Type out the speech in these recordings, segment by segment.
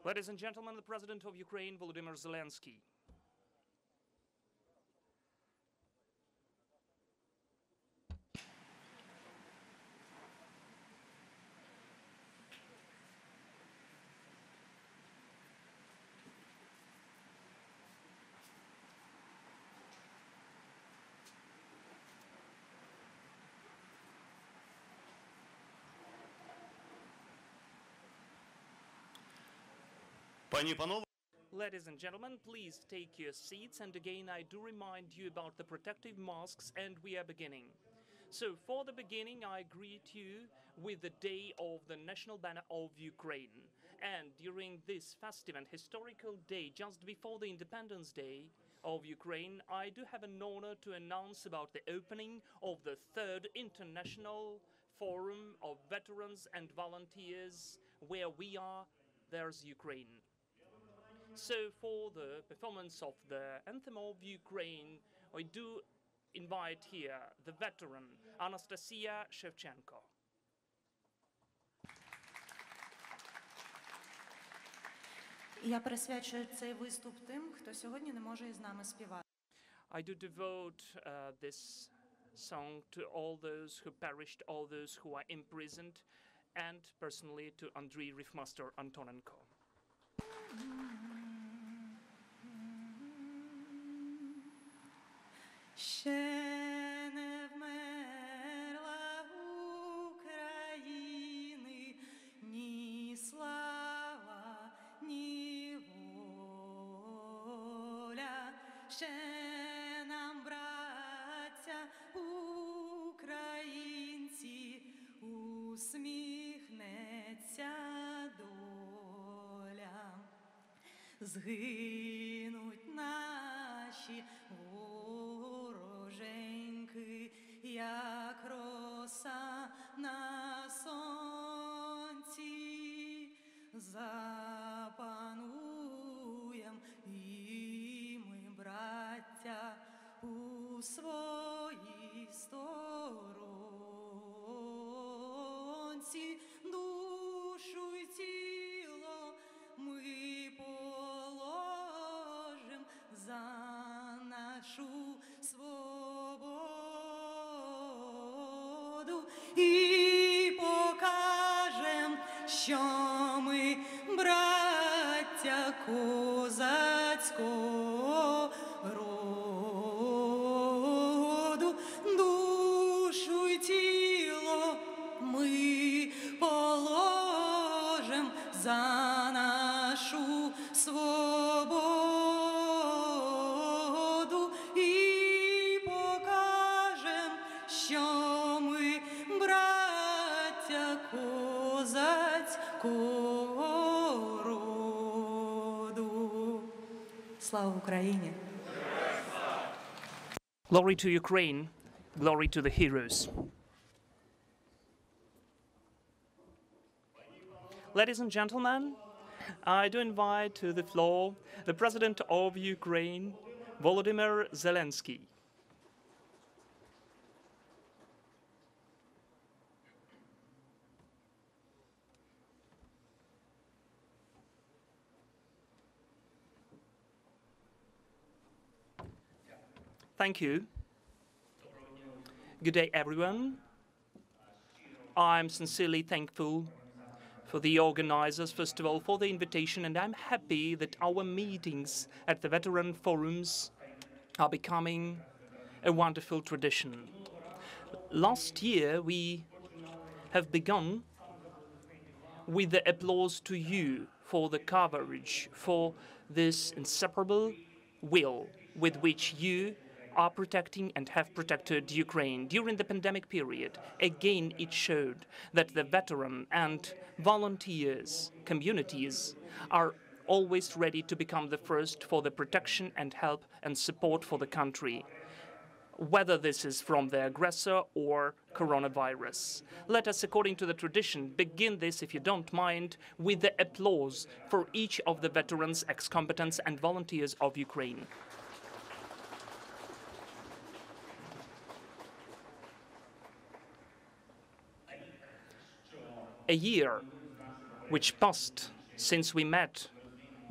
Ladies and gentlemen, the President of Ukraine, Volodymyr Zelensky. Ladies and gentlemen, please take your seats, and again I do remind you about the protective masks, and we are beginning. So for the beginning, I greet you with the day of the national banner of Ukraine. And during this festive and historical day, just before the Independence Day of Ukraine, I do have an honor to announce about the opening of the third International Forum of Veterans and Volunteers. Where we are, there's Ukraine. So for the performance of the Anthem of Ukraine, I do invite here the veteran Anastasia Shevchenko. Я присвячую цей виступ тим, хто сьогодні не може із нами співати. I do devote this song to all those who perished, all those who are imprisoned, and personally to Andriy Riffmaster Antonenko. Ще не вмерла України ні слава, ні воля. Ще нам, браття українці, усміхнеться доля. Згинуть наші вороженьки, як роса на сонці. Запануєм і ми, браття, у своїй сторонці. Душу й тіло ми положим за нашу свободу і покажем, що ми браття козацького роду. Душу й тіло ми положим за нашу свободу і покажем, що ми браття козацького роду. Слава Україні! Glory to Ukraine, glory to the heroes. Ladies and gentlemen, I do invite to the floor the President of Ukraine, Volodymyr Zelensky. Thank you. Good day, everyone. I'm sincerely thankful for the organizers, first of all, for the invitation, and I'm happy that our meetings at the veteran forums are becoming a wonderful tradition. Last year, we have begun with the applause to you for the coverage, for this inseparable will with which you are protecting and have protected Ukraine. During the pandemic period, again it showed that the veteran and volunteers communities are always ready to become the first for the protection and help and support for the country, whether this is from the aggressor or coronavirus. Let us, according to the tradition, begin this, if you don't mind, with the applause for each of the veterans, ex-combatants and volunteers of Ukraine. A year which passed Since we met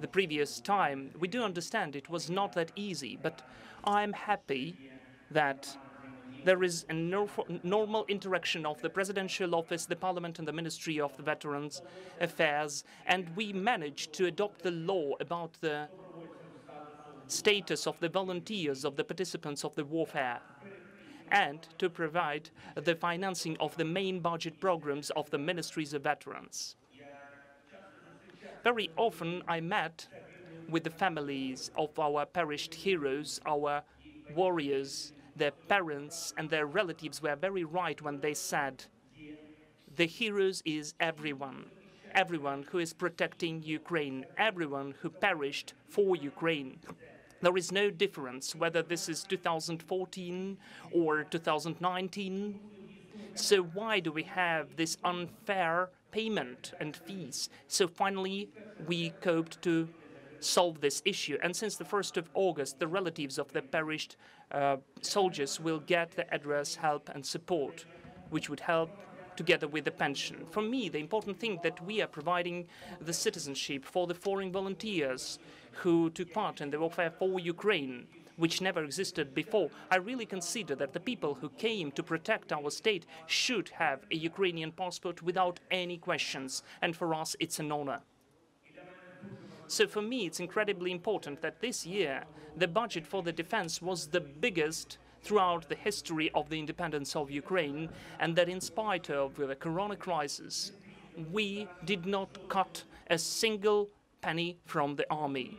the previous time, we do understand it was not that easy, but I'm happy that there is a normal interaction of the Presidential Office, the Parliament and the Ministry of the Veterans Affairs, and we managed to adopt the law about the status of the volunteers, of the participants of the warfare, and to provide the financing of the main budget programs of the Ministries of Veterans. Very often I met with the families of our perished heroes, our warriors. Their parents and their relatives were very right when they said, the heroes is everyone, everyone who is protecting Ukraine, everyone who perished for Ukraine. There is no difference whether this is 2014 or 2019. So why do we have this unfair payment and fees? So finally, we coped to solve this issue. And since the 1st of August, the relatives of the perished soldiers will get the address, help and support, which would help together with the pension. For me, the important thing that we are providing the citizenship for the foreign volunteers who took part in the warfare for Ukraine, which never existed before. I really consider that the people who came to protect our state should have a Ukrainian passport without any questions, and for us it's an honor. So for me, it's incredibly important that this year the budget for the defense was the biggest throughout the history of the independence of Ukraine, and that in spite of the corona crisis, we did not cut a single penny from the army.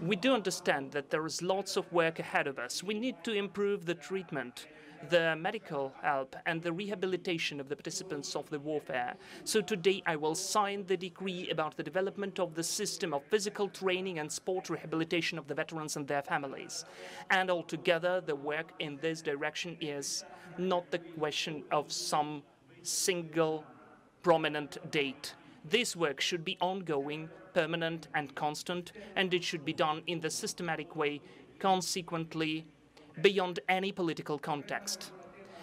We do understand that there is lots of work ahead of us. We need to improve the treatment, the medical help and the rehabilitation of the participants of the warfare. So today I will sign the decree about the development of the system of physical training and sport rehabilitation of the veterans and their families. And altogether, the work in this direction is not the question of some single prominent date. This work should be ongoing, permanent and constant, and it should be done in the systematic way, consequently, beyond any political context.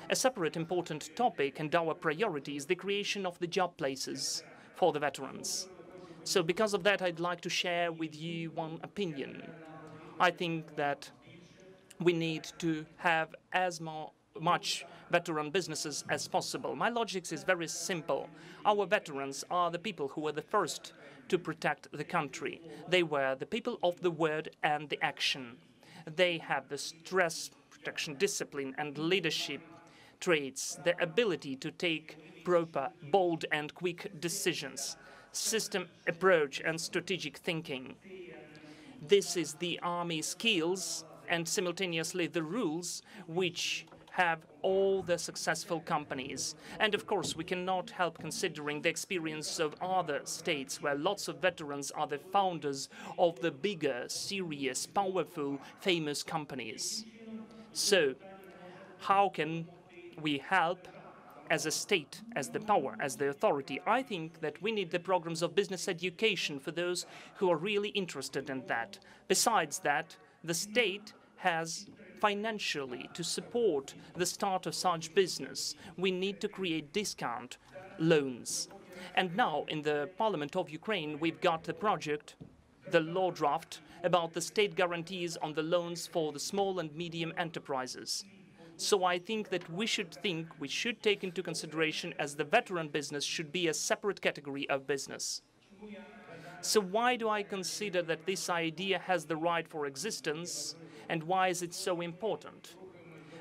A separate important topic and our priority is the creation of the job places for the veterans. So because of that, I'd like to share with you one opinion. I think that we need to have as much veteran businesses as possible. My logic is very simple. Our veterans are the people who were the first to protect the country. They were the people of the word and the action. They have the stress, protection, discipline and leadership traits, the ability to take proper, bold and quick decisions, system approach and strategic thinking. This is the army skills and simultaneously the rules which have all the successful companies. And of course, we cannot help considering the experience of other states where lots of veterans are the founders of the bigger, serious, powerful, famous companies. So, how can we help as a state, as the power, as the authority? I think that we need the programs of business education for those who are really interested in that. Besides that, the state has financially to support the start of such business. We need to create discount loans. And now in the Parliament of Ukraine, we've got the project, the law draft, about the state guarantees on the loans for the small and medium enterprises. So I think that we should take into consideration as the veteran business should be a separate category of business. So why do I consider that this idea has the right for existence, and why is it so important?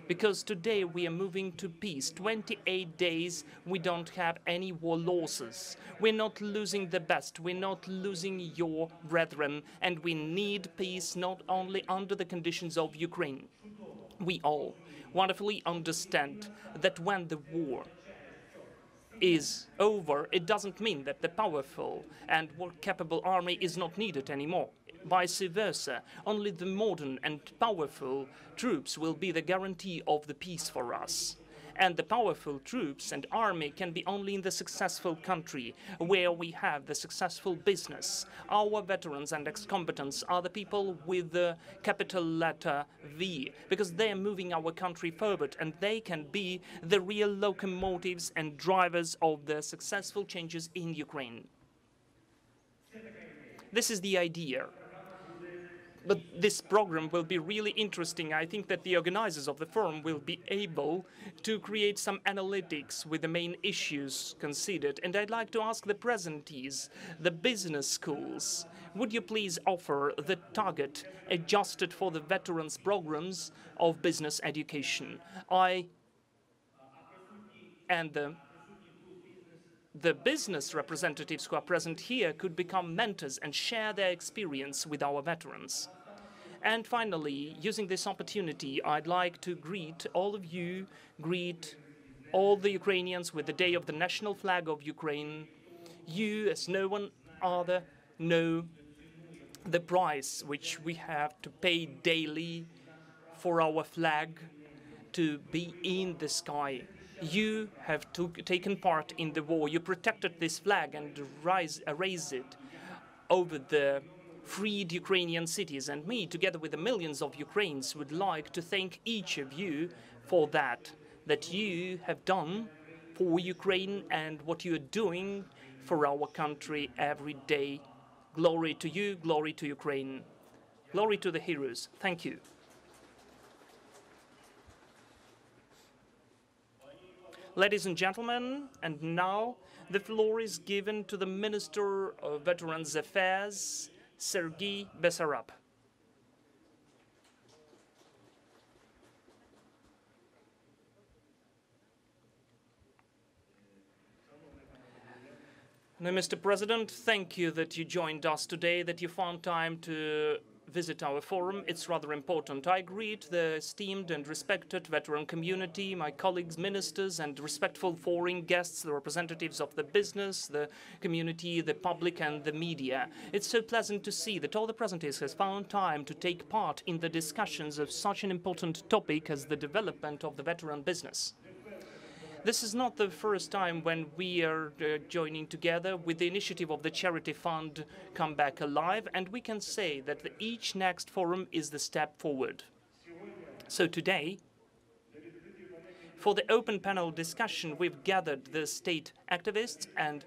Because today we are moving to peace. 28 days we don't have any war losses. We're not losing the best, we're not losing your brethren, and we need peace not only under the conditions of Ukraine. We all wonderfully understand that when the war is over, it doesn't mean that the powerful and war-capable army is not needed anymore. Vice versa, only the modern and powerful troops will be the guarantee of the peace for us. And the powerful troops and army can be only in the successful country where we have the successful business. Our veterans and ex-combatants are the people with the capital letter V, because they are moving our country forward, and they can be the real locomotives and drivers of the successful changes in Ukraine. This is the idea. But this program will be really interesting. I think that the organizers of the forum will be able to create some analytics with the main issues considered. And I'd like to ask the presentees, the business schools, would you please offer the target adjusted for the veterans programs of business education? The business representatives who are present here could become mentors and share their experience with our veterans. And finally, using this opportunity, I'd like to greet all of you, greet all the Ukrainians with the Day of the National Flag of Ukraine. You, as no one other, know the price which we have to pay daily for our flag to be in the sky. You have taken part in the war. You protected this flag and raised it over the freed Ukrainian cities. And me, together with the millions of Ukrainians, would like to thank each of you for that you have done for Ukraine and what you are doing for our country every day. Glory to you, glory to Ukraine, glory to the heroes. Thank you. Ladies and gentlemen, and now the floor is given to the Minister of Veterans Affairs, Sergei Bessarab. Now, Mr. President, thank you that you joined us today, that you found time to visit our forum. It's rather important. I greet the esteemed and respected veteran community, my colleagues, ministers, and respectful foreign guests, the representatives of the business, the community, the public, and the media. It's so pleasant to see that all the presenters have found time to take part in the discussions of such an important topic as the development of the veteran business. This is not the first time when we are joining together with the initiative of the charity fund Come Back Alive, and we can say that each next forum is the step forward. So today, for the open panel discussion, we've gathered the state activists and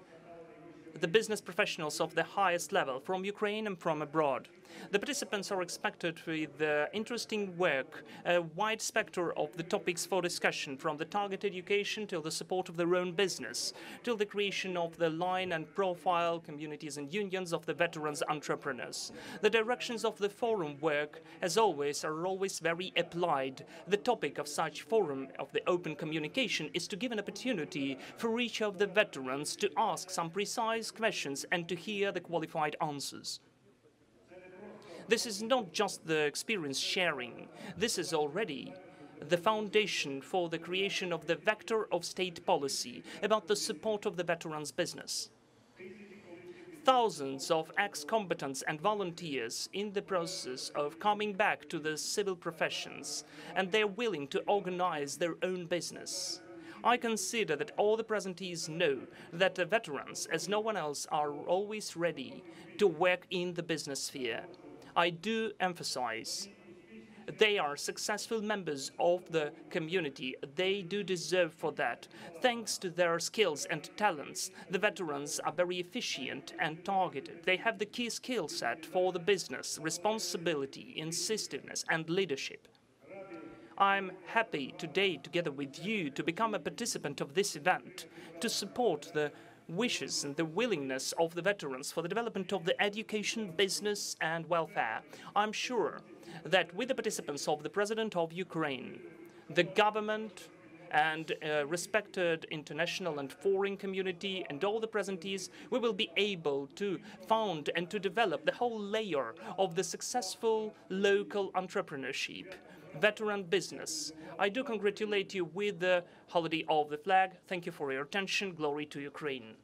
the business professionals of the highest level from Ukraine and from abroad. The participants are expected with interesting work, a wide spectrum of the topics for discussion, from the target education till the support of their own business, till the creation of the line and profile communities and unions of the veterans entrepreneurs. The directions of the forum work, as always, are always very applied. The topic of such forum, of the open communication, is to give an opportunity for each of the veterans to ask some precise questions and to hear the qualified answers. This is not just the experience sharing. This is already the foundation for the creation of the vector of state policy about the support of the veterans' business. Thousands of ex-combatants and volunteers in the process of coming back to the civil professions, and they're willing to organize their own business. I consider that all the presentees know that the veterans, as no one else, are always ready to work in the business sphere. I do emphasize they are successful members of the community. They do deserve for that. Thanks to their skills and talents, the veterans are very efficient and targeted. They have the key skill set for the business, responsibility, incisiveness, and leadership. I'm happy today, together with you, to become a participant of this event, to support the wishes and the willingness of the veterans for the development of the education, business, and welfare. I'm sure that with the participants of the President of Ukraine, the government, and respected international and foreign community, and all the presentees, we will be able to found and to develop the whole layer of the successful local entrepreneurship, veteran business. I do congratulate you with the holiday of the flag. Thank you for your attention. Glory to Ukraine.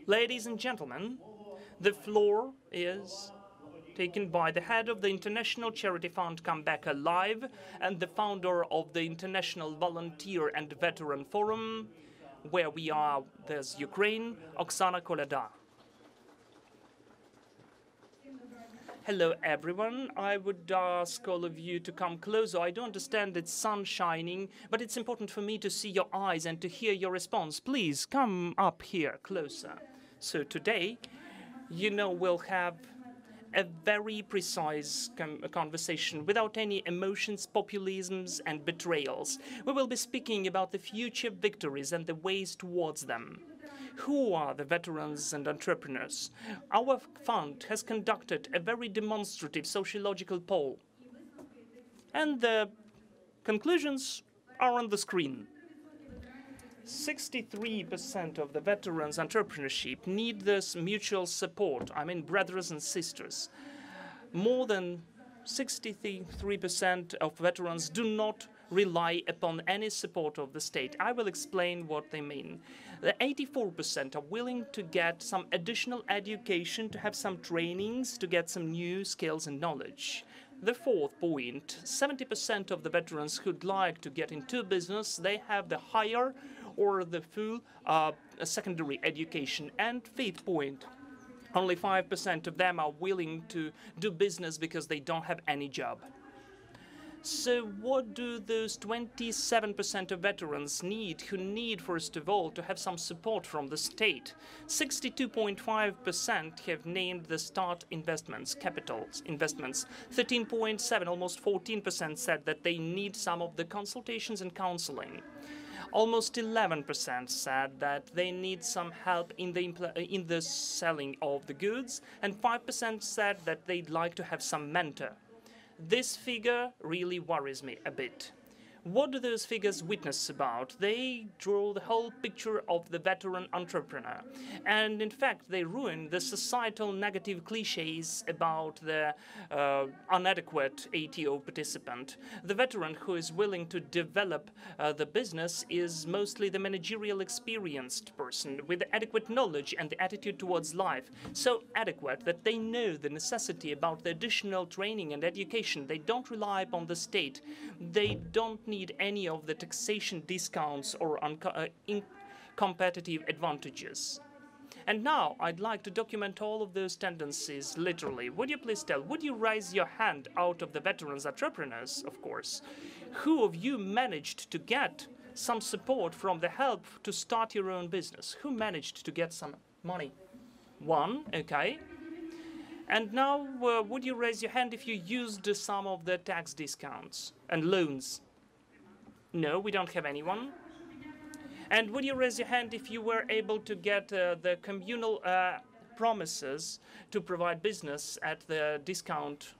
Ladies and gentlemen, the floor is taken by the head of the International Charity Fund Come Back Alive and the founder of the International Volunteer and Veteran Forum, where we are, there's Ukraine, Oksana Kolyada. Hello, everyone. I would ask all of you to come closer. I do understand it's sun shining, but it's important for me to see your eyes and to hear your response. Please, come up here, closer. So today, we'll have a very precise conversation without any emotions, populisms, and betrayals. We will be speaking about the future victories and the ways towards them. Who are the veterans and entrepreneurs? Our fund has conducted a very demonstrative sociological poll, and the conclusions are on the screen. 63% of the veterans' entrepreneurship need this mutual support. I mean, brothers and sisters. More than 63% of veterans do not rely upon any support of the state. I will explain what they mean. The 84% are willing to get some additional education, to have some trainings, to get some new skills and knowledge. The fourth point, 70% of the veterans who'd like to get into business, they have the higher or the full secondary education. And fifth point, only 5% of them are willing to do business because they don't have any job. So what do those 27% of veterans need, who need, first of all, to have some support from the state? 62.5% have named the start investments, capital investments. 13.7%, almost 14%, said that they need some of the consultations and counseling. Almost 11% said that they need some help in the selling of the goods, and 5% said that they'd like to have some mentor. This figure really worries me a bit. What do those figures witness about? They draw the whole picture of the veteran entrepreneur. And in fact, they ruin the societal negative cliches about the inadequate ATO participant. The veteran who is willing to develop the business is mostly the managerial experienced person with adequate knowledge and the attitude towards life. So adequate that they know the necessity about the additional training and education. They don't rely upon the state. They don't need any of the taxation discounts or competitive advantages. And now I'd like to document all of those tendencies literally. Would you please tell, would you raise your hand out of the veterans entrepreneurs, of course? Who of you managed to get some support from the help to start your own business? Who managed to get some money? One, okay. And now, would you raise your hand if you used some of the tax discounts and loans? No, we don't have anyone. And would you raise your hand if you were able to get the communal promises to provide business at the discount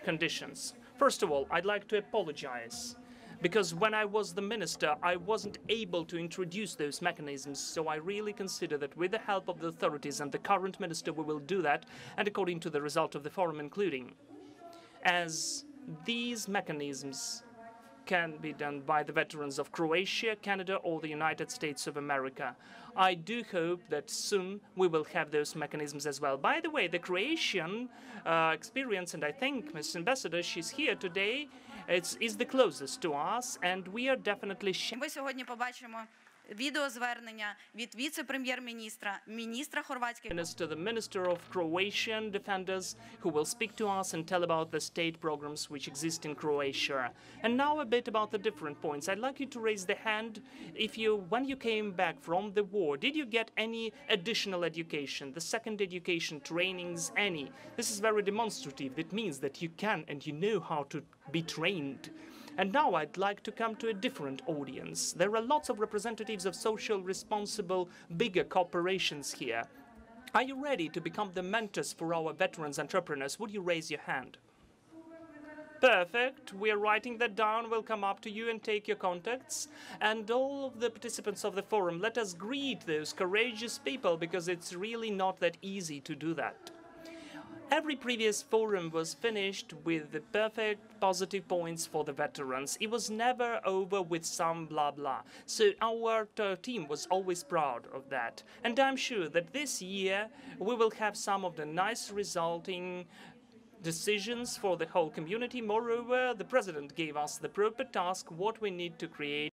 conditions? First of all, I'd like to apologize, because when I was the minister, I wasn't able to introduce those mechanisms, so I really consider that with the help of the authorities and the current minister, we will do that, and according to the result of the forum, including, as these mechanisms can be done by the veterans of Croatia, Canada, or the United States of America. I do hope that soon we will have those mechanisms as well. By the way, the Croatian experience, and I think Ms. Ambassador, she's here today, is the closest to us, and we are definitely... Ви сьогодні побачимо відеозвернення від віце-прем'єр-міністра, міністра хорватської... The Minister of Croatian Defenders, who will speak to us and tell about the state programs which exist in Croatia. And now a bit about the different points. I'd like you to raise the hand if when you came back from the war, did you get any additional education, the second education, trainings, any? This is very demonstrative. It means that you can and you know how to be trained. And now I'd like to come to a different audience. There are lots of representatives of social, responsible, bigger corporations here. Are you ready to become the mentors for our veterans entrepreneurs? Would you raise your hand? Perfect. We are writing that down. We'll come up to you and take your contacts. And all of the participants of the forum, let us greet those courageous people, because it's really not that easy to do that. Every previous forum was finished with the perfect positive points for the veterans. It was never over with some blah blah. So our team was always proud of that. And I'm sure that this year we will have some of the nice resulting decisions for the whole community. Moreover, the president gave us the proper task, what we need to create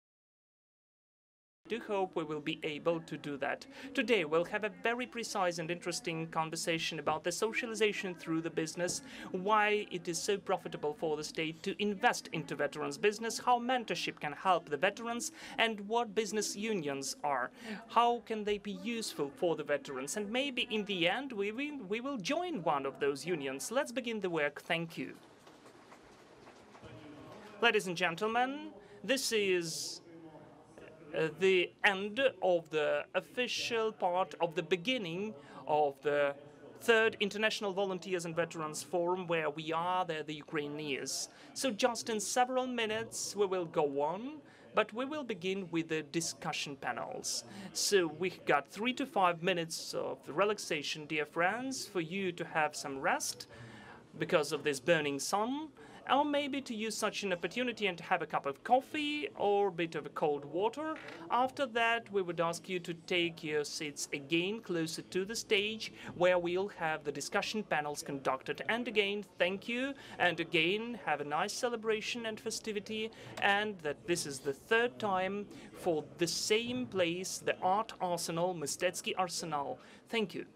I do hope we will be able to do that. Today we'll have a very precise and interesting conversation about the socialization through the business, why it is so profitable for the state to invest into veterans business, how mentorship can help the veterans, and what business unions are. How can they be useful for the veterans? And maybe in the end we will join one of those unions. Let's begin the work. Thank you. Ladies and gentlemen, this is the end of the official part of the beginning of the third International Volunteers and Veterans Forum, where we are, there the Ukrainians. So just in several minutes we will go on, but we will begin with the discussion panels. So we've got 3 to 5 minutes of relaxation, dear friends, for you to have some rest because of this burning sun, or maybe to use such an opportunity and to have a cup of coffee or a bit of a cold water. After that, we would ask you to take your seats again closer to the stage, where we'll have the discussion panels conducted. And again, thank you, and again, have a nice celebration and festivity, and that this is the third time for the same place, the Art Arsenal, Mistetsky Arsenal. Thank you.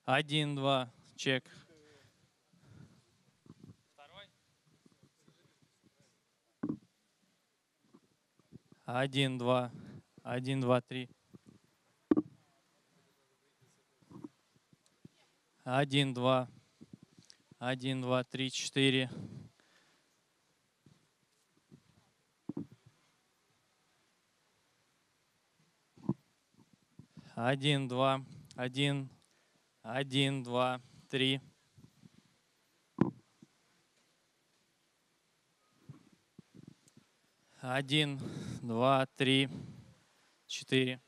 1, 2, чек. Второй. 1, 2, 1, 2, 3. 1, 2, 1, 2, 3, 4. 1, 2, 1, 1, 2, 3. 1, 2, 3, 4.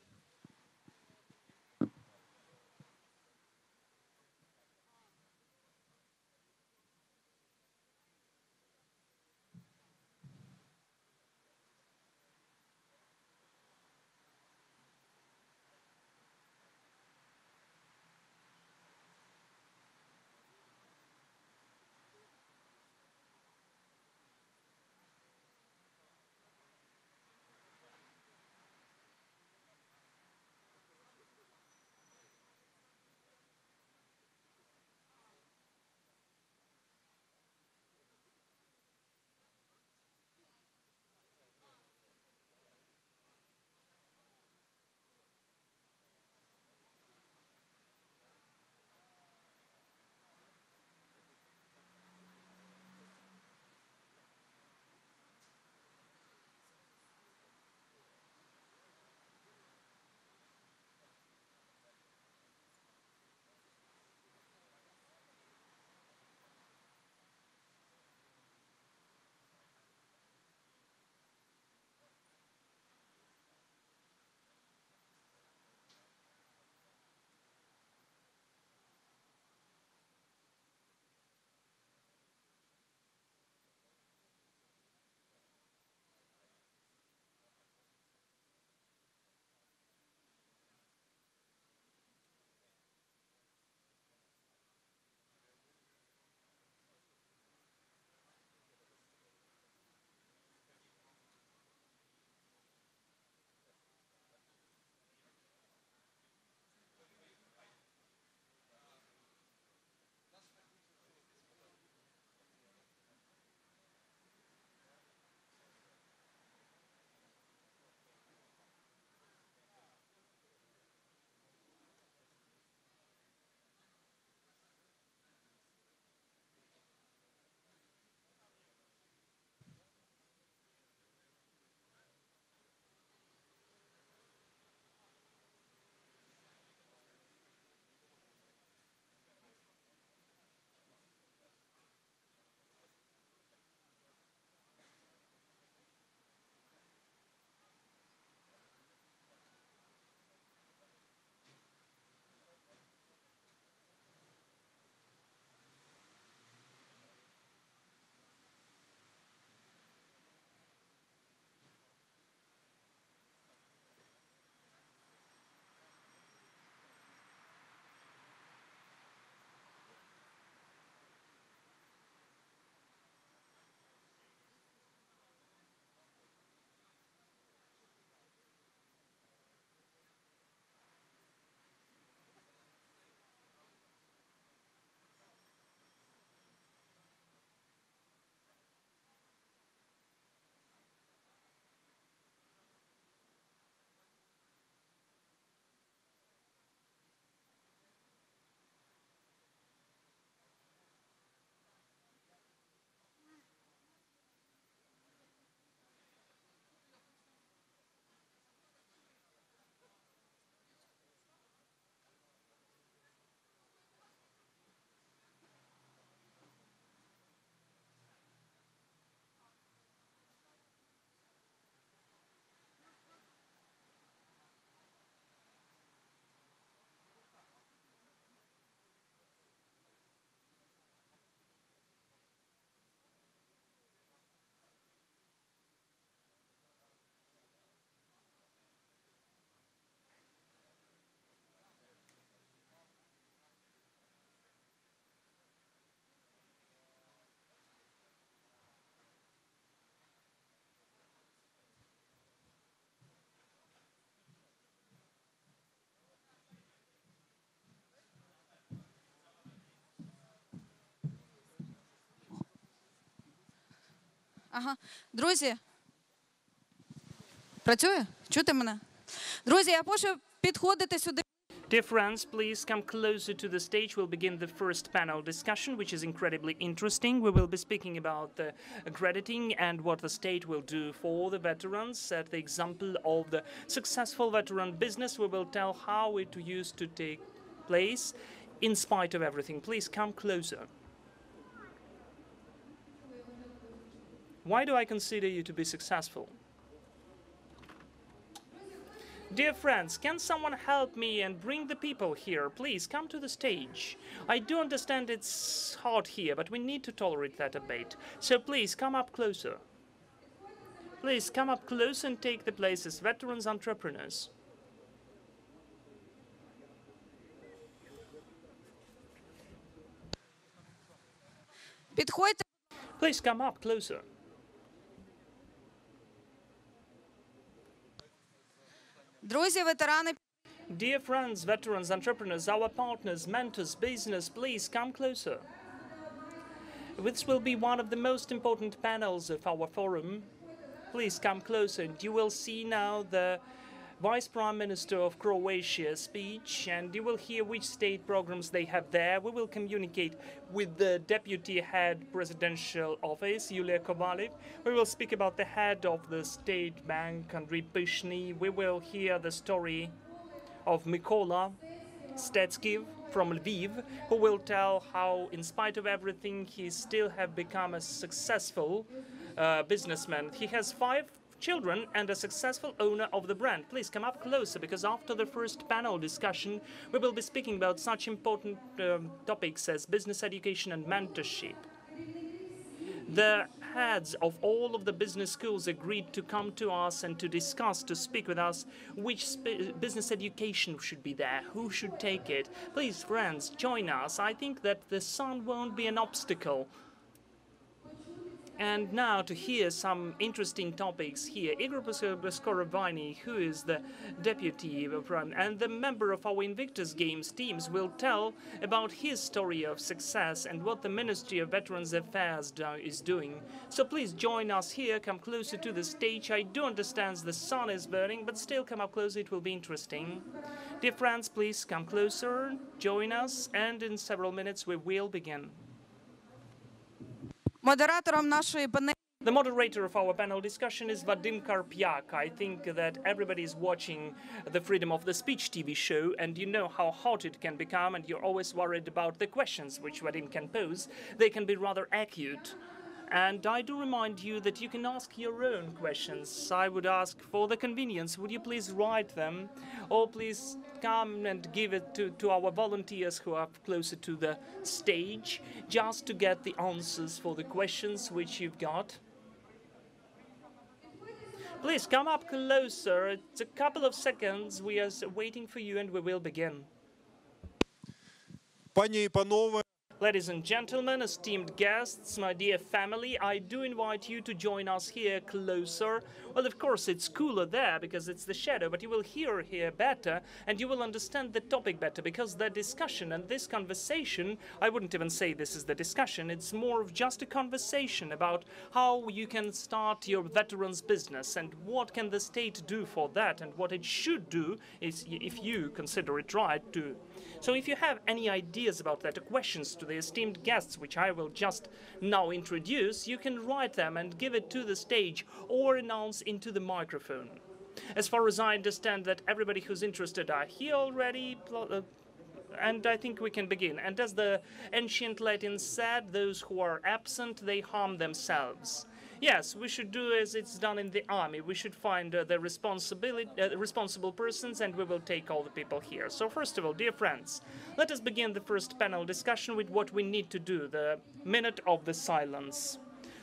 Ага. Друзі, працює? Чути мене? Друзі, я прошу підходити сюди. Dear friends, please come closer to the stage. We'll begin the first panel discussion, which is incredibly interesting. We will be speaking about the accrediting and what the state will do for the veterans. At the example of the successful veteran business, we will tell how it used to take place in spite of everything. Please come closer. Why do I consider you to be successful? Dear friends, can someone help me and bring the people here? Please come to the stage. I do understand it's hot here, but we need to tolerate that a bit. So please come up closer. Please come up close and take the place as veterans entrepreneurs. Підходьте. Please come up closer. Друзі, ветерани, Dear friends, veterans, entrepreneurs, our partners, mentors, business, please come closer. This will be one of the most important panels of our forum. Please come closer, and you will see now the Vice Prime Minister of Croatia's speech, and you will hear which state programs they have there. We will communicate with the Deputy Head Presidential Office, Yulia Kovalev. We will speak about the head of the State Bank, Andriy Pyshny. We will hear the story of Mykola Stetsky from Lviv, who will tell how, in spite of everything, he still have become a successful businessman. He has 5 children and a successful owner of the brand. Please come up closer, because after the first panel discussion, we will be speaking about such important topics as business education and mentorship. The heads of all of the business schools agreed to come to us and to discuss, to speak with us, which business education should be there, who should take it. Please, friends, join us. I think that the sun won't be an obstacle. And now to hear some interesting topics here, Igor Skoroviny, who is the deputy and the member of our Invictus Games teams, will tell about his story of success and what the Ministry of Veterans Affairs is doing. So please join us here, come closer to the stage. I do understand the sun is burning, but still come up closer, it will be interesting. Dear friends, please come closer, join us, and in several minutes we will begin. модератором нашої панелі. The moderator of our panel discussion is Vadim Karpyak. I think that everybody is watching the Freedom of the Speech TV show, and you know how hot it can become, and you're always worried about the questions which Vadim can pose. They can be rather acute. And I do remind you that you can ask your own questions. I would ask, for the convenience, would you please write them, or please come and give it to our volunteers who are closer to the stage, just to get the answers for the questions which you've got. Please come up closer. It's a couple of seconds. We are waiting for you, and we will begin. Пані і панове, Ladies and gentlemen, esteemed guests, my dear family, I do invite you to join us here closer. Well, of course, it's cooler there because it's the shadow, but you will hear here better and you will understand the topic better, because the discussion and this conversation, I wouldn't even say this is the discussion, it's more of just a conversation about how you can start your veterans business and what can the state do for that, and what it should do is, if you consider it right, to. So if you have any ideas about that, or questions to the esteemed guests, which I will just now introduce, you can write them and give it to the stage or announce into the microphone. As far as I understand that everybody who's interested are here already, and I think we can begin. And as the ancient Latin said, those who are absent, they harm themselves. Yes, we should do as it's done in the army. We should find the responsible persons, and we will take all the people here. So first of all, dear friends, let us begin the first panel discussion with what we need to do, the minute of the silence.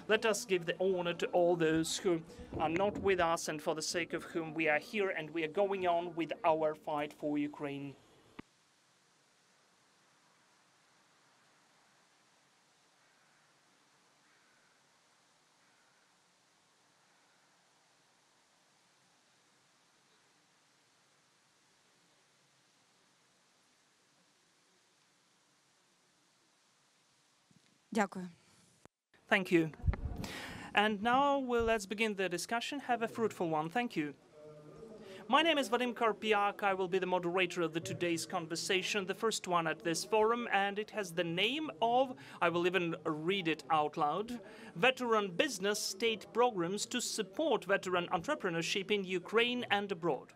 Let us give the honor to all those who are not with us and for the sake of whom we are here, and we are going on with our fight for Ukraine. Дякую. Thank you. And now let's begin the discussion. Have a fruitful one. Thank you. My name is Vadim Karpiak. I will be the moderator of today's conversation, the first one at this forum, and it has the name of, I will even read it out loud, Veteran Business State Programs to Support Veteran Entrepreneurship in Ukraine and Abroad.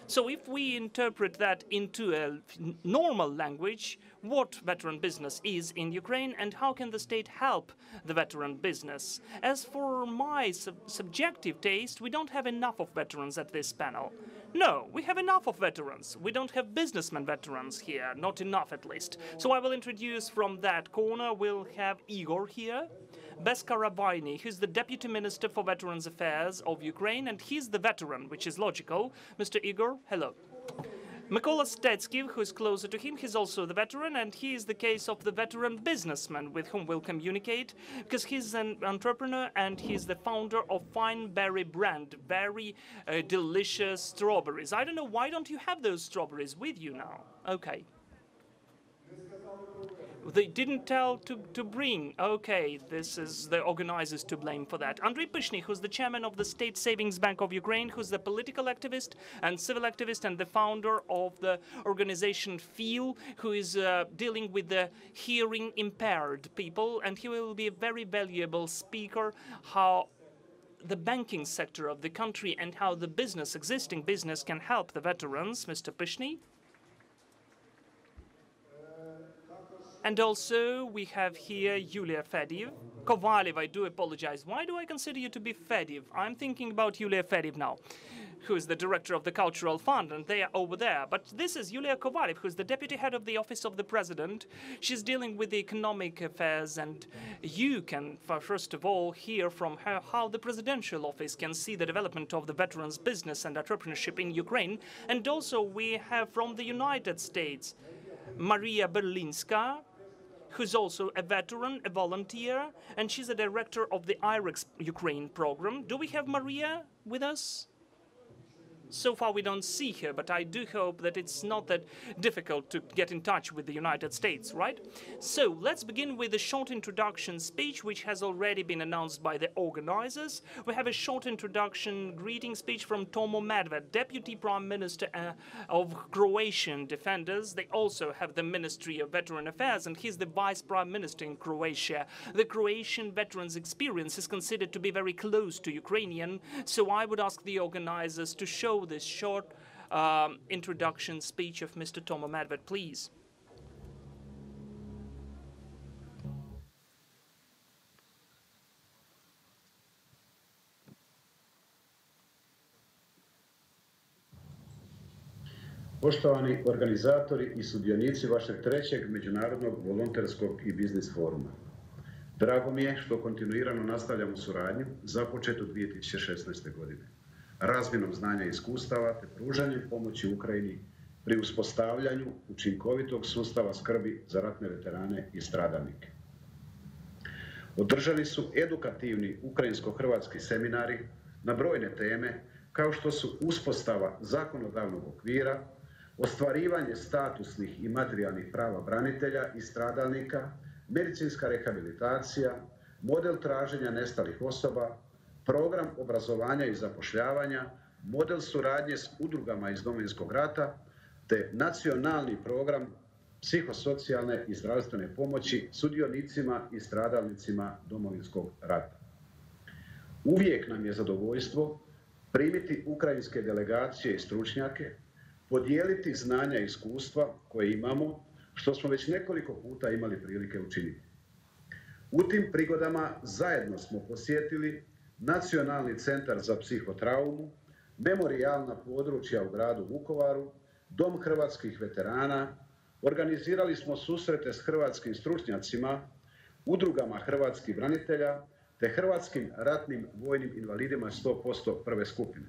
So if we interpret that into a normal language, what veteran business is in Ukraine and how can the state help the veteran business? As for my subjective taste, we don't have enough of veterans at this panel. No, we have enough of veterans. We don't have businessmen veterans here, not enough at least. So I will introduce from that corner, we'll have Igor here. Beskarabaini, who's the Deputy Minister for Veterans Affairs of Ukraine, and he's the veteran, which is logical. Mr. Igor, hello. Mykola Stetsky, who is closer to him, he's also the veteran, and he is the case of the veteran businessman with whom we'll communicate, because he's an entrepreneur and he's the founder of Fine Berry brand, very delicious strawberries. I don't know, why don't you have those strawberries with you now? Okay. They didn't tell to bring. Okay, this is the organizers to blame for that. Andrei Pyshny, who's the chairman of the State Savings Bank of Ukraine, who's the political activist and civil activist and the founder of the organization FEEL, who is dealing with the hearing impaired people, and he will be a very valuable speaker how the banking sector of the country and how the business, existing business, can help the veterans. Mr. Pyshny. And also, we have here Yulia Fediev. Kovalev, I do apologize. Why do I consider you to be Fediev? I'm thinking about Yulia Fediev now, who is the director of the Cultural Fund, and they are over there. But this is Yulia Kovalev, who's the deputy head of the Office of the President. She's dealing with the economic affairs, and you can, first of all, hear from her how the presidential office can see the development of the veterans' business and entrepreneurship in Ukraine. And also, we have from the United States, Maria Berlinska, who's also a veteran, a volunteer, and she's a director of the IREX Ukraine program. Do we have Maria with us? So far we don't see her, but I do hope that it's not that difficult to get in touch with the United States, right? So let's begin with a short introduction speech, which has already been announced by the organizers. We have a short introduction greeting speech from Tomo Medved, Deputy Prime Minister of Croatian Defenders. They also have the Ministry of Veteran Affairs, and he's the Vice Prime Minister in Croatia. The Croatian veterans' experience is considered to be very close to Ukrainian, so I would ask the organizers to show this short introduction speech of Mr. Tomo Medved, please. Poštovani organizatori I sudionici vašeg trećeg međunarodnog volonterskog I biznis foruma. Drago mi je što kontinuirano nastavljamo suradnju započetu 2016. godine. Razmjenom znanja I iskustava te pružanjem pomoći Ukrajini pri uspostavljanju učinkovitog sustava skrbi za ratne veterane I stradalnike. Održani su edukativni ukrajinsko-hrvatski seminari na brojne teme kao što su uspostava zakonodavnog okvira, ostvarivanje statusnih I materijalnih prava branitelja I stradalnika, medicinska rehabilitacija, model traženja nestalih osoba, program obrazovanja I zapošljavanja, model suradnje s udrugama iz Domovinskog rata, te nacionalni program psihosocijalne I zdravstvene pomoći sudionicima I stradalnicima Domovinskog rata. Uvijek nam je zadovoljstvo primiti ukrajinske delegacije I stručnjake, podijeliti znanja I iskustva koje imamo, što smo već nekoliko puta imali prilike učiniti. U tim prigodama zajedno smo posjetili Nacionalni centar za psihotraumu, memorijalna područja u gradu Vukovaru, Dom hrvatskih veterana, organizirali smo susrete s hrvatskim stručnjacima, udrugama hrvatskih branitelja te hrvatskim ratnim vojnim invalidima 100% prve skupine.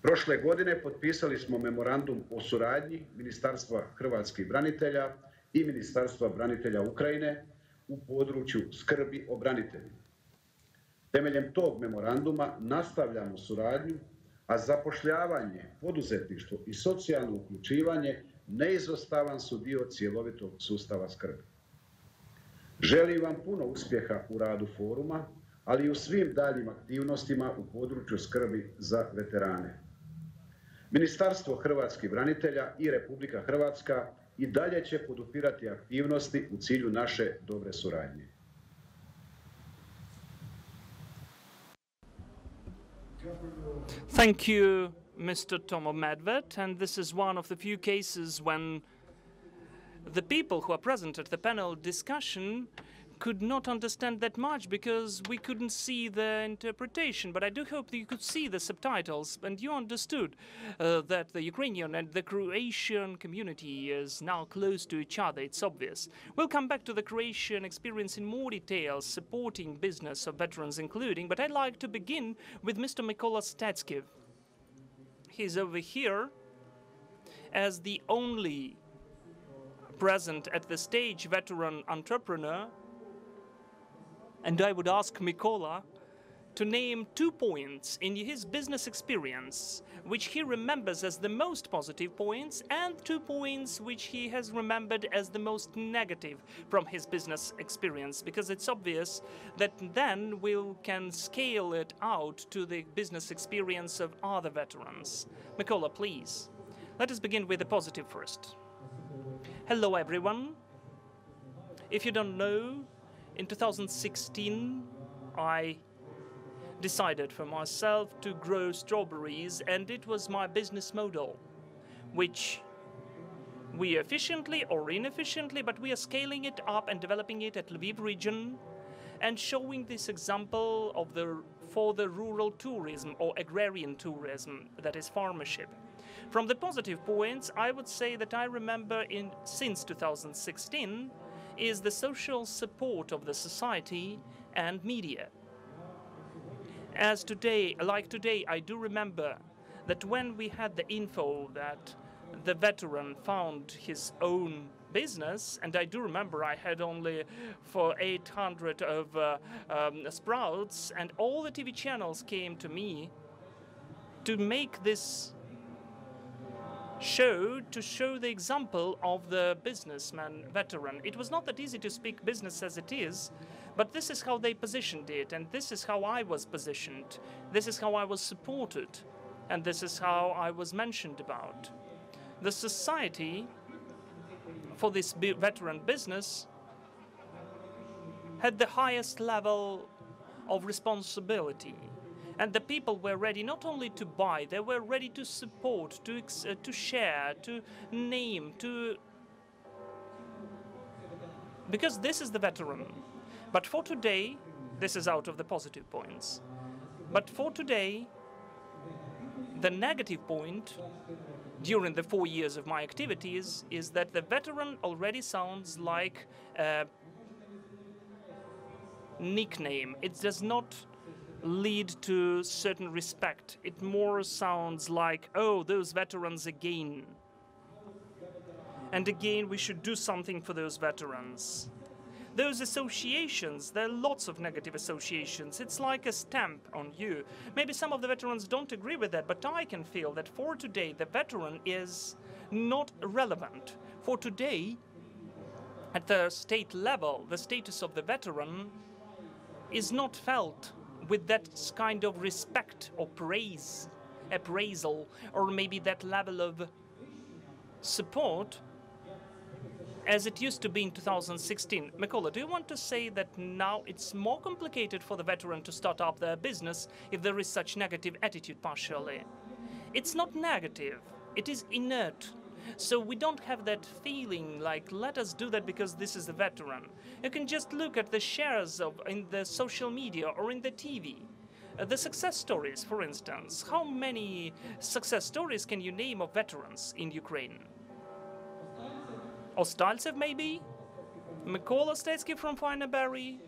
Prošle godine potpisali smo memorandum o suradnji Ministarstva hrvatskih branitelja I Ministarstva branitelja Ukrajine u području skrbi o braniteljima. Temeljem tog memoranduma nastavljamo suradnju, a zapošljavanje, poduzetništvo I socijalno uključivanje neizostavan su dio cjelovitog sustava skrbi. Želim vam puno uspjeha u radu foruma, a ali i u svim daljim aktivnostima u području skrbi za veterane. Ministarstvo hrvatskih branitelja i Republika Hrvatska i dalje će podupirati aktivnosti u cilju naše dobre suradnje. Thank you, Mr. Tomo Medved, and this is one of the few cases when the people who are present at the panel discussion could not understand that much because we couldn't see the interpretation. But I do hope that you could see the subtitles and you understood that the Ukrainian and the Croatian community is now close to each other. It's obvious. We'll come back to the Croatian experience in more detail, supporting business of veterans including, but I'd like to begin with Mr. Mykola Stetsky. He's over here as the only present at the stage veteran entrepreneur. And I would ask Mykola to name 2 points in his business experience which he remembers as the most positive points and 2 points which he has remembered as the most negative from his business experience, because it's obvious that then we can scale it out to the business experience of other veterans. Mykola, please. Let us begin with the positive first. Hello, everyone. If you don't know, in 2016, I decided for myself to grow strawberries, and it was my business model, which we efficiently or inefficiently, but we are scaling it up and developing it at Lviv region and showing this example of for the rural tourism or agrarian tourism, that is farmership. From the positive points, I would say that I remember since 2016 is the social support of the society and media. As today, like today, I do remember that when we had the info that the veteran found his own business, and I do remember I had only for 800 of sprouts, and all the TV channels came to me to make this show, to show the example of the businessman veteran. It was not that easy to speak business as it is, but this is how they positioned it, and this is how I was positioned. This is how I was supported, and this is how I was mentioned about. The society for this veteran business had the highest level of responsibility. And the people were ready not only to buy, they were ready to support, to share, to name, because this is the veteran. But for today, this is out of the positive points. But for today, the negative point during the 4 years of my activities is that the veteran already sounds like a nickname. It does not lead to certain respect. It more sounds like, oh, those veterans again. And again, we should do something for those veterans. Those associations, there are lots of negative associations. It's like a stamp on you. Maybe some of the veterans don't agree with that, but I can feel that for today, the veteran is not relevant. For today, at the state level, the status of the veteran is not felt with that kind of respect or praise, appraisal, or maybe that level of support as it used to be in 2016. Mykola, do you want to say that now it's more complicated for the veteran to start up their business if there is such negative attitude partially? It's not negative, it is inert. So we don't have that feeling like, let us do that because this is a veteran. You can just look at the shares in the social media or in the TV. The success stories, for instance. How many success stories can you name of veterans in Ukraine? Ostaltsev, maybe? Mykola Stetsky from Fineberry?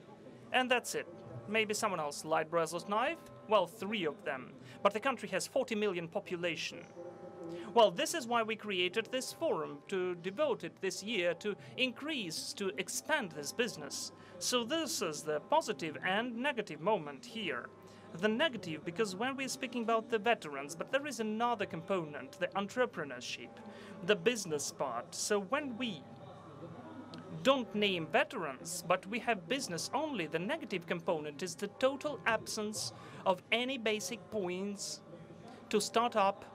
And that's it. Maybe someone else. Light Brazos Knife? Well, 3 of them. But the country has 40 million population. Well, this is why we created this forum, to devote it this year to increase, to expand this business. So this is the positive and negative moment here. The negative, because when we're speaking about the veterans, but there is another component, the entrepreneurship, the business part. So when we don't name veterans, but we have business only. The negative component is the total absence of any basic points to start up,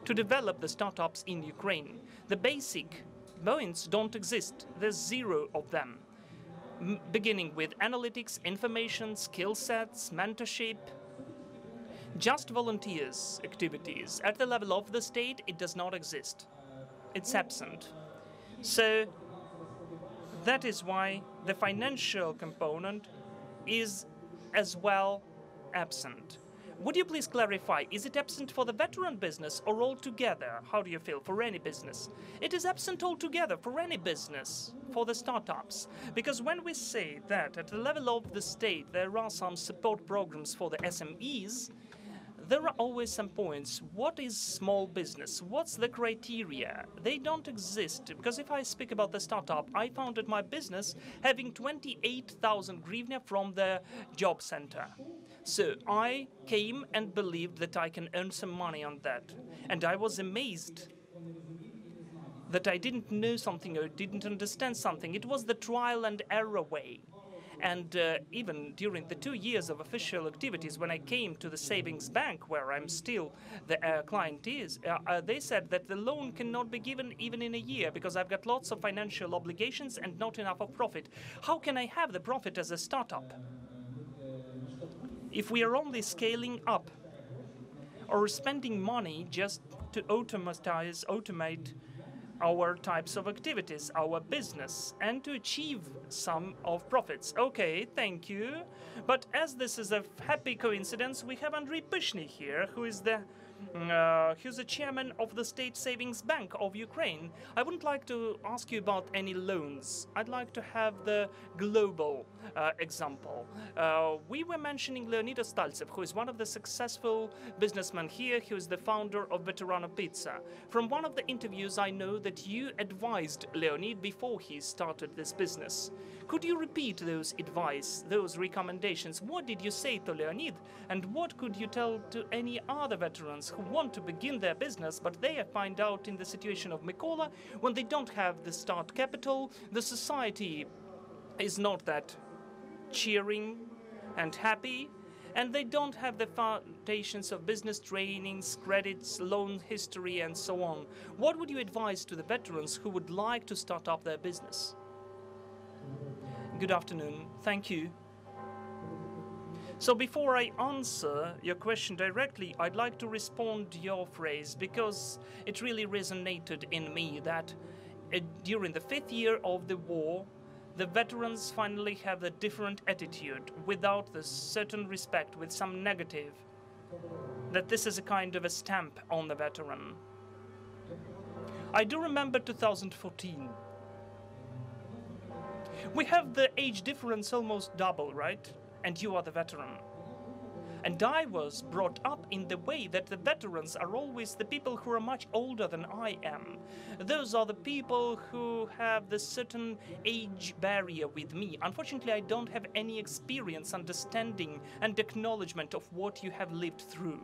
to develop the startups in Ukraine. The basic points don't exist. There's zero of them. Beginning with analytics, information, skill sets, mentorship, just volunteers activities. At the level of the state, it does not exist. It's absent. So that is why the financial component is as well absent. Would you please clarify, is it absent for the veteran business or altogether? How do you feel for any business? It is absent altogether for any business, for the startups. Because when we say that at the level of the state there are some support programs for the SMEs, there are always some points. What is small business? What's the criteria? They don't exist. Because if I speak about the startup, I founded my business having 28,000 hryvnia from the job center. So I came and believed that I can earn some money on that. And I was amazed that I didn't know something or didn't understand something. It was the trial and error way. And even during the 2 years of official activities, when I came to the savings bank, where I'm still the client is, they said that the loan cannot be given even in a year because I've got lots of financial obligations and not enough of profit. How can I have the profit as a startup if we are only scaling up or spending money just to automate our types of activities, our business, and to achieve some of profits? Okay, thank you. But as this is a happy coincidence, we have Andrei Pyshny here, who is the chairman of the State Savings Bank of Ukraine. I wouldn't like to ask you about any loans. I'd like to have the global example. We were mentioning Leonidas Taltsev, who is one of the successful businessmen here. He was the founder of Veterano Pizza. From one of the interviews, I know that you advised Leonid before he started this business. Could you repeat those advice, those recommendations? What did you say to Leonid? And what could you tell to any other veterans who want to begin their business, but they find out in the situation of Mykola, when they don't have the start capital, the society is not that cheering and happy, and they don't have the foundations of business trainings, credits, loan history, and so on. What would you advise to the veterans who would like to start up their business? Good afternoon. Thank you. So before I answer your question directly, I'd like to respond to your phrase because it really resonated in me that during the 5th year of the war, the veterans finally have a different attitude without the certain respect, with some negative, that this is a kind of a stamp on the veteran. I do remember 2014. We have the age difference almost double, right? And you are the veteran. And I was brought up in the way that the veterans are always the people who are much older than I am. Those are the people who have the certain age barrier with me. Unfortunately, I don't have any experience, understanding, and acknowledgement of what you have lived through.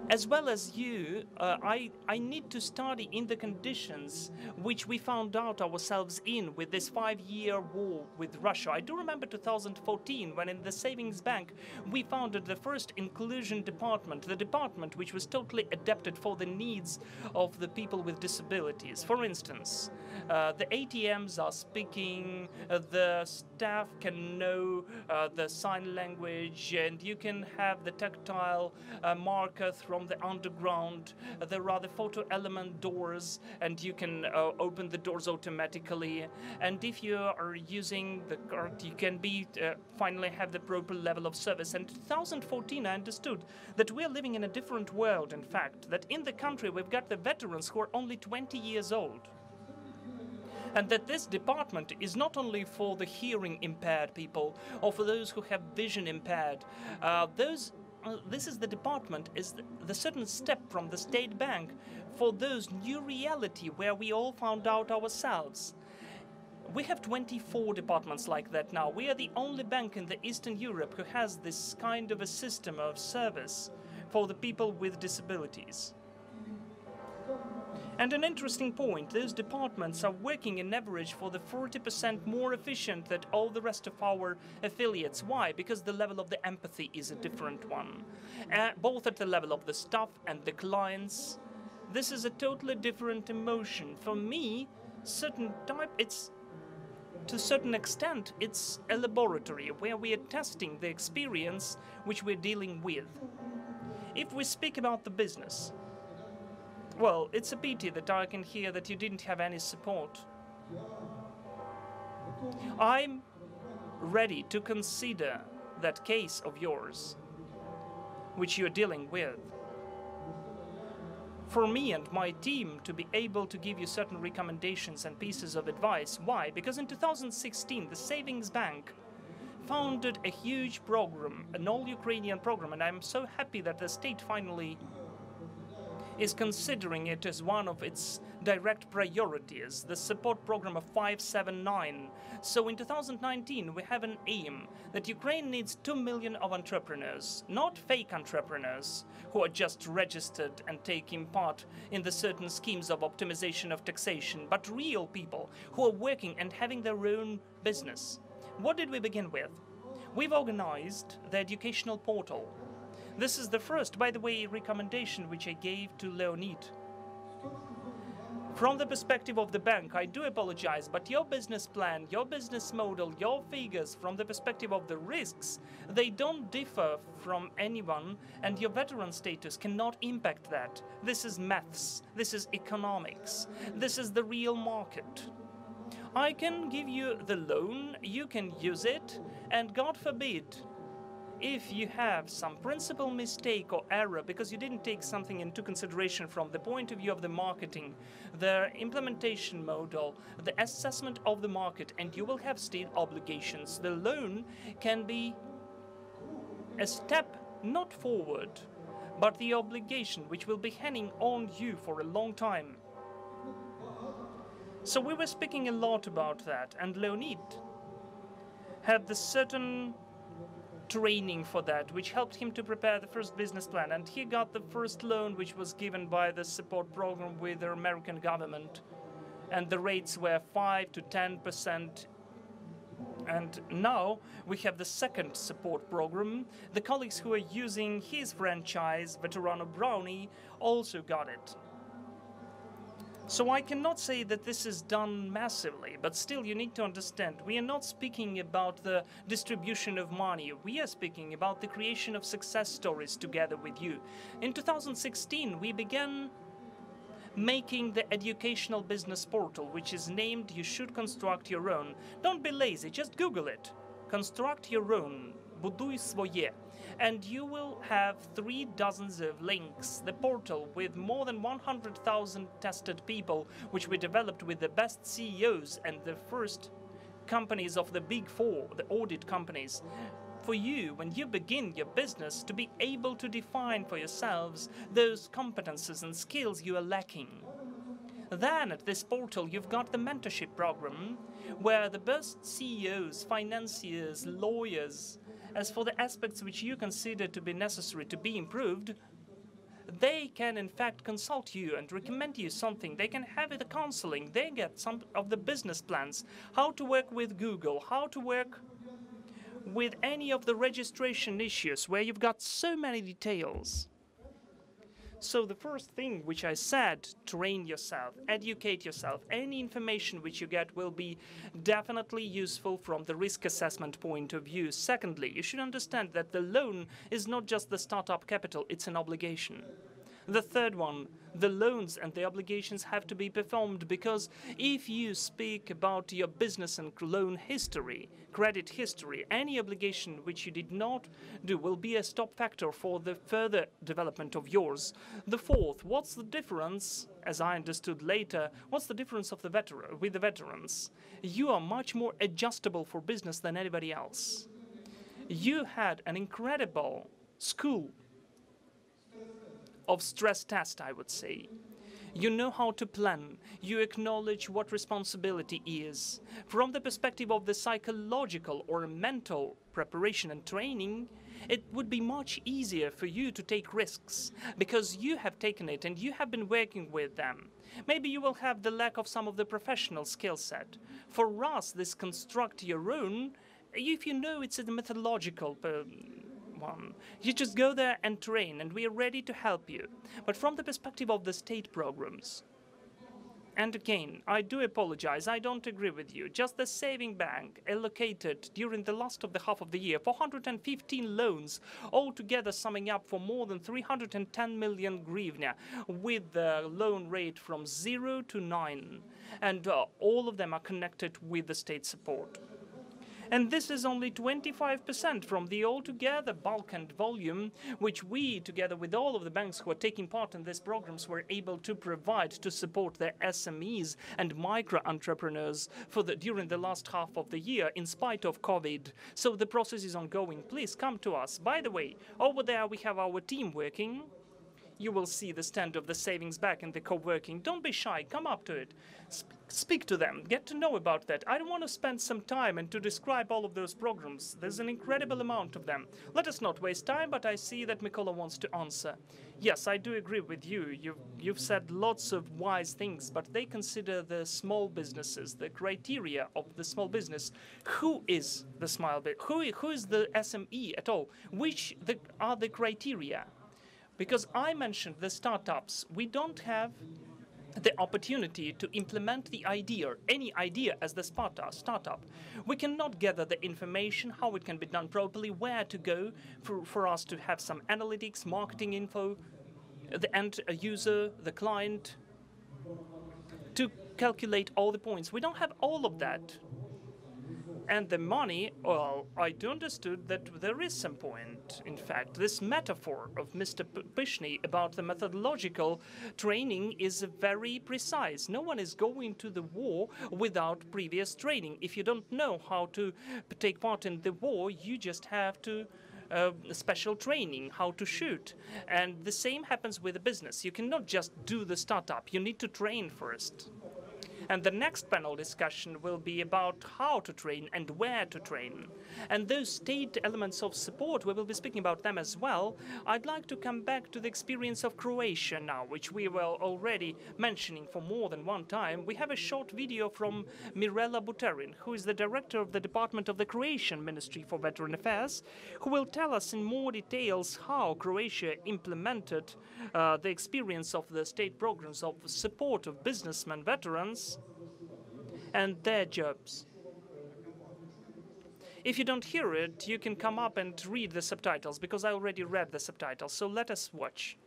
As well as you, I need to study in the conditions which we found out ourselves in with this 5-year war with Russia. I do remember 2014 when in the Savings Bank we founded the first inclusion department, the department which was totally adapted for the needs of the people with disabilities. For instance, the ATMs are speaking, the staff can know the sign language, and you can have the tactile marker from the underground. There are the photo element doors, and you can open the doors automatically. And if you are using the card, you can finally have the proper level of service. And 2014, I understood that we are living in a different world, in fact, that in the country we've got the veterans who are only 20 years old. And that this department is not only for the hearing impaired people or for those who have vision impaired. This is the department, is the certain step from the State Bank for those new reality where we all found out ourselves. We have 24 departments like that now. We are the only bank in the Eastern Europe who has this kind of a system of service for the people with disabilities. And an interesting point, those departments are working in average for the 40% more efficient than all the rest of our affiliates. Why? Because the level of the empathy is a different one. Both at the level of the staff and the clients. This is a totally different emotion. For me, to a certain extent, it's a laboratory where we are testing the experience which we're dealing with. If we speak about the business, well, it's a pity that I can hear that you didn't have any support. I'm ready to consider that case of yours, which you're dealing with. For me and my team to be able to give you certain recommendations and pieces of advice. Why? Because in 2016, the Savings Bank founded a huge program, an all-Ukrainian program, and I'm so happy that the state finally is considering it as one of its direct priorities, the support program of 579. So in 2019, we have an aim that Ukraine needs 2 million of entrepreneurs, not fake entrepreneurs who are just registered and taking part in the certain schemes of optimization of taxation, but real people who are working and having their own business. What did we begin with? We've organized the educational portal. This is the first, by the way, recommendation which I gave to Leonid. From the perspective of the bank, I do apologize, but your business plan, your business model, your figures from the perspective of the risks, they don't differ from anyone, and your veteran status cannot impact that. This is maths, this is economics, this is the real market. I can give you the loan, you can use it, and God forbid, if you have some principal mistake or error because you didn't take something into consideration from the point of view of the marketing, the implementation model, the assessment of the market, and you will have state obligations, the loan can be a step not forward, but the obligation which will be hanging on you for a long time. So we were speaking a lot about that, and Leonid had the certain training for that, which helped him to prepare the first business plan, and he got the first loan which was given by the support program with the American government, and the rates were 5 to 10%. And now we have the second support program. The colleagues who are using his franchise, Veterano Brownie, also got it. So I cannot say that this is done massively, but still you need to understand, we are not speaking about the distribution of money, we are speaking about the creation of success stories together with you. In 2016, we began making the educational business portal, which is named You Should Construct Your Own. Don't be lazy, just Google it. Construct Your Own. Buduj swoje. And you will have 3 dozens of links. The portal with more than 100,000 tested people, which we developed with the best CEOs and the first companies of the Big Four, the audit companies. For you, when you begin your business, to be able to define for yourselves those competences and skills you are lacking. Then at this portal you've got the mentorship program, where the best CEOs, financiers, lawyers, as for the aspects which you consider to be necessary to be improved, they can in fact consult you and recommend you something. They can have the counseling, they get some of the business plans, how to work with Google, how to work with any of the registration issues where you've got so many details. So the first thing which I said, train yourself, educate yourself. Any information which you get will be definitely useful from the risk assessment point of view. Secondly, you should understand that the loan is not just the startup capital, it's an obligation. The third one, the loans and the obligations have to be performed, because if you speak about your business and loan history, credit history, any obligation which you did not do will be a stop factor for the further development of yours. The fourth, what's the difference, as I understood later, what's the difference of with the veterans? You are much more adjustable for business than anybody else. You had an incredible school of stress test, I would say. You know how to plan. You acknowledge what responsibility is. From the perspective of the psychological or mental preparation and training, it would be much easier for you to take risks because you have taken it and you have been working with them. Maybe you will have the lack of some of the professional skill set. For us, this construct your own, if you know it's a methodological one, you just go there and train, and we are ready to help you. But from the perspective of the state programs, and again, I do apologize, I don't agree with you. Just the saving bank allocated during the last of the half of the year 415 loans, altogether summing up for more than 310 million hryvnia, with the loan rate from 0 to 9. And all of them are connected with the state support. And this is only 25% from the altogether bulk and volume which we, together with all of the banks who are taking part in these programs, were able to provide to support their SMEs and micro-entrepreneurs during the last half of the year in spite of COVID. So the process is ongoing. Please come to us. By the way, over there we have our team working. You will see the stand of the savings bank and the co-working. Don't be shy. Come up to it. Speak to them. Get to know about that. I don't want to spend some time and to describe all of those programs. There's an incredible amount of them. Let us not waste time, but I see that Mykola wants to answer. Yes, I do agree with you. You've said lots of wise things, but they consider the small businesses, the criteria of the small business. Who is the small business? Who is the SME at all? Which are the criteria? Because I mentioned the startups, we don't have the opportunity to implement the idea, any idea as the startup. We cannot gather the information, how it can be done properly, where to go for us to have some analytics, marketing info, the end user, the client, to calculate all the points. We don't have all of that. And the money, well, I do understood that there is some point. In fact, this metaphor of Mr. Pyshny about the methodological training is very precise. No one is going to the war without previous training. If you don't know how to take part in the war, you just have to special training, how to shoot. And the same happens with a business. You cannot just do the startup. You need to train first. And the next panel discussion will be about how to train and where to train. And those state elements of support, we will be speaking about them as well. I'd like to come back to the experience of Croatia now, which we were already mentioning for more than one time. We have a short video from Mirela Buterin, who is the director of the Department of the Croatian Ministry for Veteran Affairs, who will tell us in more details how Croatia implemented the experience of the state programs of support of businessmen, veterans, and their jobs. If you don't hear it, you can come up and read the subtitles, because I already read the subtitles, so let us watch.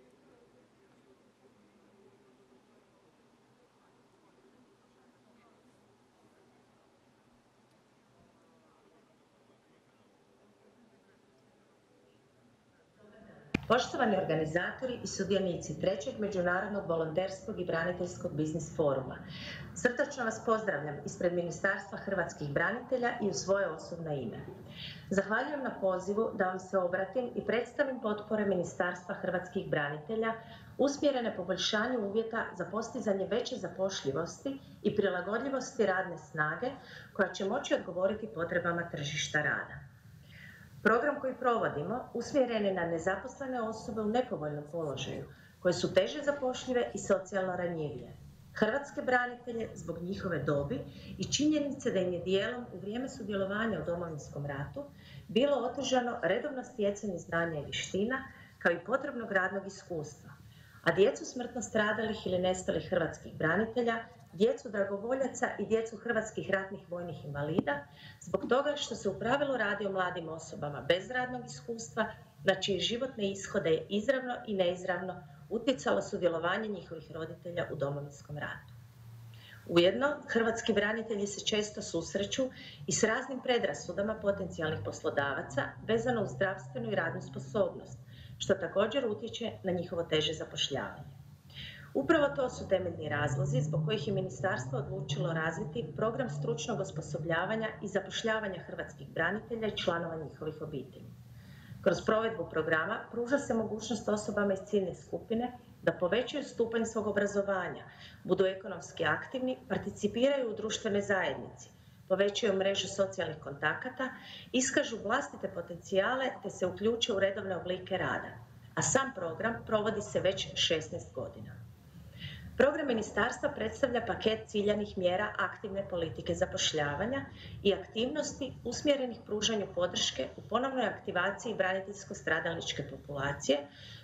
Poštovani organizatori i sudionici trećeg međunarodnog volonterskog i braniteljskog biznis foruma, srdačno vas pozdravljam ispred Ministarstva hrvatskih branitelja i u svoje osobno ime. Zahvaljujem na pozivu da vam se obratim i predstavim potpore Ministarstva hrvatskih branitelja usmjerene poboljšanju uvjeta za postizanje veće zapošljivosti i prilagodljivosti radne snage koja će moći odgovoriti potrebama tržišta rada. Program koji provodimo usmjeren je na nezaposlene osobe u nepovoljnom položaju, koje su teže zapošljive i socijalno ranjivije. Hrvatske branitelje zbog njihove dobi i činjenice da im je dijelom u vrijeme sudjelovanja u Domovinskom ratu bilo otežano redovno stjecanje znanja i vještina kao i potrebnog radnog iskustva, a djecu smrtno stradalih ili nestalih hrvatskih branitelja, djecu dragovoljaca i djecu hrvatskih ratnih vojnih invalida, zbog toga što se u pravilu radi o mladim osobama bez radnog iskustva, na čije životne ishode je izravno i neizravno utjecalo sudjelovanje njihovih roditelja u Domovinskom ratu. Ujedno, hrvatski branitelji se često susreću i s raznim predrasudama potencijalnih poslodavaca vezano uz zdravstvenu i radnu sposobnost, što također utječe na njihovo teže zapošljavanje. Upravo to su temeljni razlozi zbog kojih je ministarstvo odlučilo razviti program stručnog osposobljavanja i zapošljavanja hrvatskih branitelja i članova njihovih obitelji. Kroz provedbu programa pruža se mogućnost osobama iz ciljne skupine da povećaju stupanj svog obrazovanja, budu ekonomski aktivni, participiraju u društvenoj zajednici, povećaju mrežu socijalnih kontakata, iskažu vlastite potencijale te se uključe u redovne oblike rada, a sam program provodi se već 16 godina. Program ministarstva predstavlja paket ciljanih mjera aktivne politike zapošljavanja i aktivnosti usmjerenih pružanju podrške u ponovnoj aktivaciji braniteljsko-stradalničke populacije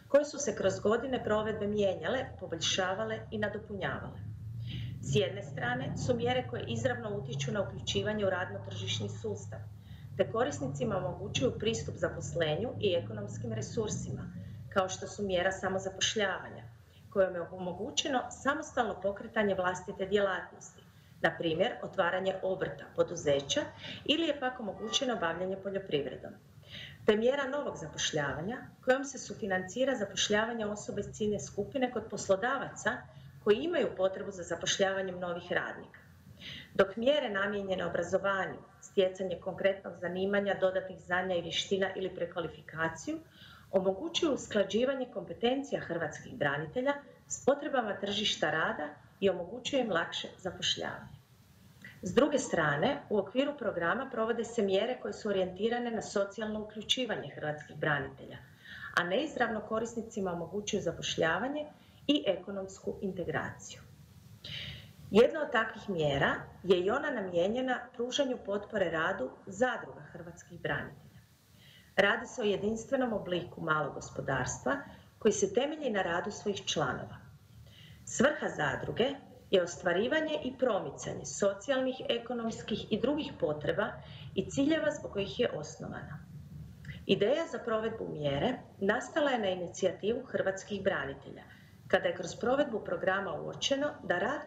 koje su se kroz godine provedbe mijenjale, poboljšavale i nadopunjavale. S jedne strane su mjere koje izravno utječu na uključivanje u radno-tržišni sustav, te korisnicima omogućuju pristup zaposlenju i ekonomskim resursima, kao što su mjera samozapošljavanja, kojom je omogućeno samostalno pokretanje vlastite djelatnosti, na primjer otvaranje obrta, poduzeća ili je pak omogućeno bavljenje poljoprivredom. Te mjera novog zapošljavanja kojom se sufinancira zapošljavanje osobe iz ciljne skupine kod poslodavaca koji imaju potrebu za zapošljavanjem novih radnika. Dok mjere namijenjene obrazovanju, stjecanje konkretnog zanimanja, dodatnih znanja i vještina ili prekvalifikaciju omogućuju usklađivanje kompetencija hrvatskih branitelja s potrebama tržišta rada i omogućuje im lakše zapošljavanje. S druge strane, u okviru programa provode se mjere koje su orijentirane na socijalno uključivanje hrvatskih branitelja, a neizravno korisnicima omogućuju zapošljavanje i ekonomsku integraciju. Jedna od takvih mjera je i ona namijenjena pružanju potpore radu zadruga hrvatskih branitelja. Radi se o jedinstvenom obliku malog gospodarstva koji se temelji na radu svojih članova. Svrha zadruge je ostvarivanje i promicanje socijalnih, ekonomskih i drugih potreba i ciljeva zbog kojih je osnovana. Ideja za provedbu mjere nastala je na inicijativu hrvatskih branitelja, kada je kroz provedbu programa uočeno da rad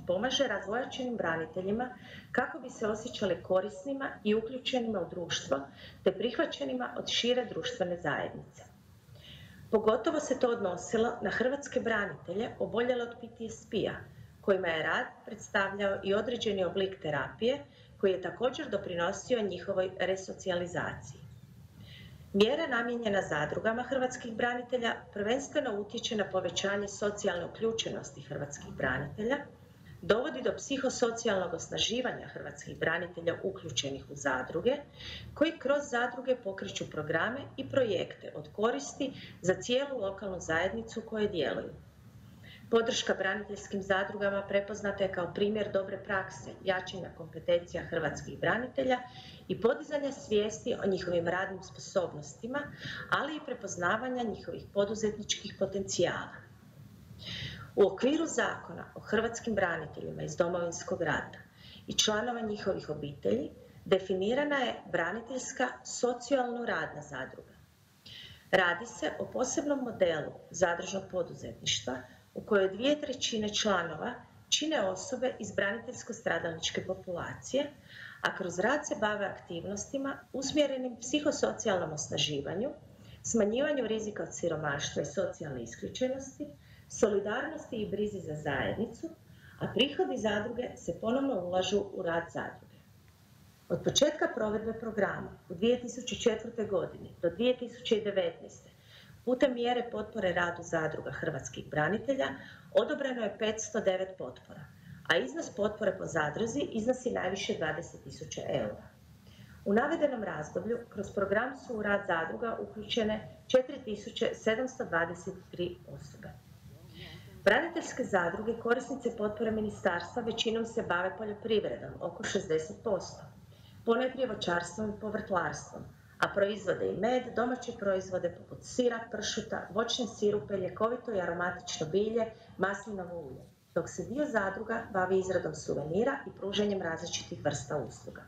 pomaže razvojačenim braniteljima kako bi se osjećali korisnima i uključenima u društvo te prihvaćenima od šire društvene zajednice. Pogotovo se to odnosilo na hrvatske branitelje oboljele od PTSP-a, kojima je rad predstavljao i određeni oblik terapije koji je također doprinosio njihovoj resocijalizaciji. Mjera namijenjena zadrugama hrvatskih branitelja prvenstveno utječe na povećanje socijalne uključenosti hrvatskih branitelja, dovodi do psihosocijalnog osnaživanja hrvatskih branitelja uključenih u zadruge, koji kroz zadruge pokreću programe i projekte od koristi za cijelu lokalnu zajednicu koje djeluju. Podrška braniteljskim zadrugama prepoznata je kao primjer dobre prakse, jačanja kompetencija hrvatskih branitelja i podizanja svijesti o njihovim radnim sposobnostima, ali i prepoznavanja njihovih poduzetničkih potencijala. U okviru Zakona o hrvatskim braniteljima iz Domovinskog rata i članova njihovih obitelji definirana je braniteljska socijalno radna zadruga. Radi se o posebnom modelu zadružnog poduzetništva u kojoj 2/3 članova čine osobe iz braniteljsko-stradalničke populacije, a kroz rad se bave aktivnostima usmjerenim psihosocijalnom osnaživanju, smanjivanju rizika od siromaštva i socijalne isključenosti, solidarnosti i brizi za zajednicu, a prihodi zadruge se ponovno ulažu u rad zadruge. Od početka provedbe programa u 2004. godini do 2019. putem mjere potpore radu zadruga hrvatskih branitelja odobreno je 509 potpora, a iznos potpore po zadruzi iznosi najviše 20.000 eura. U navedenom razdoblju kroz program su u rad zadruga uključene 4.723 osobe. Braniteljske zadruge korisnice potpore ministarstva većinom se bave poljoprivredom, oko 60%, ponajprije voćarstvom i povrtlarstvom, a proizvode i med, domaće proizvode poput sira, pršuta, voćne sirupe, ljekovito i aromatično bilje, maslinovo ulje, dok se dio zadruga bavi izradom suvenira i pružanjem različitih vrsta usluga.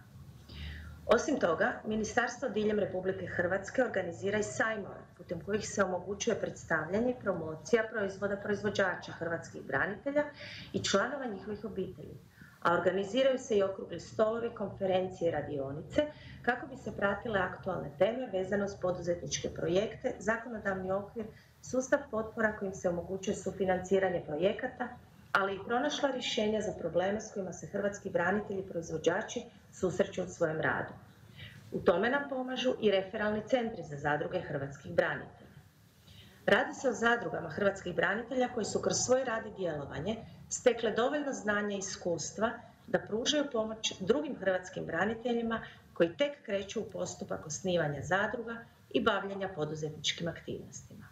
Osim toga, ministarstvo diljem Republike Hrvatske organizira i sajmove, putem kojih se omogućuje predstavljanje i promocija proizvoda proizvođača hrvatskih branitelja i članova njihovih obitelji, a organiziraju se i okrugli stolovi, konferencije i radionice kako bi se pratile aktualne teme vezano uz poduzetničke projekte, zakonodavni okvir, sustav potpora kojim se omogućuje sufinanciranje projekata, ali i pronašla rješenja za probleme s kojima se hrvatski branitelji i proizvođači susreću u svojem radu. U tome nam pomažu i referalni centri za zadruge hrvatskih branitelja. Radi se o zadrugama hrvatskih branitelja koji su kroz svoj rad i djelovanje stekle dovoljno znanja i iskustva da pružaju pomoć drugim hrvatskim braniteljima koji tek kreću u postupak osnivanja zadruga i bavljenja poduzetničkim aktivnostima.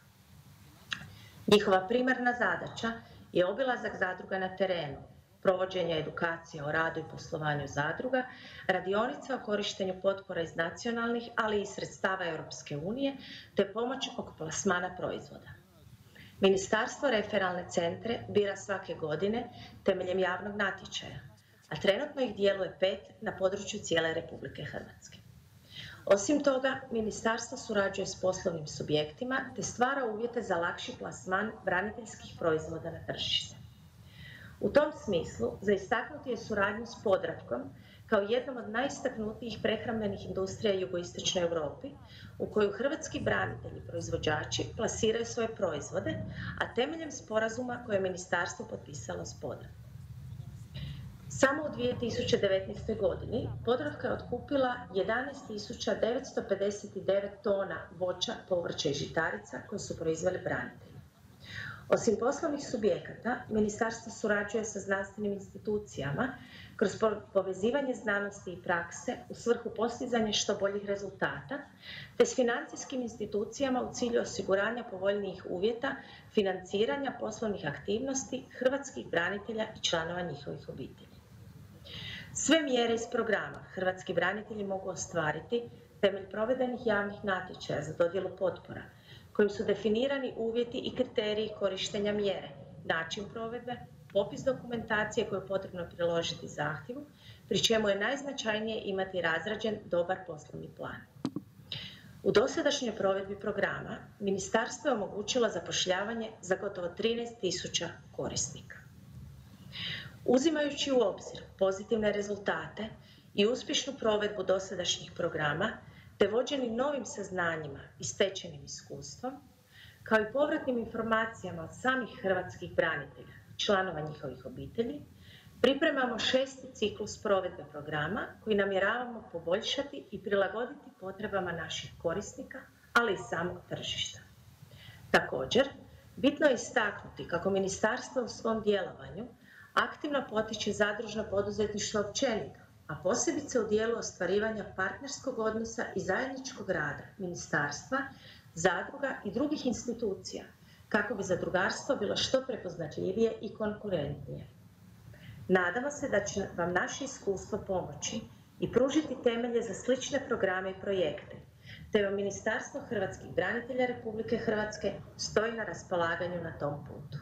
Njihova primarna zadaća je obilazak zadruga na terenu, provođenje edukacija o radu i poslovanju zadruga, radionice o korištenju potpora iz nacionalnih, ali i sredstava Europske unije, te pomoć oko plasmana proizvoda. Ministarstvo referalne centre bira svake godine temeljem javnog natječaja, a trenutno ih djeluje 5 na području cijele Republike Hrvatske. Osim toga, ministarstvo surađuje s poslovnim subjektima te stvara uvjete za lakši plasman braniteljskih proizvoda na tržište. U tom smislu, za istaknuti je suradnju s Podravkom kao jednom od najistaknutijih prehrambenih industrija u jugoistočnoj Europi, u koju hrvatski branitelji proizvođači plasiraju svoje proizvode, a temeljem sporazuma koje je ministarstvo potpisalo s Podravkom. Samo u 2019. godini Podravka je otkupila 11.959 tona voća, povrća i žitarica koje su proizveli branitelji. Osim poslovnih subjekata, ministarstvo surađuje sa znanstvenim institucijama kroz povezivanje znanosti i prakse u svrhu postizanja što boljih rezultata, te s financijskim institucijama u cilju osiguranja povoljnijih uvjeta financiranja poslovnih aktivnosti hrvatskih branitelja i članova njihovih obitelji. Sve mjere iz programa hrvatski branitelji mogu ostvariti temelj provedenih javnih natječaja za dodjelu potpora, kojim su definirani uvjeti i kriteriji korištenja mjere, način provedbe, popis dokumentacije koju je potrebno priložiti zahtjevu, pri čemu je najznačajnije imati razrađen dobar poslovni plan. U dosadašnjoj provedbi programa ministarstvo je omogućilo zapošljavanje za gotovo 13.000 korisnika. Uzimajući u obzir pozitivne rezultate i uspješnu provedbu dosadašnjih programa, te vođeni novim saznanjima i stečenim iskustvom, kao i povratnim informacijama od samih hrvatskih branitelja i članova njihovih obitelji, pripremamo 6. ciklus provedbe programa koji namjeravamo poboljšati i prilagoditi potrebama naših korisnika, ali i samog tržišta. Također, bitno je istaknuti kako ministarstvo u svom djelovanju aktivno potiče zadružno poduzetništvo općenito, a posebice u dijelu ostvarivanja partnerskog odnosa i zajedničkog rada ministarstva, zadruga i drugih institucija, kako bi zadrugarstvo bilo što prepoznatljivije i konkurentnije. Nadamo se da će vam naše iskustvo pomoći i pružiti temelje za slične programe i projekte, te vam Ministarstvo hrvatskih branitelja Republike Hrvatske stoji na raspolaganju na tom putu.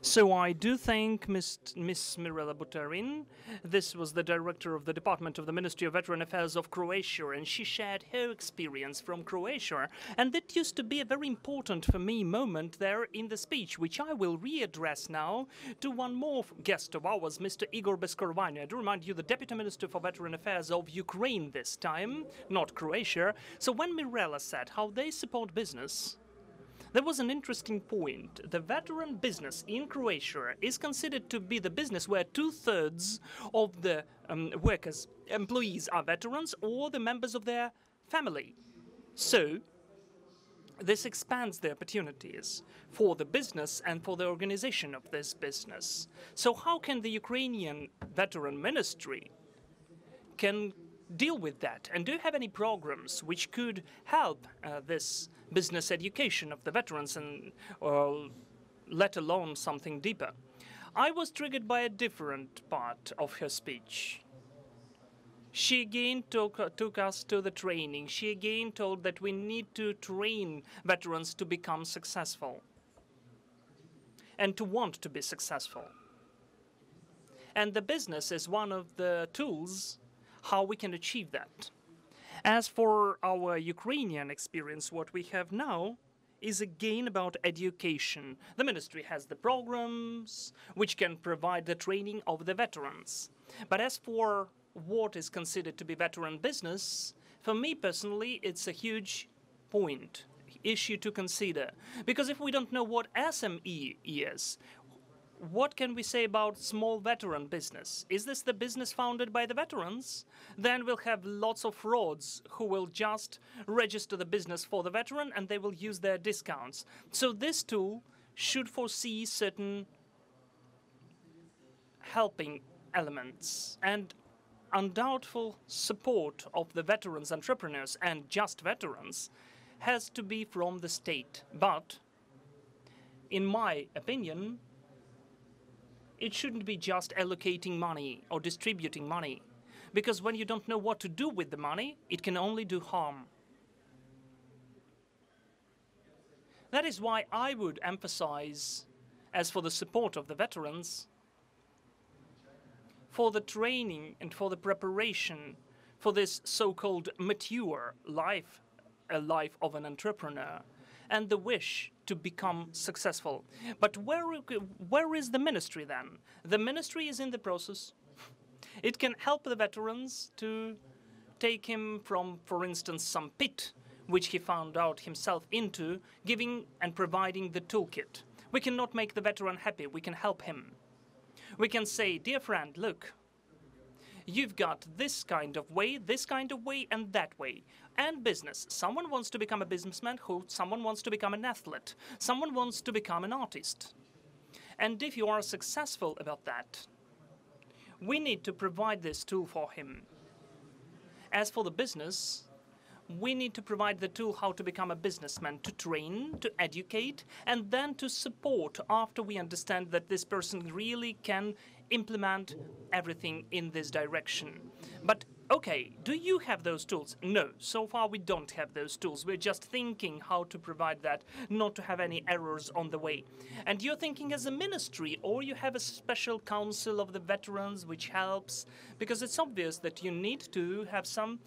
So I do thank Miss Mirela Buterin. This was the director of the Department of the Ministry of Veteran Affairs of Croatia, and she shared her experience from Croatia. And that used to be a very important for me moment there in the speech, which I will readdress now to one more guest of ours, Mr. Igor Beskorvany. I do remind you, the Deputy Minister for Veteran Affairs of Ukraine this time, not Croatia. So when Mirela said how they support business, there was an interesting point. The veteran business in Croatia is considered to be the business where 2/3 of the employees are veterans or the members of their family. So this expands the opportunities for the business and for the organization of this business. So how can the Ukrainian Veteran Ministry can deal with that? And do you have any programs which could help this business education of the veterans, and let alone something deeper? I was triggered by a different part of her speech. She again took us to the training. She again told that we need to train veterans to become successful and to want to be successful. And the business is one of the tools how we can achieve that. As for our Ukrainian experience, what we have now is again about education. The ministry has the programs which can provide the training of the veterans. But as for what is considered to be veteran business, for me personally, it's a huge issue to consider. Because if we don't know what SME is, what can we say about small veteran business? Is this the business founded by the veterans? Then we'll have lots of frauds who will just register the business for the veteran and they will use their discounts. So this tool should foresee certain helping elements and undoubtful support of the veterans entrepreneurs and just veterans has to be from the state. But in my opinion, it shouldn't be just allocating money or distributing money, because when you don't know what to do with the money, it can only do harm. That is why I would emphasize, as for the support of the veterans, for the training and for the preparation for this so-called mature life, a life of an entrepreneur, and the wish to become successful. But where is the ministry then? The ministry is in the process. It can help the veterans to take him from, for instance, some pit which he found out himself into, giving and providing the toolkit. We cannot make the veteran happy, we can help him. We can say, dear friend, look, you've got this kind of way, and that way. And business. Someone wants to become a businessman, someone wants to become an athlete, someone wants to become an artist. And if you are successful about that, we need to provide this tool for him. As for the business, we need to provide the tool how to become a businessman, to train, to educate, and then to support after we understand that this person really can implement everything in this direction. But okay, do you have those tools? No, so far we don't have those tools. We're just thinking how to provide that, not to have any errors on the way. And you're thinking as a ministry, or you have a special council of the veterans which helps, because it's obvious that you need to have some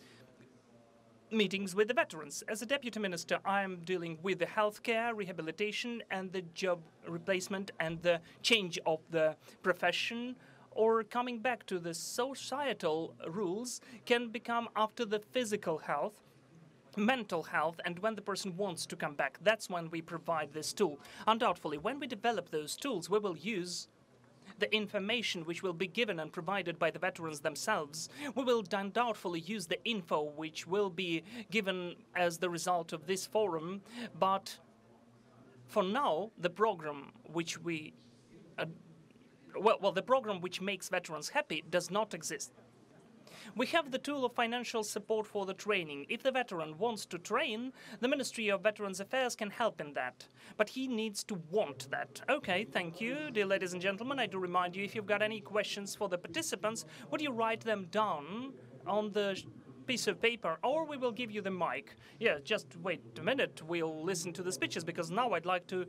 meetings with the veterans. As a deputy minister, I am dealing with the healthcare, rehabilitation, and the job replacement and the change of the profession, or coming back to the societal rules can become after the physical health, mental health, and when the person wants to come back. That's when we provide this tool. Undoubtedly, when we develop those tools, we will use the information which will be given and provided by the veterans themselves. We will undoubtedly use the info which will be given as the result of this forum, but for now, the program which we the program which makes veterans happy does not exist. We have the tool of financial support for the training. If the veteran wants to train, the Ministry of Veterans Affairs can help in that. But he needs to want that. Okay, thank you, dear ladies and gentlemen. I do remind you, if you've got any questions for the participants, would you write them down on the piece of paper, or we will give you the mic. Yeah, just wait a minute. We'll listen to the speeches, because now I'd like to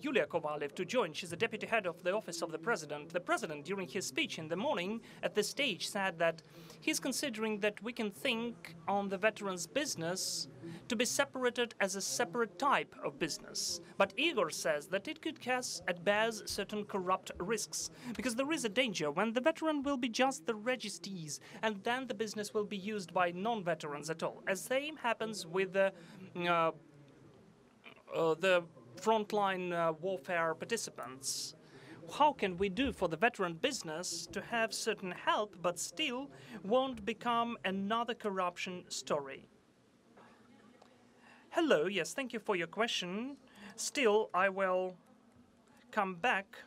Yulia Kovalev to join. She's the deputy head of the office of the president. The president, during his speech in the morning at the stage, said that he's considering that we can think on the veterans' business to be separated as a separate type of business. But Igor says that it could cast at bears certain corrupt risks, because there is a danger when the veteran will be just the registries, and then the business will be used by non-veterans at all. As same happens with the frontline warfare participants. How can we do for the veteran business to have certain help, but still won't become another corruption story? Hello, yes, thank you for your question. Still, I will come back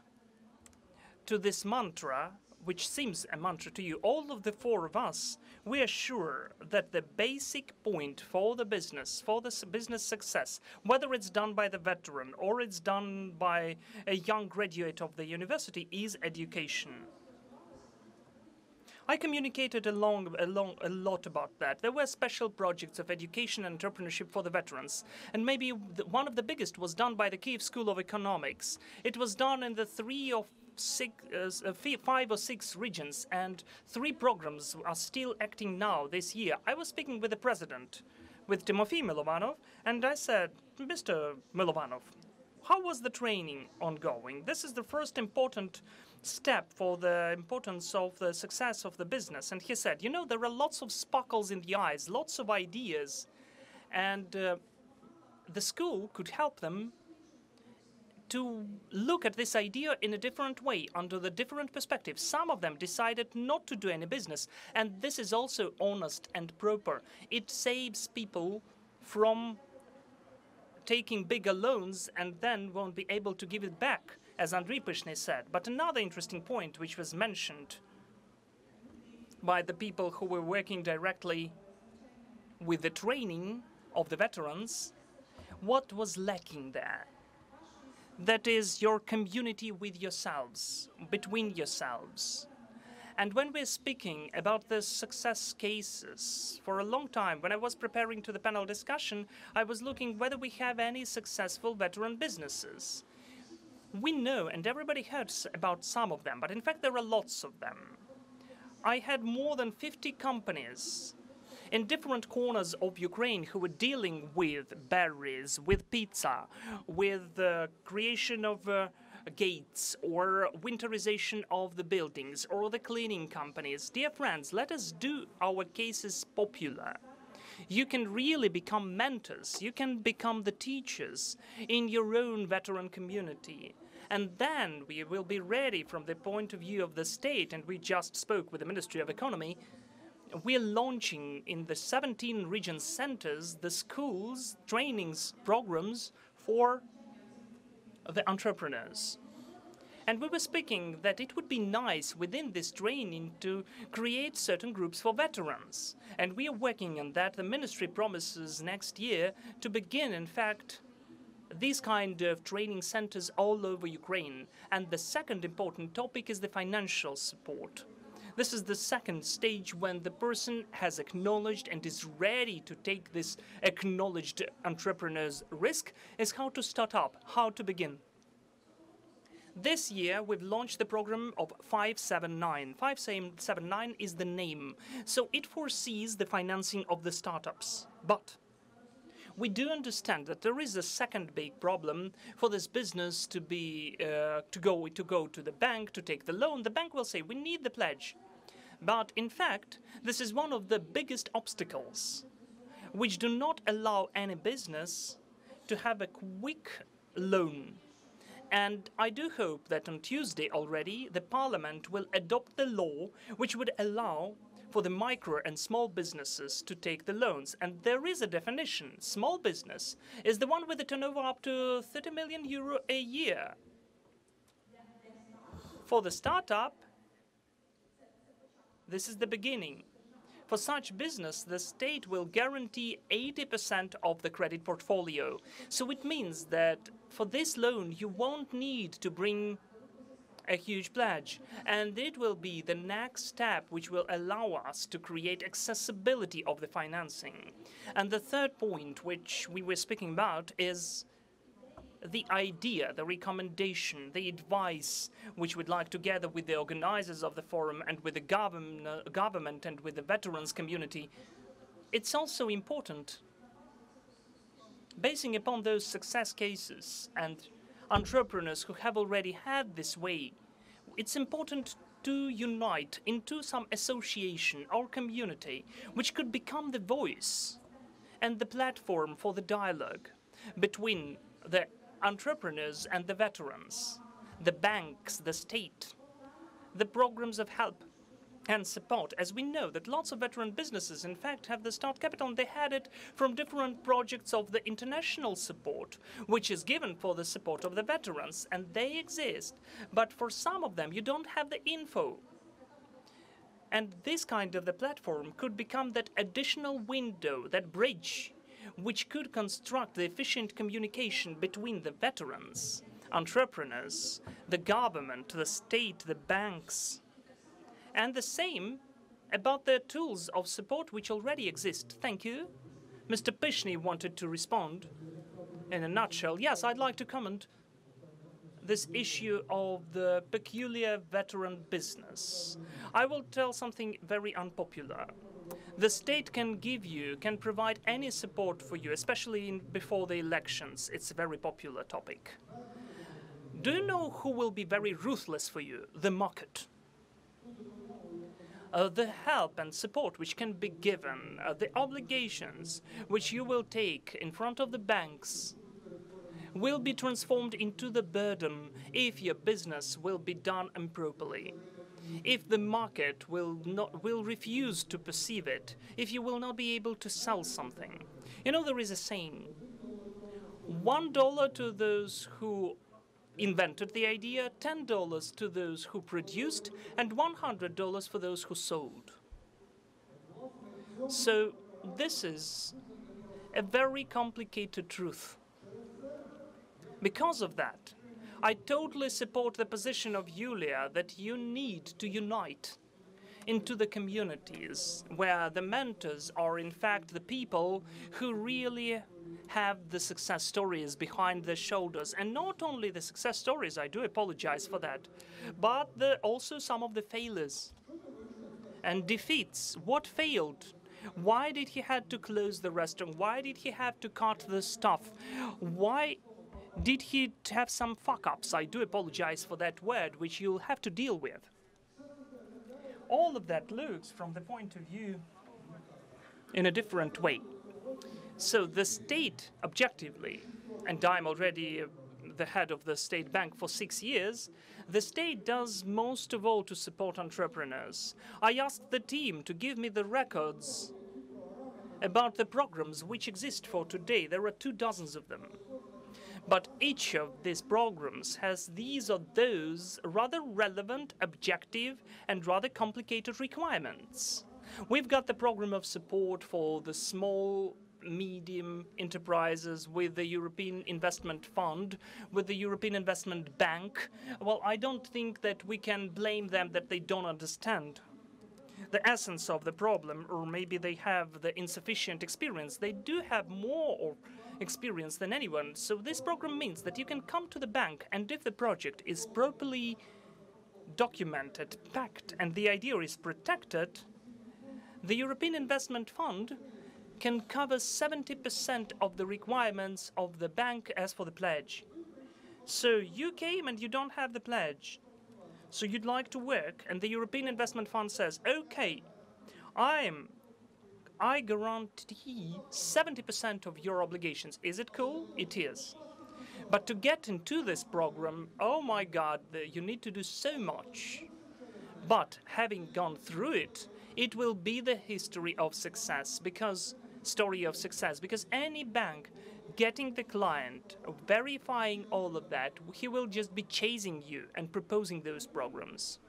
to this mantra, which seems a mantra to you. All of the four of us, we are sure that the basic point for the business success, whether it's done by the veteran or it's done by a young graduate of the university, is education. I communicated a lot about that. There were special projects of education and entrepreneurship for the veterans. And maybe one of the biggest was done by the Kyiv School of Economics. It was done in the 5 or 6 regions, and 3 programs are still acting now this year. I was speaking with the president, with Timofey Milovanov, and I said, Mr. Milovanov, how was the training ongoing? This is the first important step for the importance of the success of the business. And he said, you know, there are lots of sparkles in the eyes, lots of ideas, and the school could help them to look at this idea in a different way, under the different perspectives. Some of them decided not to do any business, and this is also honest and proper. It saves people from taking bigger loans and then won't be able to give it back, as Andriy Pyshny said. But another interesting point, which was mentioned by the people who were working directly with the training of the veterans, what was lacking there? That is your community with yourselves, between yourselves. And when we're speaking about the success cases, for a long time, when I was preparing to the panel discussion, I was looking whether we have any successful veteran businesses. We know, and everybody heard about some of them, but in fact there are lots of them. I had more than 50 companies in different corners of Ukraine who were dealing with berries, with pizza, with the creation of gates, or winterization of the buildings, or the cleaning companies. Dear friends, let us do our cases popular. You can really become mentors. You can become the teachers in your own veteran community. And then we will be ready from the point of view of the state, and we just spoke with the Ministry of Economy. We're launching in the 17 region centers the schools, trainings, programs for the entrepreneurs. And we were speaking that it would be nice within this training to create certain groups for veterans. And we are working on that. The ministry promises next year to begin, in fact, these kind of training centers all over Ukraine. And the second important topic is the financial support. This is the second stage when the person has acknowledged and is ready to take this acknowledged entrepreneur's risk, is how to start up, how to begin. This year, we've launched the program of 579. 579 is the name, so it foresees the financing of the startups. But we do understand that there is a second big problem for this business to be to go to the bank to take the loan. The bank will say, we need the pledge. But in fact, this is one of the biggest obstacles which do not allow any business to have a quick loan. And I do hope that on Tuesday already, the Parliament will adopt the law which would allow for the micro and small businesses to take the loans. And there is a definition. Small business is the one with a turnover up to 30 million euro a year. For the startup, this is the beginning. For such business, the state will guarantee 80% of the credit portfolio. So it means that for this loan, you won't need to bring a huge pledge. And it will be the next step which will allow us to create accessibility of the financing. And the third point, which we were speaking about, is the idea, the recommendation, the advice which we'd like to gather with the organizers of the forum and with the government and with the veterans community. It's also important, basing upon those success cases and entrepreneurs who have already had this way, it's important to unite into some association or community which could become the voice and the platform for the dialogue between the entrepreneurs and the veterans, the banks, the state, the programs of help and support. As we know that lots of veteran businesses, in fact, have the start capital, and they had it from different projects of the international support, which is given for the support of the veterans, and they exist. But for some of them, you don't have the info. And this kind of the platform could become that additional window, that bridge, which could construct the efficient communication between the veterans, entrepreneurs, the government, the state, the banks, and the same about the tools of support which already exist. Thank you. Mr. Pyshny wanted to respond in a nutshell. Yes, I'd like to comment this issue of the peculiar veteran business. I will tell something very unpopular. The state can provide any support for you, especially before the elections. It's a very popular topic. Do you know who will be very ruthless for you? The market. The help and support which can be given, the obligations which you will take in front of the banks will be transformed into the burden if your business will be done improperly, if the market will refuse to perceive it, if you will not be able to sell something. You know, there is a saying, $1 to those who invented the idea, $10 to those who produced, and $100 for those who sold. So this is a very complicated truth. Because of that, I totally support the position of Yulia that you need to unite into the communities where the mentors are in fact the people who really have the success stories behind their shoulders. And not only the success stories, I do apologize for that, but also some of the failures and defeats. What failed? Why did he have to close the restaurant? Why did he have to cut the stuff? Why did he have some fuck-ups? I do apologize for that word, which you'll have to deal with. All of that looks from the point of view in a different way. So the state, objectively, and I'm already the head of the state bank for 6 years, the state does most of all to support entrepreneurs. I asked the team to give me the records about the programs which exist for today. There are 24 of them. But each of these programs has these or those rather relevant, objective, and rather complicated requirements. We've got the program of support for the small, medium enterprises with the European Investment Fund, with the European Investment Bank. Well, I don't think that we can blame them that they don't understand the essence of the problem, or maybe they have the insufficient experience. They do have more experience than anyone. So this program means that you can come to the bank, and if the project is properly documented, packed, and the idea is protected, the European Investment Fund can cover 70% of the requirements of the bank as for the pledge. So you came and you don't have the pledge. So you'd like to work, and the European Investment Fund says, okay, I guarantee 70% of your obligations. Is it cool? It is. But to get into this program, oh my God, you need to do so much. But having gone through it, it will be the history of success, because any bank getting the client, verifying all of that, he will just be chasing you and proposing those programs.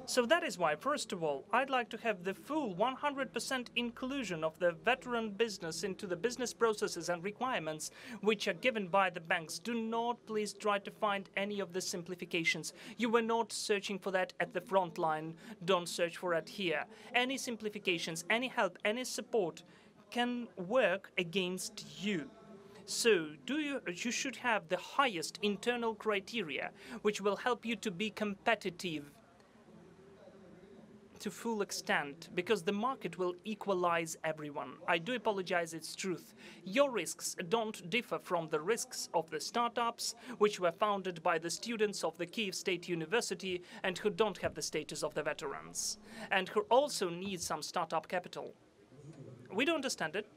So that is why, first of all, I'd like to have the full 100% inclusion of the veteran business into the business processes and requirements which are given by the banks. Do not please try to find any of the simplifications. You were not searching for that at the front line. Don't search for it here. Any simplifications, any help, any support can work against you. So you should have the highest internal criteria which will help you to be competitive to full extent, because the market will equalize everyone. I do apologize, it's truth. Your risks don't differ from the risks of the startups which were founded by the students of the Kyiv State University and who don't have the status of the veterans, and who also need some startup capital. We do understand it.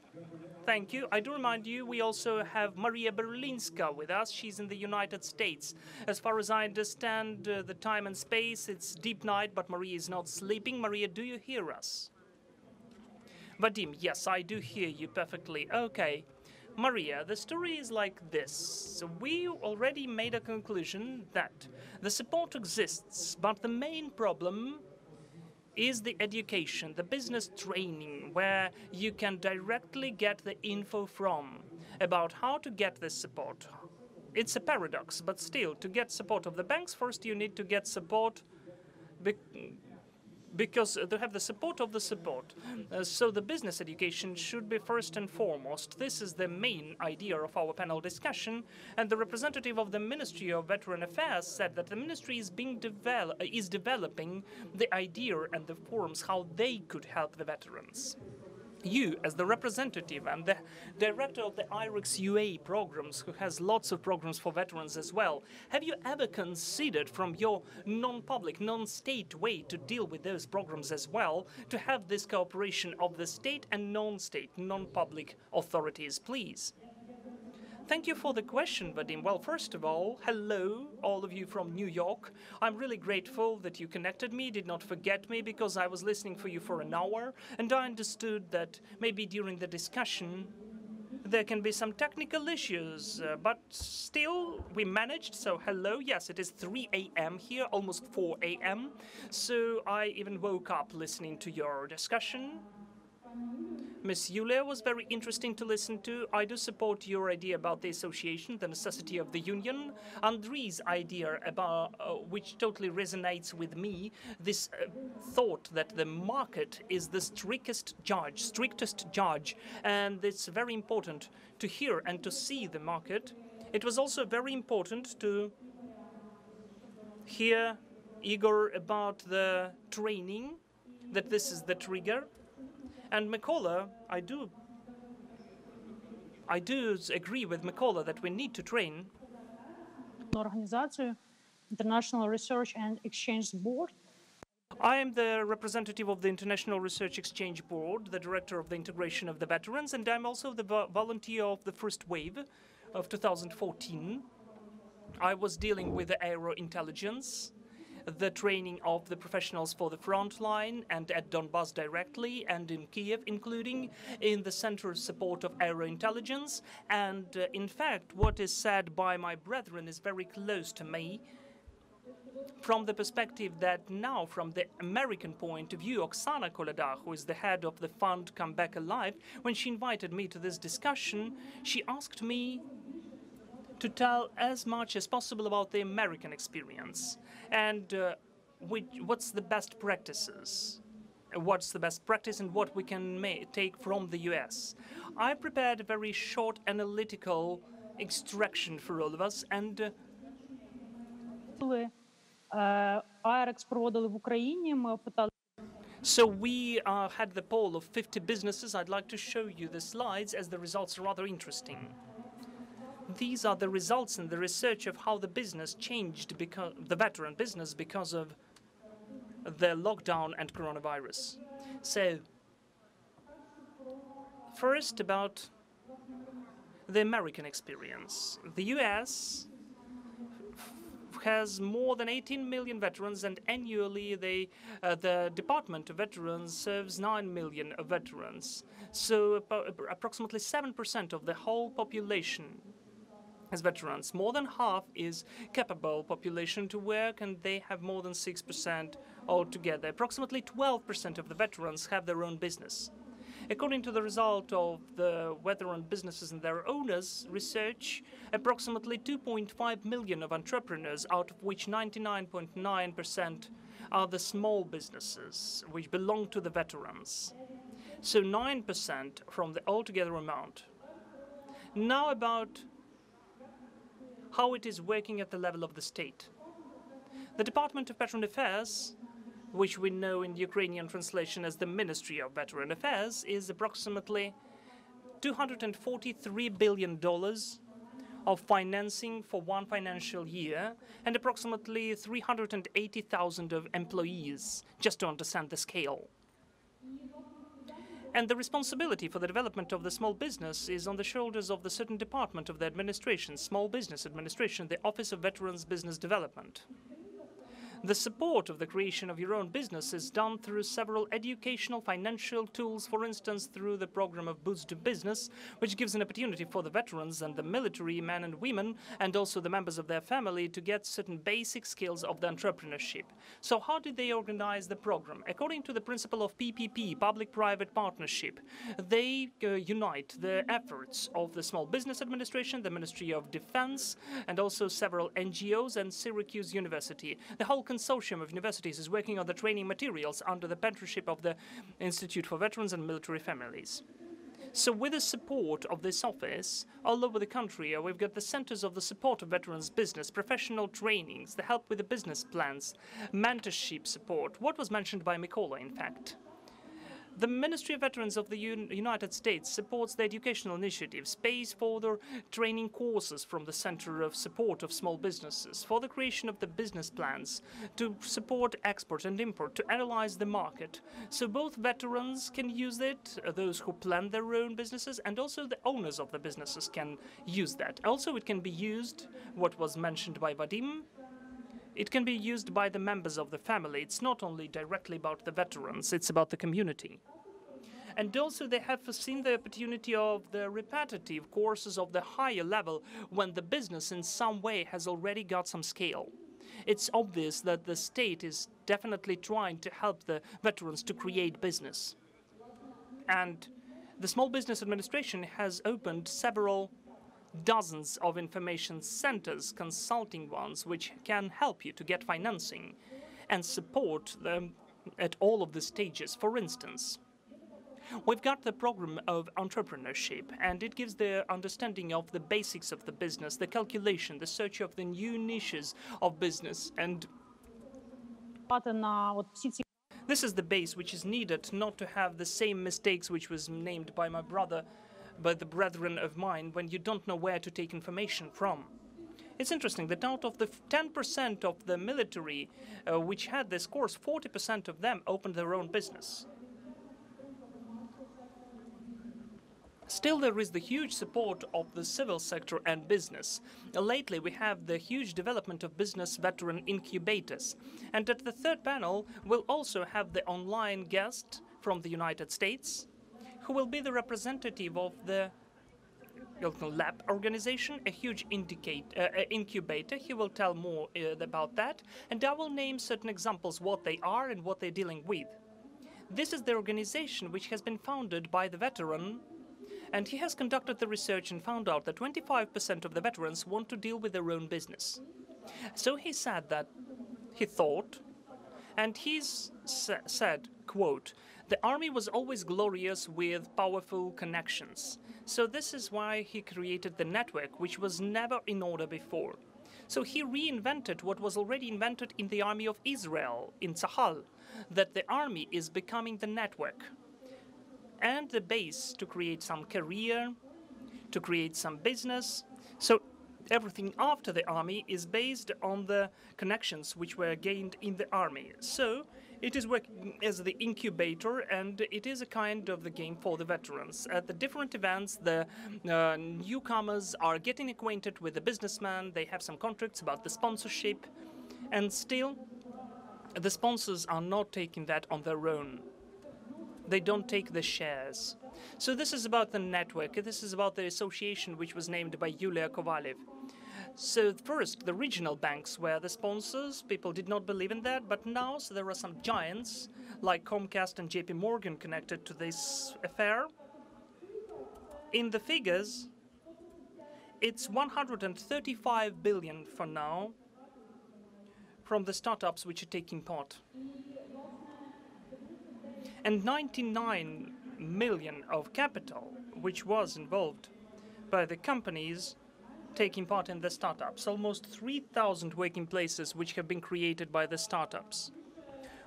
Thank you. I do remind you, we also have Maria Berlinska with us. She's in the United States. As far as I understand the time and space, it's deep night, but Maria is not sleeping. Maria, do you hear us? Vadim, yes, I do hear you perfectly. Okay. Maria, the story is like this. So we already made a conclusion that the support exists, but the main problem is the education, the business training, where you can directly get the info from about how to get this support. It's a paradox, but still, to get support of the banks, first you need to get support because they have the support of the support. So the business education should be first and foremost. This is the main idea of our panel discussion, and the representative of the Ministry of Veteran Affairs said that the ministry is developing the idea and the forms how they could help the veterans. You, as the representative and the director of the IRIX UA programs, who has lots of programs for veterans as well, have you ever considered from your non-public, non-state way to deal with those programs as well, to have this cooperation of the state and non-state, non-public authorities, please? Thank you for the question, Vadim. Well, first of all, hello, all of you from New York. I'm really grateful that you connected me, did not forget me, because I was listening for you for an hour, and I understood that maybe during the discussion there can be some technical issues, but still we managed. So hello, yes, it is 3 a.m. here, almost 4 a.m. So I even woke up listening to your discussion. Ms. Yulia was very interesting to listen to. I do support your idea about the association, the necessity of the union. Andri's idea about which totally resonates with me, this thought that the market is the strictest judge, and it's very important to hear and to see the market. It was also very important to hear Igor about the training, that this is the trigger. And Mykola, I do agree with Mykola that we need to train. Организацию International Research and Exchange Board. I am the representative of the International Research Exchange Board, the director of the integration of the veterans, and I'm also the volunteer of the first wave of 2014. I was dealing with the aero intelligence, the training of the professionals for the front line and at Donbass directly and in Kiev, including in the Center of Support of Aero Intelligence. And in fact, what is said by my brethren is very close to me from the perspective that now, from the American point of view, Oksana Kolyada, who is the head of the fund Come Back Alive, when she invited me to this discussion, she asked me to tell as much as possible about the American experience and what's the best practices, what's the best practice and what we can take from the US. I prepared a very short analytical extraction for all of us, and Айрекс проводили в Україні, ми опитали. So we had the poll of 50 businesses. I'd like to show you the slides as the results are rather interesting. These are the results in the research of how the business changed, because the veteran business, because of the lockdown and coronavirus. So, first about the American experience. The US has more than 18 million veterans, and annually the Department of Veterans serves 9 million veterans. So approximately 7% of the whole population as veterans. More than half is capable population to work, and they have more than 6% altogether. Approximately 12% of the veterans have their own business. According to the result of the veteran businesses and their owners research, approximately 2.5 million of entrepreneurs, out of which 99.9% are the small businesses, which belong to the veterans. So 9% from the altogether amount. Now about how it is working at the level of the state. The Department of Veteran Affairs, which we know in the Ukrainian translation as the Ministry of Veteran Affairs, is approximately $243 billion of financing for one financial year and approximately 380,000 of employees, just to understand the scale. And the responsibility for the development of the small business is on the shoulders of the certain department of the administration, Small Business Administration, the Office of Veterans Business Development. The support of the creation of your own business is done through several educational financial tools, for instance, through the program of Boost to Business, which gives an opportunity for the veterans and the military men and women, and also the members of their family, to get certain basic skills of the entrepreneurship. So how did they organize the program? According to the principle of PPP, public-private partnership, they unite the efforts of the Small Business Administration, the Ministry of Defense, and also several NGOs and Syracuse University. The whole consortium of universities is working on the training materials under the patronship of the Institute for Veterans and Military Families. So with the support of this office, all over the country, we've got the centers of the support of veterans business, professional trainings, the help with the business plans, mentorship support, what was mentioned by Mykola, in fact. The Ministry of Veterans of the United States supports the educational initiatives, pays for the training courses from the Center of Support of Small Businesses, for the creation of the business plans, to support export and import, to analyze the market. So both veterans can use it, those who plan their own businesses, and also the owners of the businesses can use that. Also, it can be used, what was mentioned by Vadim, it can be used by the members of the family. It's not only directly about the veterans, it's about the community. And also they have seen the opportunity of the repetitive courses of the higher level when the business in some way has already got some scale. It's obvious that the state is definitely trying to help the veterans to create business. And the Small Business Administration has opened several dozens of information centers, consulting ones, which can help you to get financing and support them at all of the stages. For instance, we've got the program of entrepreneurship, and it gives the understanding of the basics of the business, the calculation, the search of the new niches of business. And this is the base which is needed not to have the same mistakes which was named by my brother, by the brethren of mine, when you don't know where to take information from. It's interesting that out of the 10% of the military which had this course, 40% of them opened their own business. Still, there is the huge support of the civil sector and business. Lately, we have the huge development of business veteran incubators. And at the third panel, we'll also have the online guest from the United States, who will be the representative of the lab organization, a huge incubator. He will tell more about that, and I will name certain examples, what they are and what they're dealing with. This is the organization which has been founded by the veteran, and he has conducted the research and found out that 25% of the veterans want to deal with their own business. So he said that he thought, and he's said, quote, "The army was always glorious with powerful connections. So this is why he created the network, which was never in order before." So he reinvented what was already invented in the army of Israel, in Tzahal, that the army is becoming the network and the base to create some career, to create some business. So everything after the army is based on the connections which were gained in the army. So it is working as the incubator, and it is a kind of the game for the veterans. At the different events, the newcomers are getting acquainted with the businessman. They have some contracts about the sponsorship, and still the sponsors are not taking that on their own. They don't take the shares. So this is about the network. This is about the association which was named by Yulia Kovalev. So first, the regional banks were the sponsors. People did not believe in that, but now so there are some giants like Comcast and JP Morgan connected to this affair. In the figures, it's 135 billion for now from the startups which are taking part. And 99 million of capital, which was involved by the companies taking part in the startups. Almost 3,000 working places which have been created by the startups.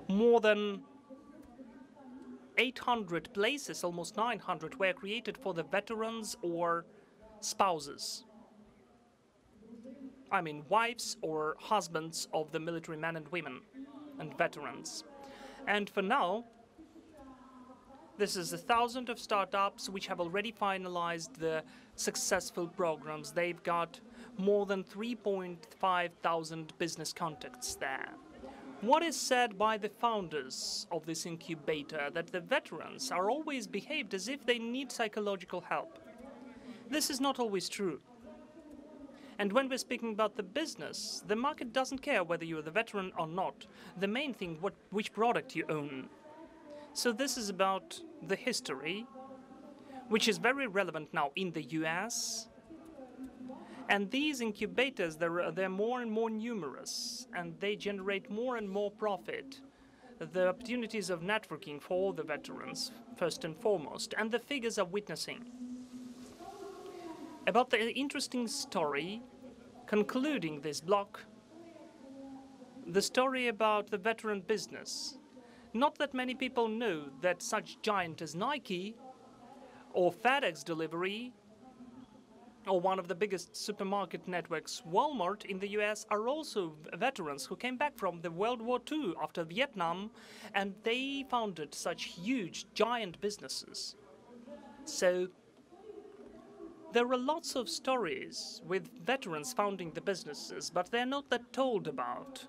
More than 800 places, almost 900, were created for the veterans or spouses. I mean, wives or husbands of the military men and women and veterans. And for now, this is 1,000 of startups which have already finalized the successful programs. They've got more than 3,500 business contacts there. What is said by the founders of this incubator, that the veterans are always behaved as if they need psychological help. This is not always true. And when we're speaking about the business, the market doesn't care whether you're the veteran or not. The main thing, which product you own. So this is about the history, which is very relevant now in the US. And these incubators, they're more and more numerous, and they generate more and more profit. The opportunities of networking for all the veterans, first and foremost, and the figures are witnessing. About the interesting story, concluding this block, the story about the veteran business. Not that many people know that such giant as Nike or FedEx Delivery or one of the biggest supermarket networks, Walmart, in the US, are also veterans who came back from the World War II after Vietnam, and they founded such huge, giant businesses. So there are lots of stories with veterans founding the businesses, but they're not that told about.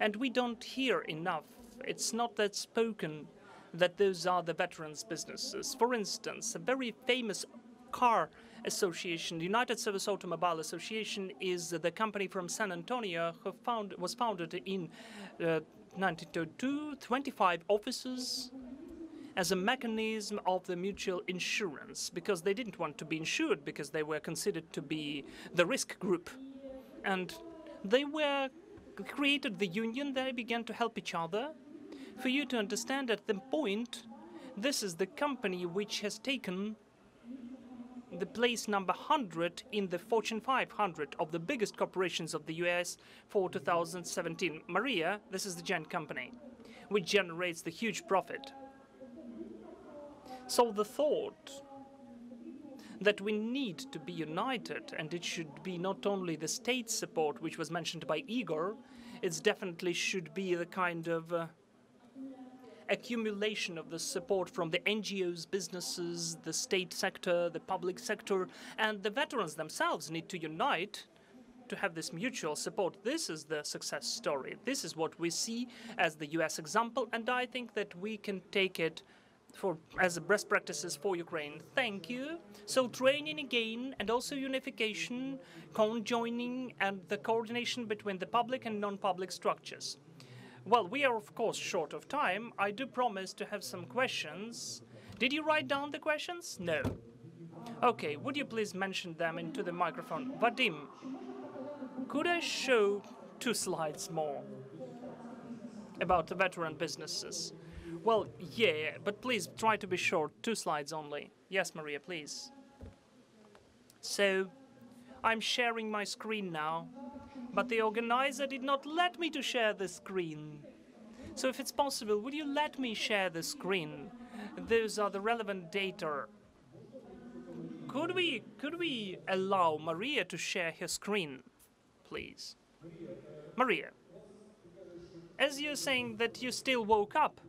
And we don't hear enough. It's not that spoken that those are the veterans' businesses. For instance, a very famous car association, the United Service Automobile Association, is the company from San Antonio who was founded in 1902, 25 offices, as a mechanism of the mutual insurance, because they didn't want to be insured because they were considered to be the risk group. And they created the union, they began to help each other. For you to understand, at the point, this is the company which has taken the place number 100 in the Fortune 500 of the biggest corporations of the US for 2017. Maria, this is the giant company, which generates the huge profit. So the thought that we need to be united, and it should be not only the state support, which was mentioned by Igor, it definitely should be the kind of accumulation of the support from the NGOs, businesses, the state sector, the public sector, and the veterans themselves need to unite to have this mutual support. This is the success story. This is what we see as the US example, and I think that we can take it as best practices for Ukraine. Thank you. So training again, and also unification, conjoining, and the coordination between the public and non-public structures. Well, we are, of course, short of time. I do promise to have some questions. Did you write down the questions? No. Okay, would you please mention them into the microphone? Vadim, could I show 2 slides more about the veteran businesses? Well, yeah, but please try to be short. 2 slides only. Yes, Maria, please. So, I'm sharing my screen now, but the organizer did not let me to share the screen. So if it's possible, would you let me share the screen? Those are the relevant data. Could we allow Maria to share her screen, please? Maria, as you're saying that you still woke up,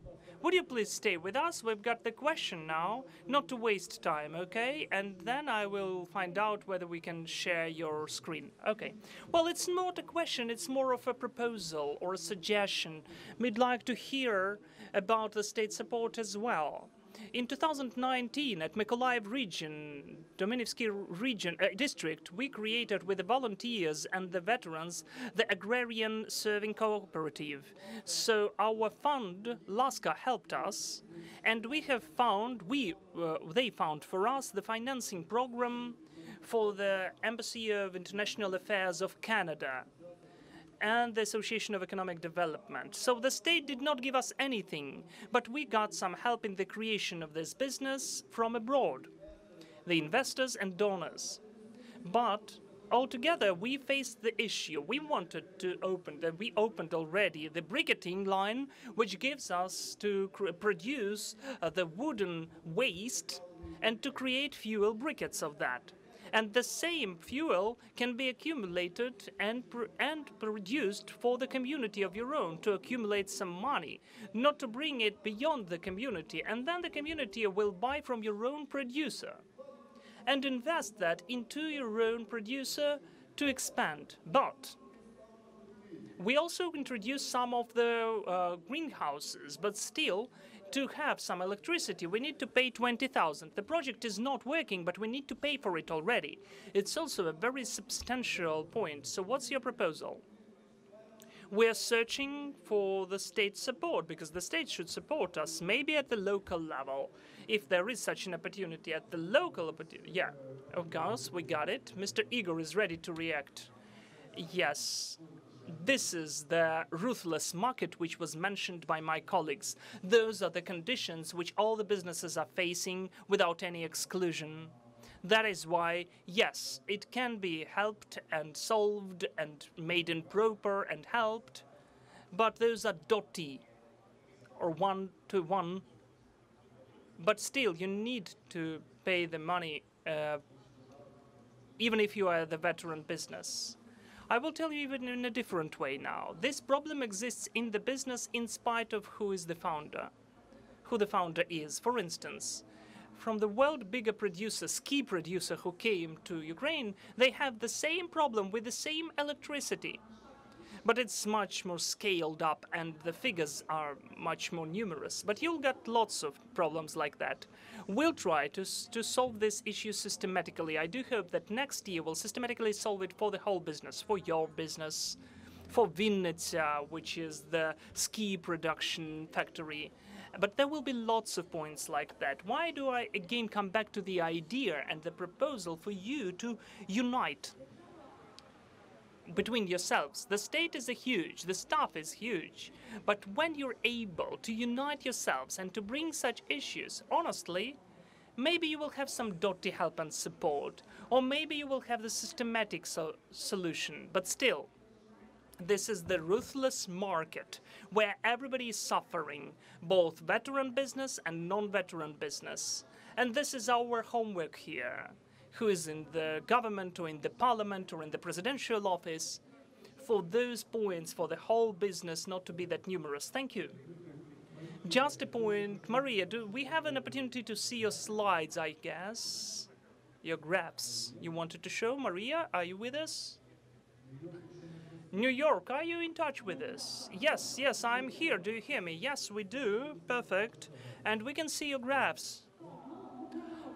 would you please stay with us? We've got the question now, not to waste time, okay? And then I will find out whether we can share your screen. Okay. Well, it's not a question, it's more of a proposal or a suggestion. We'd like to hear about the state support as well. In 2019, at Mykolaiv region, Dominivsky region district, we created with the volunteers and the veterans the Agrarian Serving Cooperative. So our fund, Laska, helped us, and we have found, they found for us the financing program for the Embassy of International Affairs of Canada and the Association of Economic Development. So the state did not give us anything, but we got some help in the creation of this business from abroad, the investors and donors. But altogether, we faced the issue. We wanted to open, that we opened already the briquetting line, which gives us to produce the wooden waste and to create fuel briquettes of that. And the same fuel can be accumulated and produced for the community of your own, to accumulate some money, not to bring it beyond the community, and then the community will buy from your own producer and invest that into your own producer to expand. But we also introduced some of the greenhouses, but still, to have some electricity, we need to pay 20,000. The project is not working, but we need to pay for it already. It's also a very substantial point. So what's your proposal? We're searching for the state support, because the state should support us, maybe at the local level, if there is such an opportunity at the local opportunity. Yeah, of course, we got it. Mr. Igor is ready to react. Yes. This is the ruthless market which was mentioned by my colleagues. Those are the conditions which all the businesses are facing without any exclusion. That is why, yes, it can be helped and solved and made in proper and helped, but those are dotty or 1-to-1, but still you need to pay the money even if you are the veteran business. I will tell you even in a different way now. This problem exists in the business in spite of who the founder is. For instance, from the world bigger producer, ski producer who came to Ukraine, they have the same problem with the same electricity. But it's much more scaled up and the figures are much more numerous. But you'll get lots of problems like that. We'll try to solve this issue systematically. I do hope that next year we'll systematically solve it for the whole business, for your business, for Vinnytsia, which is the ski production factory. But there will be lots of points like that. Why do I again come back to the idea and the proposal for you to unite between yourselves? The state is huge, the staff is huge, but when you're able to unite yourselves and to bring such issues, honestly, maybe you will have some dotty help and support, or maybe you will have the systematic solution, but still, this is the ruthless market where everybody is suffering, both veteran business and non-veteran business. And this is our homework here, who is in the government or in the parliament or in the presidential office, for those points for the whole business not to be that numerous. Thank you. Just a point. Maria, do we have an opportunity to see your slides, I guess? Your graphs you wanted to show. Maria, are you with us? New York, are you in touch with us? Yes, yes, I'm here. Do you hear me? Yes, we do. Perfect. And we can see your graphs.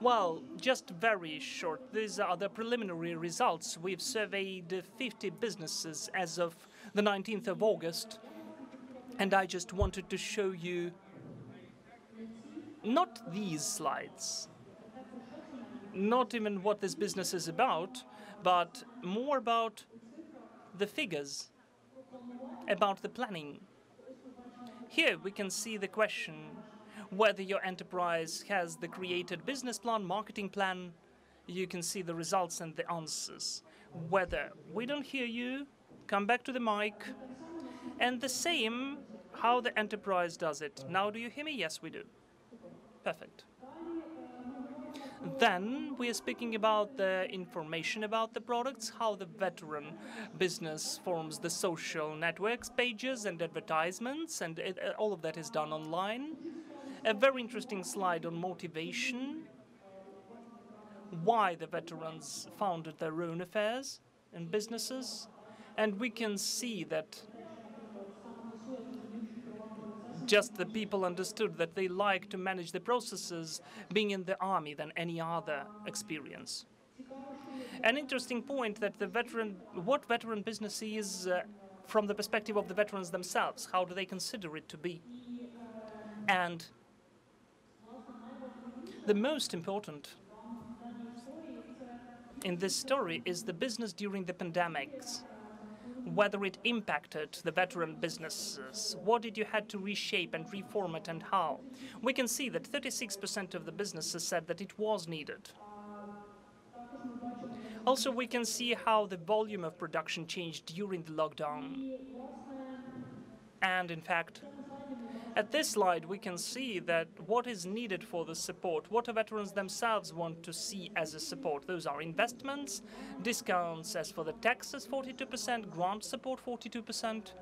Well, just very short. These are the preliminary results. We've surveyed 50 businesses as of the 19th of August. And I just wanted to show you not these slides, not even what this business is about, but more about the figures, about the planning. Here we can see the question whether your enterprise has the created business plan, marketing plan. You can see the results and the answers. Whether we don't hear you, come back to the mic. And the same, how the enterprise does it. Now do you hear me? Yes, we do. Perfect. Then we are speaking about the information about the products, how the veteran business forms the social networks, pages and advertisements, and all of that is done online. A very interesting slide on motivation, why the veterans founded their own affairs and businesses. And we can see that just the people understood that they like to manage the processes being in the army than any other experience. An interesting point that what veteran business is from the perspective of the veterans themselves, how do they consider it to be? And the most important in this story is the business during the pandemics. Whether it impacted the veteran businesses, what did you had to reshape and reformat and how? We can see that 36% of the businesses said that it was needed. Also, we can see how the volume of production changed during the lockdown. And in fact, at this slide, we can see that what is needed for the support, what the veterans themselves want to see as a support. Those are investments, discounts as for the taxes, 42%, grant support, 42%,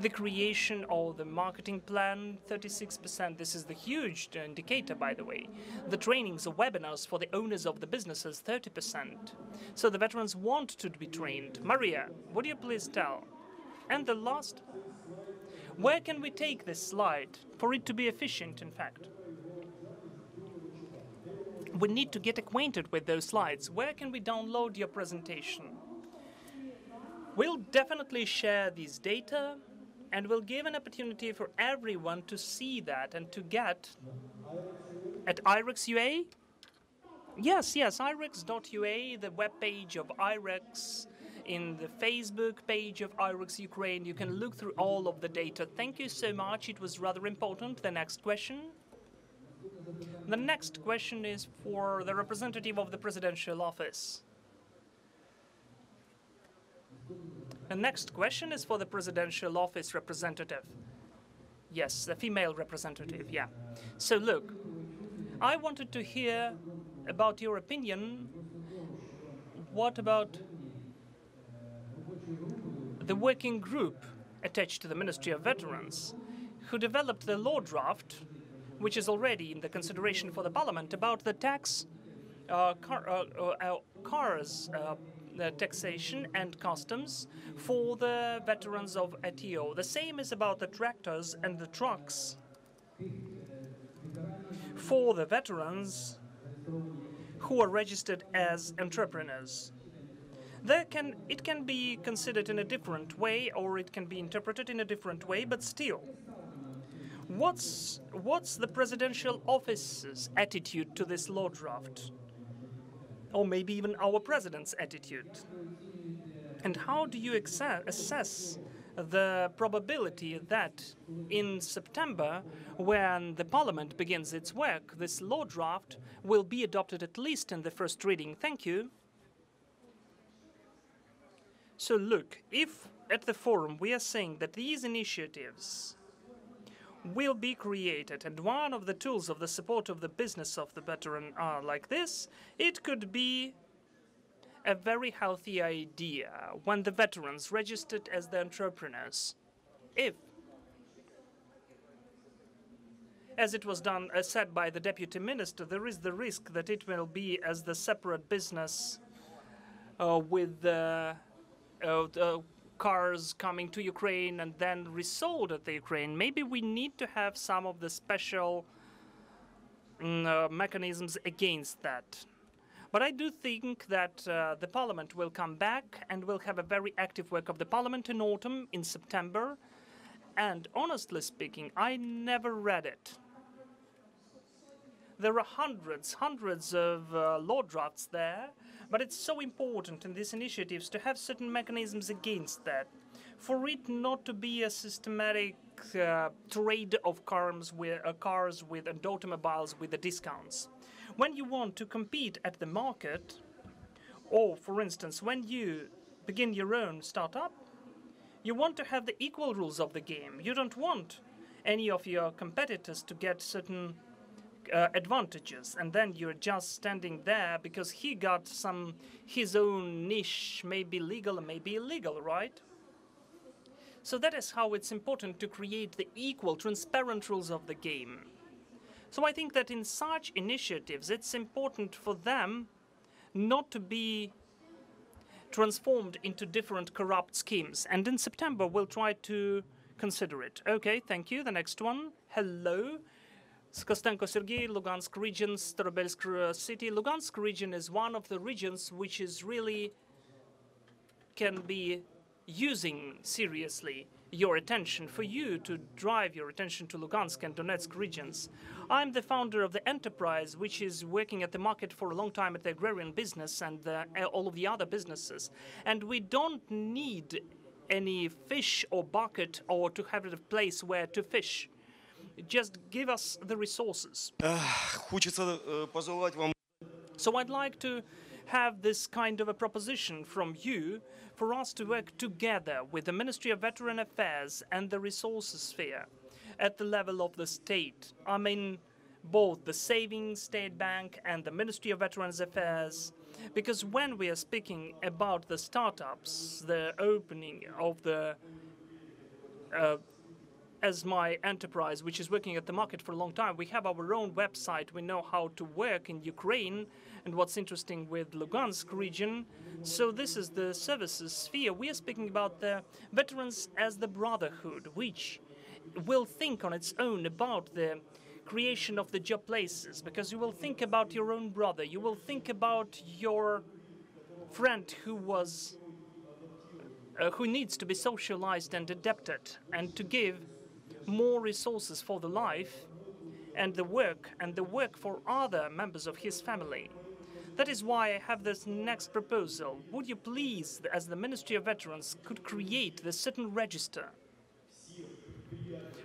the creation of the marketing plan, 36%. This is the huge indicator, by the way. The trainings or webinars for the owners of the businesses, 30%. So the veterans want to be trained. Maria, would you please tell? And the last, where can we take this slide for it to be efficient, in fact? We need to get acquainted with those slides. Where can we download your presentation? We'll definitely share these data, and we'll give an opportunity for everyone to see that and to get at IREX UA. Yes, IREX.ua, the webpage of IREX, in the Facebook page of IREX Ukraine. You can look through all of the data. Thank you so much. It was rather important. The next question. The next question is for the representative of the presidential office. The next question is for the presidential office representative. Yes, the female representative, yeah. So look, I wanted to hear about your opinion. What about the working group attached to the Ministry of Veterans who developed the law draft, which is already in the consideration for the Parliament, about the cars taxation and customs for the veterans of ATO. The same is about the tractors and the trucks for the veterans who are registered as entrepreneurs. It can be considered in a different way, or it can be interpreted in a different way, but still, what's the presidential office's attitude to this law draft? Or maybe even our president's attitude? And how do you assess the probability that in September, when the Parliament begins its work, this law draft will be adopted at least in the first reading? Thank you. So look, if at the forum we are saying that these initiatives will be created, and one of the tools of the support of the business of the veteran are like this, it could be a very healthy idea when the veterans registered as the entrepreneurs. If, as it was done, said by the deputy minister, there is the risk that it will be as the separate business with the cars coming to Ukraine and then resold at the Ukraine. Maybe we need to have some of the special mechanisms against that. But I do think that the Parliament will come back and will have a very active work of the Parliament in autumn, in September. And honestly speaking, I never read it. There are hundreds of law drafts there, but it's so important in these initiatives to have certain mechanisms against that, for it not to be a systematic trade of cars and automobiles with the discounts. When you want to compete at the market, or for instance, when you begin your own startup, you want to have the equal rules of the game. You don't want any of your competitors to get certain advantages, and then you're just standing there because he got his own niche, maybe legal and maybe illegal, right? So that is how it's important to create the equal, transparent rules of the game. So I think that in such initiatives, it's important for them not to be transformed into different corrupt schemes. And in September, we'll try to consider it. Okay, thank you. The next one. Hello. Kostenko Sergei, Lugansk region, Starobelsk city. Lugansk region is one of the regions which is really can be using seriously your attention, for you to drive your attention to Lugansk and Donetsk regions. I'm the founder of the enterprise, which is working at the market for a long time at the agrarian business and all of the other businesses. And we don't need any fish or bucket or to have a place where to fish. Just give us the resources. So I'd like to have this kind of a proposition from you for us to work together with the Ministry of Veteran Affairs and the resources sphere at the level of the state. I mean, both the Savings State Bank and the Ministry of Veterans Affairs. Because when we are speaking about the startups, the opening of the as my enterprise, which is working at the market for a long time, we have our own website. We know how to work in Ukraine and what's interesting with Lugansk region. So this is the services sphere. We are speaking about the veterans as the brotherhood, which will think on its own about the creation of the job places, because you will think about your own brother. You will think about your friend who needs to be socialized and adapted, and to give more resources for the life and the work for other members of his family. That is why I have this next proposal. Would you please, as the Ministry of Veterans, could create the certain register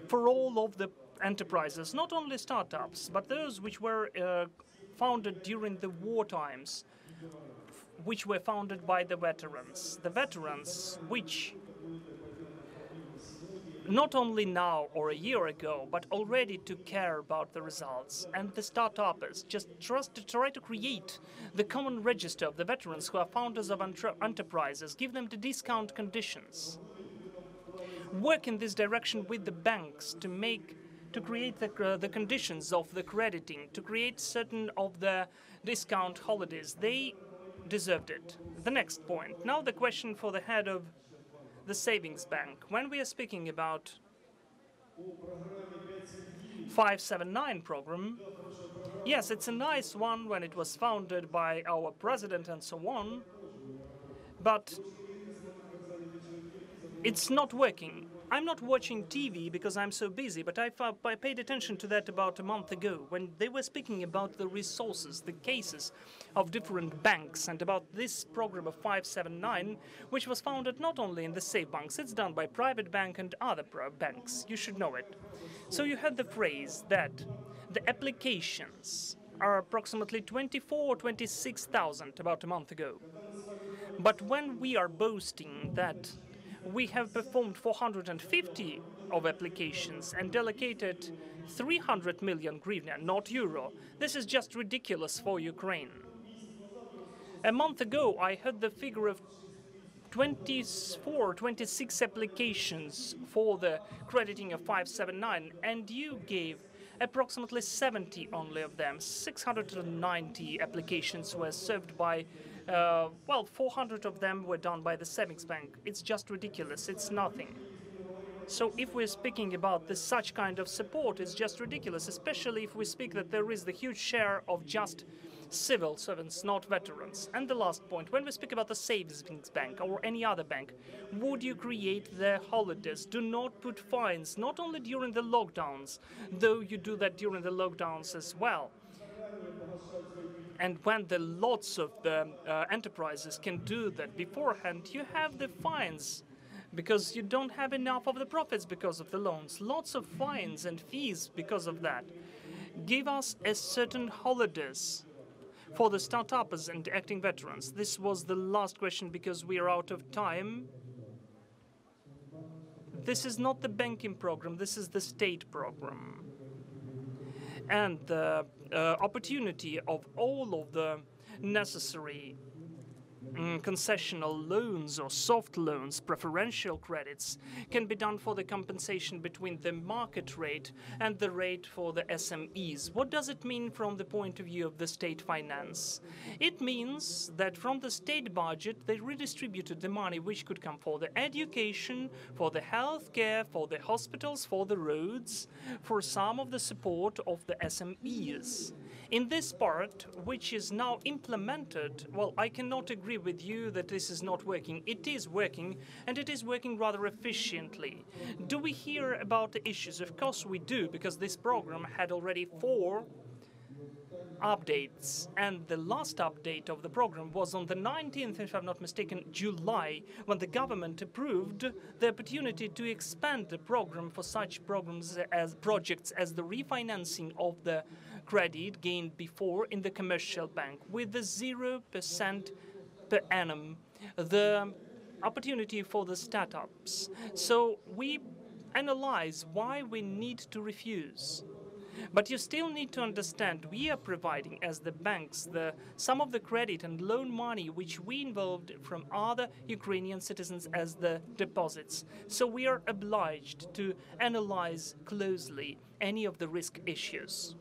for all of the enterprises, not only startups, but those which were founded during the war times, which were founded by the veterans. The veterans which not only now or a year ago, but already to care about the results. And the start-uppers just try to create the common register of the veterans who are founders of enterprises, give them the discount conditions. Work in this direction with the banks to create the conditions of the crediting, to create certain of the discount holidays. They deserved it. The next point. Now the question for the head of the savings bank. When we are speaking about 579 program, yes, it's a nice one when it was founded by our president and so on, but it's not working. I'm not watching TV because I'm so busy, but I paid attention to that about a month ago when they were speaking about the resources, the cases of different banks, and about this program of 579, which was founded not only in the safe banks, it's done by private bank and other banks. You should know it. So you heard the phrase that the applications are approximately 24 or 26,000 about a month ago. But when we are boasting that we have performed 450 of applications and allocated 300 million hryvnia, not euro. This is just ridiculous for Ukraine. A month ago, I heard the figure of 24, 26 applications for the crediting of 579, and you gave approximately 70 only of them. 690 applications were served by well, 400 of them were done by the savings bank. It's just ridiculous. It's nothing. So if we're speaking about such kind of support, it's just ridiculous, especially if we speak that there is the huge share of just civil servants, not veterans. And the last point, when we speak about the savings bank or any other bank, would you create the holidays? Do not put fines, not only during the lockdowns, though you do that during the lockdowns as well. And when the lots of the enterprises can do that beforehand, you have the fines because you don't have enough of the profits because of the loans. Lots of fines and fees because of that. Give us a certain holidays for the start-uppers and acting veterans. This was the last question because we are out of time. This is not the banking program, this is the state program. And the opportunity of all of the necessary concessional loans or soft loans, preferential credits, can be done for the compensation between the market rate and the rate for the SMEs. What does it mean from the point of view of the state finance? It means that from the state budget, they redistributed the money which could come for the education, for the healthcare, for the hospitals, for the roads, for some of the support of the SMEs. In this part, which is now implemented, well, I cannot agree with you that this is not working. It is working, and it is working rather efficiently. Do we hear about the issues? Of course we do, because this program had already 4 updates, and the last update of the program was on the 19th, if I'm not mistaken, July, when the government approved the opportunity to expand the program for such programs as projects as the refinancing of the credit gained before in the commercial bank with the 0% per annum, the opportunity for the startups. So we analyze why we need to refuse. But you still need to understand we are providing as the banks some of the credit and loan money which we involved from other Ukrainian citizens as the deposits. So we are obliged to analyze closely any of the risk issues.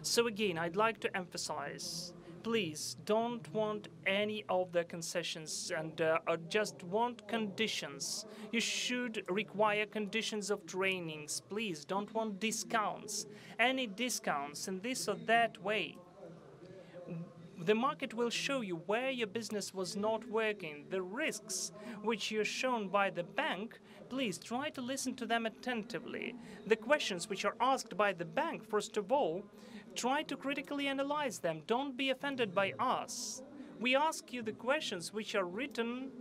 So again, I'd like to emphasize, please don't want any of the concessions and just want conditions. You should require conditions of trainings. Please don't want discounts. Any discounts in this or that way. The market will show you where your business was not working. The risks which you're shown by the bank, please try to listen to them attentively. The questions which are asked by the bank, first of all, try to critically analyze them. Don't be offended by us. We ask you the questions which are written,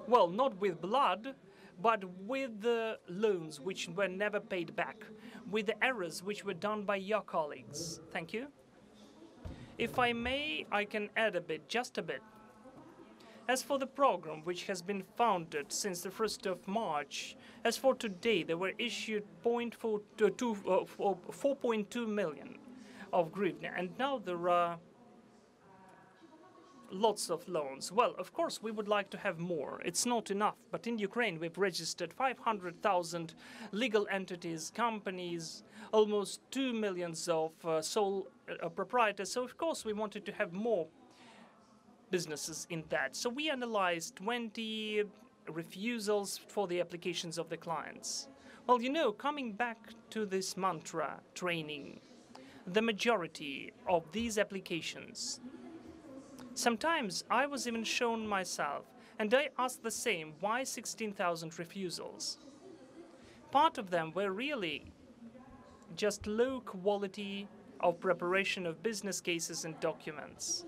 well, not with blood, but with the loans which were never paid back, with the errors which were done by your colleagues. Thank you. If I may, I can add a bit, just a bit. As for the program, which has been founded since the 1st of March, as for today, there were issued 4.2 million of hryvnia, and now there are lots of loans. Well, of course, we would like to have more. It's not enough. But in Ukraine, we've registered 500,000 legal entities, companies, almost 2 million of sole proprietors. So, of course, we wanted to have more businesses in that. So we analyzed 20 refusals for the applications of the clients. Well, you know, coming back to this mantra training, the majority of these applications, sometimes I was even shown myself, and I asked the same, why 16,000 refusals? Part of them were really just low quality of preparation of business cases and documents.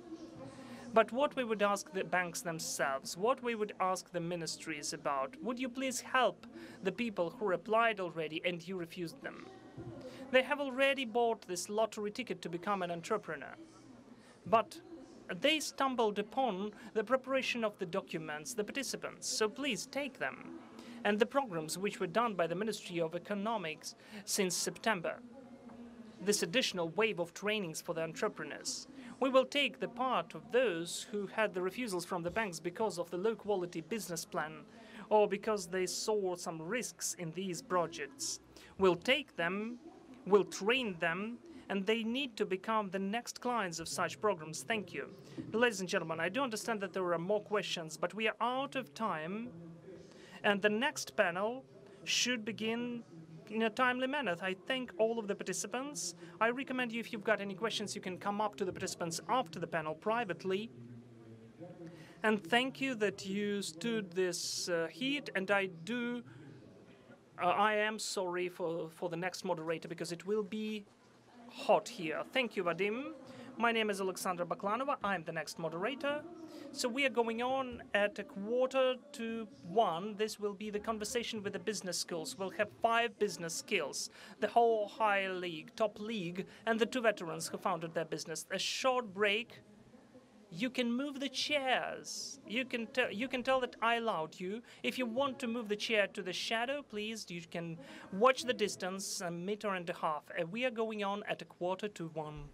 But what we would ask the banks themselves, what we would ask the ministries about, would you please help the people who applied already and you refused them? They have already bought this lottery ticket to become an entrepreneur. But they stumbled upon the preparation of the documents, the participants, so please take them. And the programs which were done by the Ministry of Economics since September, this additional wave of trainings for the entrepreneurs. We will take the part of those who had the refusals from the banks because of the low-quality business plan or because they saw some risks in these projects. We'll take them, we'll train them, and they need to become the next clients of such programs. Thank you. Ladies and gentlemen, I do understand that there are more questions, but we are out of time, and the next panel should begin in a timely manner. I thank all of the participants. I recommend you, if you've got any questions, you can come up to the participants after the panel privately. And thank you that you stood this heat, and I am sorry for the next moderator because it will be hot here. Thank you, Vadim. My name is Alexandra Baklanova. I'm the next moderator. So we are going on at 1:45. This will be the conversation with the business schools. We'll have 5 business skills, the whole high league, top league, and the 2 veterans who founded their business. A short break. You can move the chairs. You can tell that I allowed you. If you want to move the chair to the shadow, please, you can watch the distance, 1.5 meters. We are going on at 1:45.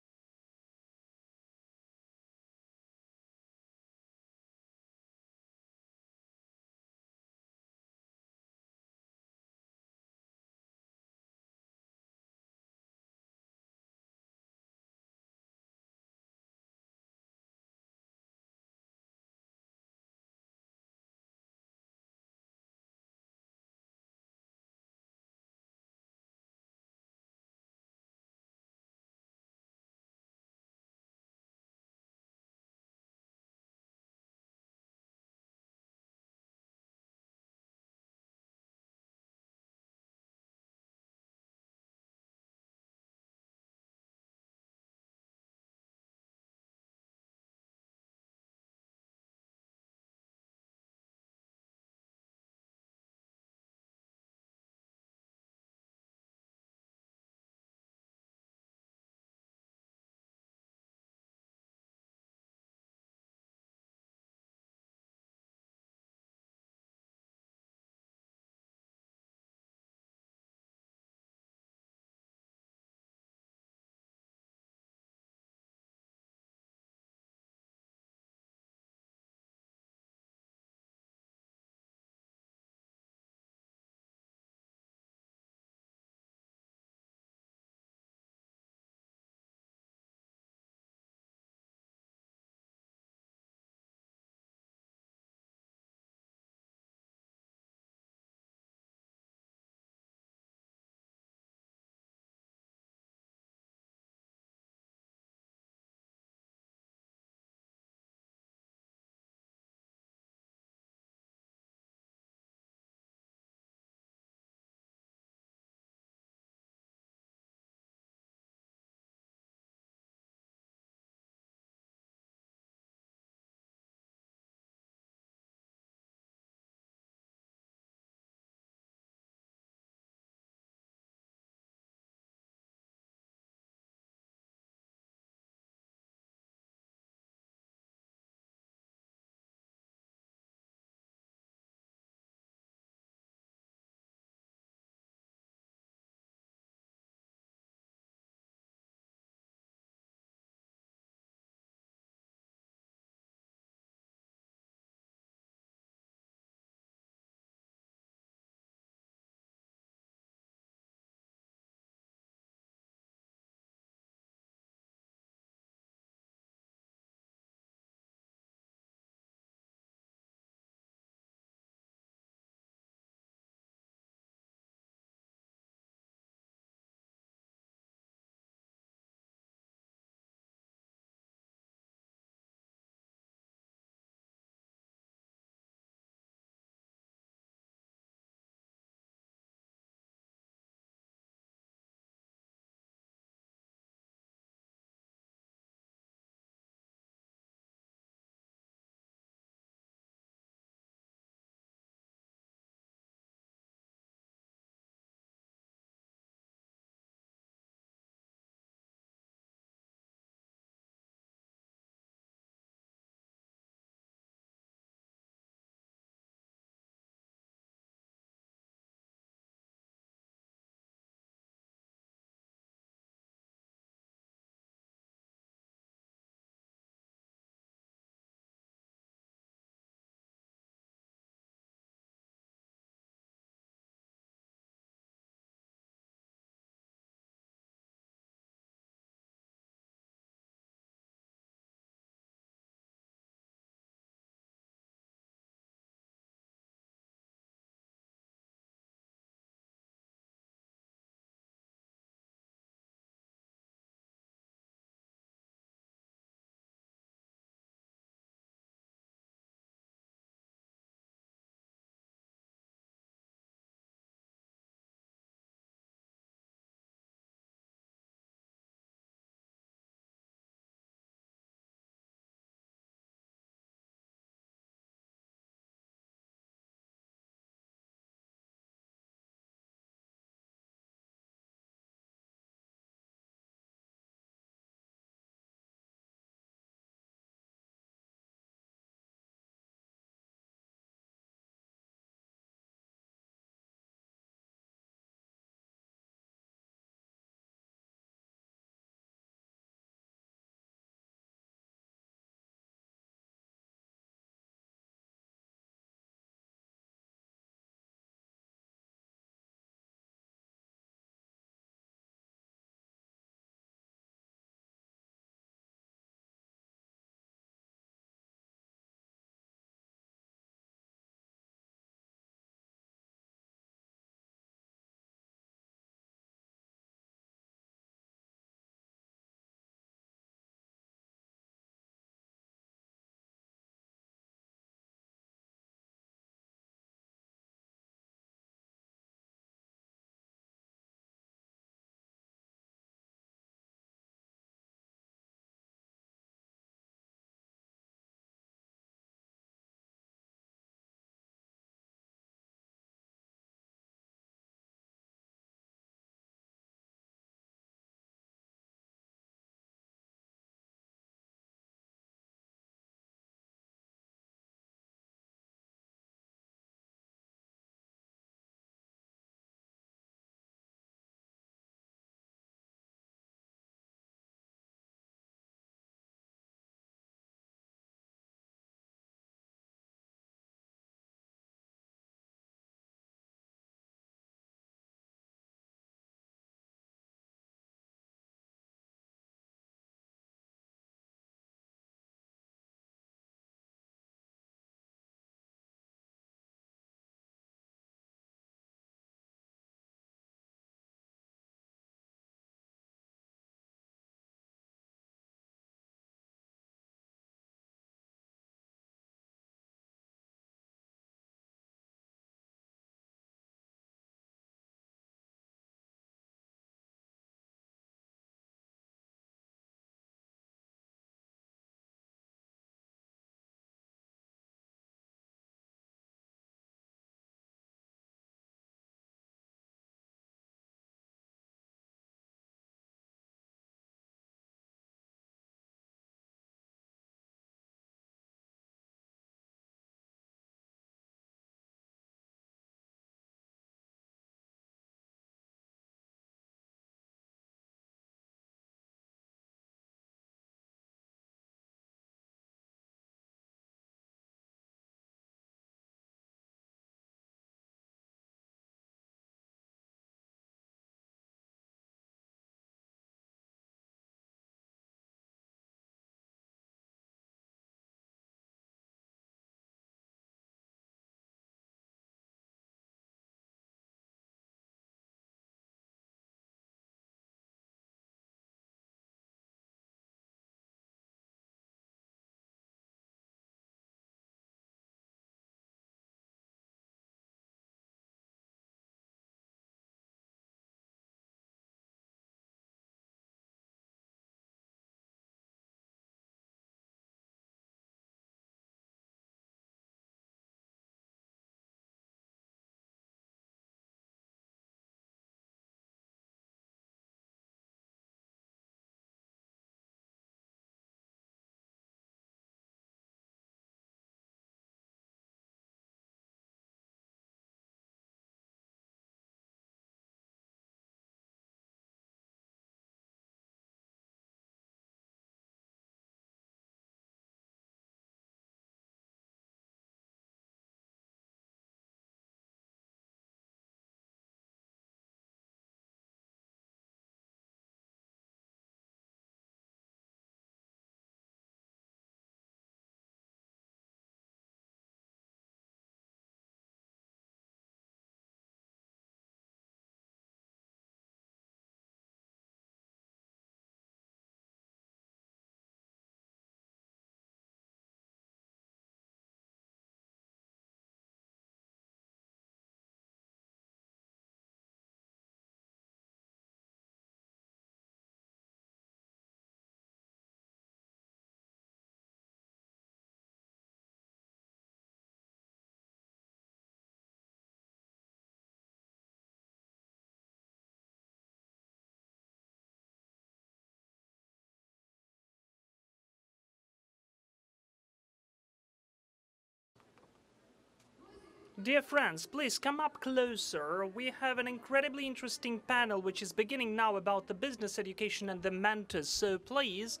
Dear friends, please come up closer. We have an incredibly interesting panel which is beginning now about the business education and the mentors. So please,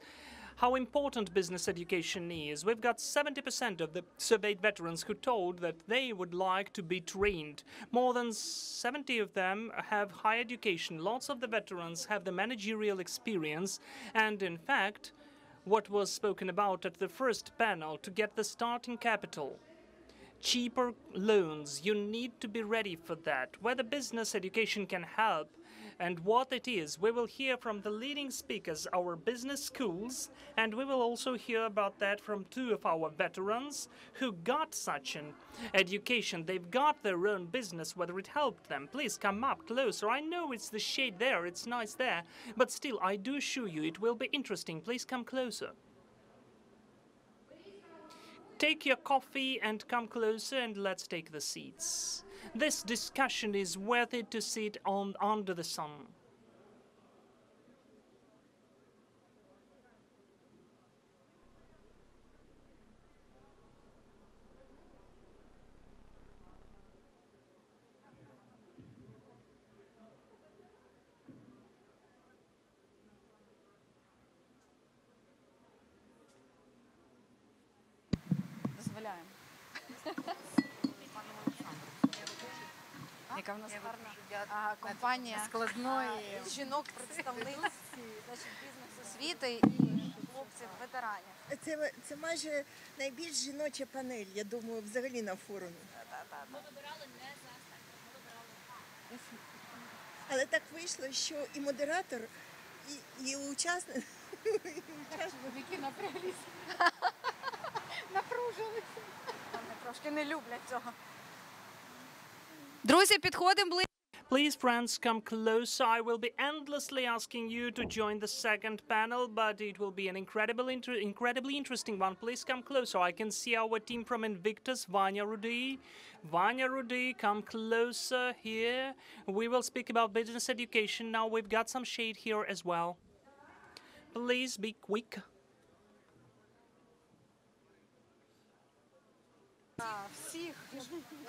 how important business education is. We've got 70% of the surveyed veterans who told that they would like to be trained. More than 70 of them have higher education. Lots of the veterans have the managerial experience. And in fact, what was spoken about at the first panel, to get the starting capital, cheaper loans, you need to be ready for that. Whether business education can help and what it is, we will hear from the leading speakers, our business schools, and we will also hear about that from two of our veterans who got such an education. They've got their own business, whether it helped them. Please come up closer. I know it's the shade there, it's nice there, but still, I do assure you it will be interesting. Please come closer. Take your coffee and come closer and let's take the seats. This discussion is worth it to sit on under the sun. Дозволяємо. Яка в нас гарна компанія складної жінок-представниць бізнес-освіти і хлопців-ветеранів. Це майже найбільш жіноча панель, я думаю, взагалі на форумі. Ми вибирали не за останнє, але так вийшло, що і модератор, і учасник, які напряглися. Напружилися. Вони трошки не люблять цього. Друзі, підходимо ближче. Please, friends, come closer. I will be endlessly asking you to join the second panel, but it will be an incredibly interesting one. Please come closer. I can see our team from Invictus, Vanya Rudy. Vanya Rudy, come closer here. We will speak about business education. Now we've got some shade here as well. Please be quick. Всіх.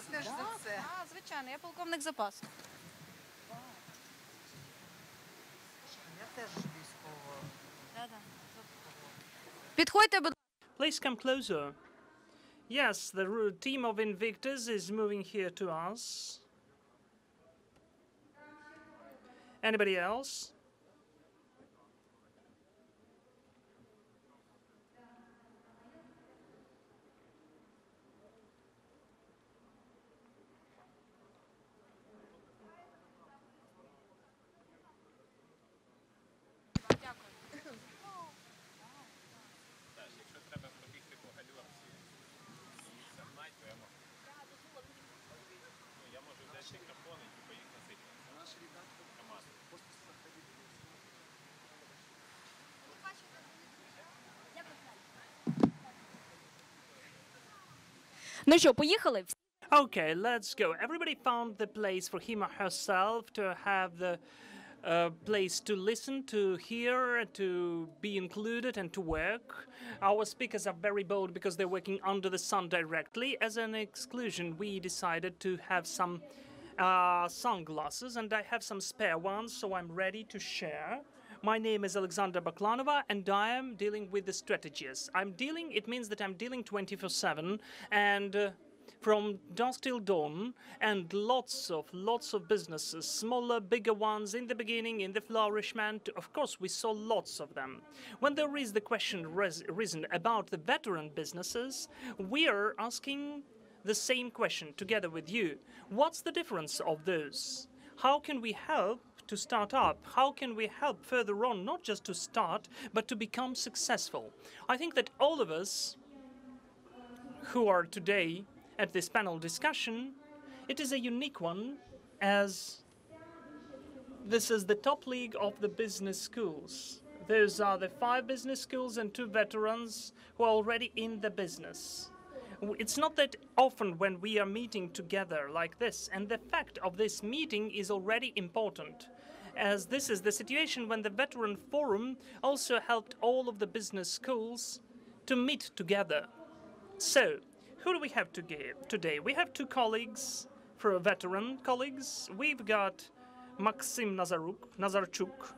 Скажи за це. Звичайно, я полковник запасу. Я теж військова. Підходьте, будь ласка. Please come closer. Yes, the team of Invictus is moving here to us. Anybody else? Ну що, поїхали? Okay, let's go. Everybody found the place for him or herself to have the place to listen, to hear, to be included and to work. Our speakers are very bold because they're working under the sun directly. As an exclusion, we decided to have some sunglasses, and I have some spare ones, so I'm ready to share. My name is Alexandra Baklanova, and I am dealing with the strategies. It means that I'm dealing 24/7, and from dusk till dawn, and lots of businesses, smaller, bigger ones in the beginning, in the flourishment. Of course, we saw lots of them. When there is the question risen about the veteran businesses, we are asking the same question together with you. What's the difference of those? How can we help to start up? How can we help further on, not just to start, but to become successful? I think that all of us who are today at this panel discussion, it is a unique one, as this is the top league of the business schools. Those are the 5 business schools and 2 veterans who are already in the business. It's not that often when we are meeting together like this, and the fact of this meeting is already important, as this is the situation when the Veteran Forum also helped all of the business schools to meet together. So, Who do we have today? We have two colleagues, for veteran colleagues. We've got Maxim Nazarchuk,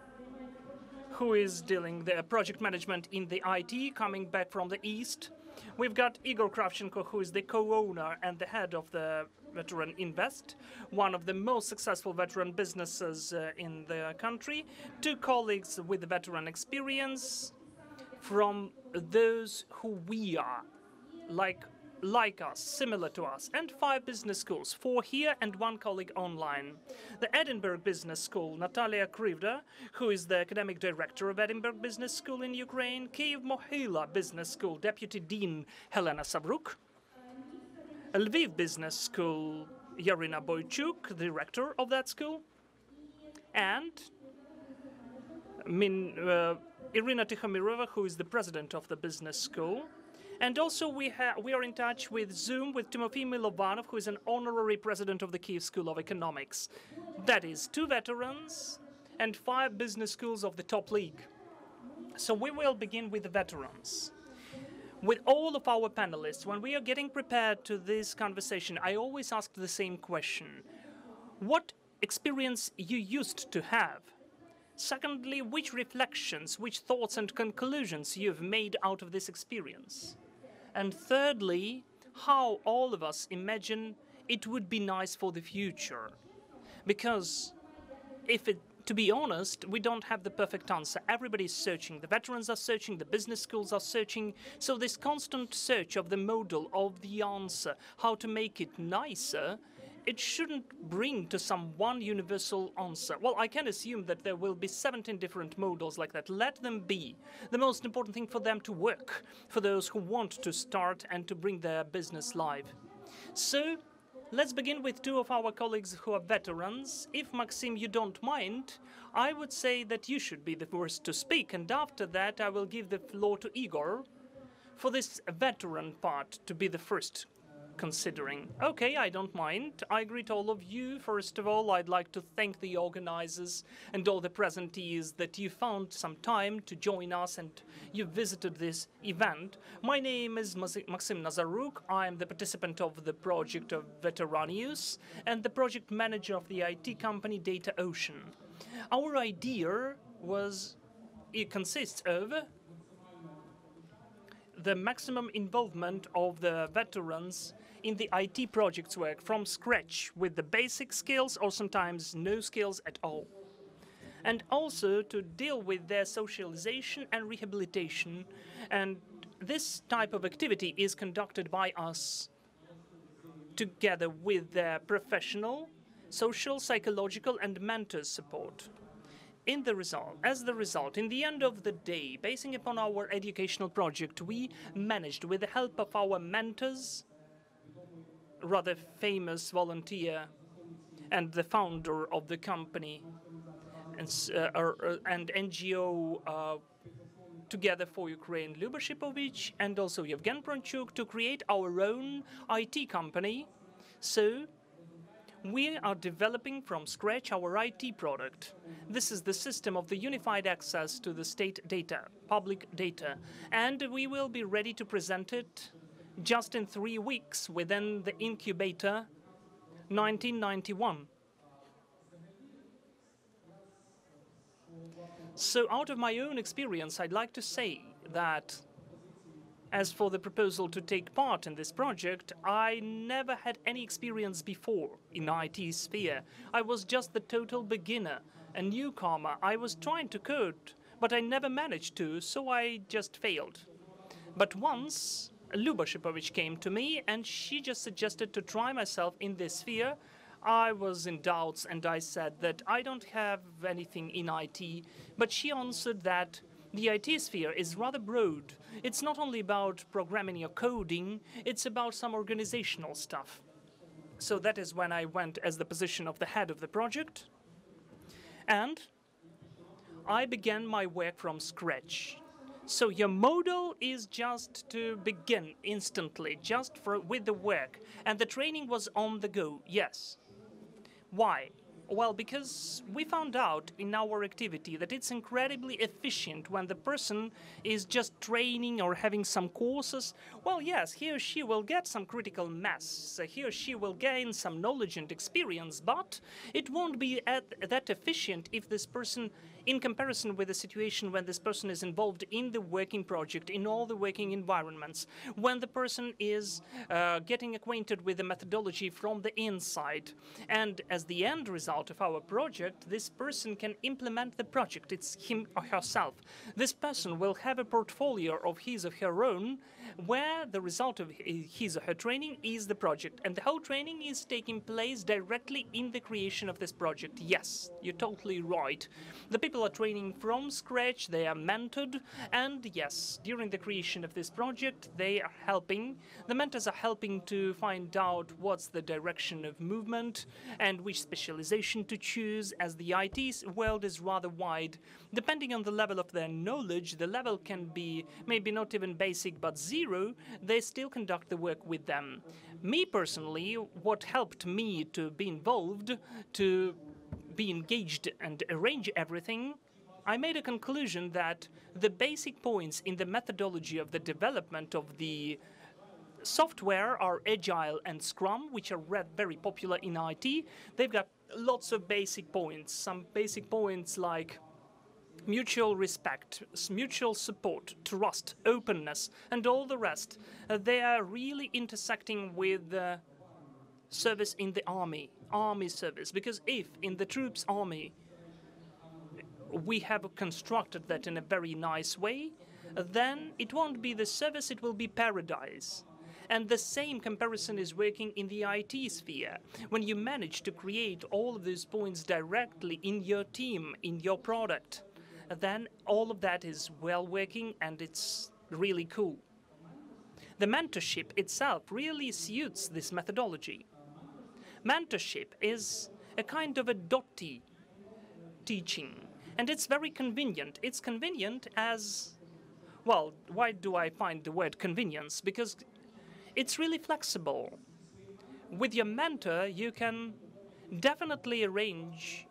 who is dealing the project management in the IT, coming back from the East. We've got Igor Kravchenko, who is the co-owner and the head of the Veteran Invest, one of the most successful veteran businesses in the country. Two colleagues with veteran experience from those who we are, like us, similar to us, and 5 business schools, 4 here and 1 colleague online. The Edinburgh Business School, Natalia Krivda, who is the academic director of Edinburgh Business School in Ukraine, Kyiv Mohyla Business School, Deputy Dean Helena Savruk, Lviv Business School, Yarina Boychuk, director of that school, and Irina Tikhomirova, who is the president of the business school. And also we are in touch with Zoom with Timofey Milovanov, who is an honorary president of the Kyiv School of Economics. That is 2 veterans and 5 business schools of the top league. So we will begin with the veterans. With all of our panelists, when we are getting prepared to this conversation, I always ask the same question. What experience you used to have? Secondly, which reflections, which thoughts and conclusions you've made out of this experience? And thirdly, how all of us imagine it would be nice for the future. Because to be honest, we don't have the perfect answer. Everybody's searching. The veterans are searching, the business schools are searching. So this constant search of the model, of the answer, how to make it nicer, it shouldn't bring to some one universal answer. Well, I can assume that there will be 17 different models like that. Let them be. The most important thing for them to work, for those who want to start and to bring their business live. So, let's begin with 2 of our colleagues who are veterans. If, Maxim, you don't mind, I would say that you should be the first to speak, and after that I will give the floor to Igor for this veteran part to be the first considering. Okay, I don't mind. I greet all of you. First of all, I'd like to thank the organizers and all the presentees that you found some time to join us and you visited this event. My name is Maxim Nazaruk. I am the participant of the project of Veteranius and the project manager of the IT company DataOcean. Our idea consists of the maximum involvement of the veterans in the IT projects work from scratch with the basic skills or sometimes no skills at all. And also to deal with their socialization and rehabilitation. And this type of activity is conducted by us together with their professional, social, psychological and mentor support. As the result, in the end of the day, basing upon our educational project, we managed, with the help of our mentors, rather famous volunteer and the founder of the company and NGO Together for Ukraine, Lyuba Shipovich, and also Yevgen Pronchuk, to create our own IT company. So we are developing from scratch our IT product. This is the system of the unified access to the state data, public data, and we will be ready to present it just in 3 weeks within the incubator 1991. So out of my own experience, I'd like to say that as for the proposal to take part in this project, I never had any experience before in IT sphere. I was just the total beginner, a newcomer. I was trying to code, but I never managed to, so I just failed. But once Lyuba Shipovich came to me and she just suggested to try myself in this sphere. I was in doubts and I said that I don't have anything in IT, but she answered that the IT sphere is rather broad. It's not only about programming or coding, it's about some organizational stuff. So that is when I went as the position of the head of the project, and I began my work from scratch. So your model is just to begin instantly, just with the work. And the training was on the go, yes. Why? Well, because we found out in our activity that it's incredibly efficient when the person is just training or having some courses. Well, yes, he or she will get some critical mass. He or she will gain some knowledge and experience, but it won't be that efficient if this person, in comparison with the situation when this person is involved in the working project, in all the working environments, when the person is getting acquainted with the methodology from the inside. And as the end result of our project, this person can implement the project. It's him or herself. This person will have a portfolio of his or her own, where the result of his or her training is the project. And the whole training is taking place directly in the creation of this project. Yes, you're totally right. The people are training from scratch, they are mentored, and yes, during the creation of this project, they are helping. The mentors are helping to find out what's the direction of movement and which specialization to choose, as the IT world is rather wide. Depending on the level of their knowledge, the level can be maybe not even basic but zero, they still conduct the work with them. Me personally, what helped me to be involved, to be engaged and arrange everything, I made a conclusion that the basic points in the methodology of the development of the software are Agile and Scrum, which are very popular in IT. They've got lots of basic points. Some basic points like mutual respect, mutual support, trust, openness, and all the rest. They are really intersecting with service in the army service. Because if in the troops army we have constructed that in a very nice way, then it won't be the service, it will be paradise. And the same comparison is working in the IT sphere. When you manage to create all of these points directly in your team, in your product, then all of that is well working and it's really cool. The mentorship itself really suits this methodology. Mentorship is a kind of a dotty teaching, and it's very convenient. It's convenient as, well, why do I find the word convenience? Because it's really flexible. With your mentor, you can definitely arrange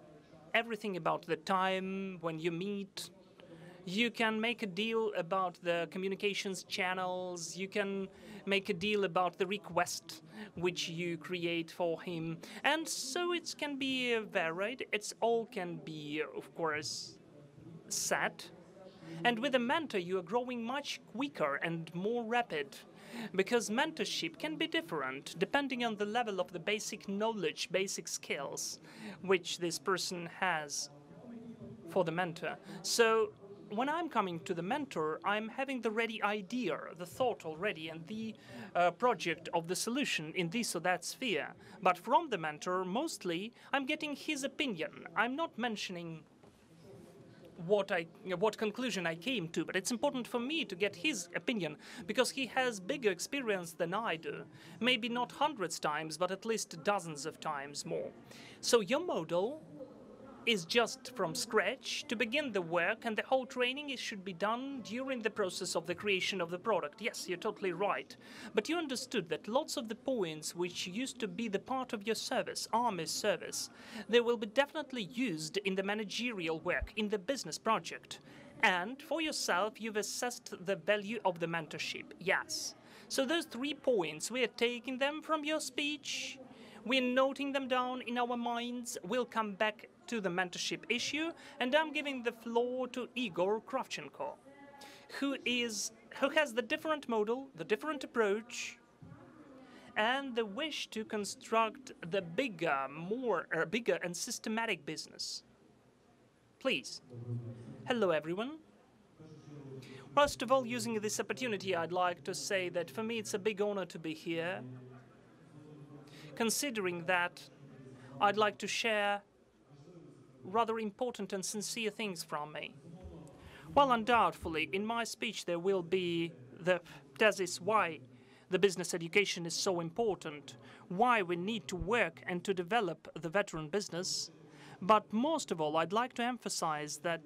everything about the time when you meet. You can make a deal about the communications channels. You can make a deal about the request which you create for him. And so it can be varied. It's all can be, of course, set. And with a mentor, you are growing much quicker and more rapid, because mentorship can be different depending on the level of the basic knowledge, basic skills which this person has for the mentor. So when I'm coming to the mentor, I'm having the ready idea, the thought already, and the project of the solution in this or that sphere. But from the mentor, mostly, I'm getting his opinion. I'm not mentioning what conclusion I came to, but it's important for me to get his opinion, because he has bigger experience than I do. Maybe not hundreds times, but at least dozens of times more. So your model is just from scratch to begin the work, and the whole training should be done during the process of the creation of the product. Yes, you're totally right. But you understood that lots of the points which used to be the part of your service, army service, they will be definitely used in the managerial work, in the business project. And for yourself, you've assessed the value of the mentorship. Yes. So those 3 points, we are taking them from your speech. We're noting them down in our minds. We'll come back to the mentorship issue, and I'm giving the floor to Igor Kravchenko, who has the different model, the different approach, and the wish to construct the bigger and systematic business. Please. Hello, everyone. First of all, using this opportunity, I'd like to say that for me it's a big honor to be here, considering that I'd like to share rather important and sincere things from me. Well, undoubtedly, in my speech there will be the thesis why the business education is so important, why we need to work and to develop the veteran business. But most of all, I'd like to emphasize that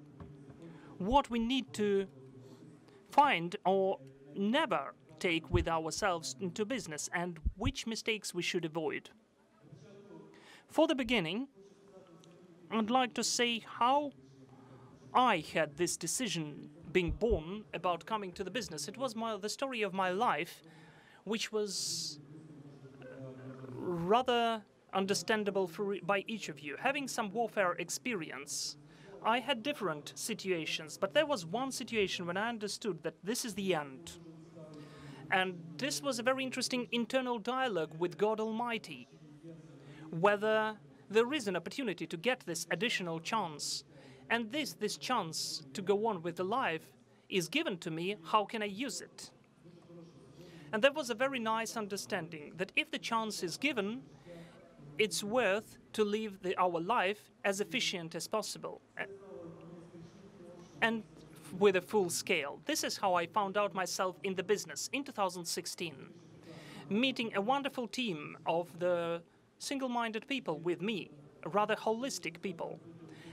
what we need to find or never take with ourselves into business, and which mistakes we should avoid. For the beginning, I'd like to say how I had this decision being born about coming to the business. It was the story of my life, which was rather understandable by each of you. Having some warfare experience, I had different situations, but there was one situation when I understood that this is the end. And this was a very interesting internal dialogue with God Almighty, whether there is an opportunity to get this additional chance. And this chance to go on with the life is given to me, how can I use it? And there was a very nice understanding that if the chance is given, it's worth to live our life as efficient as possible and with a full scale. This is how I found out myself in the business in 2016, meeting a wonderful team of the single-minded people with me, rather holistic people.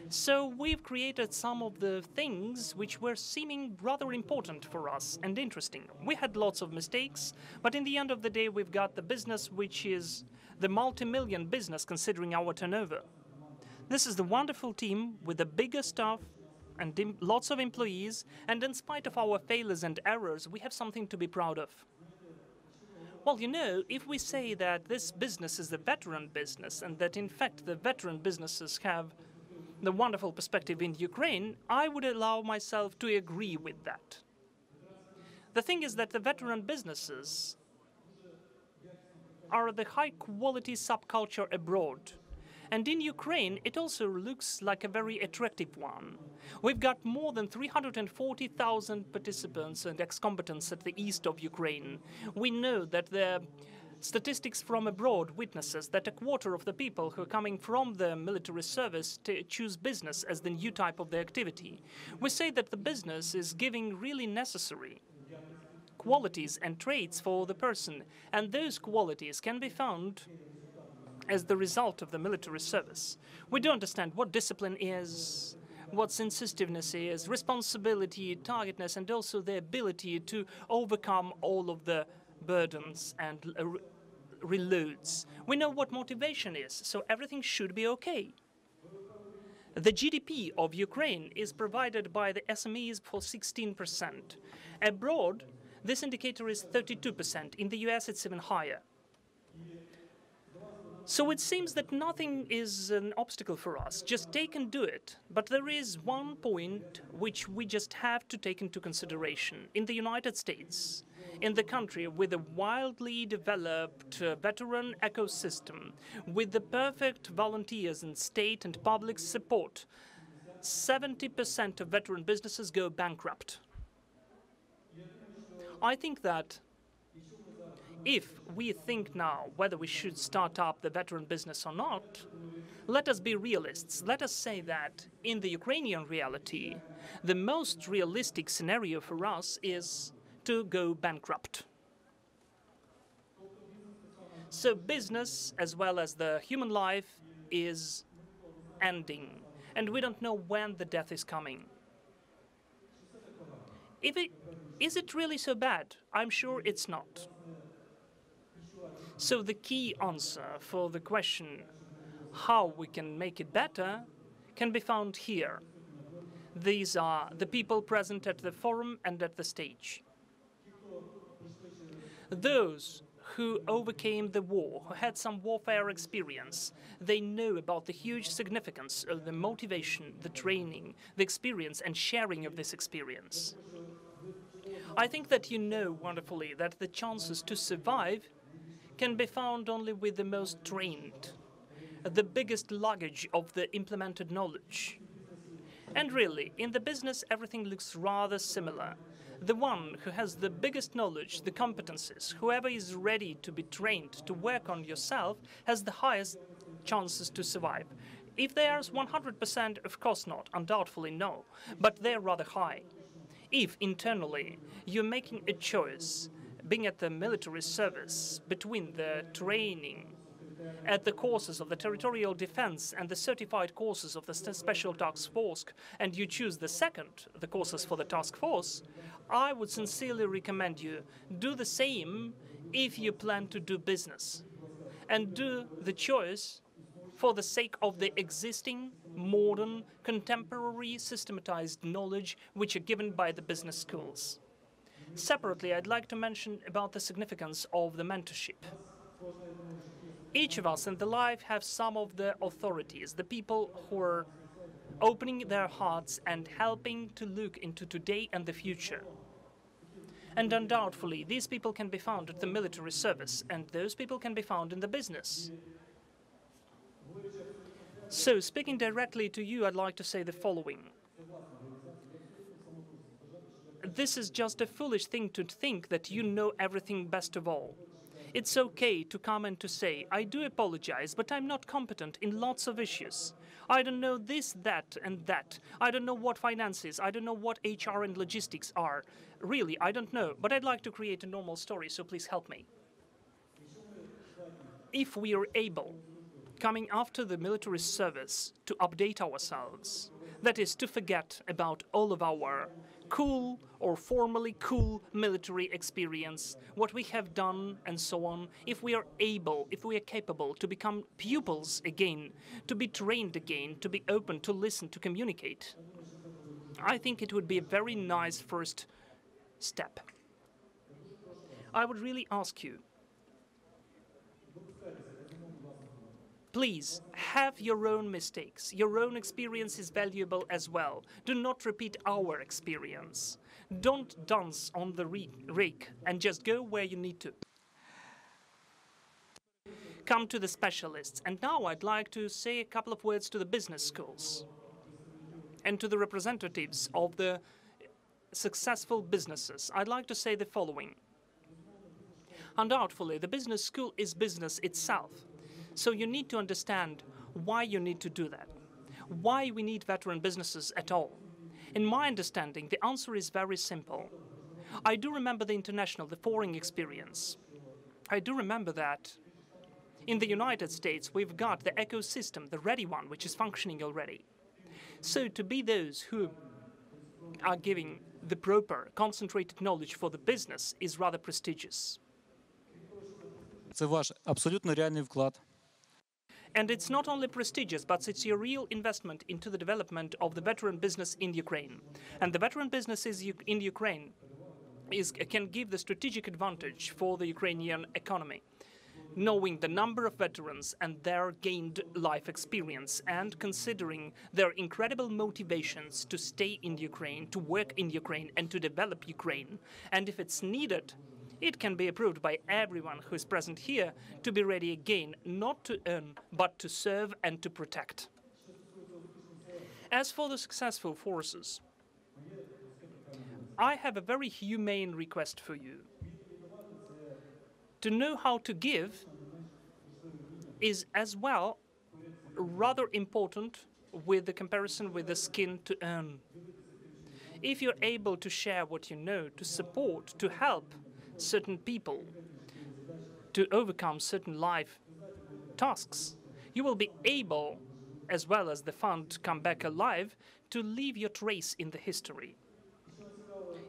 So we've created some of the things which were seeming rather important for us and interesting. We had lots of mistakes, but in the end of the day, we've got the business which is the multi-million business considering our turnover. This is the wonderful team with the bigger staff and lots of employees, and in spite of our failures and errors, we have something to be proud of. Well, you know, if we say that this business is the veteran business and that in fact the veteran businesses have the wonderful perspective in Ukraine, I would allow myself to agree with that. The thing is that the veteran businesses are the high-quality subculture abroad. And in Ukraine, it also looks like a very attractive one. We've got more than 340,000 participants and ex-combatants at the east of Ukraine. We know that the statistics from abroad witnesses that a quarter of the people who are coming from the military service choose business as the new type of the activity. We say that the business is giving really necessary qualities and traits for the person, and those qualities can be found as the result of the military service. We do understand what discipline is, what sensitiveness is, responsibility, targetness, and also the ability to overcome all of the burdens and reloads. We know what motivation is, so everything should be okay. The GDP of Ukraine is provided by the SMEs for 16%. Abroad, this indicator is 32%. In the US, it's even higher. So it seems that nothing is an obstacle for us. Just take and do it. But there is one point which we just have to take into consideration. In the United States, in the country with a wildly developed veteran ecosystem, with the perfect volunteers and state and public support, 70% of veteran businesses go bankrupt. I think that if we think now whether we should start up the veteran business or not, let us be realists. Let us say that in the Ukrainian reality, the most realistic scenario for us is to go bankrupt. So business, as well as the human life, is ending, and we don't know when the death is coming. Is it really so bad? I'm sure it's not. So the key answer for the question how we can make it better can be found here. These are the people present at the forum and at the stage. Those who overcame the war, who had some warfare experience, they know about the huge significance of the motivation, the training, the experience and sharing of this experience. I think that you know wonderfully that the chances to survive can be found only with the most trained, the biggest luggage of the implemented knowledge. And really, in the business, everything looks rather similar. The one who has the biggest knowledge, the competencies, whoever is ready to be trained to work on yourself, has the highest chances to survive. If there's 100%, of course not, undoubtedly no, but they're rather high. If internally you're making a choice, being at the military service, between the training at the courses of the territorial defense and the certified courses of the special task force, and you choose the second, the courses for the task force, I would sincerely recommend you do the same if you plan to do business, and do the choice for the sake of the existing modern, contemporary, systematized knowledge which are given by the business schools. Separately, I'd like to mention about the significance of the mentorship. Each of us in the life have some of the authorities, the people who are opening their hearts and helping to look into today and the future. And undoubtedly, these people can be found at the military service, and those people can be found in the business. So, speaking directly to you, I'd like to say the following. This is just a foolish thing to think that you know everything best of all. It's okay to come and to say, I do apologize, but I'm not competent in lots of issues. I don't know this, that, and that. I don't know what finances, I don't know what HR and logistics are. Really, I don't know, but I'd like to create a normal story, so please help me. If we are able, coming after the military service, to update ourselves, that is, to forget about all of our cool or formerly cool military experience, what we have done and so on, if we are able, if we are capable to become pupils again, to be trained again, to be open, to listen, to communicate, I think it would be a very nice first step. I would really ask you, please, have your own mistakes. Your own experience is valuable as well. Do not repeat our experience. Don't dance on the rake and just go where you need to. Come to the specialists. And now I'd like to say a couple of words to the business schools and to the representatives of the successful businesses. I'd like to say the following. Undoubtedly, the business school is business itself. So you need to understand why you need to do that, why we need veteran businesses at all. In my understanding, the answer is very simple. I do remember the foreign experience. I do remember that in the United States, we've got the ecosystem, the ready one, which is functioning already. So to be those who are giving the proper, concentrated knowledge for the business is rather prestigious. Це ваш абсолютно реальний вклад. And it's not only prestigious, but it's your real investment into the development of the veteran business in Ukraine. And the veteran businesses in Ukraine can give the strategic advantage for the Ukrainian economy, knowing the number of veterans and their gained life experience, and considering their incredible motivations to stay in Ukraine, to work in Ukraine, and to develop Ukraine. And if it's needed, it can be approved by everyone who is present here to be ready again, not to earn, but to serve and to protect. As for the successful forces, I have a very humane request for you. To know how to give is as well rather important with the comparison with the skin to earn. If you're able to share what you know, to support, to help certain people to overcome certain life tasks, you will be able, as well as the fund to come back alive, to leave your trace in the history.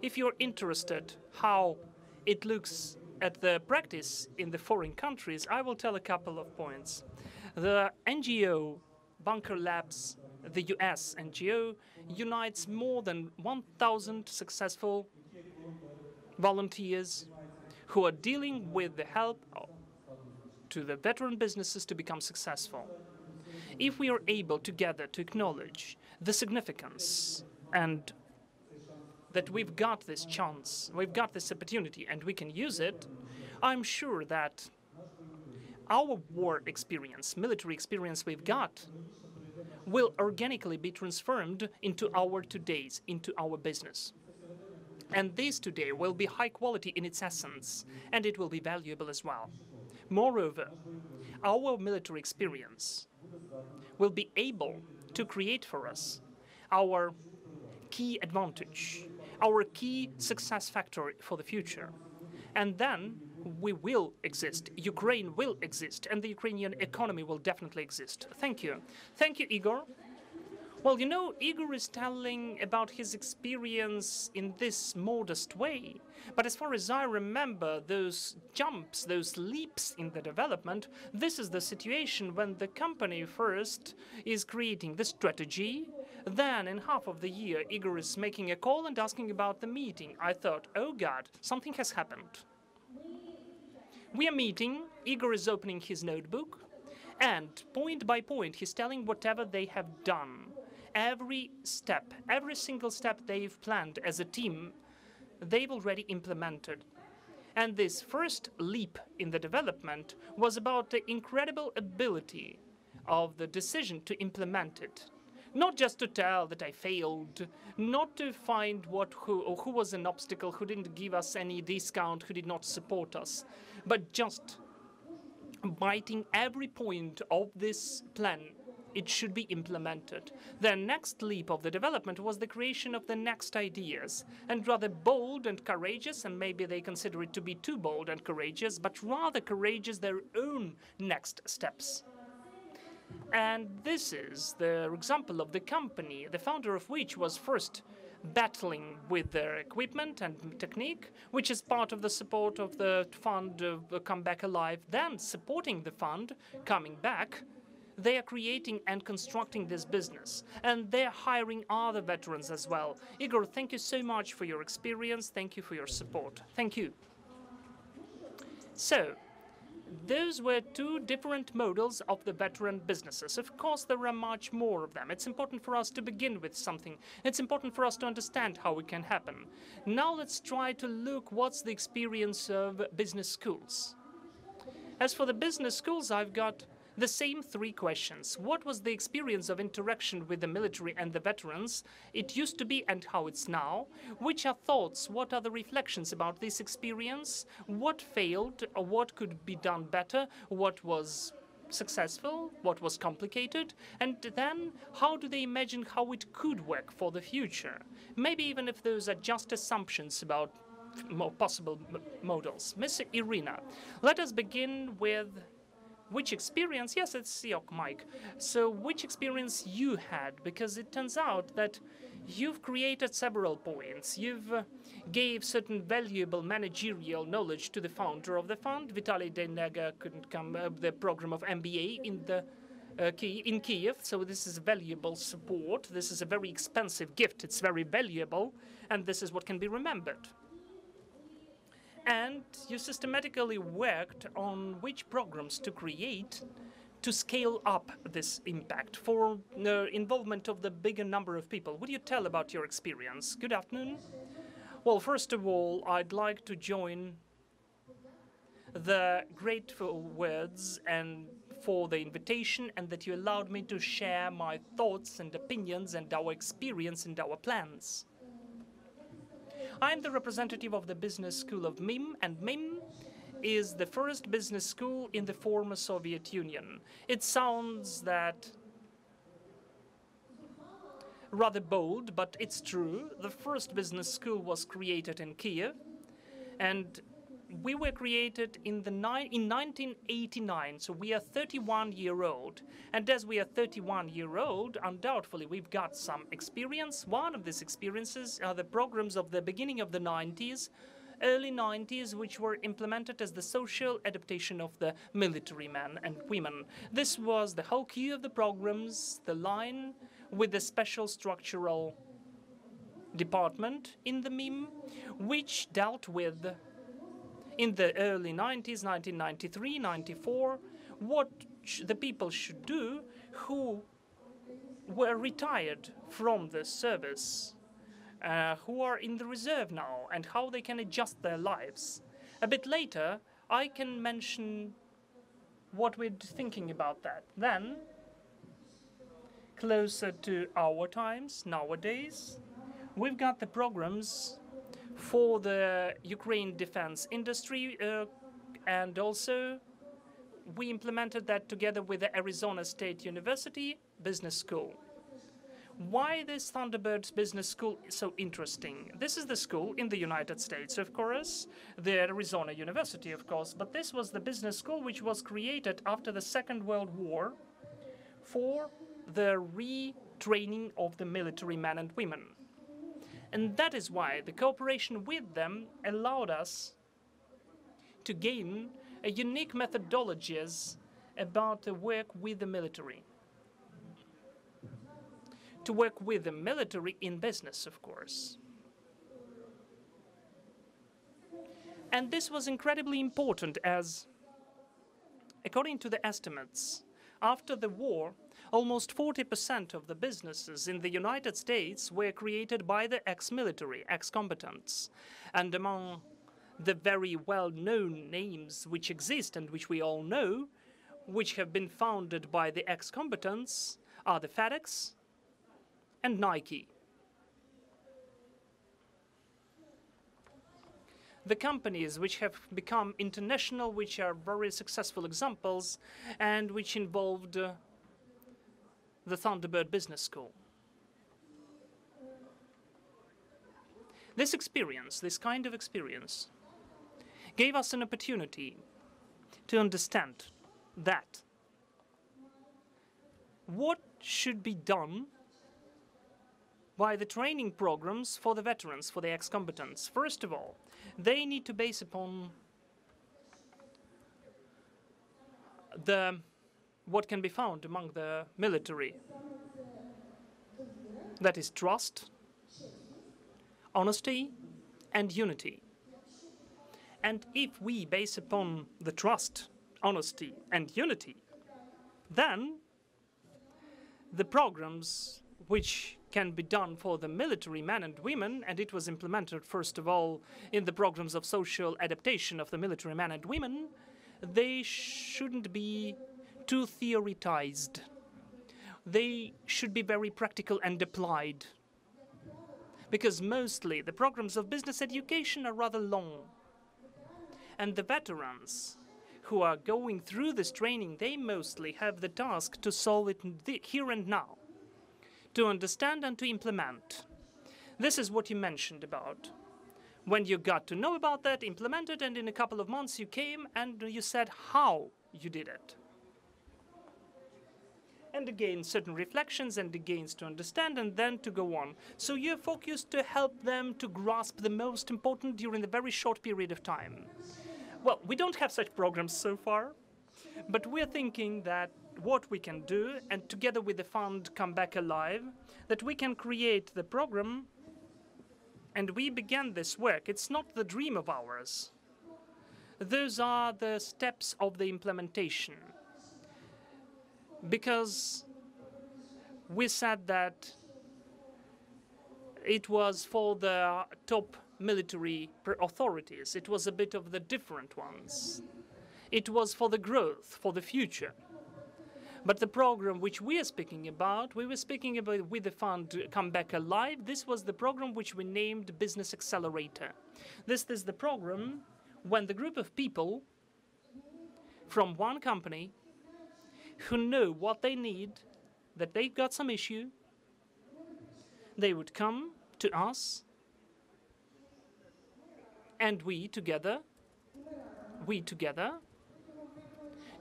If you're interested how it looks at the practice in the foreign countries, I will tell a couple of points. The NGO, Bunker Labs, the US NGO, unites more than 1,000 successful volunteers who are dealing with the help to the veteran businesses to become successful. If we are able together to acknowledge the significance and that we've got this chance, we've got this opportunity, and we can use it, I'm sure that our war experience, military experience we've got, will organically be transformed into our todays, into our business. And this today will be high quality in its essence, and it will be valuable as well. Moreover, our military experience will be able to create for us our key advantage, our key success factor for the future. And then we will exist, Ukraine will exist, and the Ukrainian economy will definitely exist. Thank you. Thank you, Igor. Well, you know, Igor is telling about his experience in this modest way. But as far as I remember, those jumps, those leaps in the development, this is the situation when the company first is creating the strategy. Then, in half of the year, Igor is making a call and asking about the meeting. I thought, oh God, something has happened. We are meeting, Igor is opening his notebook, and point by point, he's telling whatever they have done. Every step, every single step they've planned as a team, they've already implemented. And this first leap in the development was about the incredible ability of the decision to implement it. Not just to tell that I failed, not to find who was an obstacle, who didn't give us any discount, who did not support us, but just biting every point of this plan. It should be implemented. The next leap of the development was the creation of the next ideas, and rather bold and courageous, and maybe they consider it to be too bold and courageous, but rather courageous their own next steps. And this is the example of the company, the founder of which was first battling with their equipment and technique, which is part of the support of the fund Come Back Alive, then supporting the fund coming back. They are creating and constructing this business, and they're hiring other veterans as well. Igor, thank you so much for your experience. Thank you for your support. Thank you. So, those were two different models of the veteran businesses. Of course, there are much more of them. It's important for us to begin with something. It's important for us to understand how it can happen. Now let's try to look what's the experience of business schools. As for the business schools, I've got the same three questions. What was the experience of interaction with the military and the veterans? It used to be and how it's now. Which are thoughts? What are the reflections about this experience? What failed or what could be done better? What was successful? What was complicated? And then how do they imagine how it could work for the future? Maybe even if those are just assumptions about more possible models. Miss Irina, let us begin with which experience, yes, it's your mic. So which experience you had? Because it turns out that you've created several points. You've gave certain valuable managerial knowledge to the founder of the fund. Vitaly Denega couldn't come the program of MBA in Kiev. So this is valuable support. This is a very expensive gift. It's very valuable, and this is what can be remembered. And you systematically worked on which programs to create to scale up this impact for the involvement of the bigger number of people. Would you tell about your experience? Good afternoon. Well, first of all, I'd like to join the grateful words and for the invitation and that you allowed me to share my thoughts and opinions and our experience and our plans. I'm the representative of the business school of MIM, and MIM is the first business school in the former Soviet Union. It sounds that rather bold, but it's true. The first business school was created in Kiev, and we were created in 1989, so we are 31-year-old. And as we are 31-year-old, undoubtedly we've got some experience. One of these experiences are the programs of the beginning of the 90s, early 90s, which were implemented as the social adaptation of the military men and women. This was the whole queue of the programs, the line with the special structural department in the MIM, which dealt with in the early 90s, 1993, 94, what the people should do who were retired from the service, who are in the reserve now, and how they can adjust their lives. A bit later, I can mention what we're thinking about that. Then, closer to our times, nowadays, we've got the programs for the Ukraine defense industry, and also we implemented that together with the Arizona State University Business School. Why this Thunderbird Business School is so interesting? This is the school in the United States, of course, the Arizona University, of course, but this was the business school which was created after the Second World War for the training of the military men and women. And that is why the cooperation with them allowed us to gain a unique methodologies about the work with the military. To work with the military in business, of course. And this was incredibly important as, according to the estimates, after the war, almost 40% of the businesses in the United States were created by the ex-military, ex-combatants. And among the very well-known names which exist and which we all know, which have been founded by the ex-combatants, are the FedEx and Nike. The companies which have become international, which are very successful examples, and which involved the Thunderbird Business School. This experience, this kind of experience, gave us an opportunity to understand that what should be done by the training programs for the veterans, for the ex-combatants. First of all, they need to base upon what can be found among the military. That is trust, honesty, and unity. And if we base upon the trust, honesty, and unity, then the programs which can be done for the military men and women, and it was implemented first of all in the programs of social adaptation of the military men and women, they shouldn't be too theoretized. They should be very practical and applied. Because mostly the programs of business education are rather long. And the veterans who are going through this training, they mostly have the task to solve it here and now, to understand and to implement. This is what you mentioned about. When you got to know about that, implement it, and in a couple of months you came and you said how you did it. And again, certain reflections and again to understand and then to go on. So you're focused to help them to grasp the most important during a very short period of time. Well, we don't have such programs so far, but we're thinking that what we can do, and together with the fund Come Back Alive, that we can create the program, and we began this work. It's not the dream of ours. Those are the steps of the implementation. Because we said that it was for the top military authorities. It was a bit of the different ones. It was for the growth, for the future. But the program which we are speaking about, we were speaking about with the fund Come Back Alive. This was the program which we named Business Accelerator. This is the program when the group of people from one company who know what they need, that they got some issue, they would come to us, and we together,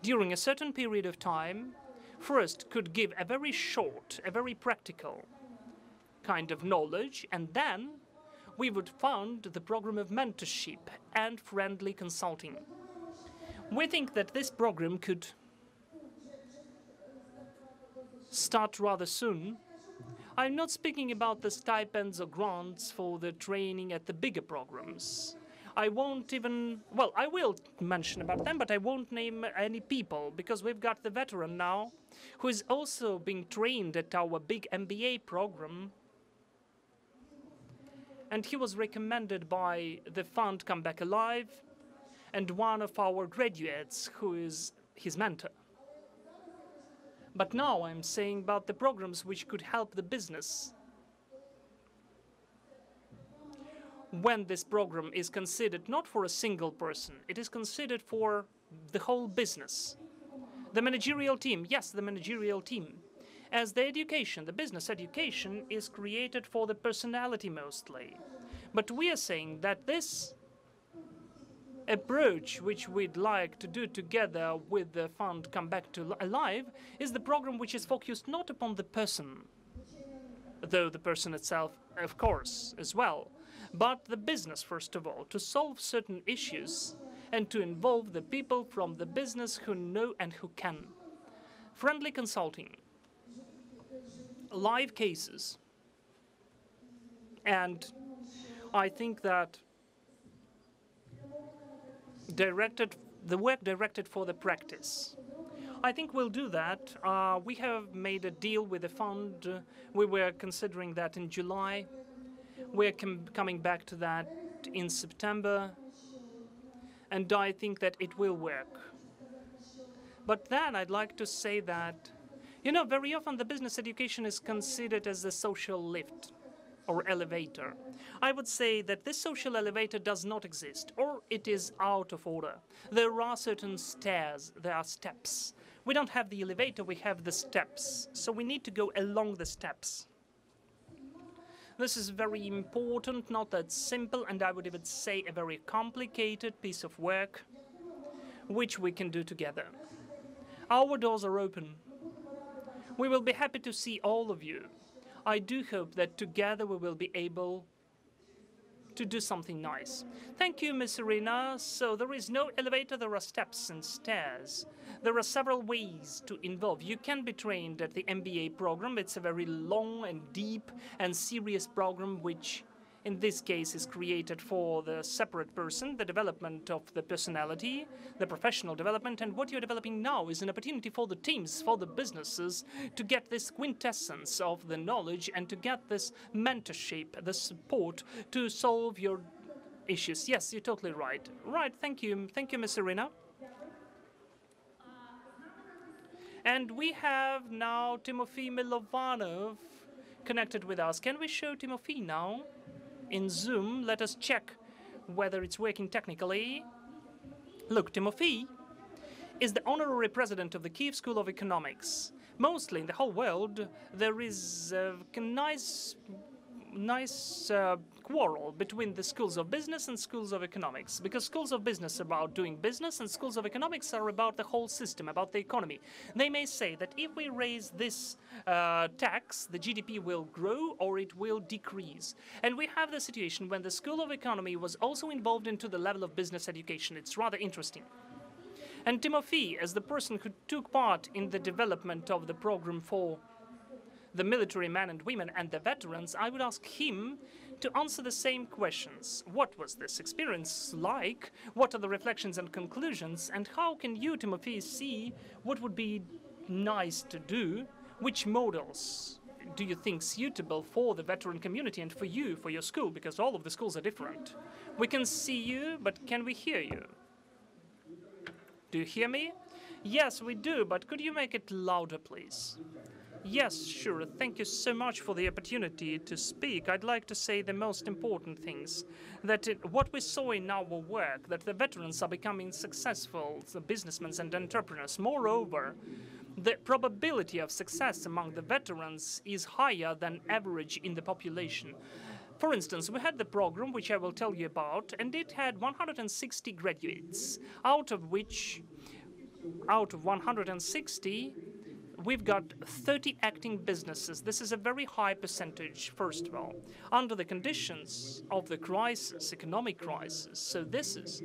during a certain period of time, first could give a very short, a very practical kind of knowledge, and then we would fund the program of mentorship and friendly consulting. We think that this program could start rather soon. I'm not speaking about the stipends or grants for the training at the bigger programs. I won't even, well, I will mention about them, but I won't name any people, because we've got the veteran now who is also being trained at our big MBA program. And he was recommended by the fund Come Back Alive and one of our graduates who is his mentor. But now I'm saying about the programs which could help the business. When this program is considered not for a single person, it is considered for the whole business. The managerial team, yes, the managerial team. As the education, the business education, is created for the personality mostly. But we are saying that this approach, which we'd like to do together with the fund Come Back to Alive, is the program which is focused not upon the person, though the person itself, of course, as well, but the business, first of all, to solve certain issues and to involve the people from the business who know and who can. Friendly consulting, live cases, and I think that the work directed for the practice. I think we'll do that. We have made a deal with the fund. We were considering that in July. We're coming back to that in September. And I think that it will work. But then I'd like to say that, you know, very often the business education is considered as a social lift or elevator. I would say that this social elevator does not exist, or it is out of order. There are certain stairs, there are steps. We don't have the elevator, we have the steps. So we need to go along the steps. This is very important, not that simple, and I would even say a very complicated piece of work, which we can do together. Our doors are open. We will be happy to see all of you. I do hope that together we will be able to do something nice. Thank you, Ms. Irina. So there is no elevator, there are steps and stairs. There are several ways to involve. You can be trained at the MBA program. It's a very long and deep and serious program, which in this case is created for the separate person, the development of the personality, the professional development, and what you're developing now is an opportunity for the teams, for the businesses, to get this quintessence of the knowledge and to get this mentorship, the support to solve your issues. Yes, you're totally right. Right, thank you. Thank you, Ms. Irina. And we have now Timofey Milovanov connected with us. Can we show Timofey now? In Zoom, let us check whether it's working technically. Look, Timofey is the honorary president of the Kiev School of Economics. Mostly in the whole world, there is a nice quarrel between the schools of business and schools of economics, because schools of business are about doing business and schools of economics are about the whole system, about the economy. They may say that if we raise this tax, the GDP will grow or it will decrease. And we have the situation when the School of Economy was also involved into the level of business education. It's rather interesting. And Timofey, as the person who took part in the development of the program for the military men and women and the veterans, I would ask him to answer the same questions. What was this experience like? What are the reflections and conclusions? And how can you, Timofey, see what would be nice to do? Which models do you think suitable for the veteran community and for you, for your school? Because all of the schools are different. We can see you, but can we hear you? Do you hear me? Yes, we do, but could you make it louder, please? Yes, sure. Thank you so much for the opportunity to speak. I'd like to say the most important things. That what we saw in our work, that the veterans are becoming successful, the businessmen and entrepreneurs. Moreover, the probability of success among the veterans is higher than average in the population. For instance, we had the program, which I will tell you about, and it had 160 graduates, out of 160, we've got 30 acting businesses. This is a very high percentage, first of all, under the conditions of the crisis, economic crisis. So this is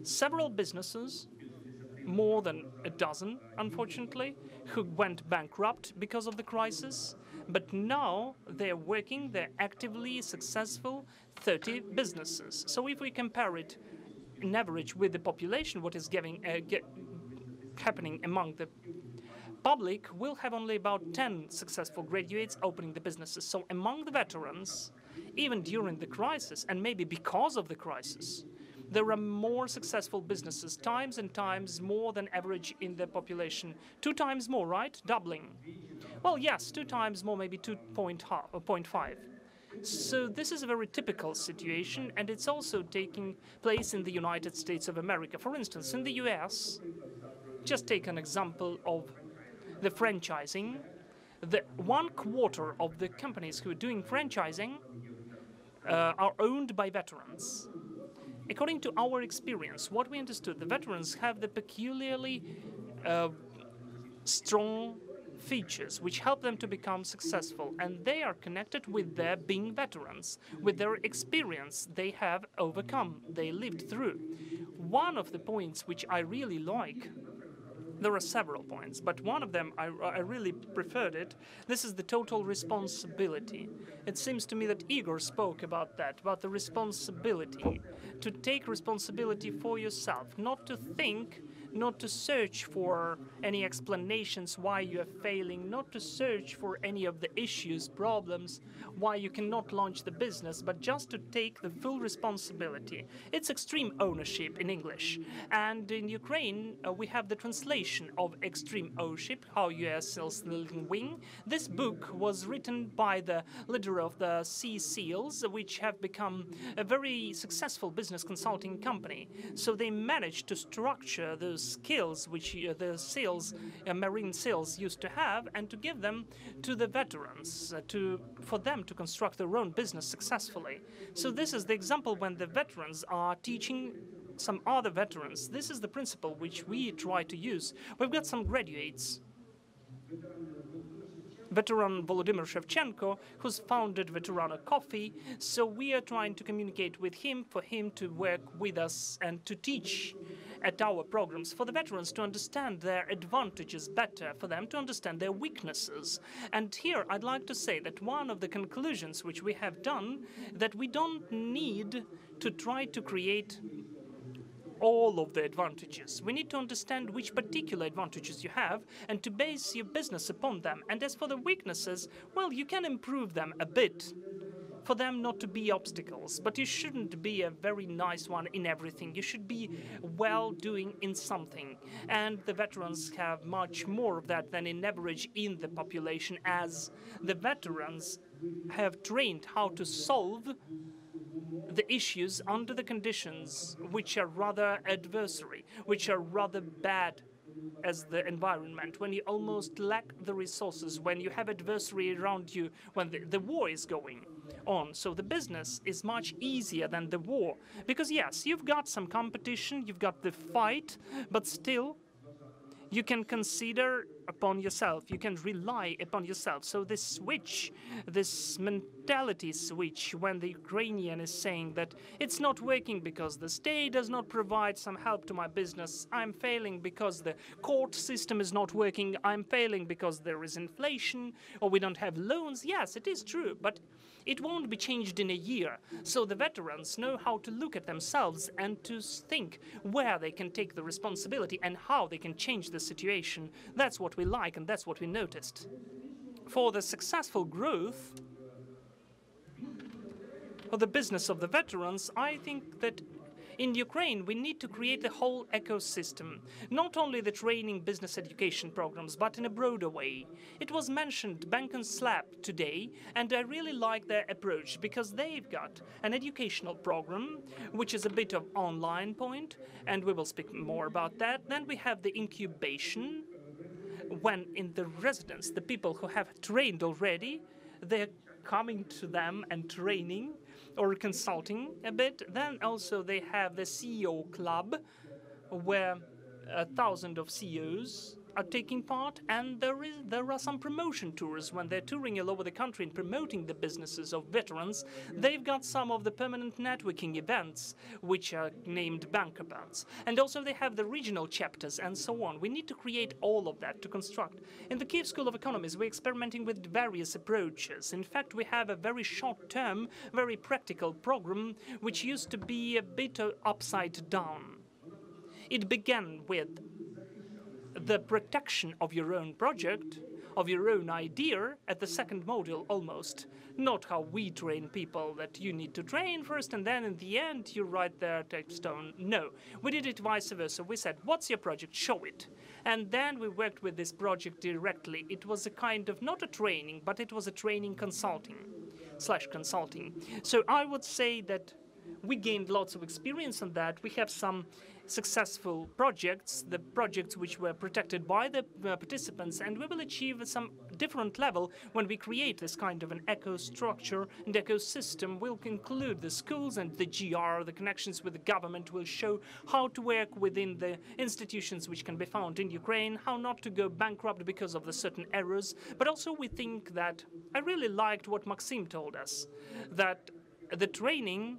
several businesses, more than a dozen, unfortunately, who went bankrupt because of the crisis. But now they're working, they're actively successful, 30 businesses. So if we compare it in average with the population, what is happening among the public, will have only about 10 successful graduates opening the businesses. So among the veterans, even during the crisis, and maybe because of the crisis, there are more successful businesses, times and times more than average in the population. 2 times more, right? Doubling. Well, yes, 2 times more, maybe 2.5. So this is a very typical situation, and it's also taking place in the United States of America. For instance, in the US, just take an example of the franchising. The 1/4 of the companies who are doing franchising are owned by veterans. According to our experience, what we understood, the veterans have the peculiarly strong features which help them to become successful, and they are connected with their being veterans, with their experience they have overcome, they lived through. One of the points which I really like, there are several points, but one of them I really preferred it. This is the total responsibility. It seems to me that Igor spoke about that, about the responsibility, to take responsibility for yourself, not to think, not to search for any explanations why you are failing, not to search for any of the issues, problems, why you cannot launch the business, but just to take the full responsibility. It's extreme ownership in English. And in Ukraine, we have the translation of extreme ownership, how US sells the little wing. This book was written by the leader of the Sea Seals, which have become a very successful business consulting company. So they managed to structure those skills which the SEALs, Marine SEALs used to have, and to give them to the veterans, for them to construct their own business successfully. So this is the example when the veterans are teaching some other veterans. This is the principle which we try to use. We've got some graduates. Veteran Volodymyr Shevchenko, who's founded Veterana Coffee. So we are trying to communicate with him, for him to work with us and to teach at our programs for the veterans to understand their advantages better, for them to understand their weaknesses. And here I'd like to say that one of the conclusions which we have done, that we don't need to try to create all of the advantages. We need to understand which particular advantages you have and to base your business upon them. And as for the weaknesses, well, you can improve them a bit for them not to be obstacles, but you shouldn't be a very nice one in everything. You should be well doing in something. And the veterans have much more of that than in average in the population, as the veterans have trained how to solve the issues under the conditions which are rather adversary, which are rather bad as the environment, when you almost lack the resources, when you have adversary around you, when the war is going on. So the business is much easier than the war, because yes, you've got some competition, you've got the fight, but still you can consider upon yourself, you can rely upon yourself. So this switch, this mentality switch, when the Ukrainian is saying that it's not working because the state does not provide some help to my business, I'm failing because the court system is not working, I'm failing because there is inflation, or we don't have loans. Yes, it is true, but it won't be changed in a year. So the veterans know how to look at themselves and to think where they can take the responsibility and how they can change the situation. That's what we like, and that's what we noticed. For the successful growth of the business of the veterans, I think that in Ukraine, we need to create the whole ecosystem, not only the training business education programs, but in a broader way. It was mentioned Bank and Slap today, and I really like their approach, because they've got an educational program, which is a bit of online point, and we will speak more about that. Then we have the incubation, when in the residence, the people who have trained already, they're coming to them and training or consulting a bit. Then also they have the CEO club, where 1,000 of CEOs are taking part, and there are some promotion tours when they're touring all over the country and promoting the businesses of veterans. They've got some of the permanent networking events, which are named Bankerbats. And also they have the regional chapters and so on. We need to create all of that to construct. In the Kiev School of Economics, we're experimenting with various approaches. In fact, we have a very short-term, very practical program, which used to be a bit upside down. It began with the protection of your own project, of your own idea, at the second module almost. Not how we train people, that you need to train first and then in the end you write their textstone. No, we did it vice versa. We said, what's your project? Show it. And then we worked with this project directly. It was a kind of, not a training, but it was a training consulting / consulting. So I would say that we gained lots of experience on that. We have some successful projects, the projects which were protected by the participants, and we will achieve some different level when we create this kind of an eco structure and ecosystem. We'll conclude the schools and the GR, the connections with the government will show how to work within the institutions which can be found in Ukraine, how not to go bankrupt because of the certain errors. But also we think that I really liked what Maxim told us, that the training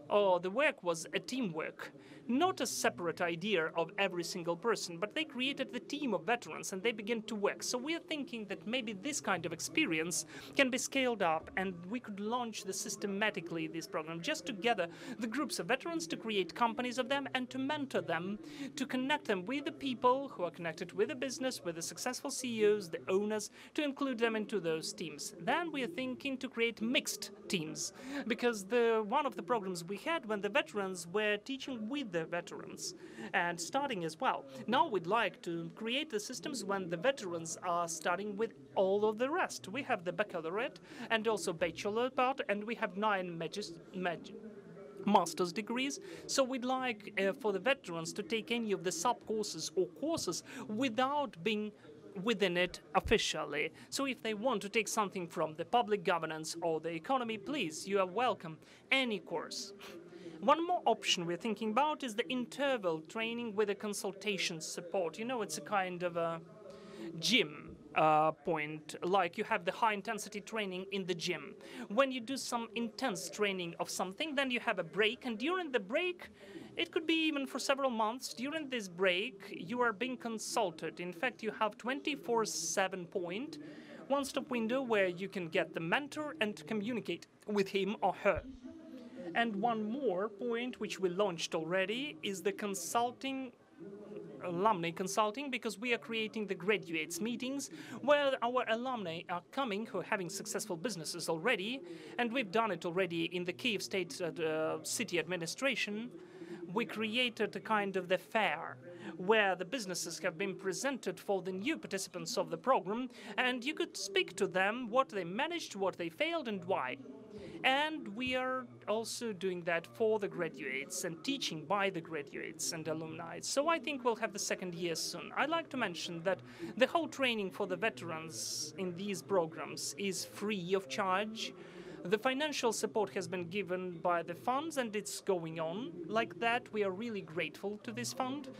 or the work was a teamwork, not a separate idea of every single person, but they created the team of veterans and they began to work. So we are thinking that maybe this kind of experience can be scaled up and we could launch systematically this program, just together the groups of veterans, to create companies of them and to mentor them, to connect them with the people who are connected with the business, with the successful CEOs, the owners, to include them into those teams. Then we are thinking to create mixed teams, because one of the programs we had when the veterans were teaching with the veterans and starting as well. Now we'd like to create the systems when the veterans are starting with all of the rest. We have the baccalaureate and also bachelor part, and we have 9 master's degrees. So we'd like for the veterans to take any of the sub-courses or courses without being within it officially. So if they want to take something from the public governance or the economy, please, you are welcome, any course. One more option we're thinking about is the interval training with a consultation support. You know, it's a kind of a gym point, like you have the high-intensity training in the gym. When you do some intense training of something, then you have a break, and during the break, it could be even for several months. During this break, you are being consulted. In fact, you have 24/7 point, one-stop window where you can get the mentor and communicate with him or her. And one more point, which we launched already, is the consulting, alumni consulting, because we are creating the graduates meetings where our alumni are coming who are having successful businesses already, and we've done it already in the Kyiv State City Administration. We created a kind of the fair where the businesses have been presented for the new participants of the program, and you could speak to them what they managed, what they failed, and why. And we are also doing that for the graduates and teaching by the graduates and alumni. So I think we'll have the second year soon. I'd like to mention that the whole training for the veterans in these programs is free of charge. The financial support has been given by the funds, and it's going on like that. We are really grateful to this fund.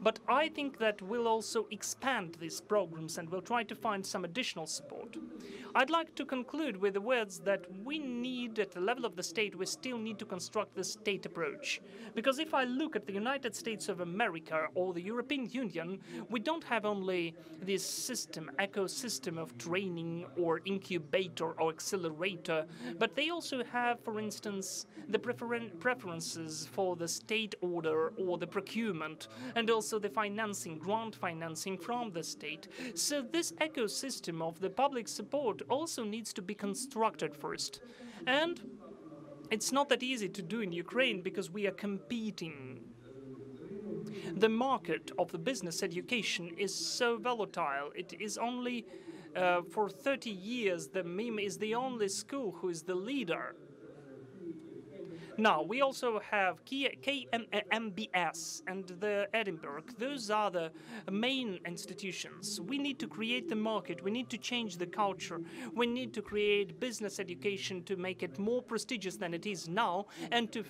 But I think that we'll also expand these programs and we'll try to find some additional support. I'd like to conclude with the words that we need, at the level of the state, we still need to construct the state approach. Because if I look at the United States of America or the European Union, we don't have only this system, ecosystem of training or incubator or accelerator, but they also have, for instance, the preferences for the state order or the procurement, and also the financing, grant financing from the state. So this ecosystem of the public support also needs to be constructed first. And it's not that easy to do in Ukraine because we are competing. The market of the business education is so volatile. It is only for 30 years the MIM is the only school who is the leader. Now, we also have KMBS and the Edinburgh. Those are the main institutions. We need to create the market. We need to change the culture. We need to create business education to make it more prestigious than it is now, and to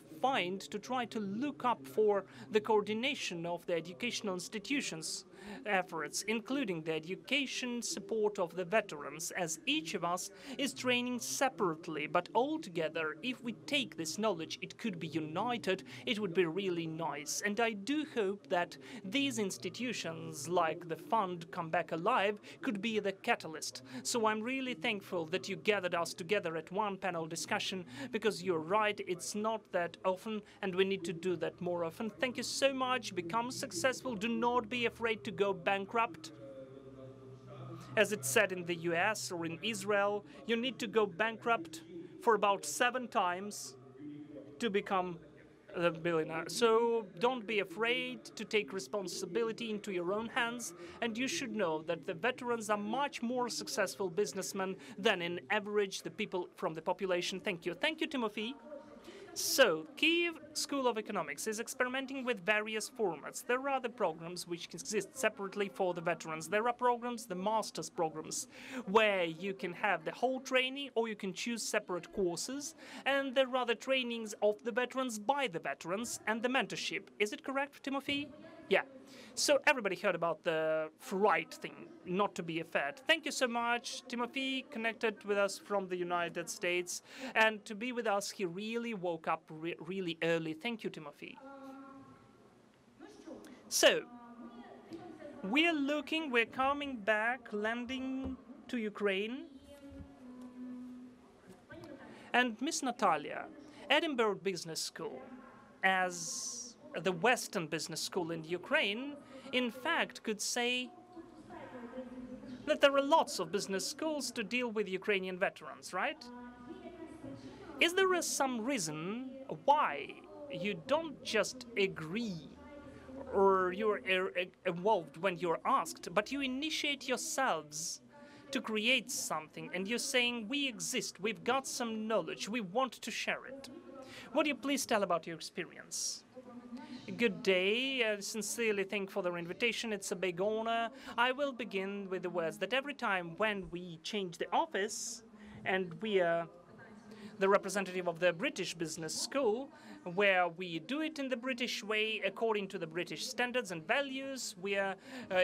try to look up for the coordination of the educational institutions efforts, including the education support of the veterans, as each of us is training separately, but all together. If we take this knowledge, it could be united, it would be really nice. And I do hope that these institutions, like the fund Come Back Alive, could be the catalyst. So I'm really thankful that you gathered us together at one panel discussion, because you're right, it's not that often, and we need to do that more often. Thank you so much. Become successful. Do not be afraid to go bankrupt. As it's said in the US or in Israel, you need to go bankrupt for about 7 times to become a billionaire. So don't be afraid to take responsibility into your own hands, and you should know that the veterans are much more successful businessmen than in average the people from the population. Thank you. Thank you, Timothy. So, Kyiv School of Economics is experimenting with various formats. There are the programs which exist separately for the veterans. There are programs, the master's programs, where you can have the whole training or you can choose separate courses. And there are the trainings of the veterans by the veterans and the mentorship. Is it correct, Timothy? Yeah. So everybody heard about the right thing, not to be a fad. Thank you so much, Timothy, connected with us from the United States. And to be with us, he really woke up really early. Thank you, Timothy. So, we're coming back, landing to Ukraine. And Miss Natalia, Edinburgh Business School, as the Western business school in Ukraine, in fact, could say that there are lots of business schools to deal with Ukrainian veterans, right? Is there some reason why you don't just agree or you're involved when you're asked, but you initiate yourselves to create something and you're saying, we exist, we've got some knowledge, we want to share it? Would you please tell about your experience? Good day. I sincerely thank for their invitation. It's a big honor. I will begin with the words that every time when we change the office and we are the representative of the British Business School, where we do it in the British way according to the British standards and values, we are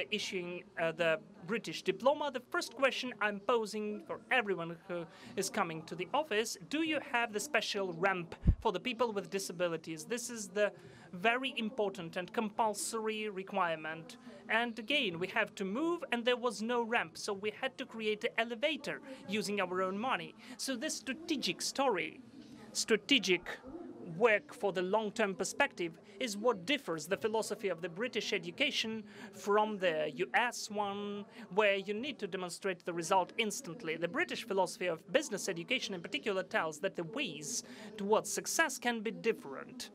issuing the British diploma. The first question I'm posing for everyone who is coming to the office: do you have the special ramp for the people with disabilities? This is the very important and compulsory requirement. And again, we have to move, and there was no ramp, so we had to create an elevator using our own money. So this strategic story, strategic work for the long-term perspective, is what differs the philosophy of the British education from the US one, where you need to demonstrate the result instantly. The British philosophy of business education in particular tells that the ways towards success can be different.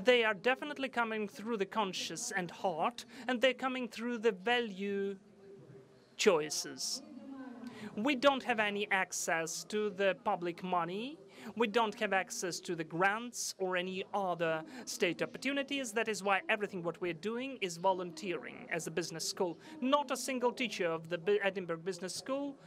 They are definitely coming through the conscious and heart, and they're coming through the value choices. We don't have any access to the public money. We don't have access to the grants or any other state opportunities. That is why everything what we're doing is volunteering as a business school. Not a single teacher of the Edinburgh Business School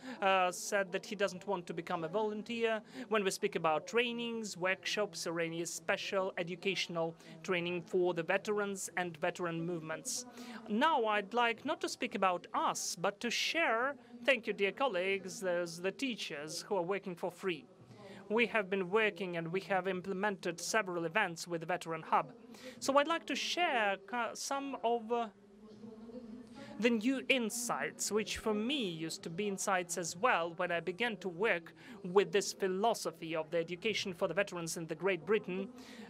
said that he doesn't want to become a volunteer when we speak about trainings, workshops, or any special educational training for the veterans and veteran movements. Now I'd like not to speak about us, but to share, thank you dear colleagues, there's the teachers who are working for free. We have been working and we have implemented several events with the Veteran Hub. So I'd like to share some of the new insights, which for me used to be insights as well when I began to work with this philosophy of the education for the veterans in the Great Britain.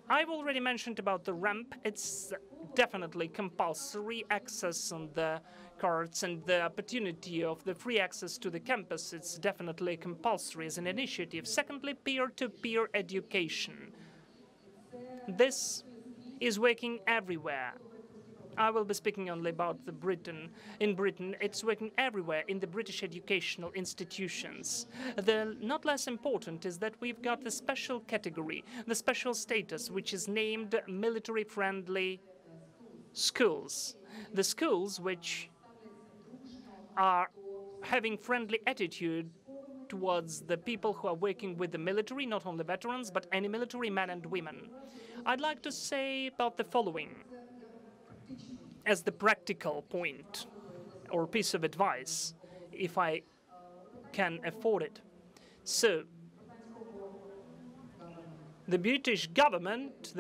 I've already mentioned about the ramp. It's definitely compulsory access on the cards, and the opportunity of the free access to the campus, it's definitely compulsory as an initiative. Secondly, peer-to-peer education. This is working everywhere. I will be speaking only about the Britain. In Britain, it's working everywhere in the British educational institutions. The not less important is that we've got the special category, the special status, which is named military-friendly schools. The schools which are having friendly attitude towards the people who are working with the military, not only veterans, but any military men and women. I'd like to say about the following as the practical point or piece of advice, if I can afford it. So, the British government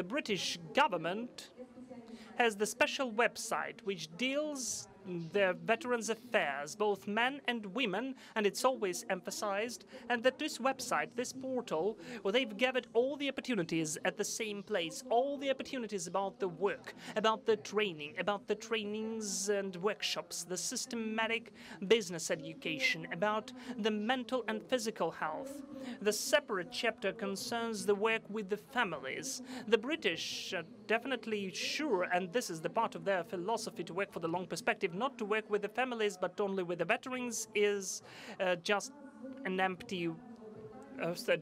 has the special website which deals their veterans' affairs, both men and women, and it's always emphasized, and that this website, this portal, well, they've gathered all the opportunities at the same place, all the opportunities about the work, about the training, about the trainings and workshops, the systematic business education, about the mental and physical health. The separate chapter concerns the work with the families. The British are definitely sure, and this is the part of their philosophy, to work for the long perspective, not to work with the families, but only with the veterans, is just an empty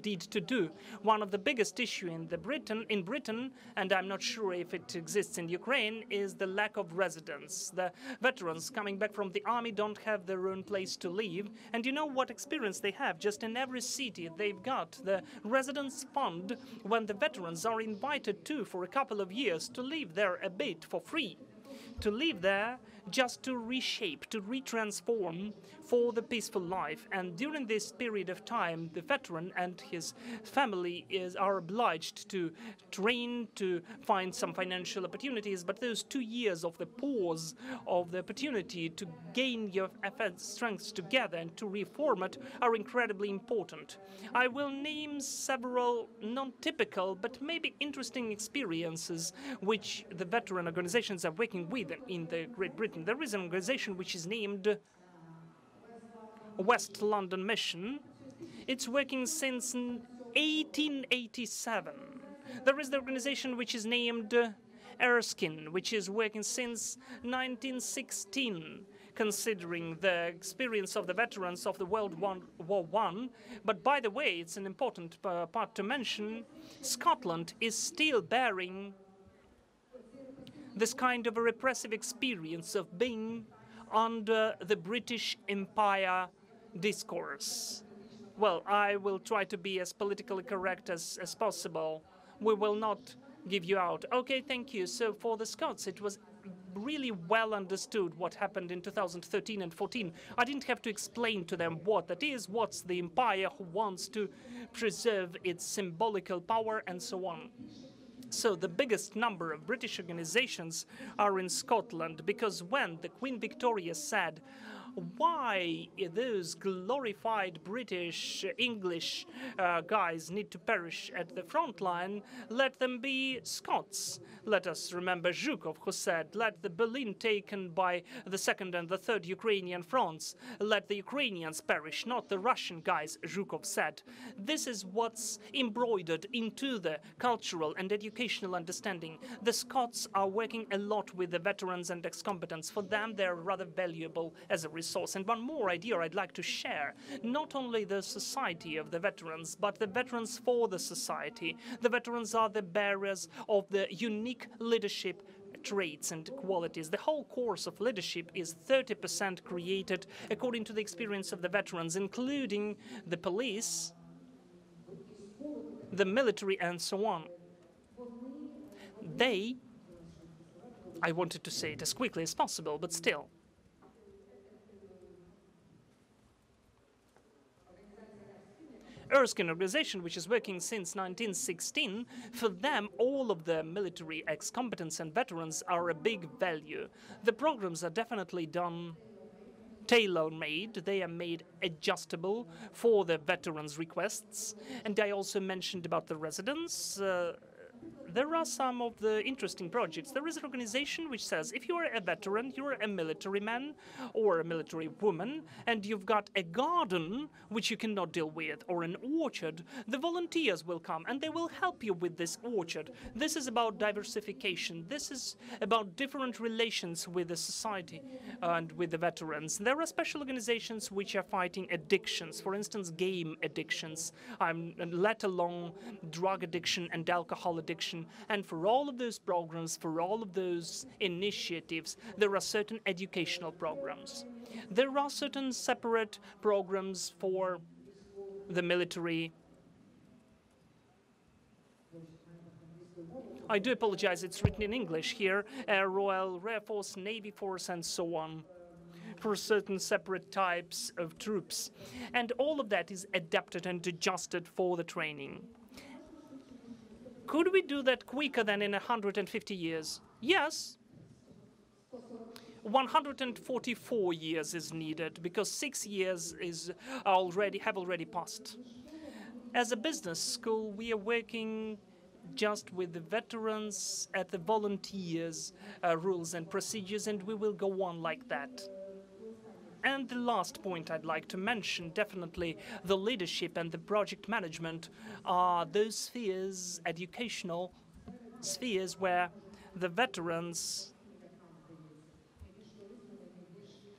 deed to do. One of the biggest issue in Britain, and I'm not sure if it exists in Ukraine, is the lack of residence. The veterans coming back from the army don't have their own place to live, and you know what experience they have? Just in every city they've got the residence fund when the veterans are invited to for a couple of years to live there a bit for free. To live there just to reshape, to retransform for the peaceful life. And during this period of time, the veteran and his family are obliged to train, to find some financial opportunities. But those 2 years of the pause, of the opportunity to gain your strengths together and to reformat are incredibly important. I will name several non-typical but maybe interesting experiences which the veteran organizations are working with in the Great Britain. There is an organization which is named West London Mission. It's working since 1887. There is the organization which is named Erskine, which is working since 1916, considering the experience of the veterans of the World War I. But by the way, it's an important part to mention, Scotland is still bearing this kind of a repressive experience of being under the British Empire discourse. Well, I will try to be as politically correct as possible. We will not give you out. Okay, thank you. So for the Scots, it was really well understood what happened in 2013 and 14. I didn't have to explain to them what that is, what's the empire who wants to preserve its symbolical power, and so on. So the biggest number of British organizations are in Scotland, because when the Queen Victoria said, why those glorified British English guys need to perish at the front line, let them be Scots. Let us remember Zhukov, who said, let the Berlin taken by the 2nd and the 3rd Ukrainian fronts, let the Ukrainians perish, not the Russian guys, Zhukov said. This is what's embroidered into the cultural and educational understanding. The Scots are working a lot with the veterans and ex-combatants. For them, they're rather valuable as a resource. And one more idea I'd like to share, not only the society of the veterans, but the veterans for the society. The veterans are the bearers of the unique leadership traits and qualities. The whole course of leadership is 30% created according to the experience of the veterans, including the police, the military, and so on. I wanted to say it as quickly as possible, but still. Erskine organization, which is working since 1916, for them, all of the military ex-combatants and veterans are a big value. The programs are definitely done tailor-made. They are made adjustable for the veterans' requests. And I also mentioned about the residents. There are some of the interesting projects. There is an organization which says if you are a veteran, you're a military man or a military woman, and you've got a garden which you cannot deal with, or an orchard, the volunteers will come and they will help you with this orchard. This is about diversification. This is about different relations with the society and with the veterans. There are special organizations which are fighting addictions, for instance, game addictions, let alone drug addiction and alcohol addiction. And for all of those programs, for all of those initiatives, there are certain educational programs. There are certain separate programs for the military. I do apologize, it's written in English here, Royal Air Force, Navy Force, and so on, for certain separate types of troops. And all of that is adapted and adjusted for the training. Could we do that quicker than in 150 years? Yes. 144 years is needed, because 6 years have already passed. As a business school, we are working just with the veterans at the volunteers rules and procedures, and we will go on like that. And the last point I'd like to mention, definitely the leadership and the project management are those spheres, educational spheres, where the veterans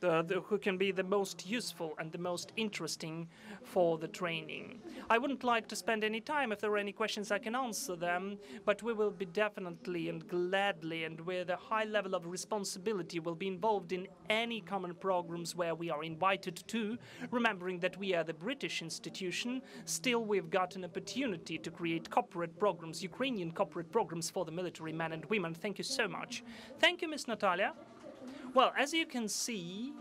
who can be the most useful and the most interesting for the training. I wouldn't like to spend any time. If there are any questions, I can answer them, but we will be definitely and gladly and with a high level of responsibility will be involved in any common programs where we are invited to, remembering that we are the British institution. Still, we've got an opportunity to create corporate programs, Ukrainian corporate programs for the military men and women. Thank you so much. Thank you, Ms. Natalia. Well, as you can see,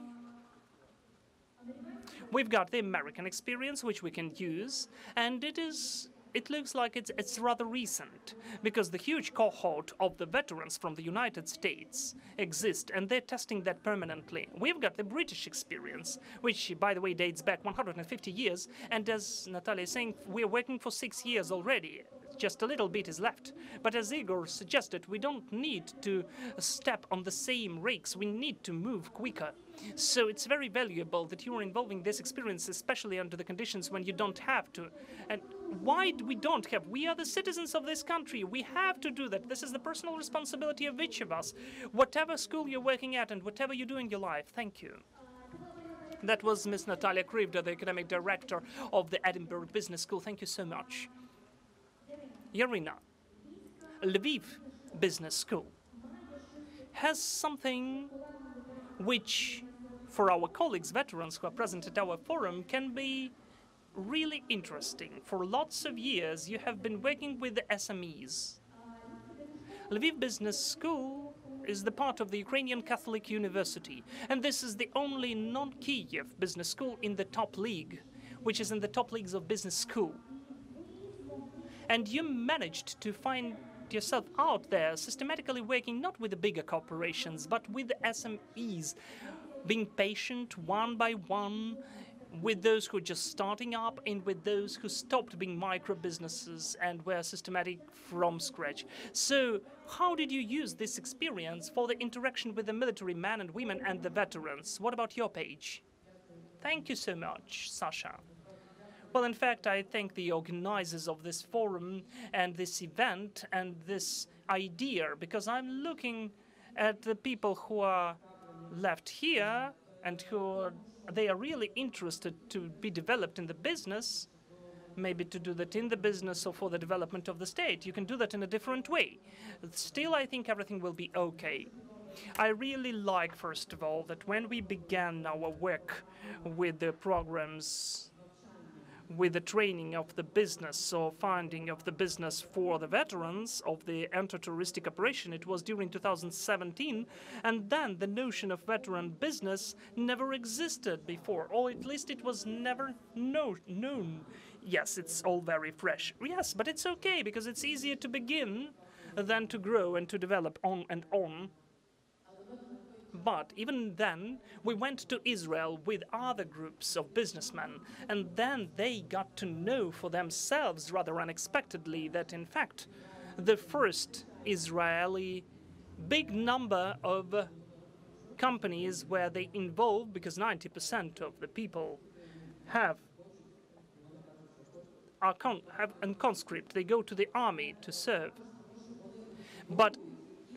we've got the American experience, which we can use, and it looks like it's rather recent, because the huge cohort of the veterans from the United States exist, and they're testing that permanently. We've got the British experience, which, by the way, dates back 150 years, and as Natalia is saying, we're working for 6 years already. Just a little bit is left. But as Igor suggested, we don't need to step on the same rakes. We need to move quicker. So it's very valuable that you are involving this experience, especially under the conditions when you don't have to. And why we don't have? We are the citizens of this country. We have to do that. This is the personal responsibility of each of us. Whatever school you're working at and whatever you do in your life. Thank you. That was Ms. Natalia Krivda, the academic director of the Edinburgh Business School. Thank you so much. Yarina, Lviv Business School has something which, for our colleagues, veterans who are present at our forum, can be really interesting. For lots of years, you have been working with the SMEs. Lviv Business School is the part of the Ukrainian Catholic University, and this is the only non-Kiev business school in the top league, which is in the top leagues of business school. And you managed to find yourself out there, systematically working not with the bigger corporations, but with the SMEs, being patient one by one, with those who are just starting up and with those who stopped being micro businesses and were systematic from scratch. So how did you use this experience for the interaction with the military men and women and the veterans? What about your page? Thank you so much, Sasha. Well, in fact, I thank the organizers of this forum and this event and this idea, because I'm looking at the people who are left here and they are really interested to be developed in the business, maybe to do that in the business or for the development of the state. You can do that in a different way. Still, I think everything will be okay. I really like, first of all, that when we began our work with the programs, with the training of the business or funding of the business for the veterans of the anti-terroristic operation, it was during 2017, and then the notion of veteran business never existed before, or at least it was never known. Yes, it's all very fresh. Yes, but it's okay, because it's easier to begin than to grow and to develop on and on. But even then, we went to Israel with other groups of businessmen, and then they got to know for themselves rather unexpectedly that, in fact, the first Israeli big number of companies where they involve, because 90% of the people have a conscript, they go to the army to serve. But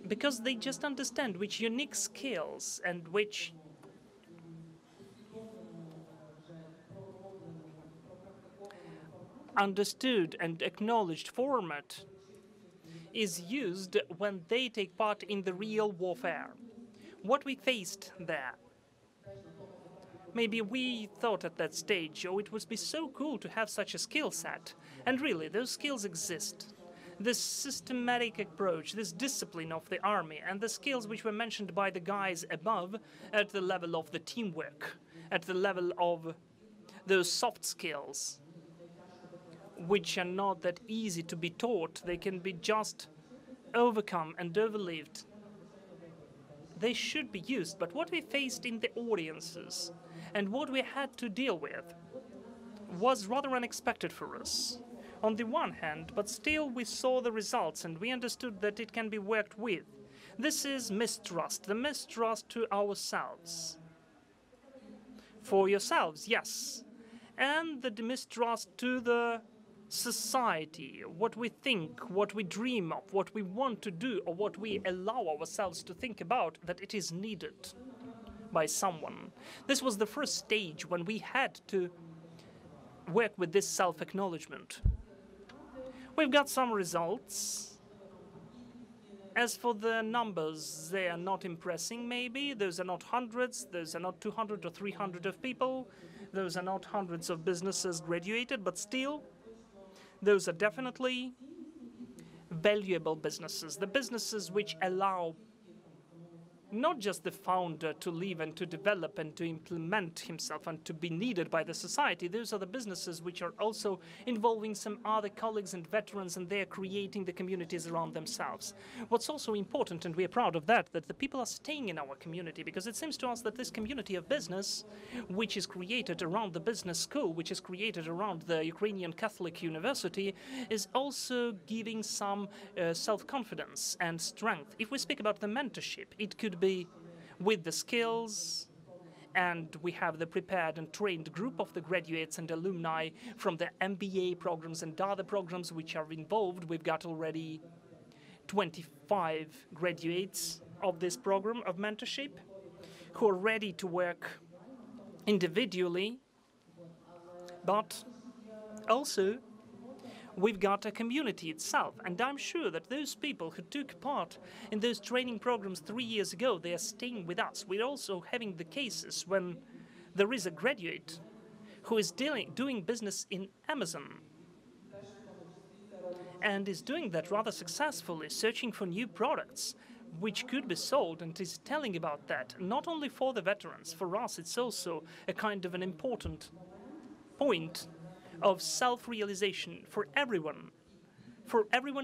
because they just understand which unique skills and which understood and acknowledged format is used when they take part in the real warfare. What we faced there, maybe we thought at that stage, oh, it would be so cool to have such a skill set, and really those skills exist. This systematic approach, this discipline of the army, and the skills which were mentioned by the guys above at the level of the teamwork, at the level of those soft skills, which are not that easy to be taught. They can be just overcome and overlived. They should be used, but what we faced in the audiences and what we had to deal with was rather unexpected for us. On the one hand, but still we saw the results and we understood that it can be worked with. This is mistrust, the mistrust to ourselves. For yourselves, yes. And the mistrust to the society, what we think, what we dream of, what we want to do, or what we allow ourselves to think about, that it is needed. by someone. This was the first stage when we had to work with this self-acknowledgement. We've got some results. As for the numbers, they are not impressing, maybe. Those are not hundreds, those are not 200 or 300 of people, those are not hundreds of businesses graduated, but still, those are definitely valuable businesses, the businesses which allow not just the founder to live and to develop and to implement himself and to be needed by the society. Those are the businesses which are also involving some other colleagues and veterans, and they're creating the communities around themselves. What's also important, and we are proud of that the people are staying in our community, because it seems to us that this community of business, which is created around the business school, which is created around the Ukrainian Catholic University, is also giving some self-confidence and strength. If we speak about the mentorship, it could be with the skills, and we have the prepared and trained group of the graduates and alumni from the MBA programs and other programs which are involved. We've got already 25 graduates of this program of mentorship who are ready to work individually, but also we've got a community itself, and I'm sure that those people who took part in those training programs 3 years ago, they are staying with us. We're also having the cases when there is a graduate who is doing business in Amazon and is doing that rather successfully, searching for new products which could be sold, and is telling about that, not only for the veterans. For us, it's also a kind of an important point of self-realization for everyone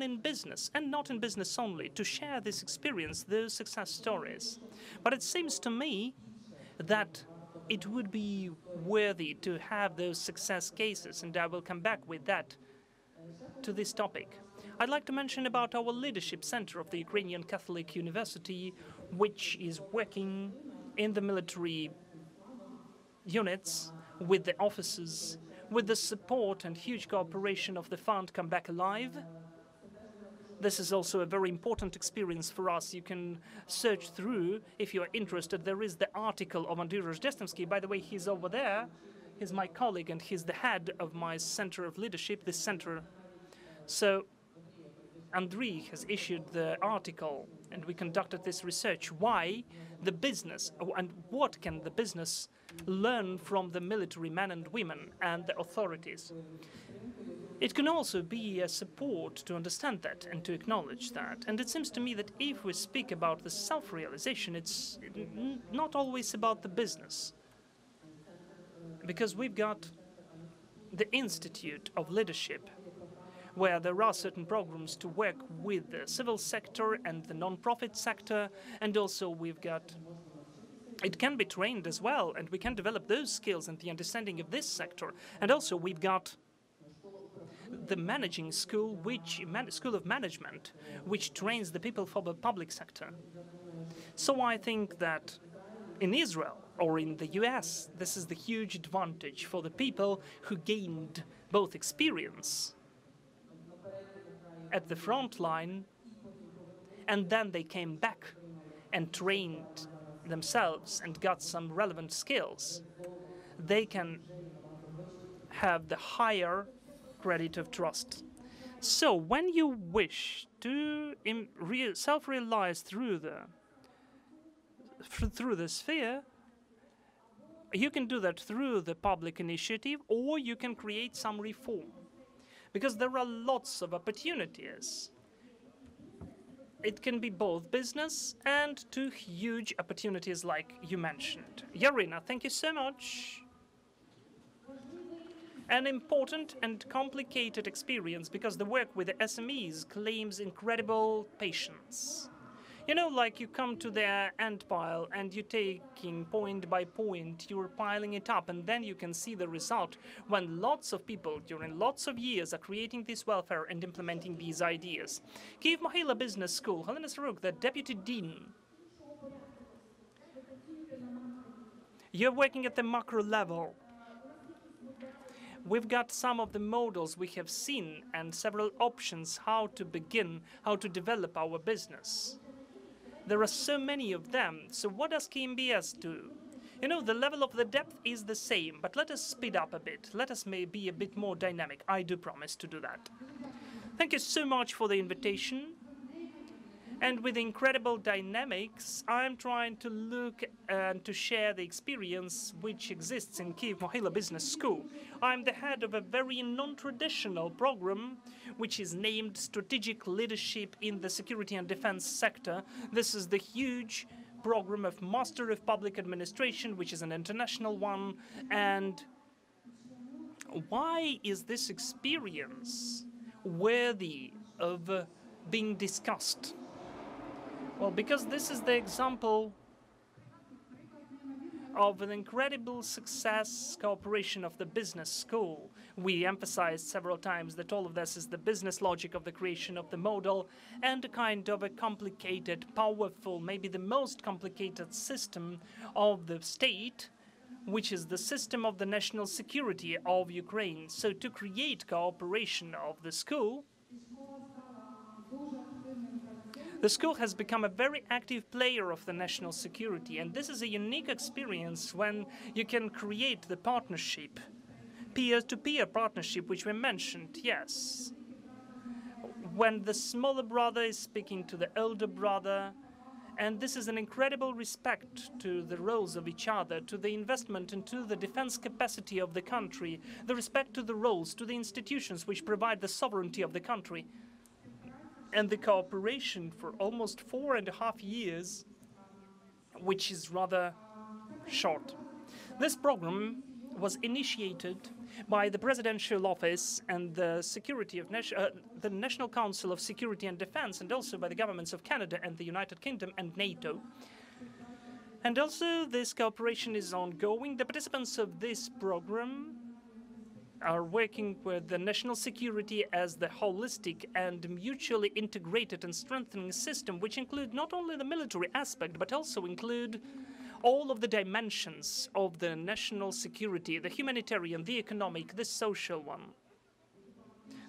in business, and not in business only, to share this experience, those success stories. But it seems to me that it would be worthy to have those success cases, and I will come back with that to this topic. I'd like to mention about our leadership center of the Ukrainian Catholic University, which is working in the military units with the officers, with the support and huge cooperation of the fund Come Back Alive. This is also a very important experience for us. You can search through, if you are interested. There is the article of Andriy Rojdestevsky. By the way, he's over there. He's my colleague, and he's the head of my center of leadership, this center. So Andriy has issued the article, and we conducted this research. Why the business, and what can the business learn from the military men and women and the authorities? It can also be a support to understand that and to acknowledge that. And it seems to me that if we speak about the self-realization, it's not always about the business. Because we've got the Institute of Leadership, where there are certain programs to work with the civil sector and the non-profit sector, and also we've got it can be trained as well, and we can develop those skills and the understanding of this sector. And also we've got the managing school, School of Management, which trains the people for the public sector. So I think that in Israel or in the US, this is the huge advantage for the people who gained both experience at the front line, and then they came back and trained themselves and got some relevant skills. They can have the higher credit of trust. So when you wish to self-realize through the sphere, you can do that through the public initiative, or you can create some reform, because there are lots of opportunities. It can be both business and two huge opportunities like you mentioned. Yarina, thank you so much. An important and complicated experience, because the work with the SMEs claims incredible patience. You know, like you come to the ant pile and you're taking point by point, you're piling it up, and then you can see the result when lots of people during lots of years are creating this welfare and implementing these ideas. Kyiv Mohyla Business School, Helena Saruk, the Deputy Dean. You're working at the macro level. We've got some of the models we have seen and several options how to begin, how to develop our business. There are so many of them. So what does KMBS do? You know, the level of the depth is the same, but let us speed up a bit. Let us be a bit more dynamic. I do promise to do that. Thank you so much for the invitation. And with incredible dynamics, I'm trying to look and to share the experience which exists in Kyiv Mohyla Business School. I'm the head of a very non-traditional program, which is named Strategic Leadership in the Security and Defense Sector. This is the huge program of Master of Public Administration, which is an international one. And why is this experience worthy of being discussed? Well, because this is the example of an incredible success cooperation of the business school. We emphasized several times that all of this is the business logic of the creation of the model and a kind of a complicated, powerful, maybe the most complicated system of the state, which is the system of the national security of Ukraine. So to create cooperation of the school has become a very active player of the national security, and this is a unique experience when you can create the partnership, peer-to-peer partnership, which we mentioned, yes. When the smaller brother is speaking to the older brother, and this is an incredible respect to the roles of each other, to the investment into the defense capacity of the country, the respect to the roles, to the institutions which provide the sovereignty of the country. And the cooperation for almost 4.5 years, which is rather short. This program was initiated by the Presidential Office and the the National Council of Security and Defense, and also by the governments of Canada and the United Kingdom and NATO. And also this cooperation is ongoing. The participants of this program are working with the national security as the holistic and mutually integrated and strengthening system, which include not only the military aspect, but also include all of the dimensions of the national security, the humanitarian, the economic, the social one,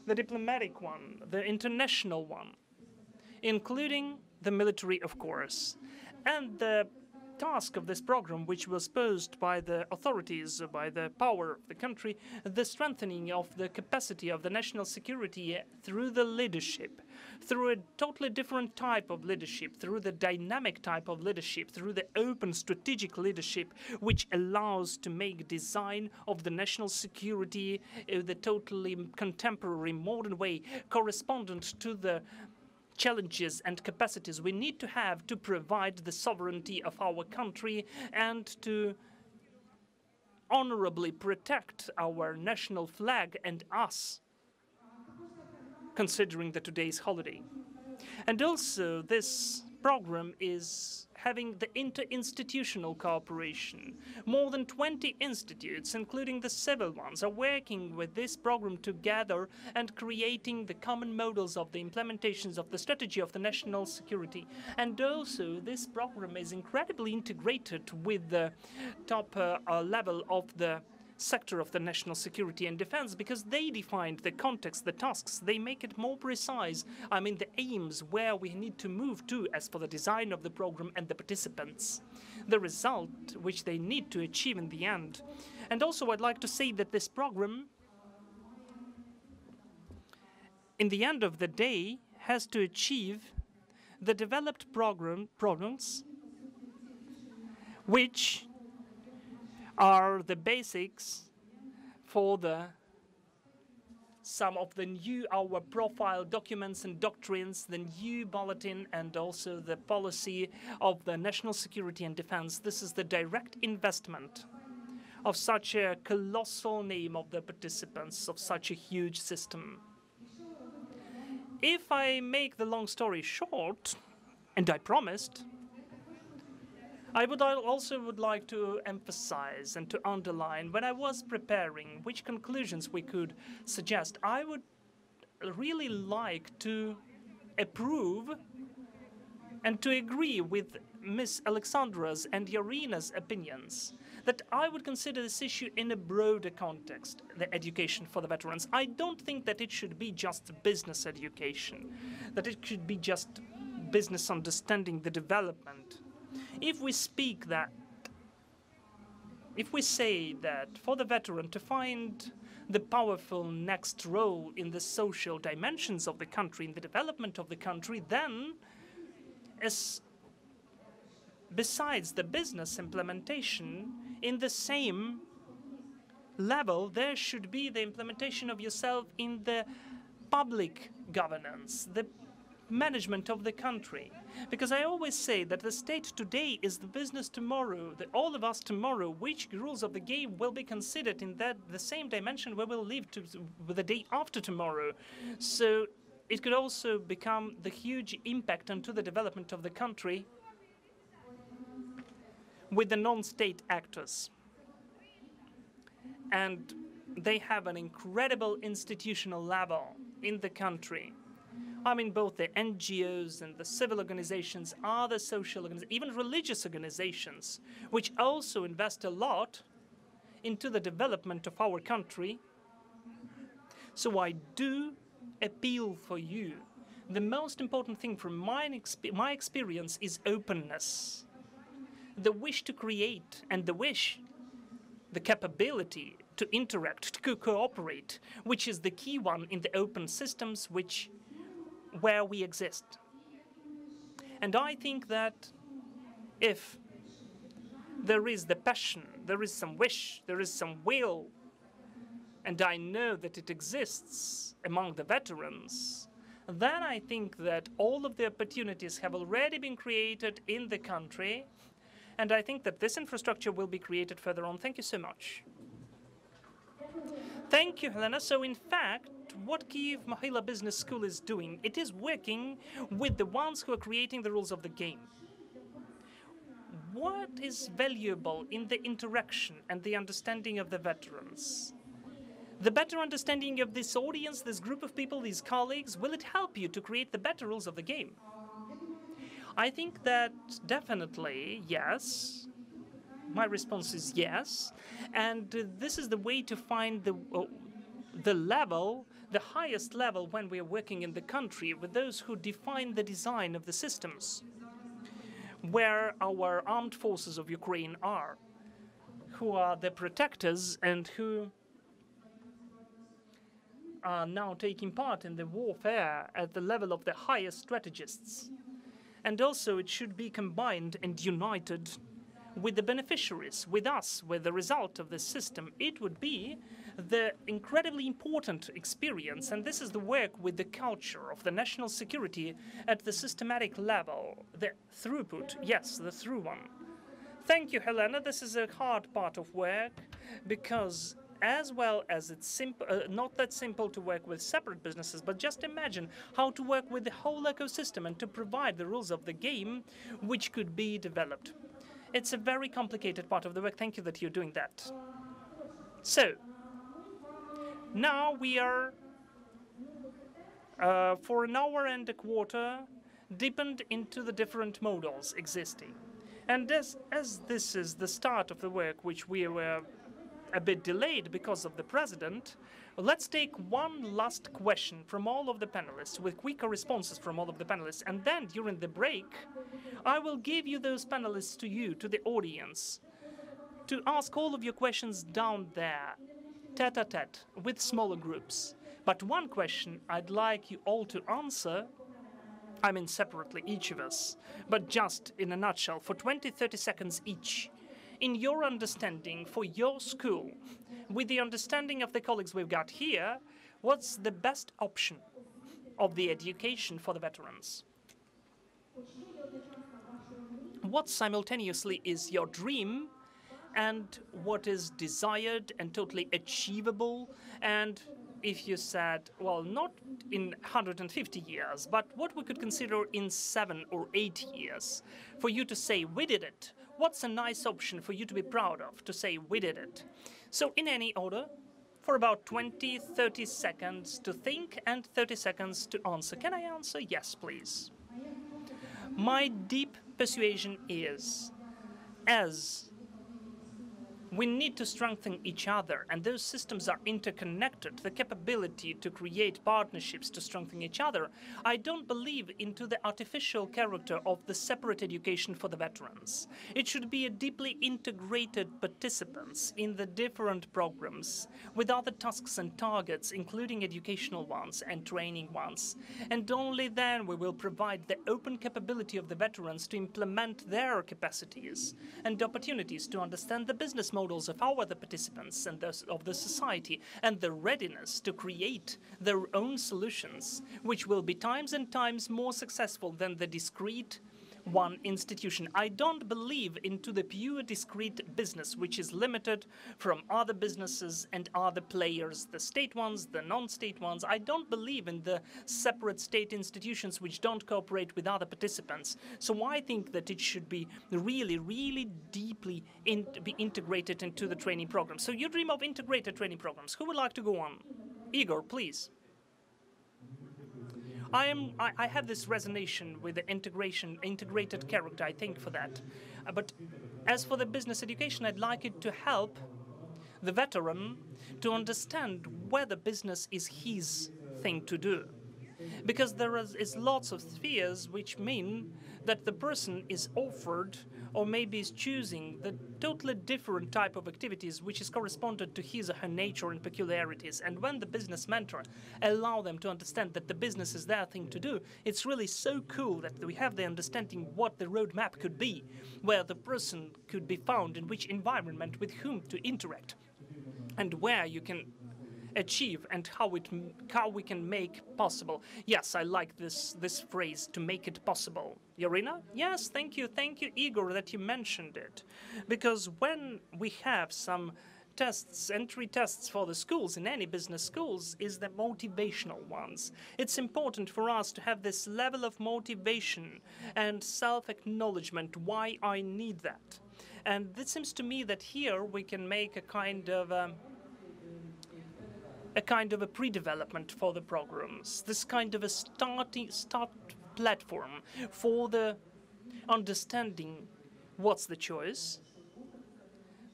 the diplomatic one, the international one, including the military, of course. And the task of this program, which was posed by the authorities, by the power of the country, the strengthening of the capacity of the national security through the leadership, through a totally different type of leadership, through the dynamic type of leadership, through the open strategic leadership, which allows to make design of the national security the totally contemporary, modern way, correspondent to the challenges and capacities we need to have to provide the sovereignty of our country and to honorably protect our national flag and us, considering that today is holiday. And also this program is having the interinstitutional cooperation. More than 20 institutes, including the civil ones, are working with this program together and creating the common models of the implementations of the strategy of the national security. And also, this program is incredibly integrated with the top level of the sector of the national security and defense, because they defined the context, the tasks, they make it more precise. I mean, the aims where we need to move to as for the design of the program and the participants, the result which they need to achieve in the end. And also, I'd like to say that this program, in the end of the day, has to achieve the developed programs which are the basics for some of the new our profile documents and doctrines, the new bulletin, and also the policy of the national security and defense. This is the direct investment of such a colossal name of the participants of such a huge system. If I make the long story short, and I promised, I would like to emphasize and to underline, when I was preparing which conclusions we could suggest, I would really like to approve and to agree with Ms. Alexandra's and Yarina's opinions that I would consider this issue in a broader context, the education for the veterans. I don't think that it should be just business education, that it should be just business understanding the development. If we speak that if we say that for the veteran to find the powerful next role in the social dimensions of the country, in the development of the country, then besides the business implementation, in the same level, there should be the implementation of yourself in the public governance, the management of the country. Because I always say that the state today is the business tomorrow, that all of us tomorrow, which rules of the game will be considered in the same dimension where we'll live the day after tomorrow. So it could also become the huge impact onto the development of the country with the non-state actors. And they have an incredible institutional level in the country. I mean, both the NGOs and the civil organizations, other social organizations, even religious organizations, which also invest a lot into the development of our country. So I do appeal for you. The most important thing from my experience is openness. The wish to create and the capability to interact, to cooperate, which is the key one in the open systems where we exist. And I think that if there is the passion, there is some wish, there is some will, and I know that it exists among the veterans, then I think that all of the opportunities have already been created in the country, and I think that this infrastructure will be created further on. Thank you so much. Thank you, Helena. So in fact, what Kyiv Mohyla Business School is doing, it is working with the ones who are creating the rules of the game. What is valuable in the interaction and the understanding of the veterans? The better understanding of this audience, this group of people, these colleagues, will it help you to create the better rules of the game? I think that definitely, yes. My response is yes. And this is the way to find the level, the highest level when we are working in the country with those who define the design of the systems, where our armed forces of Ukraine are, who are the protectors and who are now taking part in the warfare at the level of the highest strategists. And also it should be combined and united with the beneficiaries, with us, with the result of this system. It would be the incredibly important experience, and this is the work with the culture of the national security at the systematic level, the throughput, yes, the through one. Thank you, Helena. This is a hard part of work, because as well as it's not that simple to work with separate businesses, but just imagine how to work with the whole ecosystem and to provide the rules of the game which could be developed. It's a very complicated part of the work. Thank you that you're doing that. So, now we are, for an hour and a quarter, deepened into the different modals existing. And as this is the start of the work, which we were a bit delayed because of the president, let's take one last question from all of the panelists with quicker responses from all of the panelists, and then during the break I will give you those panelists to you, to the audience, to ask all of your questions down there, tete-a-tete, with smaller groups. But one question I'd like you all to answer, I mean separately, each of us, but just in a nutshell, for 20-30 seconds each. In your understanding, for your school, with the understanding of the colleagues we've got here, what's the best option of the education for the veterans? What simultaneously is your dream and what is desired and totally achievable? And if you said, well, not in 150 years, but what we could consider in 7 or 8 years, for you to say, we did it. What's a nice option for you to be proud of, to say, we did it? So in any order, for about 20-30 seconds to think and 30 seconds to answer. Can I answer? Yes, please. My deep persuasion is, as We need to strengthen each other, and those systems are interconnected. The capability to create partnerships to strengthen each other. I don't believe into the artificial character of the separate education for the veterans. It should be a deeply integrated participants in the different programs with other tasks and targets, including educational ones and training ones. And only then we will provide the open capability of the veterans to implement their capacities and opportunities to understand the business models of the participants and those of the society, and the readiness to create their own solutions, which will be times and times more successful than the discrete one institution. I don't believe into the pure discrete business, which is limited from other businesses and other players, the state ones, the non-state ones. I don't believe in the separate state institutions which don't cooperate with other participants. So I think that it should be really, really deeply be integrated into the training program. So you dream of integrated training programs. Who would like to go on? Igor, please. I have this resonation with the integrated character, I think, for that. But as for the business education, I'd like it to help the veteran to understand whether business is his thing to do. Because there is lots of spheres which mean that the person is offered or maybe is choosing the totally different type of activities which is corresponded to his or her nature and peculiarities. And when the business mentor allow them to understand that the business is their thing to do, it's really so cool that we have the understanding what the roadmap could be, where the person could be found, in which environment, with whom to interact, and where you can achieve and how we can make possible. Yes, I like this phrase, to make it possible. Irina? Yes, thank you, Igor, that you mentioned it. Because when we have some tests, entry tests for the schools, in any business schools, is the motivational ones. It's important for us to have this level of motivation and self-acknowledgement why I need that. And it seems to me that here we can make a kind of a pre-development for the programs, this kind of a start platform for the understanding what's the choice,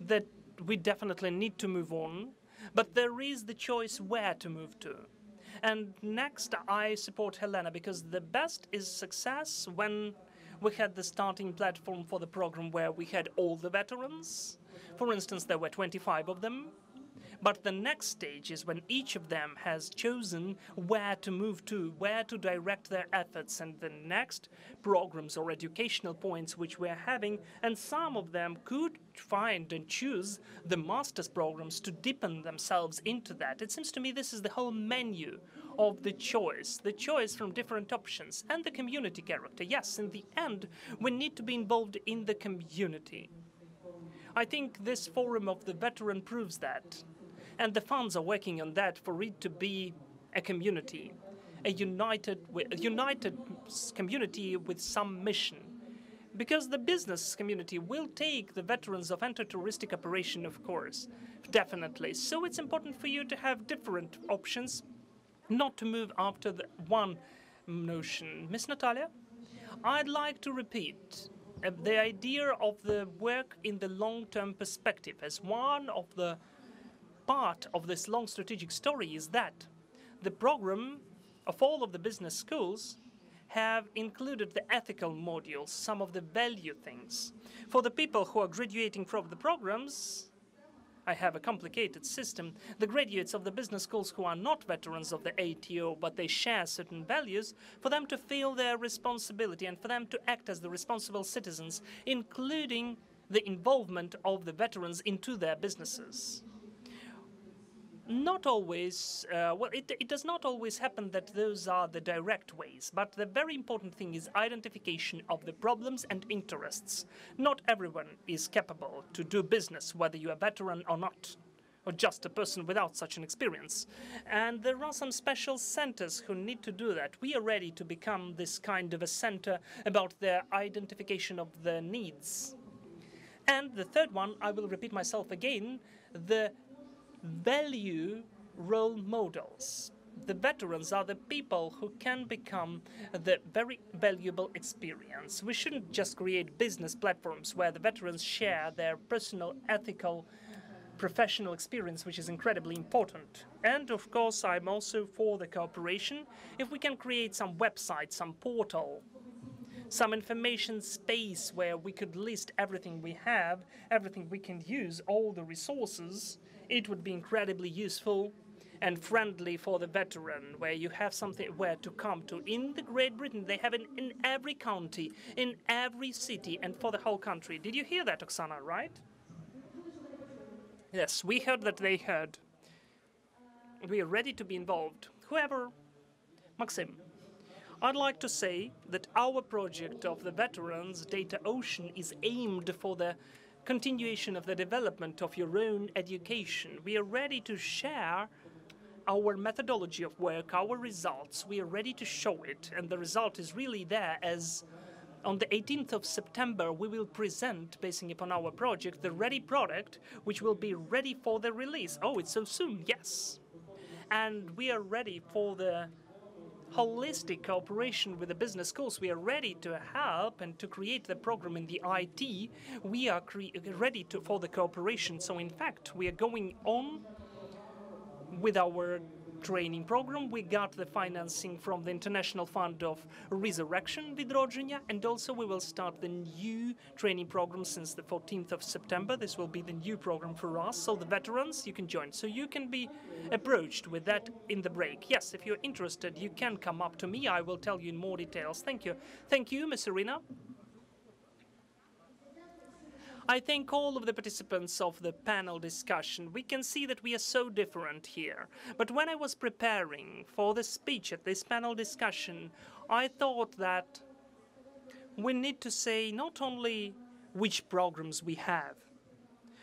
that we definitely need to move on, but there is the choice where to move to. And next, I support Helena, because the best is success when we had the starting platform for the program where we had all the veterans. For instance, there were 25 of them. But the next stage is when each of them has chosen where to move to, where to direct their efforts, and the next programs or educational points which we're having, and some of them could find and choose the master's programs to deepen themselves into that. It seems to me this is the whole menu of the choice from different options, and the community character. Yes, in the end, we need to be involved in the community. I think this forum of the veteran proves that. And the funds are working on that for it to be a community, a united community with some mission. Because the business community will take the veterans of anti-terroristic operation, of course, definitely. So it's important for you to have different options, not to move after the one notion. Miss Natalia, I'd like to repeat the idea of the work in the long-term perspective as one of the part of this long strategic story is that the program of all of the business schools have included the ethical modules, some of the value things. For the people who are graduating from the programs, I have a complicated system. The graduates of the business schools who are not veterans of the ATO, but they share certain values, for them to feel their responsibility and for them to act as the responsible citizens, including the involvement of the veterans into their businesses. Not always, it does not always happen that those are the direct ways, but the very important thing is identification of the problems and interests. Not everyone is capable to do business, whether you are a veteran or not, or just a person without such an experience. And there are some special centers who need to do that. We are ready to become this kind of a center about the identification of the needs. And the third one, I will repeat myself again, the value role models. the veterans are the people who can become the very valuable experience. We shouldn't just create business platforms where the veterans share their personal, ethical, professional experience, which is incredibly important. And of course, I'm also for the cooperation. If we can create some website, some portal, some information space where we could list everything we have, everything we can use, all the resources, it would be incredibly useful and friendly for the veteran, where you have something where to come to. In the Great Britain, they have it in every county, in every city, and for the whole country. Did you hear that, Oksana, right? Yes, we heard that they heard. We are ready to be involved. Whoever, Maxim, I'd like to say that our project of the Veterans Data Ocean is aimed for the continuation of the development of your own education. We are ready to share our methodology of work, our results. We are ready to show it, and the result is really there, as on the 18th of September we will present, basing upon our project, the ready product, which will be ready for the release. Oh, it's so soon, yes. And we are ready for the holistic cooperation with the business schools. We are ready to help and to create the program in the IT. We are ready for the cooperation. So in fact, we are going on with our training program. We got the financing from the International Fund of Resurrection Vidrodzenia, and also we will start the new training program since the 14th of September. This will be the new program for us, so the veterans, you can join. So you can be approached with that in the break. Yes, if you're interested, you can come up to me. I will tell you in more details. Thank you. Thank you, Ms. Irina. I thank all of the participants of the panel discussion. We can see that we are so different here. But when I was preparing for the speech at this panel discussion, I thought that we need to say not only which programs we have,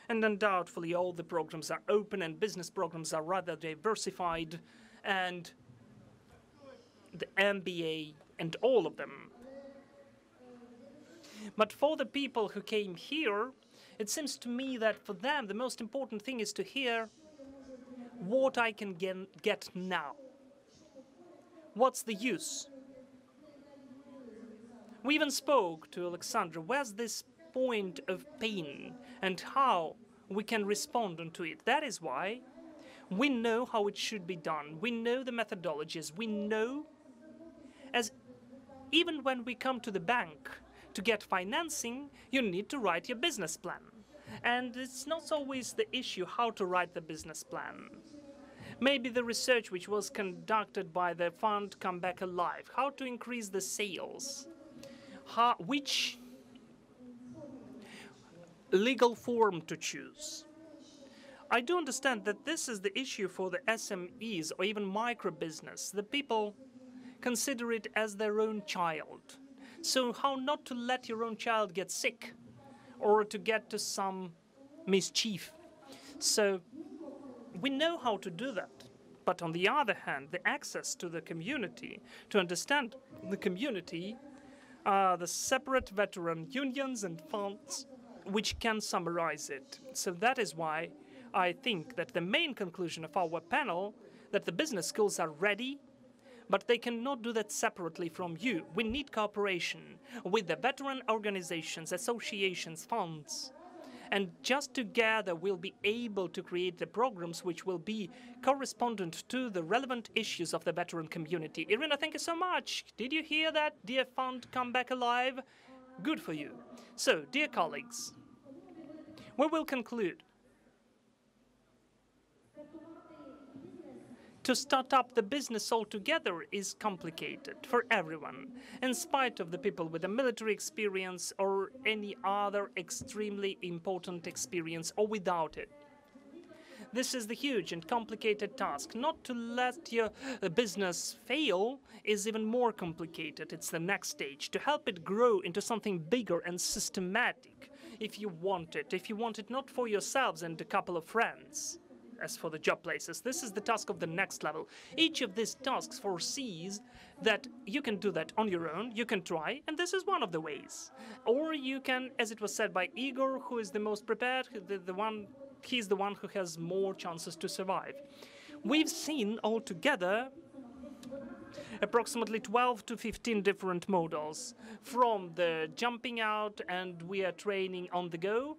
and undoubtedly all the programs are open and business programs are rather diversified, and the MBA and all of them. But for the people who came here, it seems to me that for them the most important thing is to hear what I can get now. What's the use? We even spoke to Alexandra. Where's this point of pain and how we can respond to it? That is why we know how it should be done. We know the methodologies. We know, as even when we come to the bank to get financing, you need to write your business plan. And it's not always the issue how to write the business plan. Maybe the research which was conducted by the fund Come Back Alive, how to increase the sales, which legal form to choose. I do understand that this is the issue for the SMEs or even micro business. The people consider it as their own child. So how not to let your own child get sick or to get to some mischief. So we know how to do that. But on the other hand, the access to the community, to understand the community, the separate veteran unions and funds which can summarize it. So that is why I think that the main conclusion of our panel, that the business schools are ready, but they cannot do that separately from you. We need cooperation with the veteran organizations, associations, funds. And just together we'll be able to create the programs which will be correspondent to the relevant issues of the veteran community. Irina, thank you so much. Did you hear that, dear fund Come Back Alive? Good for you. So, dear colleagues, we will conclude. To start up the business altogether is complicated for everyone, in spite of the people with a military experience or any other extremely important experience or without it. This is the huge and complicated task. Not to let your business fail is even more complicated. It's the next stage, to help it grow into something bigger and systematic, if you want it not for yourselves and a couple of friends. As for the job places, this is the task of the next level. Each of these tasks foresees that you can do that on your own, you can try, and this is one of the ways. Or you can, as it was said by Igor, who is the most prepared, he's the one who has more chances to survive. We've seen altogether approximately 12 to 15 different models, from the jumping out and we are training on the go,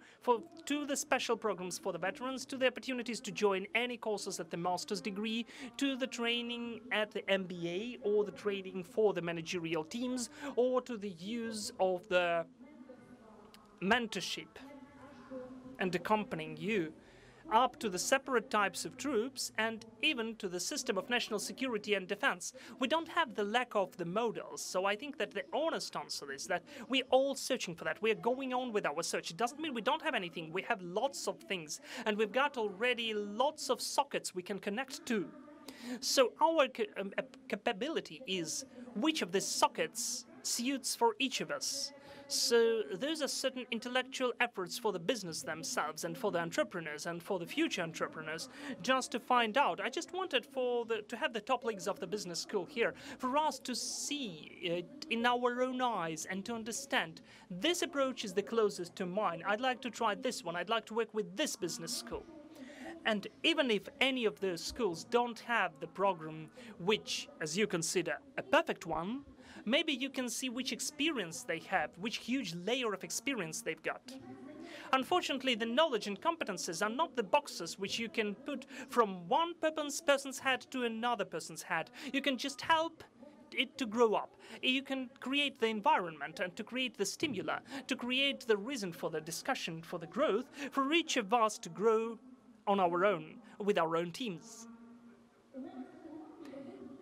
to the special programs for the veterans, to the opportunities to join any courses at the master's degree, to the training at the MBA or the training for the managerial teams, or to the use of the mentorship and accompanying you, up to the separate types of troops and even to the system of national security and defense. We don't have the lack of the models, so I think that the honest answer is that we're all searching for that. We're going on with our search. It doesn't mean we don't have anything. We have lots of things, and we've got already lots of sockets we can connect to. So our capability is which of these sockets suits for each of us. So those are certain intellectual efforts for the business themselves and for the entrepreneurs and for the future entrepreneurs just to find out. I just wanted to have the top leagues of the business school here for us to see it in our own eyes and to understand this approach is the closest to mine. I'd like to try this one. I'd like to work with this business school. And even if any of those schools don't have the program which, as you consider, a perfect one, maybe you can see which experience they have, which huge layer of experience they've got. Unfortunately, the knowledge and competences are not the boxes which you can put from one person's head to another person's head. You can just help it to grow up. You can create the environment and to create the stimuli, to create the reason for the discussion, for the growth, for each of us to grow on our own, with our own teams.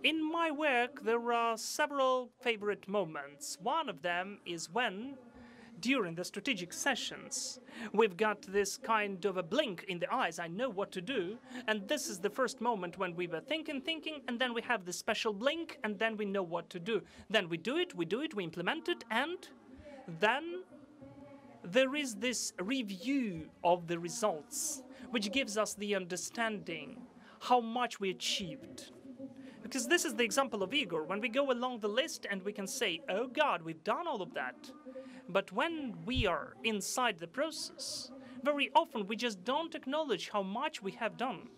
In my work, there are several favorite moments. One of them is when, during the strategic sessions, we've got this kind of a blink in the eyes. I know what to do. And this is the first moment when we were thinking, and then we have this special blink, and then we know what to do. Then we do it, we implement it, and then there is this review of the results, which gives us the understanding how much we achieved. Because this is the example of Igor. When we go along the list and we can say, oh God, we've done all of that. But when we are inside the process, very often we just don't acknowledge how much we have done.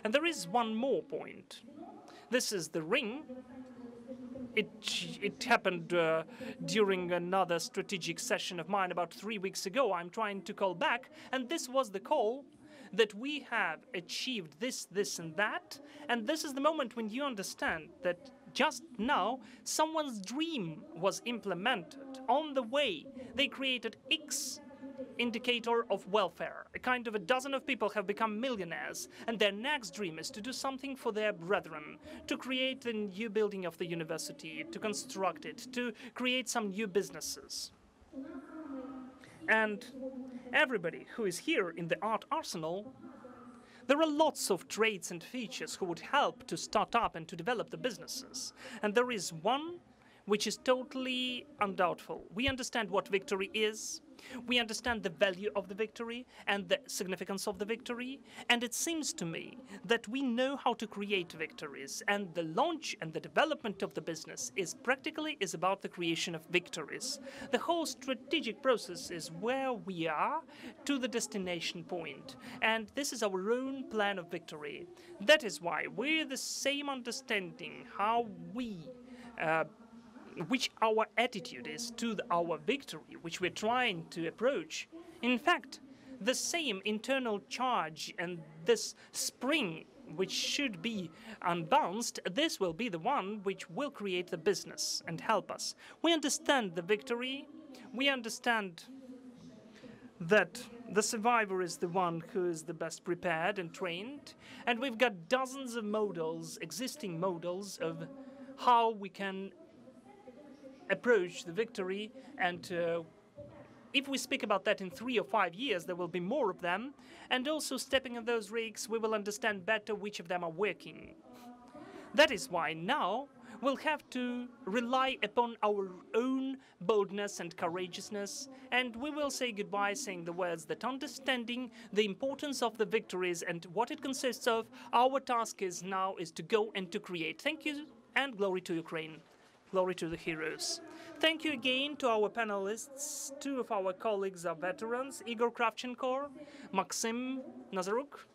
And there is one more point. This is the ring. It happened during another strategic session of mine about 3 weeks ago. I'm trying to call back, and this was the call that we have achieved this, this, and that. And this is the moment when you understand that just now someone's dream was implemented. On the way, they created X indicator of welfare. A kind of a dozen of people have become millionaires, and their next dream is to do something for their brethren, to create a new building of the university, to construct it, to create some new businesses. And everybody who is here in the art arsenal, there are lots of traits and features who would help to start up and to develop the businesses. And there is one which is totally undoubtful. We understand what victory is. We understand the value of the victory and the significance of the victory. And it seems to me that we know how to create victories. And the launch and the development of the business is about the creation of victories. The whole strategic process is where we are to the destination point. And this is our own plan of victory. That is why we're the same understanding how we which our attitude is to our victory, which we're trying to approach. In fact, the same internal charge and this spring, which should be unbounced, this will be the one which will create the business and help us. We understand the victory. We understand that the survivor is the one who is the best prepared and trained. And we've got dozens of models, existing models of how we can approach the victory, and if we speak about that in 3 or 5 years, there will be more of them, and also stepping on those rigs, we will understand better which of them are working. That is why now we'll have to rely upon our own boldness and courageousness, and we will say goodbye saying the words that understanding the importance of the victories and what it consists of, our task is to go and to create. Thank you, and glory to Ukraine. Glory to the heroes. Thank you again to our panelists. 2 of our colleagues are veterans, Igor Kravchenko, Maxim Nazaruk.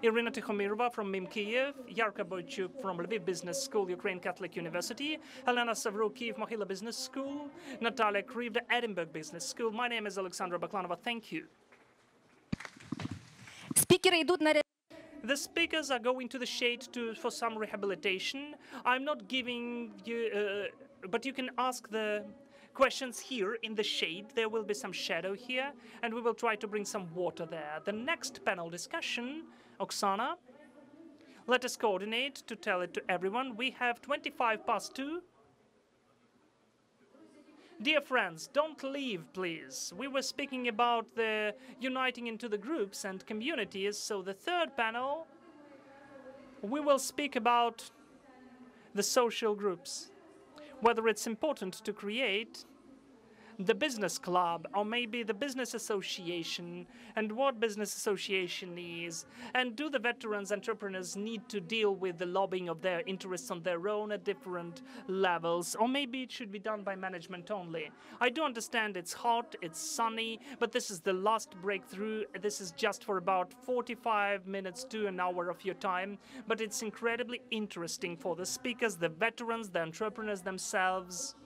Irina Tikhomirova from MIM Kyiv, Yarka Boychuk from Lviv Business School, Ukraine Catholic University, Helena Savru, Kyiv Mohila Business School, Natalia Krivda, Edinburgh Business School. My name is Alexandra Baklanova. Thank you. The speakers are going to the shade for some rehabilitation. I'm not giving you, but you can ask the questions here in the shade. There will be some shadow here, and we will try to bring some water there. The next panel discussion, Oksana, let us coordinate to tell it to everyone. We have 2:25. Dear friends, don't leave, please. We were speaking about the uniting into the groups and communities, so the third panel, we will speak about the social groups, whether it's important to create the business club or maybe the business association, and what business association is, and do the veterans entrepreneurs need to deal with the lobbying of their interests on their own at different levels, or maybe it should be done by management only. I do understand it's hot, it's sunny, but this is the last breakthrough. This is just for about 45 minutes to an hour of your time, but it's incredibly interesting for the speakers, the veterans, the entrepreneurs themselves,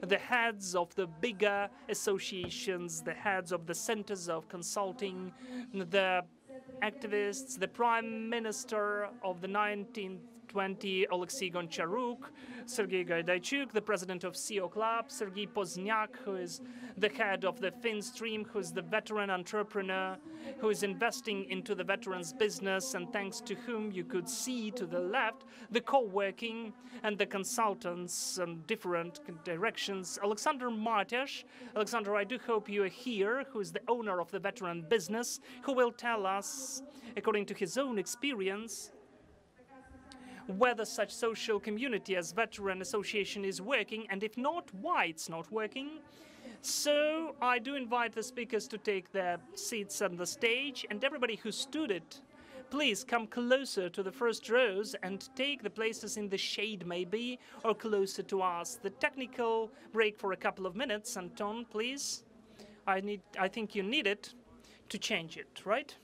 the heads of the bigger associations, the heads of the centers of consulting, the activists, the Prime Minister of the 1920, Alexei Goncharuk, Sergei Gaidaichuk, the president of CEO Club, Sergei Pozniak, who is the head of the FinStream, who is the veteran entrepreneur, who is investing into the veterans business, and thanks to whom you could see to the left the co-working and the consultants in different directions. Alexander Martesh. Alexander, I do hope you are here, who is the owner of the veteran business, who will tell us, according to his own experience, whether such social community as veteran association is working, and if not, why it's not working. So I do invite the speakers to take their seats on the stage, and everybody who stood it, please come closer to the first rows and take the places in the shade maybe, or closer to us. The technical break for a couple of minutes. Anton, please. I think you need it to change it, right?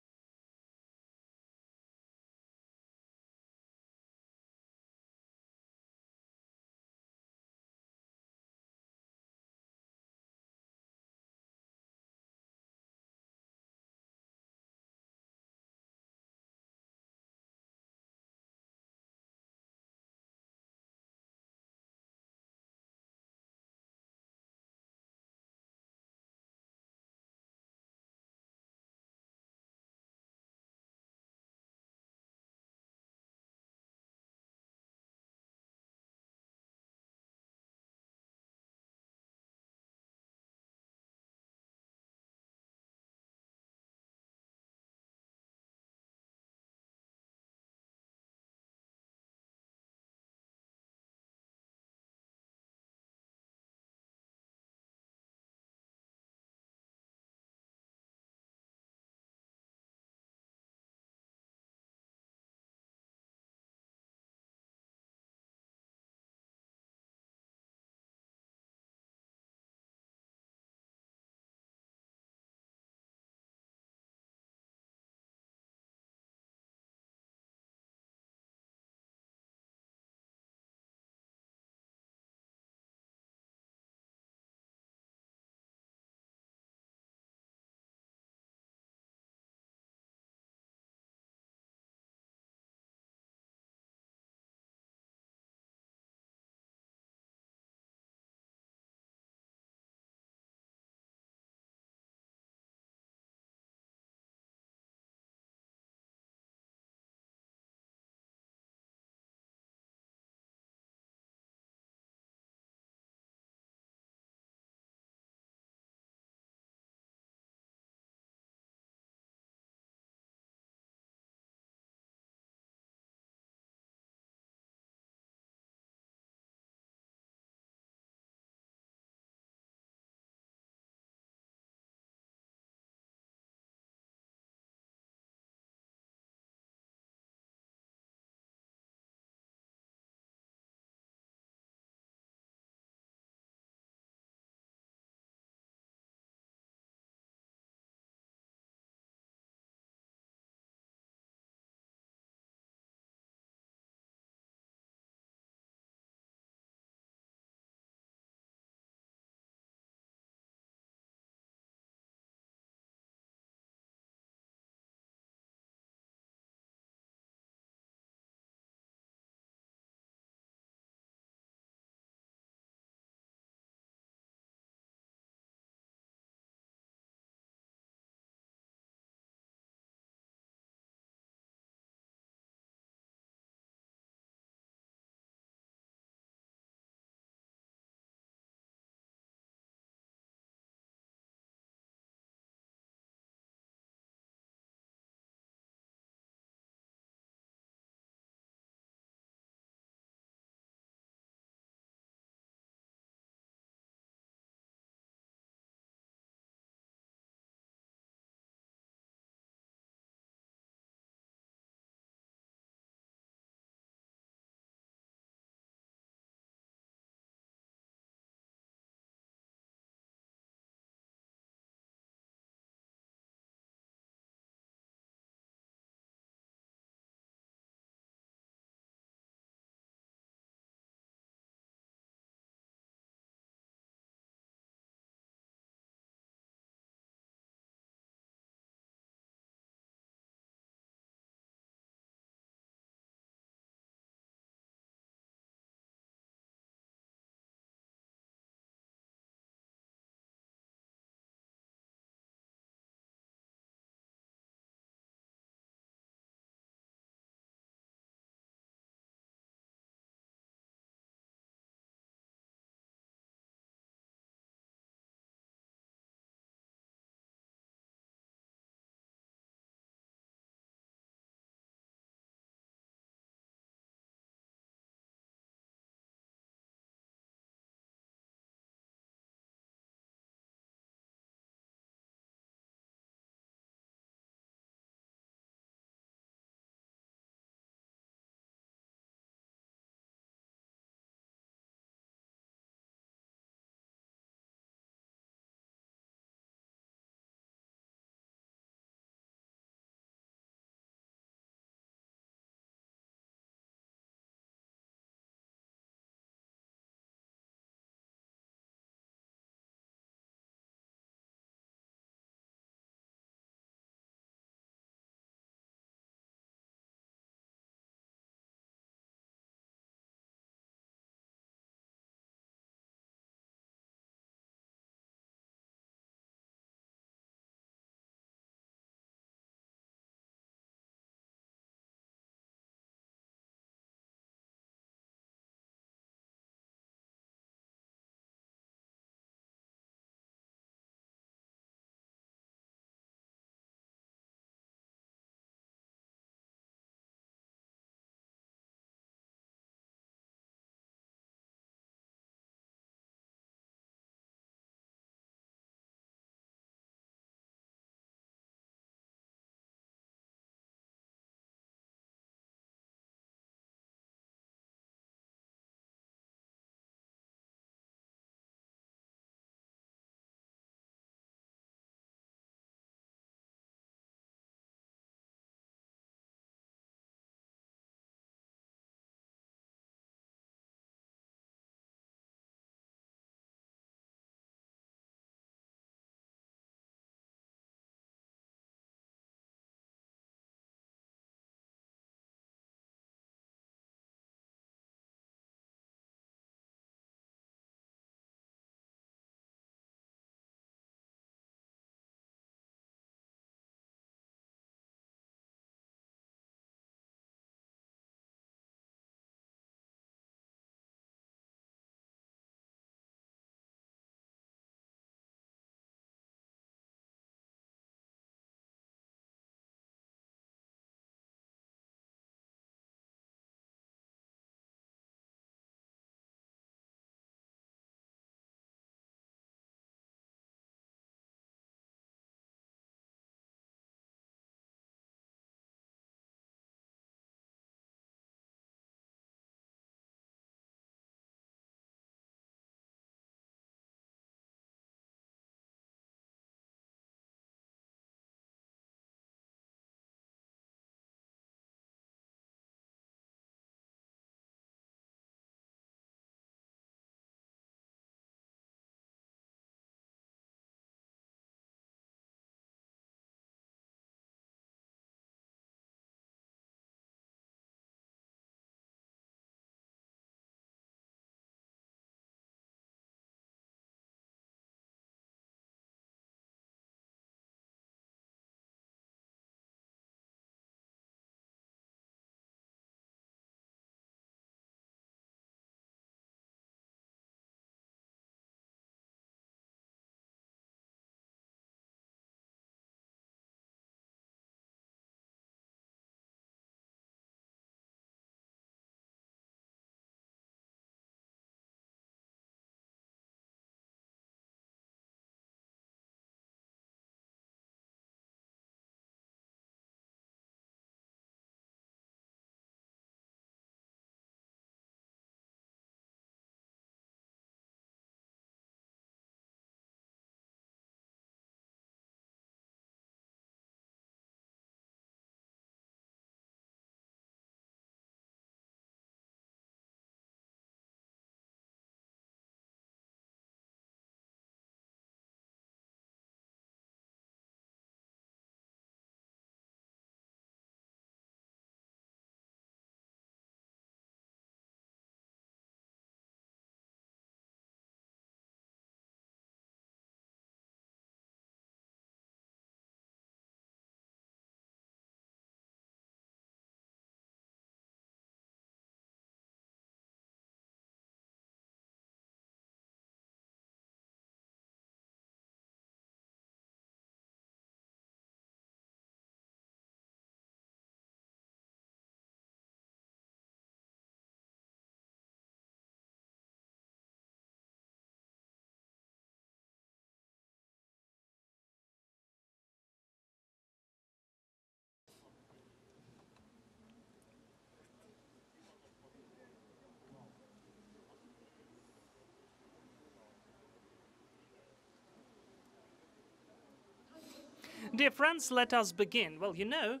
Dear friends, let us begin. Well, you know,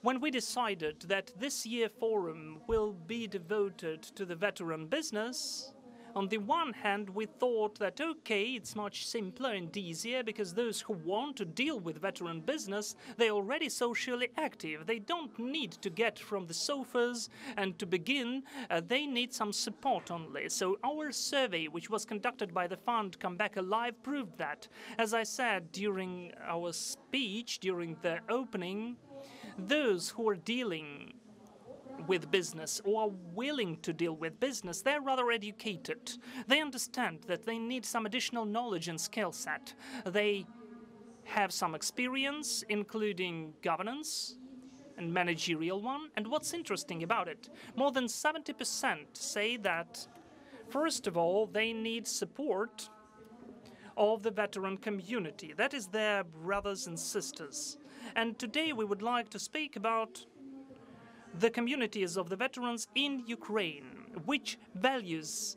when we decided that this year forum will be devoted to the veteran business, on the one hand, we thought that, okay, it's much simpler and easier because those who want to deal with veteran business, they're already socially active. They don't need to get from the sofas, and to begin, they need some support only. So our survey, which was conducted by the fund Come Back Alive, proved that. As I said during our speech, during the opening, those who are dealing with business or are willing to deal with business, they're rather educated. They understand that they need some additional knowledge and skill set. They have some experience, including governance and managerial one. And what's interesting about it, more than 70% say that, first of all, they need support of the veteran community. That is their brothers and sisters. And today we would like to speak about the communities of the veterans in Ukraine, which values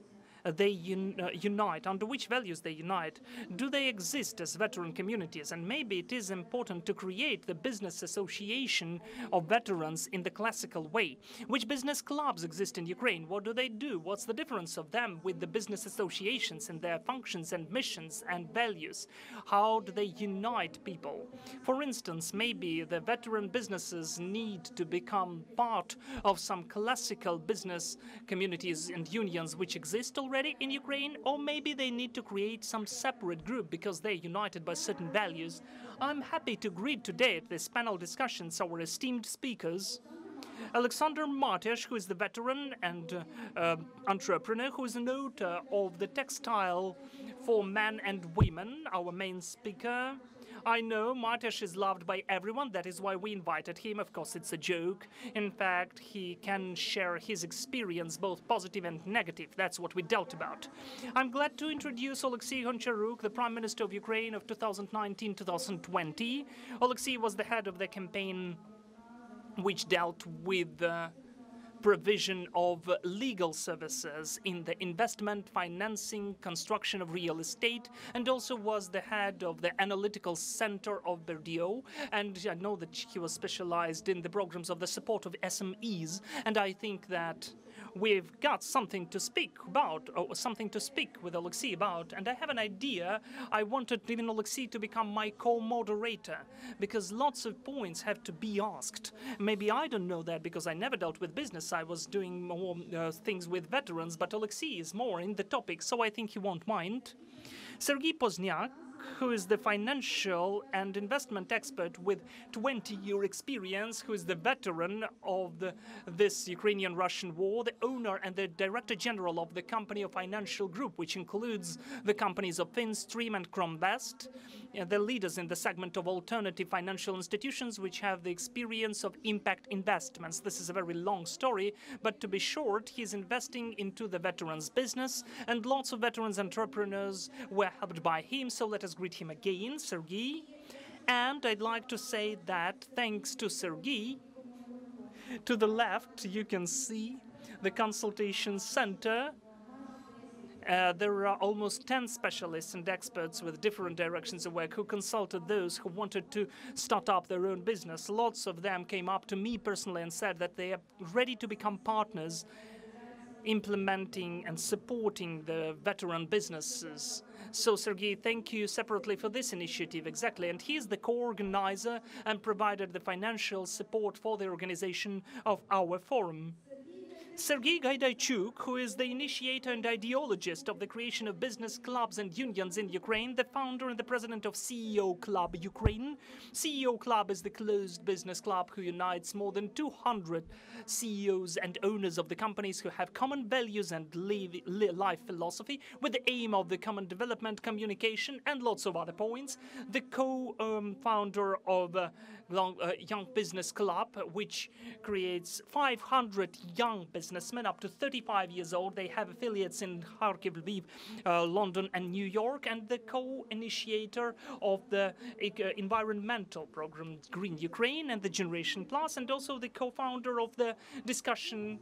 they unite, under which values they unite. Do they exist as veteran communities? And maybe it is important to create the business association of veterans in the classical way. Which business clubs exist in Ukraine? What do they do? What's the difference of them with the business associations and their functions and missions and values? How do they unite people? For instance, maybe the veteran businesses need to become part of some classical business communities and unions which exist already in Ukraine, or maybe they need to create some separate group because they're united by certain values. I'm happy to greet today at this panel discussions our esteemed speakers. Alexander Martysh, who is the veteran and entrepreneur, who is an author of The Textile for Men and Women, our main speaker. I know Martysh is loved by everyone. That is why we invited him. Of course, it's a joke. In fact, he can share his experience, both positive and negative. That's what we dealt about. I'm glad to introduce Oleksiy Goncharuk, the Prime Minister of Ukraine of 2019-2020. Oleksiy was the head of the campaign which dealt with provision of legal services in the investment, financing, construction of real estate, and also was the head of the analytical center of BERDIO. And I know that he was specialized in the programs of the support of SMEs. And I think that we've got something to speak about, or something to speak with Oleksiy about. And I have an idea. I wanted even Oleksiy to become my co-moderator, because lots of points have to be asked. Maybe I don't know that because I never dealt with business. I was doing more things with veterans, but Oleksiy is more in the topic, so I think he won't mind. Sergei Pozniak, who is the financial and investment expert with 20-year experience, who is the veteran of this Ukrainian-Russian war, the owner and the director general of the company of financial group, which includes the companies of Finstream and Cromvest, the leaders in the segment of alternative financial institutions, which have the experience of impact investments. This is a very long story, but to be short, he's investing into the veterans business, and lots of veterans entrepreneurs were helped by him, so let us greet him again, Sergei. And I'd like to say that thanks to Sergei, to the left you can see the consultation center. There are almost 10 specialists and experts with different directions of work who consulted those who wanted to start up their own business. Lots of them came up to me personally and said that they are ready to become partners implementing and supporting the veteran businesses. So, Sergei, thank you separately for this initiative, exactly. And he is the co-organizer and provided the financial support for the organization of our forum. Sergei Gaidaichuk, who is the initiator and ideologist of the creation of business clubs and unions in Ukraine, the founder and the president of CEO Club Ukraine. CEO Club is the closed business club who unites more than 200 CEOs and owners of the companies who have common values and life philosophy with the aim of the common development, communication, and lots of other points. The co-founder of Young Business Club, which creates 500 young businessmen up to 35 years old. They have affiliates in Kharkiv, Lviv, London, and New York, and the co-initiator of the environmental program Green Ukraine and the Generation Plus, and also the co-founder of the discussion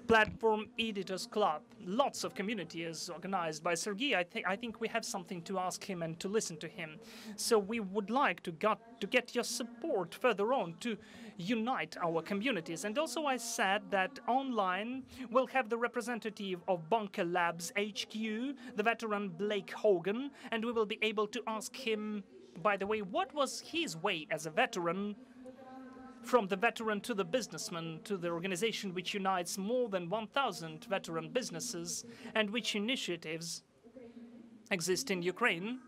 Platform Editors Club. Lots of communities organized by Sergei. I think we have something to ask him and to listen to him. So we would like to get your support further on to unite our communities. And also I said that online we'll have the representative of Bunker Labs HQ, the veteran Blake Hogan, and we will be able to ask him, by the way, what was his way as a veteran, from the veteran to the businessman, to the organization which unites more than 1,000 veteran businesses, and which initiatives exist in Ukraine.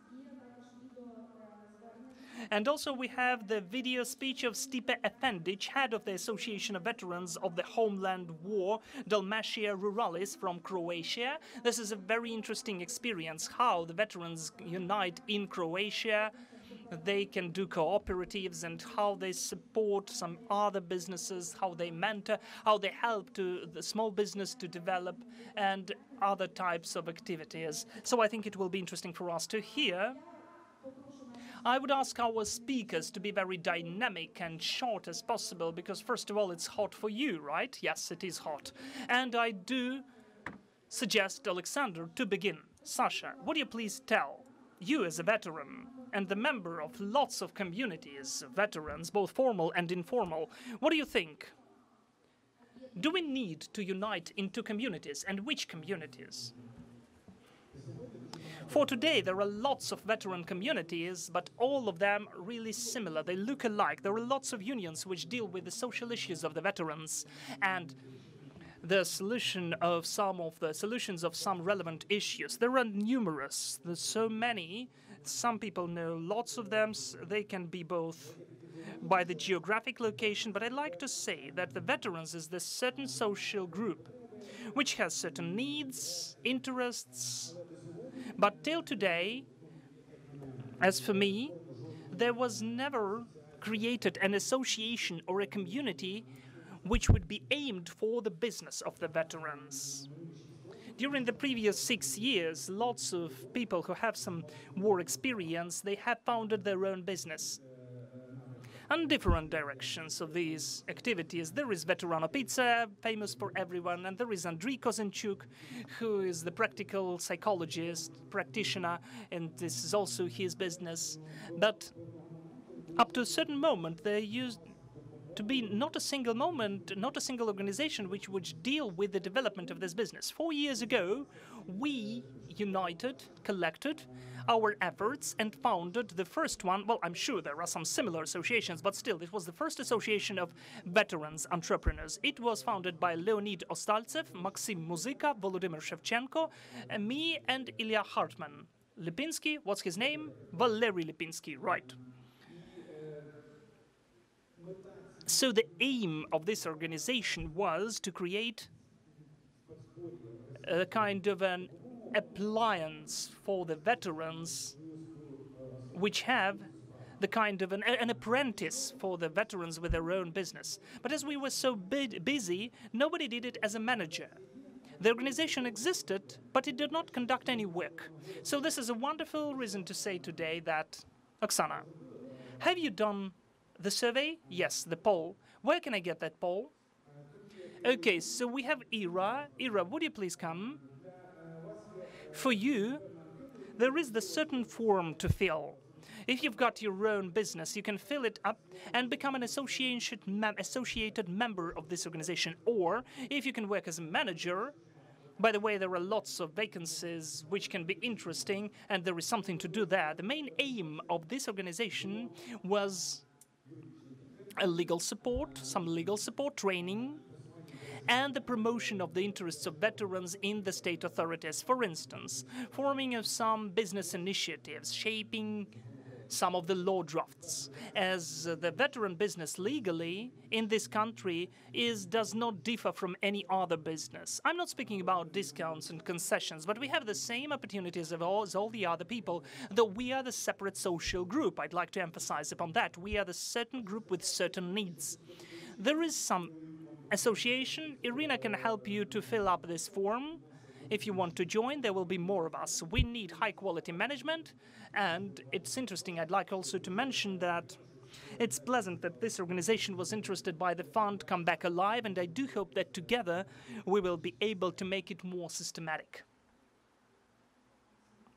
And also we have the video speech of Stipe Efendic, head of the Association of Veterans of the Homeland War, Dalmatia Ruralis from Croatia. This is a very interesting experience, how the veterans unite in Croatia. They can do cooperatives and how they support some other businesses, how they mentor, how they help to the small business to develop, and other types of activities. So I think it will be interesting for us to hear. I would ask our speakers to be very dynamic and short as possible, because first of all, it's hot for you, right? Yes, it is hot. And I do suggest Alexander to begin. Sasha, would you please tell, you as a veteran and the member of lots of communities, veterans, both formal and informal, what do you think? Do we need to unite into communities, and which communities? For today, there are lots of veteran communities, but all of them are really similar. They look alike. There are lots of unions which deal with the social issues of the veterans and the solutions of some relevant issues. There are numerous. There's so many. Some people know lots of them. They can be both by the geographic location, but I'd like to say that the veterans is this certain social group which has certain needs, interests. But till today, as for me, there was never created an association or a community which would be aimed for the business of the veterans. During the previous 6 years, lots of people who have some war experience, they have founded their own business. And different directions of these activities. There is Veterano Pizza, famous for everyone, and there is Andriy Kozenchuk, who is the practical psychologist, practitioner, and this is also his business. But up to a certain moment, there used to be not a single organization which would deal with the development of this business. 4 years ago, we united, collected our efforts and founded the first one. Well, I'm sure there are some similar associations, but still, it was the first association of veterans entrepreneurs. It was founded by Leonid Ostaltsev, Maxim Muzika, Volodymyr Shevchenko, me, and Ilya Hartman. Lipinski, what's his name? Valery Lipinski, right. So the aim of this organization was to create a kind of an appliance for the veterans, which have the kind of an apprentice for the veterans with their own business. But as we were so busy, nobody did it as a manager. The organization existed, but it did not conduct any work. So this is a wonderful reason to say today that, Oksana, have you done the survey? Yes, the poll. Where can I get that poll? Okay, so we have Ira. Ira, would you please come? For you, there is the certain form to fill. If you've got your own business, you can fill it up and become an associated member of this organization. Or, if you can work as a manager, by the way, there are lots of vacancies which can be interesting, and there is something to do there. The main aim of this organization was a legal support, some legal support training, and the promotion of the interests of veterans in the state authorities. For instance, forming of some business initiatives, shaping some of the law drafts, as the veteran business legally in this country does not differ from any other business. I'm not speaking about discounts and concessions, but we have the same opportunities as all the other people, though we are the separate social group. I'd like to emphasize upon that. We are the certain group with certain needs. There is some association. Irina can help you to fill up this form. If you want to join, there will be more of us. We need high-quality management, and it's interesting. I'd like also to mention that It's pleasant that this organization was interested by the fund Come Back Alive, and I do hope that together we will be able to make it more systematic.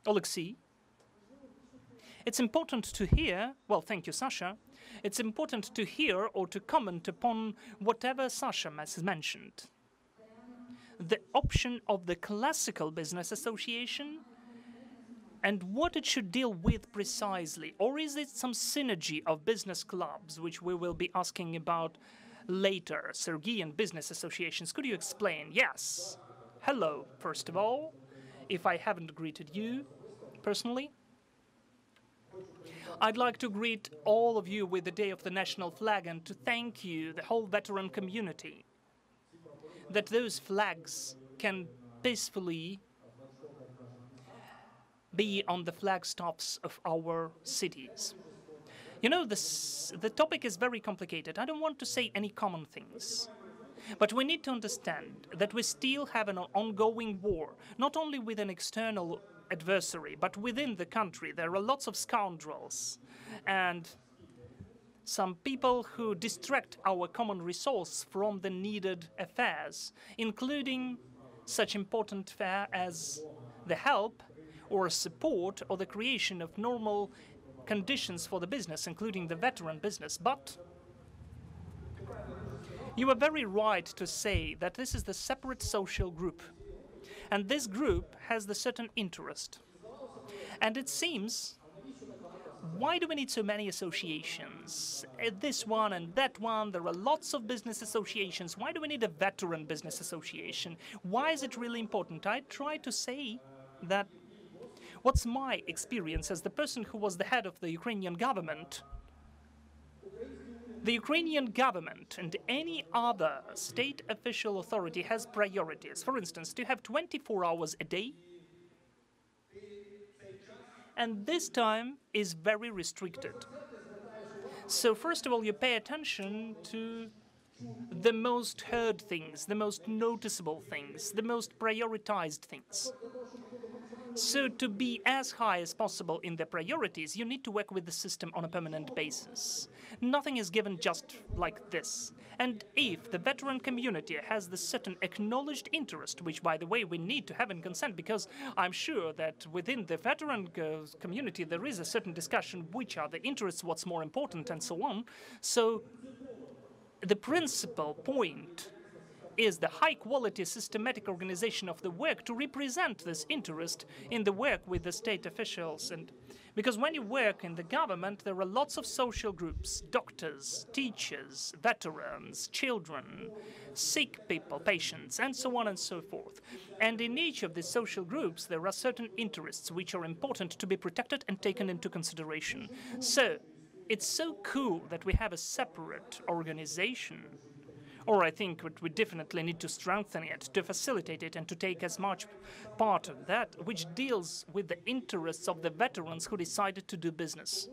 Alexei, it's important to hear, well, thank you, Sasha. It's important to hear or to comment upon whatever Sasha has mentioned. The option of the classical business association and what it should deal with precisely, or is it some synergy of business clubs, which we will be asking about later, Sergian business associations? Could you explain? Yes. Hello, first of all, if I haven't greeted you personally. I'd like to greet all of you with the Day of the National Flag and to thank you, the whole veteran community, that those flags can peacefully be on the flagstones of our cities. You know, the topic is very complicated. I don't want to say any common things. But we need to understand that we still have an ongoing war, not only with an external adversary, but within the country. There are lots of scoundrels and some people who distract our common resource from the needed affairs, including such important affairs as the help or support or the creation of normal conditions for the business, including the veteran business. But you are very right to say that this is the separate social group. And this group has the certain interest. And it seems, why do we need so many associations? This one and that one, there are lots of business associations. Why do we need a veteran business association? Why is it really important? I try to say that what's my experience as the person who was the head of the Ukrainian government? The Ukrainian government and any other state official authority has priorities. For instance, to have 24 hours a day. And this time is very restricted. So first of all, you pay attention to the most heard things, the most noticeable things, the most prioritized things. So to be as high as possible in the priorities, you need to work with the system on a permanent basis. Nothing is given just like this. And if the veteran community has the certain acknowledged interest, which, by the way, we need to have in consent, because I'm sure that within the veteran community there is a certain discussion which are the interests, what's more important, and so on. So the principal point is the high-quality systematic organization of the work to represent this interest in the work with the state officials. And because when you work in the government, there are lots of social groups, doctors, teachers, veterans, children, sick people, patients, and so on and so forth. And in each of these social groups, there are certain interests which are important to be protected and taken into consideration. So it's so cool that we have a separate organization. Or I think we definitely need to strengthen it, to facilitate it, and to take as much part of that, which deals with the interests of the veterans who decided to do business.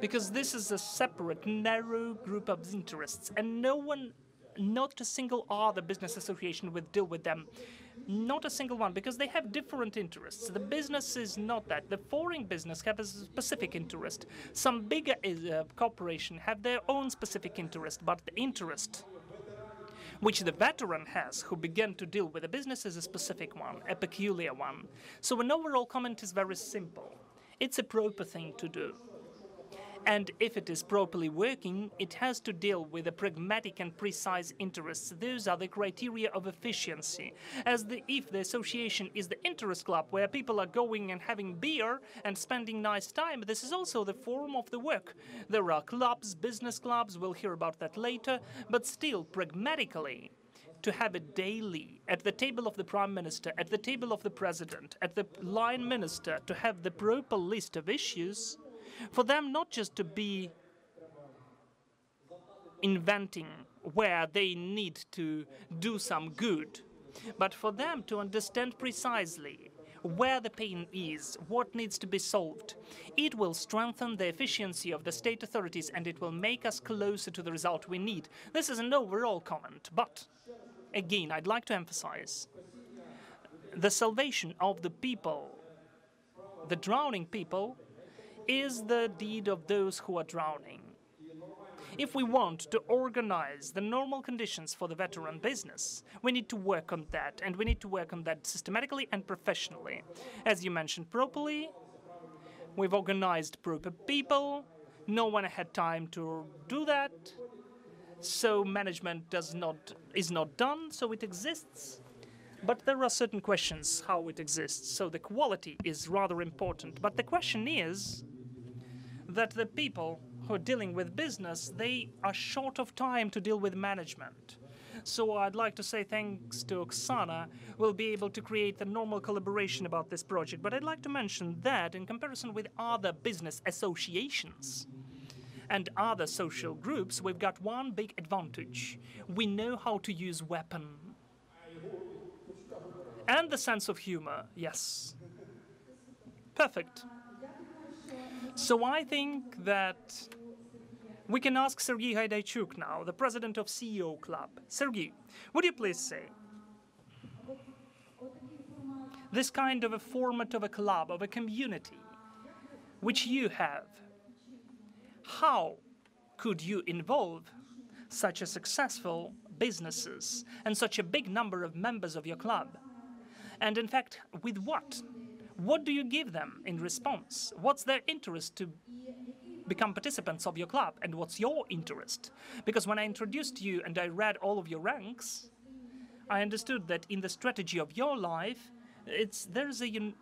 Because this is a separate, narrow group of interests, and no one, not a single other business association would deal with them. Not a single one, because they have different interests. The business is not that. The foreign business have a specific interest. Some bigger corporation have their own specific interest, but the interest which the veteran has who began to deal with the business is a specific one, a peculiar one. So an overall comment is very simple. It's a proper thing to do. And if it is properly working, it has to deal with the pragmatic and precise interests. Those are the criteria of efficiency. If the association is the interest club where people are going and having beer and spending nice time, this is also the form of the work. There are clubs, business clubs, we'll hear about that later, but still, pragmatically, to have it daily at the table of the Prime Minister, at the table of the President, at the line minister, to have the proper list of issues, for them not just to be inventing where they need to do some good, but for them to understand precisely where the pain is, what needs to be solved. It will strengthen the efficiency of the state authorities and it will make us closer to the result we need. This is an overall comment, but again, I'd like to emphasize the salvation of the people, the drowning people, is the deed of those who are drowning. If we want to organize the normal conditions for the veteran business, we need to work on that, and we need to work on that systematically and professionally. As you mentioned properly, we've organized proper people. No one had time to do that, so management is not done, so it exists. But there are certain questions how it exists, so the quality is rather important. But the question is that the people who are dealing with business, they are short of time to deal with management. So I'd like to say thanks to Oksana, we'll be able to create the normal collaboration about this project. But I'd like to mention that in comparison with other business associations and other social groups, we've got one big advantage. We know how to use weapon. And the sense of humor, yes. Perfect. So I think that we can ask Sergei Haidaichuk now, the president of CEO Club. Sergei, would you please say, this kind of a format of a club, of a community, which you have, how could you involve such a successful businesses and such a big number of members of your club? And in fact, with what? What do you give them in response? What's their interest to become participants of your club, and what's your interest? Because when I introduced you and I read all of your ranks, I understood that in the strategy of your life, there's a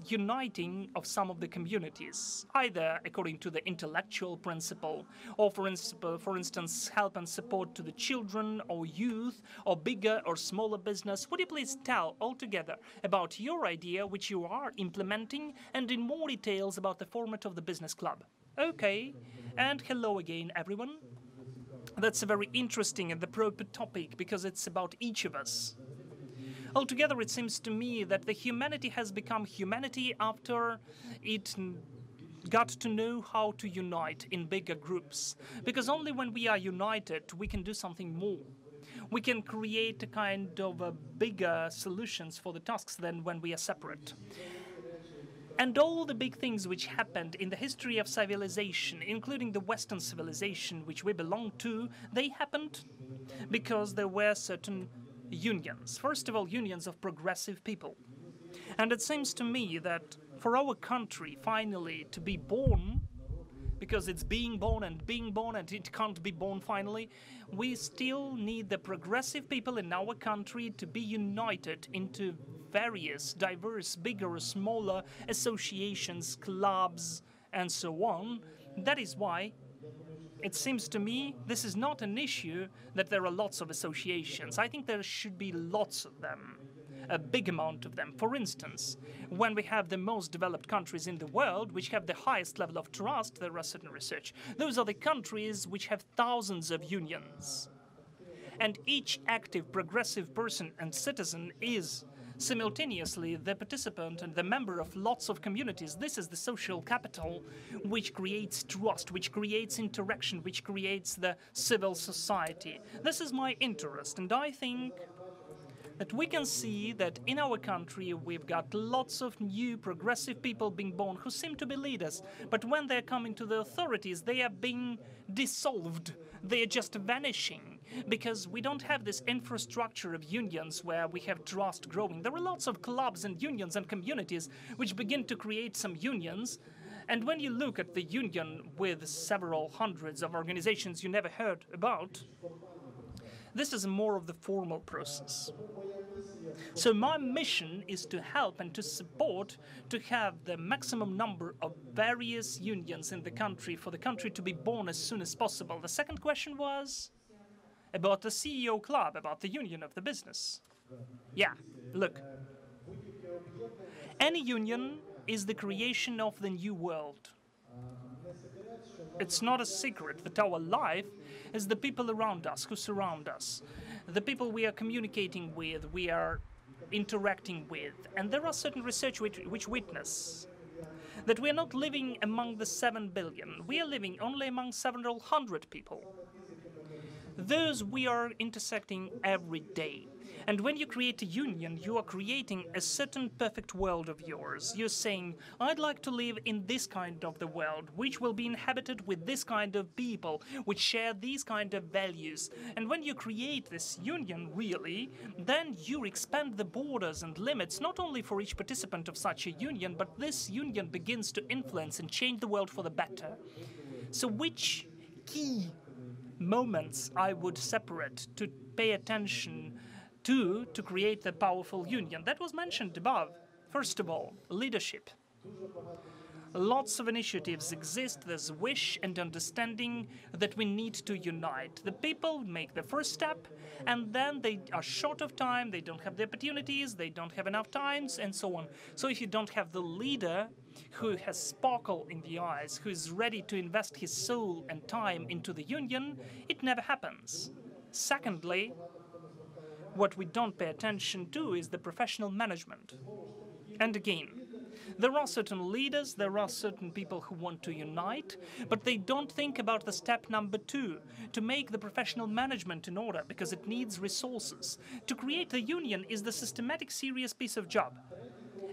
uniting of some of the communities, either according to the intellectual principle, or for instance, help and support to the children or youth, or bigger or smaller business. Would you please tell altogether about your idea, which you are implementing, and in more details about the format of the business club? Okay, and hello again, everyone. That's a very interesting and the proper topic, because it's about each of us. Altogether, it seems to me that the humanity has become humanity after it got to know how to unite in bigger groups. Because only when we are united, we can do something more. We can create a kind of bigger solutions for the tasks than when we are separate. And all the big things which happened in the history of civilization, including the Western civilization which we belong to, they happened because there were certain unions. First of all, unions of progressive people. And it seems to me that for our country finally to be born, because it's being born and it can't be born finally, we still need the progressive people in our country to be united into various, diverse, bigger or smaller associations, clubs, and so on. That is why it seems to me this is not an issue that there are lots of associations. I think there should be lots of them, a big amount of them. For instance, when we have the most developed countries in the world, which have the highest level of trust, there are certain research. Those are the countries which have thousands of unions. And each active, progressive person and citizen is simultaneously the participant and the member of lots of communities. This is the social capital which creates trust, which creates interaction, which creates the civil society. This is my interest, and I think that we can see that in our country we've got lots of new progressive people being born who seem to be leaders, but when they're coming to the authorities, they are being dissolved. They are just vanishing, because we don't have this infrastructure of unions where we have trust growing. There are lots of clubs and unions and communities which begin to create some unions, and when you look at the union with several hundreds of organizations you never heard about, this is more of the formal process. So my mission is to help and to support to have the maximum number of various unions in the country for the country to be born as soon as possible. The second question was about the CEO Club, about the union of the business. Yeah, look. Any union is the creation of the new world. It's not a secret that our life is the people around us, who surround us, the people we are communicating with, we are interacting with. And there are certain research which witness that we are not living among the 7 billion. We are living only among several hundred people. Those we are intersecting every day. And when you create a union, you are creating a certain perfect world of yours. You're saying, I'd like to live in this kind of the world, which will be inhabited with this kind of people, which share these kind of values. And when you create this union, really, then you expand the borders and limits, not only for each participant of such a union, but this union begins to influence and change the world for the better. So which key moments I would separate to pay attention to create the powerful union? That was mentioned above. First of all, leadership. Lots of initiatives exist, there's wish and understanding that we need to unite. The people make the first step, and then they are short of time, they don't have the opportunities, they don't have enough times, and so on. So if you don't have the leader who has sparkle in the eyes, who is ready to invest his soul and time into the union, it never happens. Secondly, what we don't pay attention to is the professional management. And again, there are certain leaders, there are certain people who want to unite, but they don't think about the step number 2, to make the professional management in order, because it needs resources. To create the union is the systematic, serious piece of job.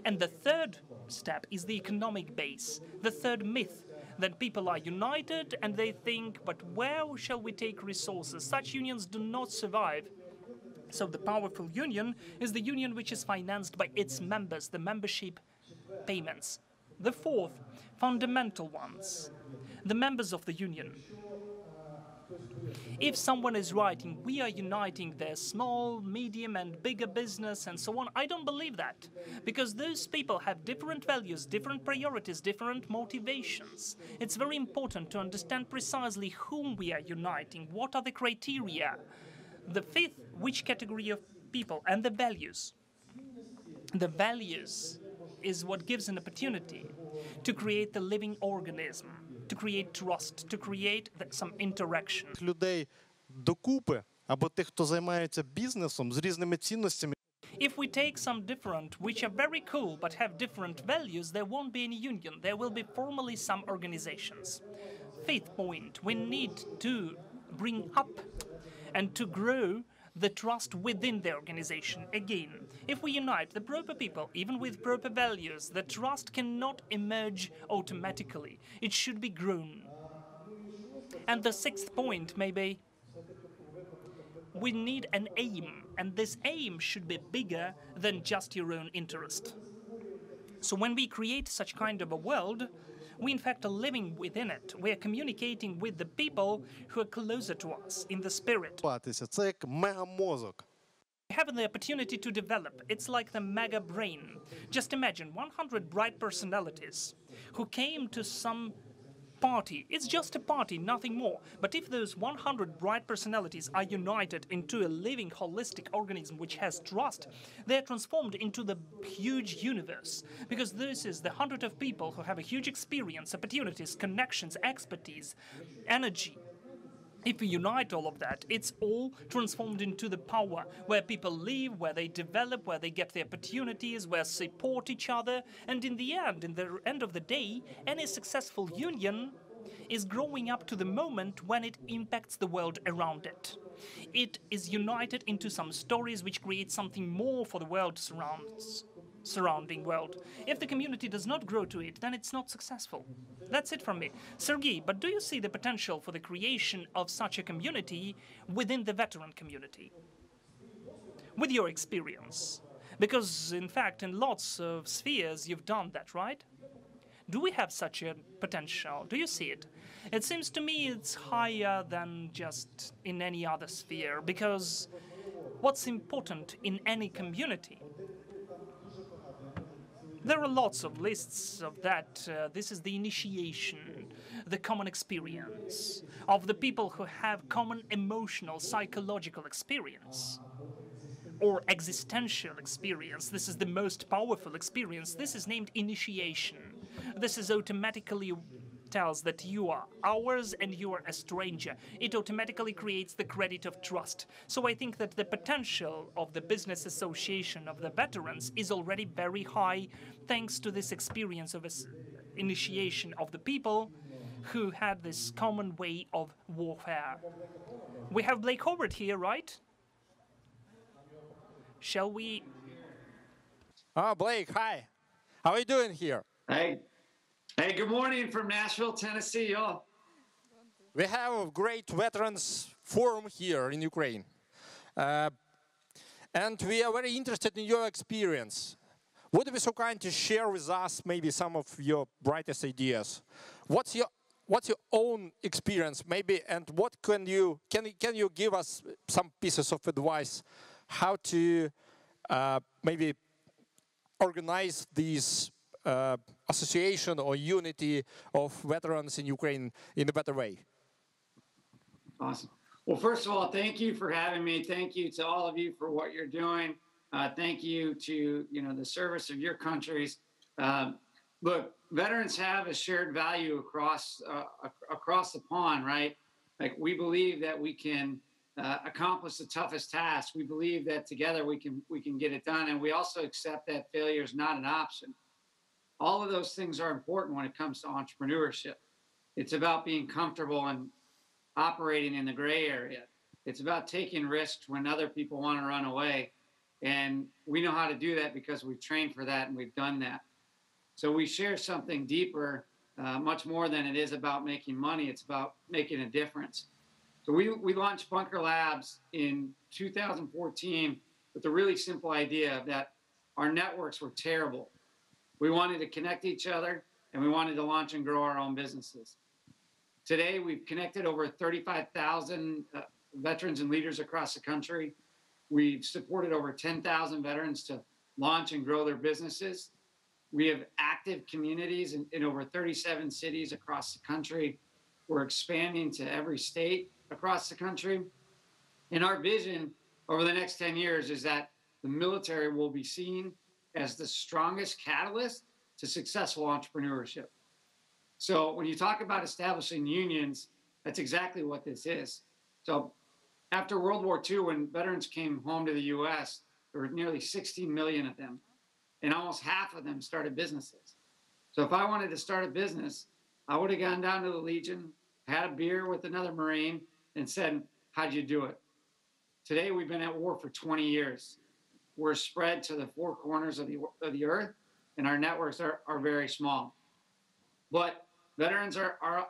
And the third step is the economic base, the third myth, that people are united and they think, but where shall we take resources? Such unions do not survive. So the powerful union is the union which is financed by its members, the membership payments. The fourth, fundamental ones, the members of the union. If someone is writing, we are uniting their small, medium and bigger business and so on, I don't believe that. Because those people have different values, different priorities, different motivations. It's very important to understand precisely whom we are uniting, what are the criteria. The fifth, which category of people, and the values. The values is what gives an opportunity to create the living organism, to create trust, to create some interaction. Людей докупи, або тих, хто займається бізнесом з різними цінностями. If we take some different, which are very cool but have different values, there won't be any union. There will be formally some organizations. Fifth point, we need to bring up and to grow the trust within the organization. Again, if we unite the proper people, even with proper values, the trust cannot emerge automatically. It should be grown. And the sixth point, maybe, we need an aim, and this aim should be bigger than just your own interest. So when we create such kind of a world, we in fact are living within it. We are communicating with the people who are closer to us in the spirit. Це як мегамозок. We have the opportunity to develop. It's like the mega brain. Just imagine 100 bright personalities who came to some party. It's just a party, nothing more. But if those 100 bright personalities are united into a living, holistic organism which has trust, they're transformed into the huge universe. Because this is the 100 of people who have a huge experience, opportunities, connections, expertise, energy. If we unite all of that, it's all transformed into the power where people live, where they develop, where they get the opportunities, where they support each other. And in the end of the day, any successful union is growing up to the moment when it impacts the world around it. It is united into some stories which create something more for the world surrounding world. If the community does not grow to it, then it's not successful. That's it from me. Sergei, but do you see the potential for the creation of such a community within the veteran community? With your experience? Because, in fact, in lots of spheres you've done that, right? Do we have such a potential? Do you see it? It seems to me it's higher than just in any other sphere, because what's important in any community? There are lots of lists of that. This is the initiation, the common experience of the people who have common emotional, psychological experience or existential experience. This is the most powerful experience. This is named initiation. This is automatically tells that you are ours and you are a stranger. It automatically creates the credit of trust. So I think that the potential of the business association of the veterans is already very high, thanks to this experience of initiation of the people who had this common way of warfare. We have Blake Howard here, right? Shall we? Oh, Blake, hi. How are you doing here? Hey. Hey, good morning from Nashville, Tennessee, y'all. We have a great veterans forum here in Ukraine. And we are very interested in your experience. Would you be so kind to share with us maybe some of your brightest ideas? What's your own experience maybe, and what can you give us some pieces of advice how to maybe organize these association or unity of veterans in Ukraine in a better way? Awesome. Well, first of all, thank you for having me. Thank you to all of you for what you're doing. Thank you to the service of your countries. Look, veterans have a shared value across the pond, right? Like, we believe that we can accomplish the toughest task. We believe that together we can get it done, and we also accept that failure is not an option. All of those things are important when it comes to entrepreneurship. It's about being comfortable and operating in the gray area. It's about taking risks when other people want to run away. And we know how to do that because we've trained for that and we've done that. So we share something deeper, much more than it is about making money. It's about making a difference. So we launched Bunker Labs in 2014 with a really simple idea that our networks were terrible. We wanted to connect each other, and we wanted to launch and grow our own businesses. Today, we've connected over 35,000 veterans and leaders across the country. We've supported over 10,000 veterans to launch and grow their businesses. We have active communities in over 37 cities across the country. We're expanding to every state across the country. And our vision over the next 10 years is that the military will be seen as the strongest catalyst to successful entrepreneurship. So when you talk about establishing unions, that's exactly what this is. So after World War II, when veterans came home to the US, there were nearly 16 million of them, and almost half of them started businesses. So if I wanted to start a business, I would have gone down to the Legion, had a beer with another Marine, and said, how'd you do it? Today, we've been at war for 20 years. We're spread to the four corners of the earth, and our networks are very small. But veterans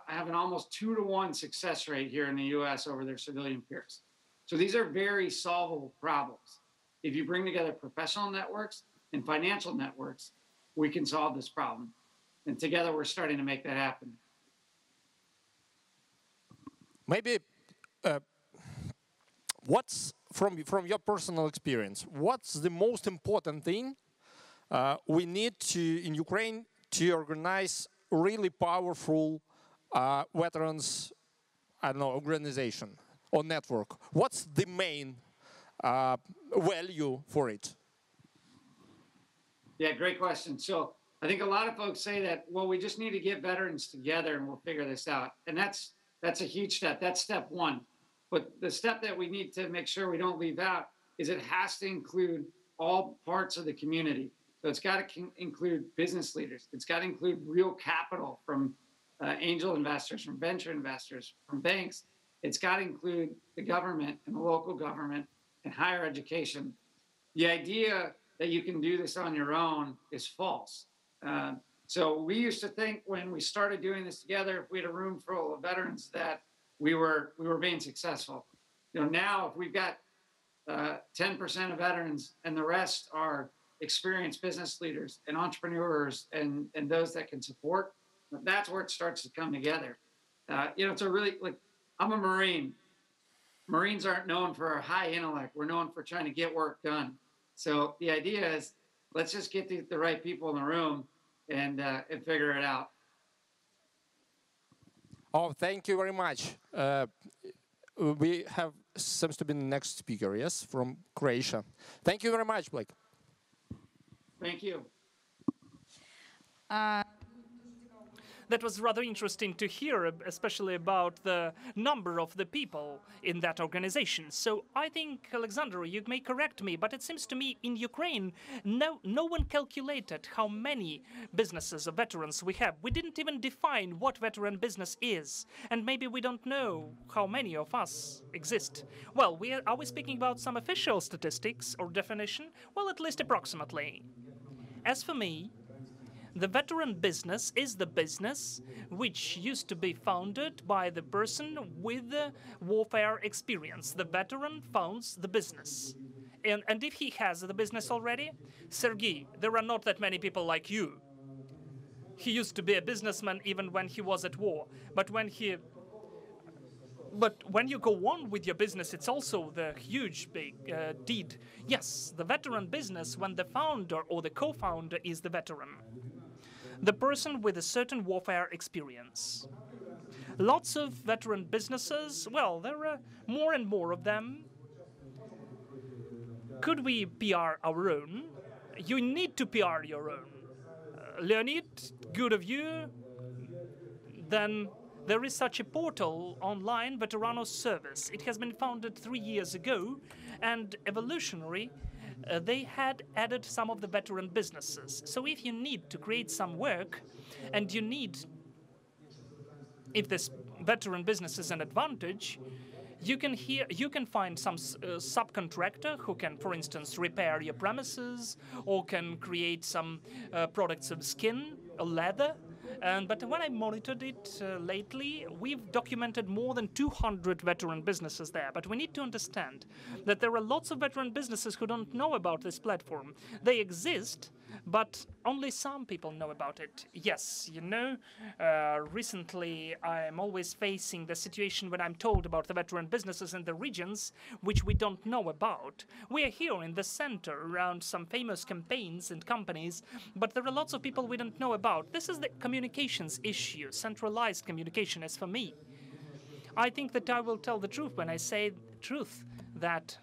have an almost 2-to-1 success rate here in the US over their civilian peers. So these are very solvable problems. If you bring together professional networks and financial networks, we can solve this problem. And together we're starting to make that happen. Maybe what's from your personal experience, what's the most important thing we need in Ukraine to organize really powerful veterans, organization or network? What's the main value for it? Yeah, great question. So I think a lot of folks say that, well, we just need to get veterans together and we'll figure this out. And that's a huge step. That's step one. But the step that we need to make sure we don't leave out is it has to include all parts of the community. So it's got to include business leaders. It's got to include real capital from angel investors, from venture investors, from banks. It's got to include the government and the local government and higher education. The idea that you can do this on your own is false. So we used to think when we started doing this together, if we had a room full of veterans, that we were being successful. Now if we've got 10% of veterans and the rest are experienced business leaders and entrepreneurs and those that can support, that's where it starts to come together. It's a really, I'm a Marine. Marines aren't known for our high intellect. We're known for trying to get work done. So the idea is, let's just get the right people in the room and figure it out. Oh, thank you very much. We have, seems to be the next speaker, yes, from Croatia. Thank you very much, Blake. Thank you. That was rather interesting to hear, especially about the number of the people in that organization. So I think, Alexander, you may correct me, but it seems to me in Ukraine, no one calculated how many businesses of veterans we have. We didn't even define what veteran business is, and maybe we don't know how many of us exist. Well, are we speaking about some official statistics or definition? Well, at least approximately. As for me, the veteran business is the business which used to be founded by the person with the warfare experience. The veteran founds the business. And if he has the business already, Sergei, there are not that many people like you. He used to be a businessman even when he was at war. But when you go on with your business, it's also the huge big deed. Yes, the veteran business, when the founder or the co-founder is the veteran. The person with a certain warfare experience. Lots of veteran businesses, well, there are more and more of them. Could we PR our own? You need to PR your own. Leonid, good of you. Then there is such a portal online, Veteranos Service. It has been founded 3 years ago, and evolutionary, they had added some of the veteran businesses. So if you need to create some work, and if this veteran business is an advantage, you can find some subcontractor who can, for instance, repair your premises or can create some products of skin or leather. But when I monitored it lately, we've documented more than 200 veteran businesses there. But we need to understand that there are lots of veteran businesses who don't know about this platform. They exist, but only some people know about it. Yes, you know, recently I'm always facing the situation when I'm told about the veteran businesses in the regions which we don't know about. We are here in the center around some famous campaigns and companies, but there are lots of people we don't know about. This is the communications issue, centralized communication. As for me, I think that I will tell the truth when I say truth, that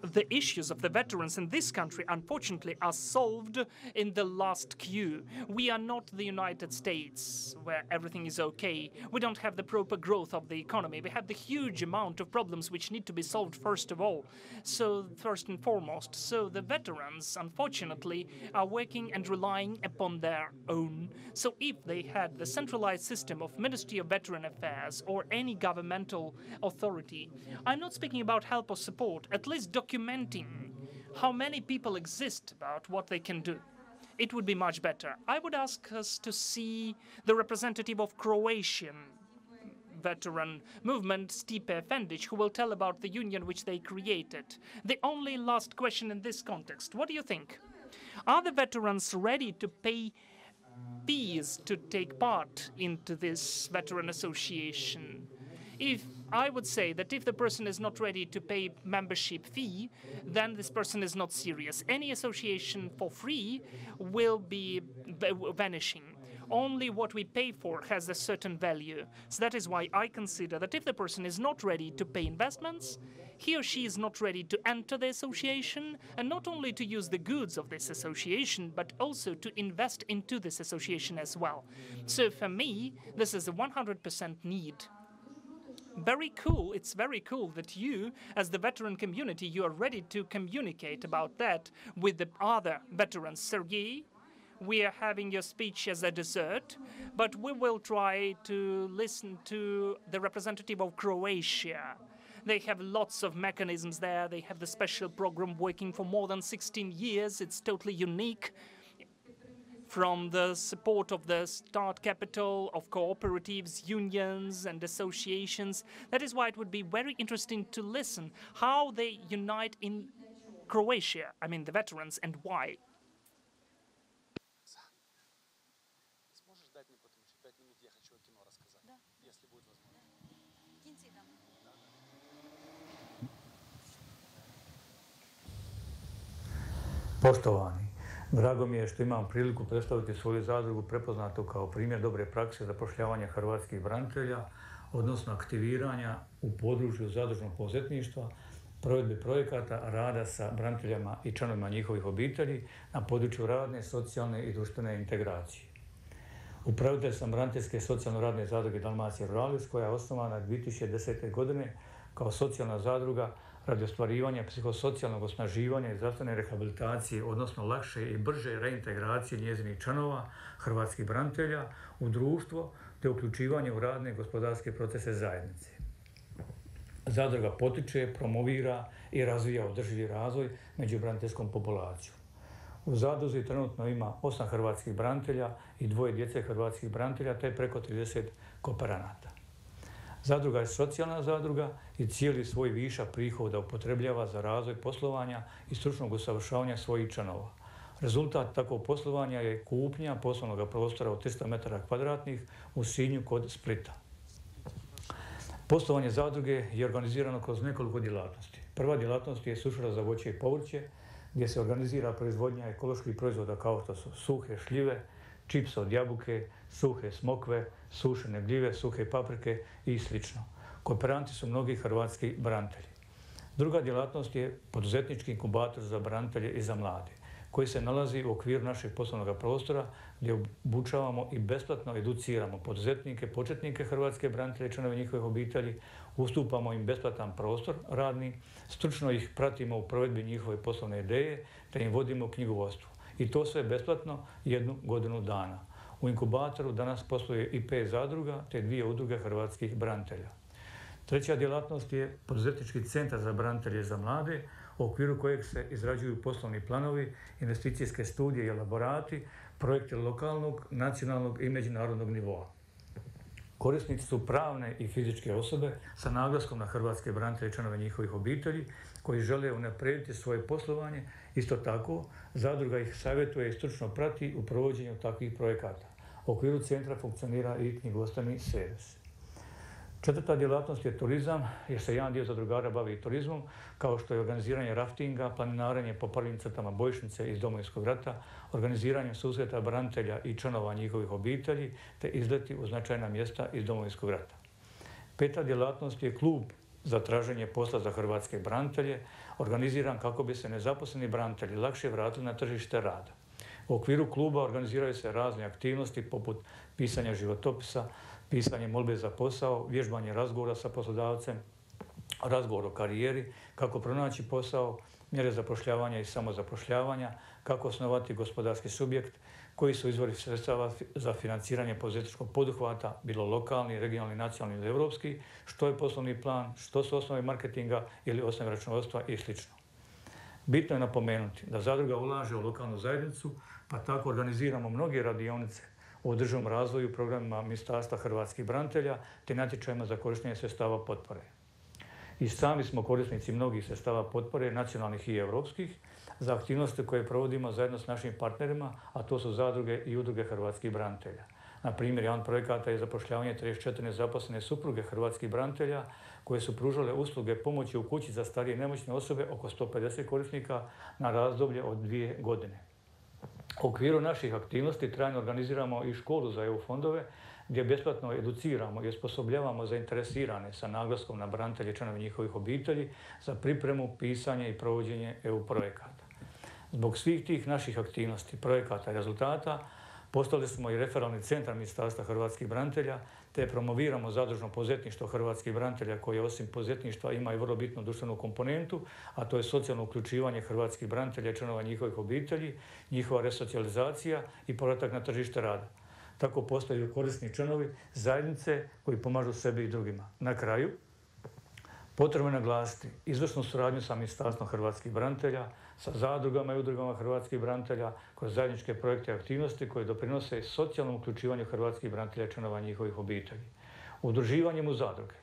the issues of the veterans in this country, unfortunately, are solved in the last queue. We are not the United States, where everything is okay. We don't have the proper growth of the economy. We have the huge amount of problems which need to be solved first of all. So, first and foremost. So the veterans, unfortunately, are working and relying upon their own. So if they had the centralized system of Ministry of Veteran Affairs or any governmental authority, I'm not speaking about help or support, at least documenting how many people exist about what they can do, it would be much better. I would ask us to see the representative of Croatian veteran movement, Stipe Efendic, who will tell about the union which they created. The only last question in this context, what do you think? Are the veterans ready to pay fees to take part into this veteran association? If I would say that if the person is not ready to pay membership fee, then this person is not serious. Any association for free will be vanishing. Only what we pay for has a certain value. So that is why I consider that if the person is not ready to pay investments, he or she is not ready to enter the association, and not only to use the goods of this association, but also to invest into this association as well. So for me, this is a 100% need. Very cool. It's very cool that you, as the veteran community, you are ready to communicate about that with the other veterans. Sergei, we are having your speech as a dessert, but we will try to listen to the representative of Croatia. They have lots of mechanisms there. They have the special program working for more than 16 years. It's totally unique. From the support of the start capital, of cooperatives, unions, and associations. That is why it would be very interesting to listen how they unite in Croatia, I mean the veterans, and why. Poštovani, drago mi je što imam priliku predstaviti svoju zadrugu prepoznatu kao primjer dobre prakse zapošljavanja hrvatskih branitelja, odnosno aktiviranja u području zadružnog poduzetništva, provedbe projekata, rada sa braniteljima i članovima njihovih obitelji na području radne, socijalne i društvene integracije. Upravitelj sam braniteljske socijalno-radne zadruge Dalmacija Ruralis koja je osnovana 2010. godine kao socijalna zadruga radi ostvarivanja psihosocijalnog osnaživanja i zdravstvene rehabilitacije, odnosno lakše i brže reintegracije njezinih članova hrvatskih branitelja u društvo te uključivanje u radne i gospodarske procese zajednice. Zadruga potiče, promovira i razvija održivi razvoj među braniteljskom populacijom. U zadruzi trenutno ima 8 hrvatskih branitelja i 2 djece hrvatskih branitelja te preko 30 kooperanata. Zadruga je socijalna zadruga i cijeli svoj višak prihoda upotrebljava za razvoj poslovanja i stručnog usavršavanja svojih članova. Rezultat takvog poslovanja je kupnja poslovnog prostora od 300 metara kvadratnih u Sinju kod Splita. Poslovanje zadruge je organizirano kroz nekoliko djelatnosti. Prva djelatnost je sušara za voće i povrće, gdje se organizira proizvodnja ekoloških proizvoda kao što su suhe šljive, čips od jabuke, suhe smokve, sušene gljive, suhe paprike i sl. Kooperanti su mnogi hrvatski branitelji. Druga djelatnost je poduzetnički inkubator za branitelje i za mlade, koji se nalazi u okviru našeg poslovnog prostora gdje obučavamo i besplatno educiramo poduzetnike, početnike hrvatske branitelje i članove njihovih obitelji, ustupamo im besplatan prostor radni, stručno ih pratimo u provedbi njihove poslovne ideje te im vodimo knjigovodstvo. I to sve besplatno 1 godinu dana. U inkubatoru danas posluje i 5 zadruga te 2 udruge hrvatskih branitelja. Treća djelatnost je poduzetnički centar za branitelje i za mlade, u okviru kojeg se izrađuju poslovni planovi, investicijske studije i elaborati, projekte lokalnog, nacionalnog i međunarodnog nivoa. Korisnici su pravne i fizičke osobe sa naglaskom na hrvatske branitelje i članove njihovih obitelji koji žele unaprijediti svoje poslovanje. Isto tako, zadruga ih savjetuje i stručno prati u provođenju takvih projekata. U okviru centra funkcionira i knjigovodstveni servis. Četvrta djelatnost je turizam, jer se jedan dio zadrugara bavi turizmom, kao što je organiziranje raftinga, planinarenje po prvim crtama bojišnice iz Domovinskog rata, organiziranje susreta branitelja i članova njihovih obitelji, te izleti u značajna mjesta iz Domovinskog rata. Peta djelatnost je klub za traženje posla za hrvatske branitelje, organiziran kako bi se nezaposleni branitelji lakše vratili na tržište rada. U okviru kluba organiziraju se razne aktivnosti poput pisanja životopisa, pisanje molbe za posao, vježbanje razgovora sa poslodavcem, razgovor o karijeri, kako pronaći posao, mjere zapošljavanja i samozapošljavanja, kako osnovati gospodarski subjekt, koji su izvori sredstava za financiranje poduzetničkog poduhvata, bilo lokalni, regionalni, nacionalni ili europski, što je poslovni plan, što su osnove marketinga ili osnove računovodstva i sl. Bitno je napomenuti da zadruga ulaže u lokalnu zajednicu, pa tako organiziramo mnoge radionice o održivom razvoju programima Ministarstva hrvatskih branitelja te natječajima za korištenje sredstava potpore. I sami smo korisnici mnogih sredstava potpore, nacionalnih i europskih, za aktivnosti koje provodimo zajedno s našim partnerima, a to su zadruge i udruge hrvatskih branitelja. Na primjer, jedan projekata je zapošljavanje 34 nezaposlene supruge hrvatskih branitelja koje su pružale usluge pomoći u kući za starije i nemoćne osobe, oko 150 korisnika na razdoblje od 2 godine. U okviru naših aktivnosti trajno organiziramo i školu za EU fondove gdje besplatno educiramo i osposobljavamo zainteresirane sa naglaskom na branitelje i članove njihovih obitelji za pripremu, pisanje i provođenje EU projekata. Zbog svih tih naših aktivnosti, projekata i rezultata postali smo i referalni centar Ministarstva hrvatskih branitelja te promoviramo zadružno poduzetništvo hrvatskih branitelja koje osim poduzetništva ima i vrlo bitnu društvenu komponentu, a to je socijalno uključivanje hrvatskih branitelja i članova njihovih obitelji, njihova resocijalizacija i povratak na tržište rada. Tako postaju korisni članovi zajednice koji pomažu sebi i drugima. Na kraju, potrebno je naglasiti izvrsnu suradnju sa Ministarstvom hrvatskih branitelja, sa zadrugama i udrugama hrvatskih branitelja kroz zajedničke projekte i aktivnosti koje doprinose socijalnom uključivanju hrvatskih branitelja i članova njihovih obitelji. Udruživanjem u zadruge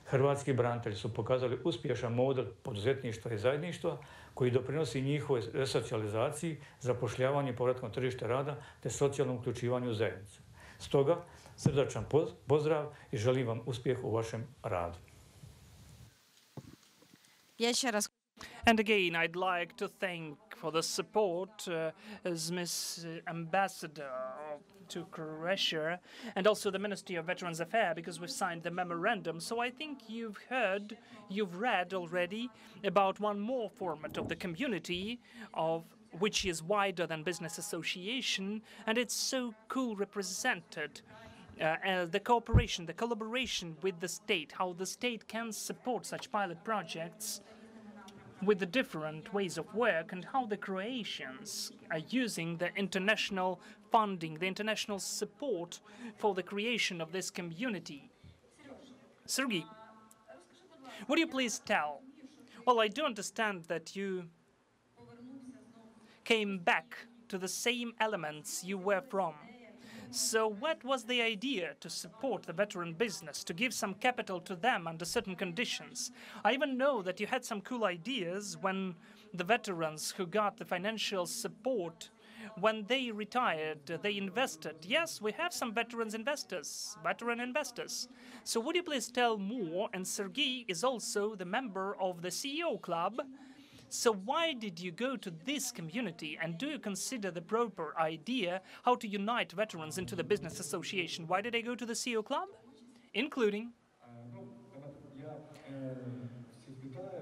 hrvatski branitelji su pokazali uspješan model poduzetništva i zajedništva koji doprinosi njihovoj resocijalizaciji, zapošljavanju i povratkom tržište rada te socijalnom uključivanju u zajednicu. Stoga, srdačan pozdrav i želim vam uspjeh u vašem radu. And again, I'd like to thank for the support as Miss Ambassador to Croatia and also the Ministry of Veterans Affairs because we've signed the memorandum. So I think you've read already about one more format of the community of which is wider than business association, and it's so cool represented. The cooperation, the collaboration with the state, how the state can support such pilot projects with the different ways of work, and how the Croatians are using the international funding, the international support for the creation of this community. Sergei, would you please tell? Well, I do understand that you came back to the same elements you were from. So what was the idea to support the veteran business, to give some capital to them under certain conditions? I even know that you had some cool ideas when the veterans who got the financial support, when they retired, they invested. Yes, we have some veteran investors. So would you please tell more? And Sergei is also the member of the CEO Club. So why did you go to this community, and do you consider the proper idea how to unite veterans into the business association? Why did I go to the CEO Club? Including...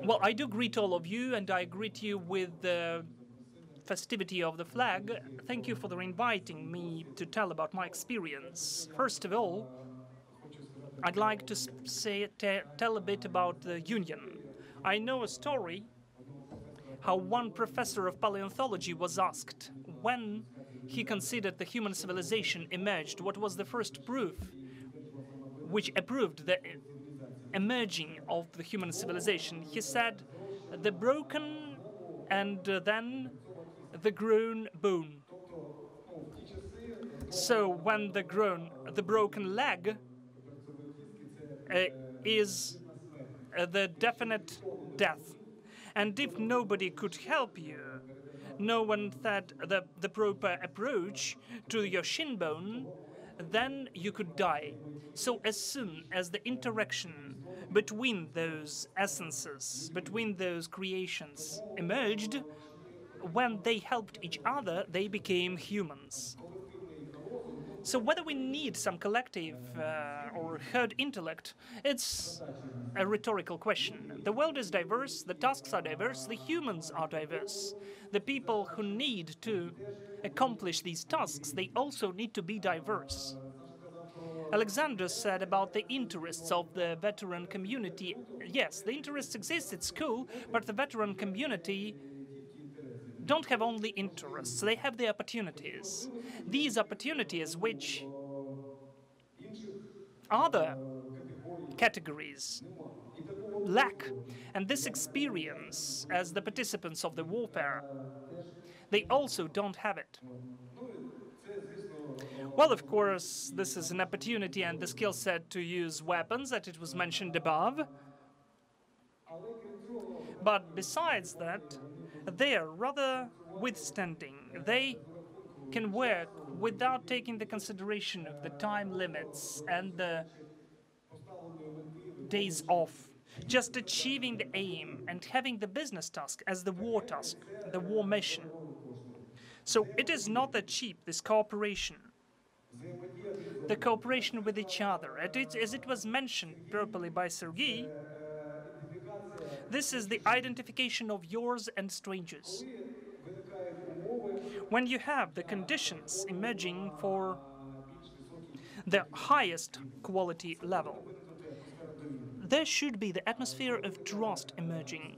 Well, I do greet all of you, and I greet you with the festivity of the flag. Thank you for inviting me to tell about my experience. First of all, I'd like to tell a bit about the union. I know a story how one professor of paleontology was asked when he considered the human civilization emerged, what was the first proof which approved the emerging of the human civilization. He said, the broken and then the grown bone. So when the broken leg is the definite death. And if nobody could help you, no one had the proper approach to your shin bone, then you could die. So as soon as the interaction between those essences, between those creations emerged, when they helped each other, they became humans. So whether we need some collective or herd intellect, it's a rhetorical question. The world is diverse, the tasks are diverse, the humans are diverse. The people who need to accomplish these tasks, they also need to be diverse. Alexander said about the interests of the veteran community. Yes, the interests exist, it's cool, but the veteran community don't have only interests, they have the opportunities. These opportunities which other categories lack. And this experience, as the participants of the warfare, they also don't have it. Well, of course, this is an opportunity and the skill set to use weapons that it was mentioned above. But besides that, they are rather withstanding. They can work without taking the consideration of the time limits and the days off, just achieving the aim and having the business task as the war task, the war mission. So it is not that cheap, this cooperation. The cooperation with each other. As it was mentioned properly by Sergei, this is the identification of yours and strangers. When you have the conditions emerging for the highest quality level, there should be the atmosphere of trust emerging.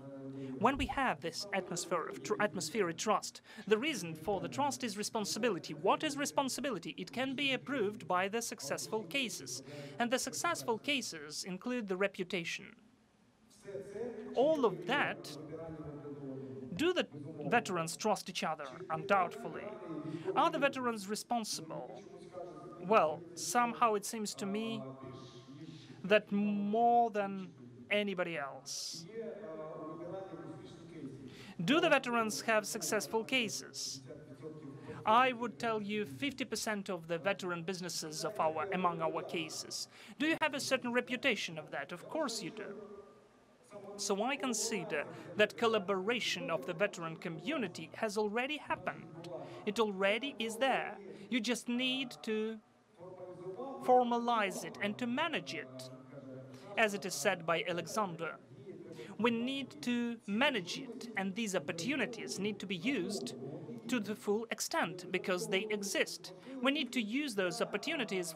When we have this atmosphere of atmospheric trust, the reason for the trust is responsibility. What is responsibility? It can be approved by the successful cases. And the successful cases include the reputation. All of that, do the veterans trust each other? Undoubtedly. Are the veterans responsible? Well, somehow it seems to me that more than anybody else. Do the veterans have successful cases? I would tell you 50% of the veteran businesses of among our cases. Do you have a certain reputation of that? Of course you do. So I consider that collaboration of the veteran community has already happened. It already is there. You just need to formalize it and to manage it. As it is said by Alexander, we need to manage it, and these opportunities need to be used to the full extent because they exist. We need to use those opportunities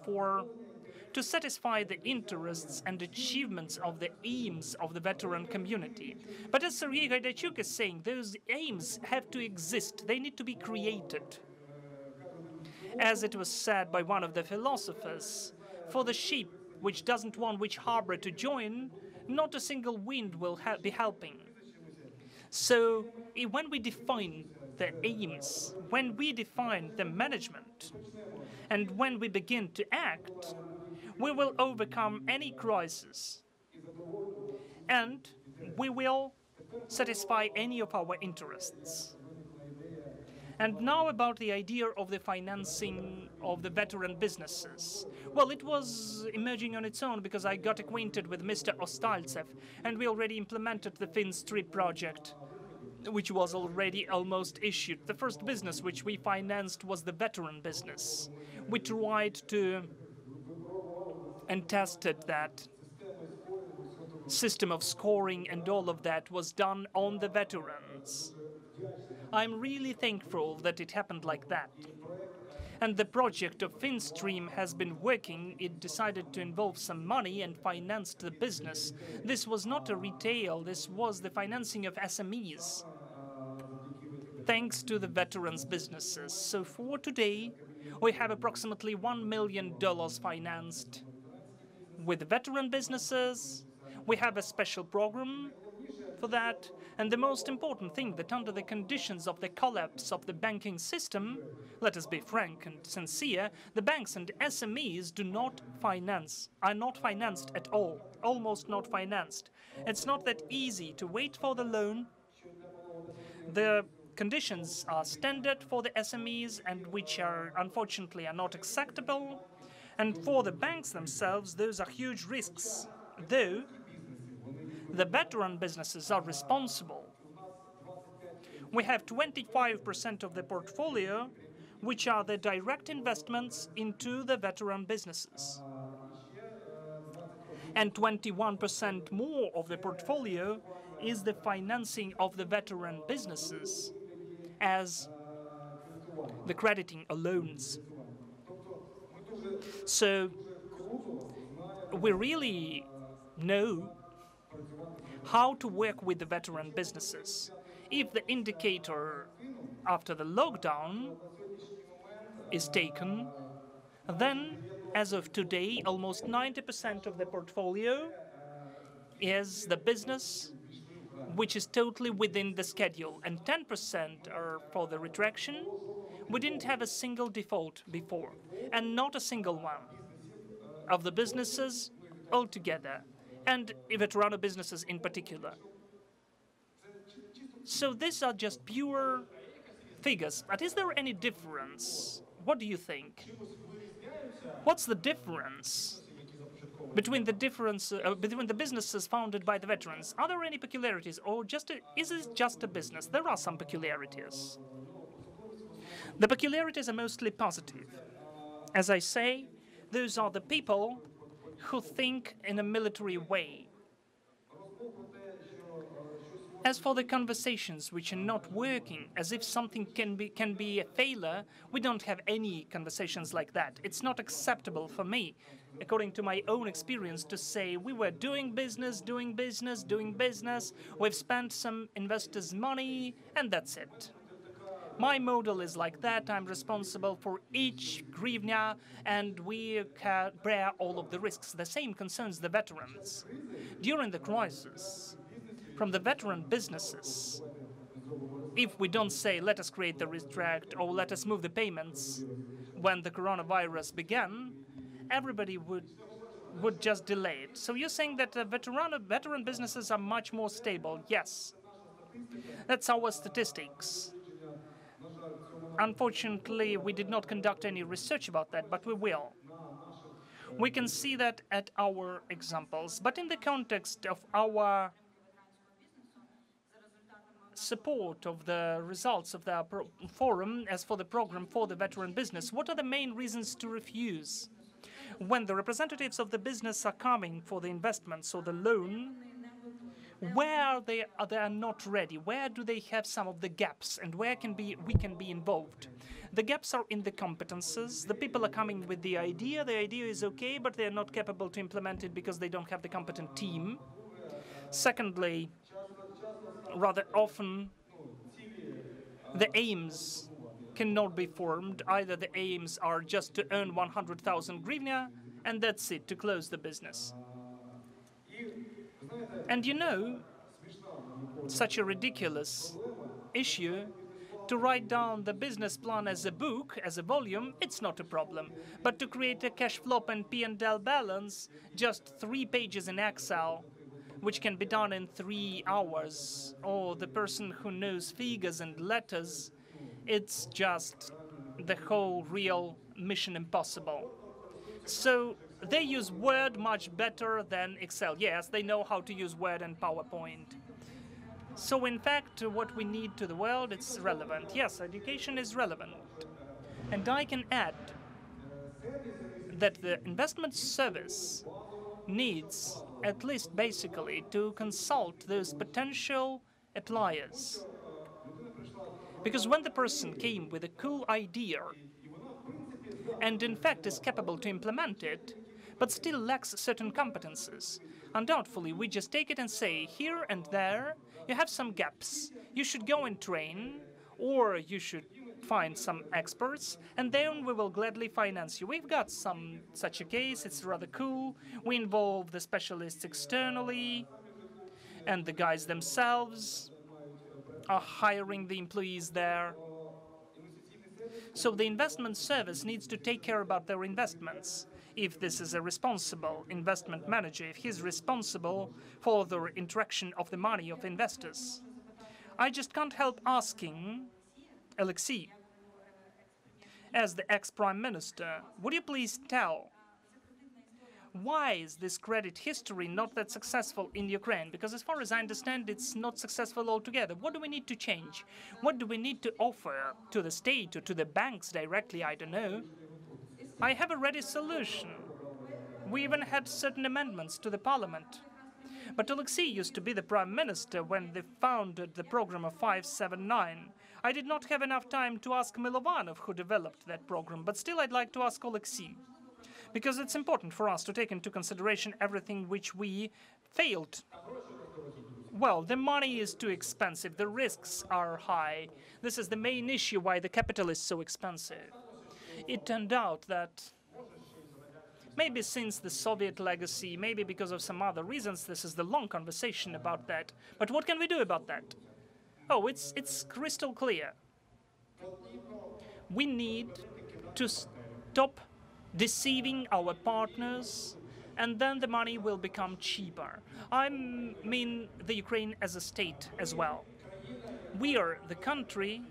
to satisfy the interests and achievements of the aims of the veteran community. But as Sergei Gaidachuk is saying, those aims have to exist. They need to be created. As it was said by one of the philosophers, for the ship which doesn't want which harbor to join, not a single wind will be helping. So when we define the aims, when we define the management, and when we begin to act, we will overcome any crisis, and we will satisfy any of our interests. And now about the idea of the financing of the veteran businesses. Well, it was emerging on its own because I got acquainted with Mr. Ostaltsev, and we already implemented the FinStrip project, which was already almost issued. The first business which we financed was the veteran business. We tried to and tested that system of scoring, and all of that was done on the veterans. I'm really thankful that it happened like that. And the project of FinStream has been working. It decided to involve some money and financed the business. This was not a retail, this was the financing of SMEs, thanks to the veterans' businesses. So for today, we have approximately $1 million financed with veteran businesses. We have a special program for that. And the most important thing, that under the conditions of the collapse of the banking system, let us be frank and sincere, the banks and SMEs are not financed at all, almost not financed. It's not that easy to wait for the loan. The conditions are standard for the SMEs and which are unfortunately not acceptable. And for the banks themselves, those are huge risks, though the veteran businesses are responsible. We have 25% of the portfolio, which are the direct investments into the veteran businesses. And 21% more of the portfolio is the financing of the veteran businesses as the crediting loans. So we really know how to work with the veteran businesses. If the indicator after the lockdown is taken, then as of today, almost 90% of the portfolio is the business which is totally within the schedule, and 10% are for the retraction. We didn't have a single default before, and not a single one of the businesses altogether, and veteran businesses in particular. So these are just pure figures. But is there any difference? What do you think? What's the difference between the businesses founded by the veterans? Are there any peculiarities, or is it just a business? There are some peculiarities. The peculiarities are mostly positive. As I say, those are the people who think in a military way. As for the conversations which are not working, as if something can be a failure, we don't have any conversations like that. It's not acceptable for me, according to my own experience, to say we were doing business, we've spent some investors' money, and that's it. My model is like that. I'm responsible for each hryvnia, and we bear all of the risks. The same concerns the veterans. During the crisis, from the veteran businesses, if we don't say, let us create the retract or let us move the payments when the coronavirus began, everybody would just delay it. So you're saying that veteran businesses are much more stable? Yes. That's our statistics. Unfortunately, we did not conduct any research about that, but we will. We can see that at our examples, but in the context of our support of the results of the forum, as for the program for the veteran business, what are the main reasons to refuse? When the representatives of the business are coming for the investments or the loan, Where they are not ready, where do they have some of the gaps, and where we can be involved? The gaps are in the competences. The people are coming with the idea is okay, but they're not capable to implement it because they don't have the competent team. Secondly, rather often the aims cannot be formed. Either the aims are just to earn 100,000 hryvnia, and that's it, to close the business. And you know, such a ridiculous issue, to write down the business plan as a book, as a volume, it's not a problem. But to create a cash flow and P&L balance, just 3 pages in Excel, which can be done in 3 hours, or the person who knows figures and letters, it's just the whole real mission impossible. So they use Word much better than Excel. Yes, they know how to use Word and PowerPoint. So in fact, what we need to the world, it's relevant. Yes, education is relevant. And I can add that the investment service needs, at least basically, to consult those potential appliers. Because when the person came with a cool idea and in fact is capable to implement it, but still lacks certain competences, undoubtedly we just take it and say, here and there, you have some gaps. You should go and train, or you should find some experts, and then we will gladly finance you. We've got such a case, it's rather cool. We involve the specialists externally, and the guys themselves are hiring the employees there. So the investment service needs to take care about their investments. If this is a responsible investment manager, if he's responsible for the interaction of the money of investors. I just can't help asking Alexei, as the ex-prime minister, would you please tell why is this credit history not that successful in Ukraine? Because as far as I understand, it's not successful altogether. What do we need to change? What do we need to offer to the state or to the banks directly? I don't know. I have a ready solution. We even had certain amendments to the parliament. But Alexei used to be the prime minister when they founded the program of 579. I did not have enough time to ask Milovanov, who developed that program, but still I'd like to ask Alexei. Because it's important for us to take into consideration everything which we failed. Well, the money is too expensive, the risks are high. This is the main issue why the capital is so expensive. It turned out that maybe since the Soviet legacy, maybe because of some other reasons, this is the long conversation about that. But what can we do about that? Oh, it's crystal clear. We need to stop deceiving our partners, and then the money will become cheaper. I mean the Ukraine as a state as well. We are the country,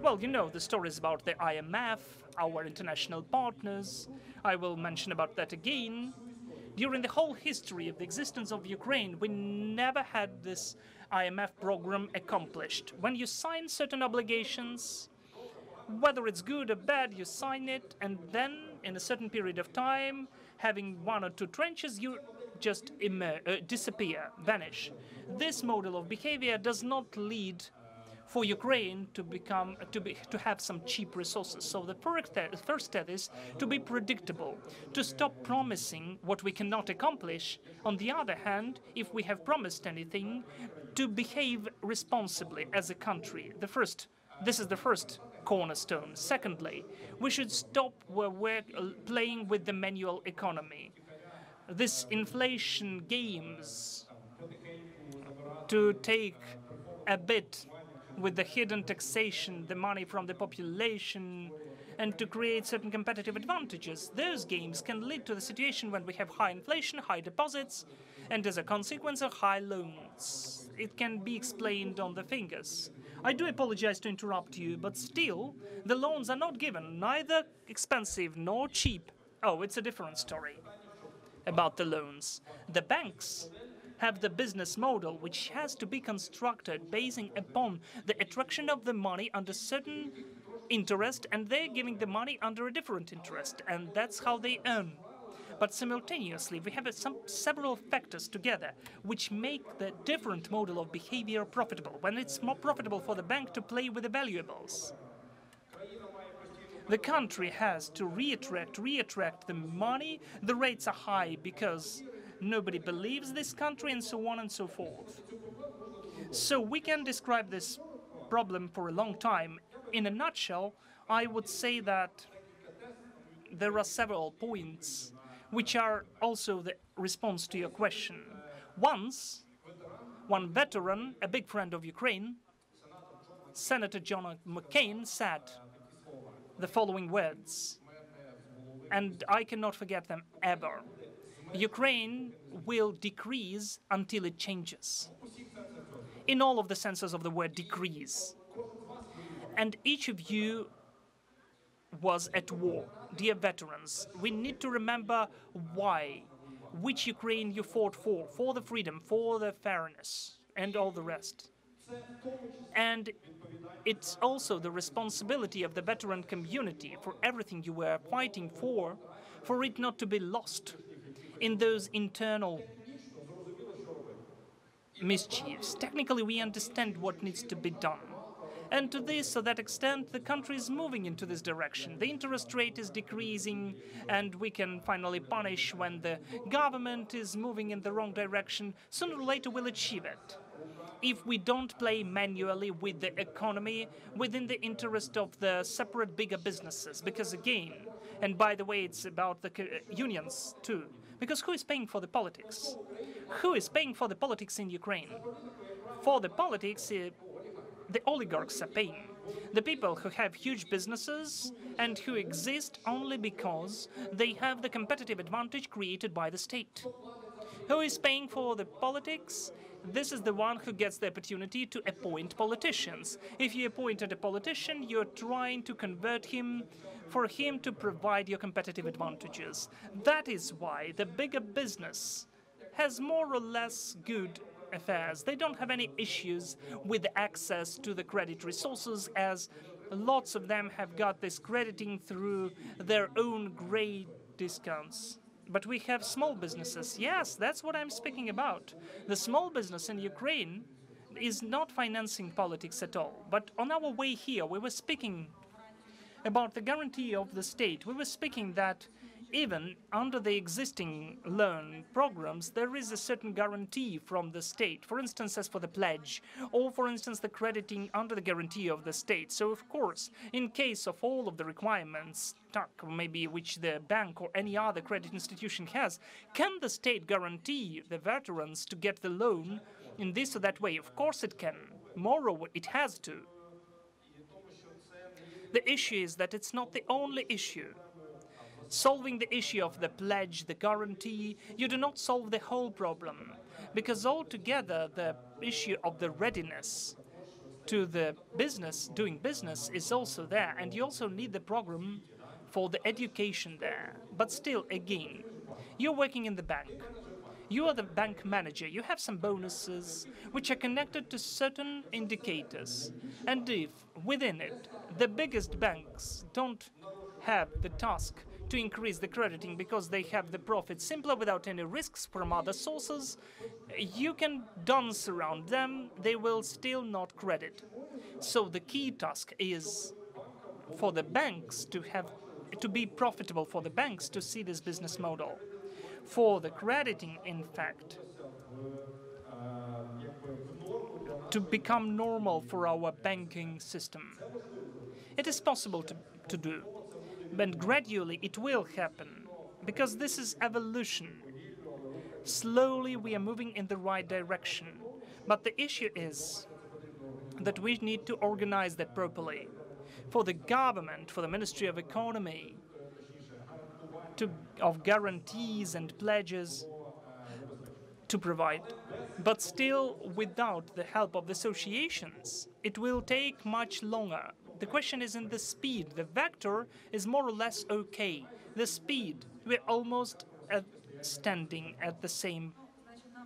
well, you know the stories about the IMF, our international partners. I will mention about that again. During the whole history of the existence of Ukraine, we never had this IMF program accomplished. When you sign certain obligations, whether it's good or bad, you sign it, and then in a certain period of time, having 1 or 2 trenches, you just disappear, vanish. This model of behavior does not lead for Ukraine to have some cheap resources. So the first step is to be predictable, to stop promising what we cannot accomplish. On the other hand, if we have promised anything, to behave responsibly as a country. This is the first cornerstone. Secondly, we should stop where we're playing with the manual economy. This inflation games to take a bit with the hidden taxation, the money from the population, and to create certain competitive advantages. Those games can lead to the situation when we have high inflation, high deposits, and as a consequence of high loans. It can be explained on the fingers. I do apologize to interrupt you, but still, the loans are not given, neither expensive nor cheap. Oh, it's a different story about the loans. The banks have the business model which has to be constructed basing upon the attraction of the money under certain interest, and they're giving the money under a different interest, and that's how they earn. But simultaneously, we have several factors together which make the different model of behavior profitable, when it's more profitable for the bank to play with the valuables. The country has to reattract the money. The rates are high because nobody believes this country, and so on and so forth. So we can describe this problem for a long time. In a nutshell, I would say that there are several points which are also the response to your question. Once, one veteran, a big friend of Ukraine, Senator John McCain, said the following words, and I cannot forget them ever. Ukraine will decrease until it changes. In all of the senses of the word decrease. And each of you was at war. Dear veterans, we need to remember why, which Ukraine you fought for the freedom, for the fairness, and all the rest. And it's also the responsibility of the veteran community for everything you were fighting for it not to be lost in those internal mischiefs. Technically, we understand what needs to be done. And to that extent, the country is moving into this direction. The interest rate is decreasing, and we can finally punish when the government is moving in the wrong direction. Sooner or later, we'll achieve it. If we don't play manually with the economy within the interest of the separate bigger businesses, because again, and by the way, it's about the unions too, because who is paying for the politics? Who is paying for the politics in Ukraine? For the politics, the oligarchs are paying. The people who have huge businesses and who exist only because they have the competitive advantage created by the state. Who is paying for the politics? This is the one who gets the opportunity to appoint politicians. If you appointed a politician, you're trying to convert him for him to provide your competitive advantages. That is why the bigger business has more or less good affairs. They don't have any issues with access to the credit resources, as lots of them have got this crediting through their own great discounts. But we have small businesses. Yes, that's what I'm speaking about. The small business in Ukraine is not financing politics at all. But on our way here, we were speaking about the guarantee of the state. We were speaking that even under the existing loan programs, there is a certain guarantee from the state, for instance, as for the pledge, or for instance, the crediting under the guarantee of the state. So, of course, in case of all of the requirements, maybe which the bank or any other credit institution has, can the state guarantee the veterans to get the loan in this or that way? Of course it can. Moreover, it has to. The issue is that it's not the only issue. Solving the issue of the pledge, the guarantee, you do not solve the whole problem, because altogether the issue of the readiness to the business, doing business, is also there, and you also need the program for the education there. But still, again, you're working in the bank. You are the bank manager. You have some bonuses which are connected to certain indicators. And if, within it, the biggest banks don't have the task to increase the crediting because they have the profit simpler without any risks from other sources, you can dance around them, they will still not credit. So the key task is for the banks to be profitable, for the banks to see this business model. For the crediting, in fact, to become normal for our banking system. It is possible to do. But gradually it will happen, because this is evolution. Slowly we are moving in the right direction. But the issue is that we need to organize that properly. For the government, for the Ministry of Economy, of guarantees and pledges to provide. But still, without the help of the associations, it will take much longer. The question is in the speed. The vector is more or less okay. The speed, we're almost standing at the same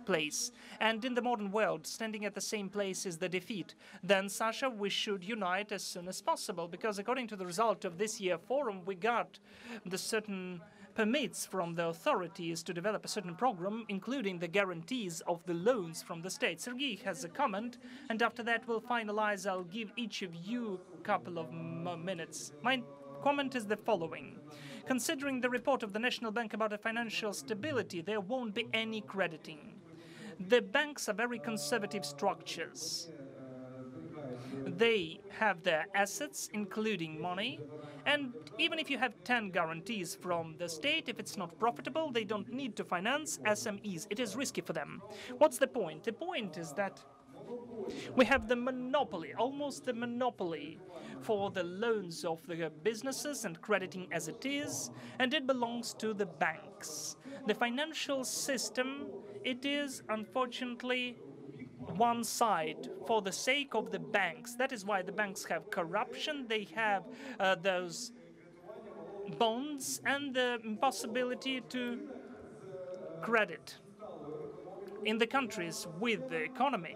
place. And in the modern world, standing at the same place is the defeat. Then, Sasha, we should unite as soon as possible, because according to the result of this year's forum, we got the certain permits from the authorities to develop a certain program, including the guarantees of the loans from the state. Sergei has a comment, and after that we'll finalize. I'll give each of you a couple of minutes. My comment is the following. Considering the report of the National Bank about the financial stability, there won't be any crediting. The banks are very conservative structures. They have their assets, including money, and even if you have 10 guarantees from the state, if it's not profitable, they don't need to finance SMEs. It is risky for them. What's the point? The point is that we have the monopoly, almost the monopoly, for the loans of the businesses and crediting as it is, and it belongs to the banks. The financial system, it is unfortunately one side for the sake of the banks. That is why the banks have corruption, they have those bonds and the impossibility to credit. In the countries with the economy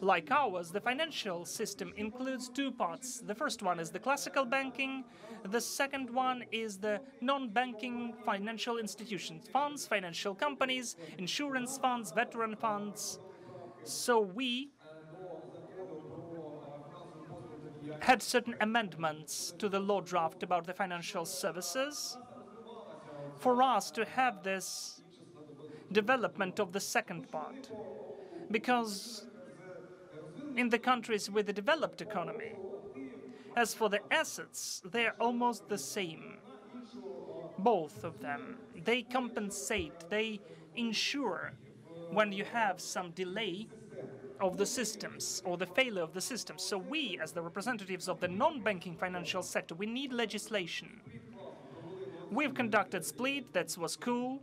like ours, the financial system includes two parts. The first one is the classical banking, the second one is the non-banking financial institutions, funds, financial companies, insurance funds, veteran funds. So we had certain amendments to the law draft about the financial services for us to have this development of the second part. Because in the countries with a developed economy, as for the assets, they're almost the same. Both of them. They compensate, they insure when you have some delay of the systems or the failure of the system. So we, as the representatives of the non-banking financial sector, we need legislation. We've conducted Split, that was cool,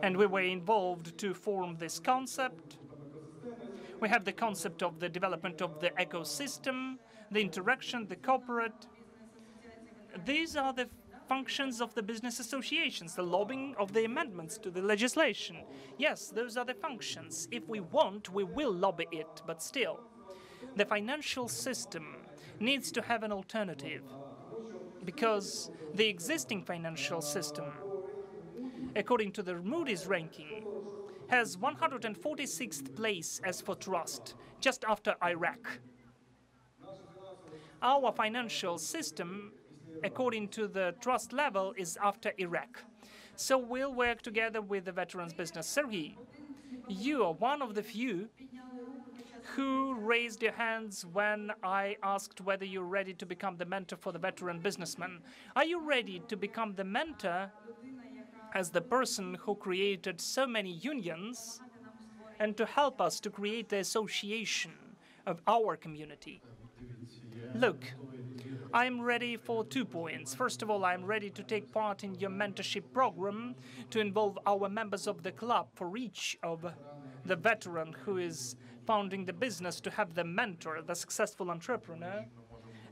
and we were involved to form this concept. We have the concept of the development of the ecosystem, the interaction, the corporate. These are the functions of the business associations, the lobbying of the amendments to the legislation. Yes, those are the functions. If we want, we will lobby it, but still, the financial system needs to have an alternative, because the existing financial system, according to the Moody's ranking, has 146th place as for trust, just after Iraq. Our financial system, according to the trust level, is after Iraq. So we'll work together with the veterans business. Sergei, you are one of the few who raised your hands when I asked whether you're ready to become the mentor for the veteran businessman. Are you ready to become the mentor as the person who created so many unions and to help us to create the association of our community? Look, I'm ready for 2 points. First of all, I'm ready to take part in your mentorship program to involve our members of the club for each of the veteran who is founding the business to have the mentor, the successful entrepreneur.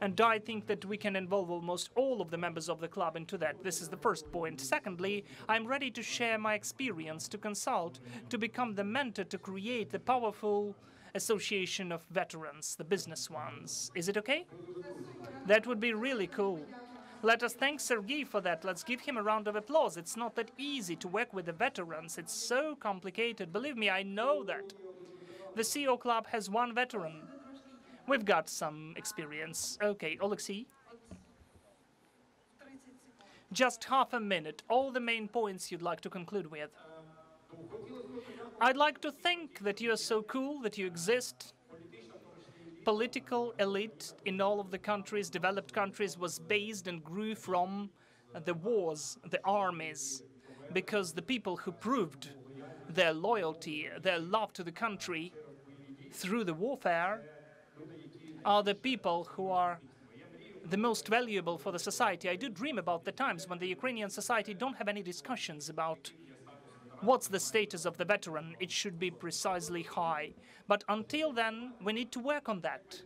And I think that we can involve almost all of the members of the club into that. This is the first point. Secondly, I'm ready to share my experience, to consult, to become the mentor, to create the powerful association of veterans, the business ones. Is it okay? That would be really cool. Let us thank Sergei for that. Let's give him a round of applause. It's not that easy to work with the veterans. It's so complicated. Believe me, I know that. The CEO Club has 1 veteran. We've got some experience. Okay, Alexei. Just half a minute. All the main points you'd like to conclude with. I'd like to think that you are so cool, that you exist. Political elite in all of the countries, developed countries, was based and grew from the wars, the armies, because the people who proved their loyalty, their love to the country through the warfare are the people who are the most valuable for the society. I do dream about the times when the Ukrainian society don't have any discussions about what's the status of the veteran. It should be precisely high. But until then, we need to work on that.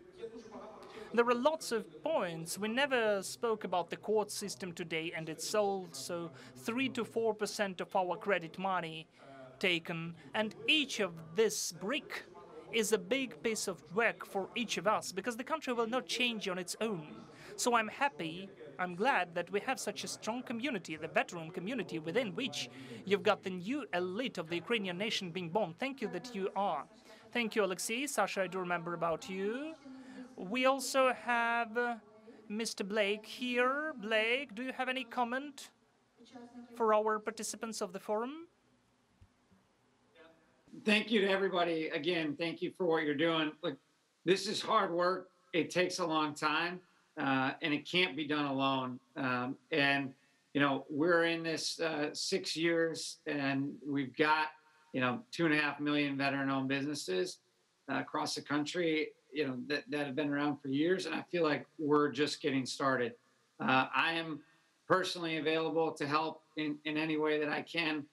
There are lots of points. We never spoke about the court system today, and it's also 3 to 4% of our credit money taken, and each of this brick is a big piece of work for each of us, because the country will not change on its own. So I'm happy I'm glad that we have such a strong community, the veteran community, within which you've got the new elite of the Ukrainian nation being born. Thank you that you are. Thank you, Alexei. Sasha, I do remember about you. We also have Mr. Blake here. Blake, do you have any comment for our participants of the forum? Thank you to everybody. Again, thank you for what you're doing. Look, this is hard work. It takes a long time, and it can't be done alone. And, you know, we're in this 6 years, and we've got, you know, 2.5 million veteran-owned businesses across the country, you know, that have been around for years, and I feel like we're just getting started. I am personally available to help in any way that I can.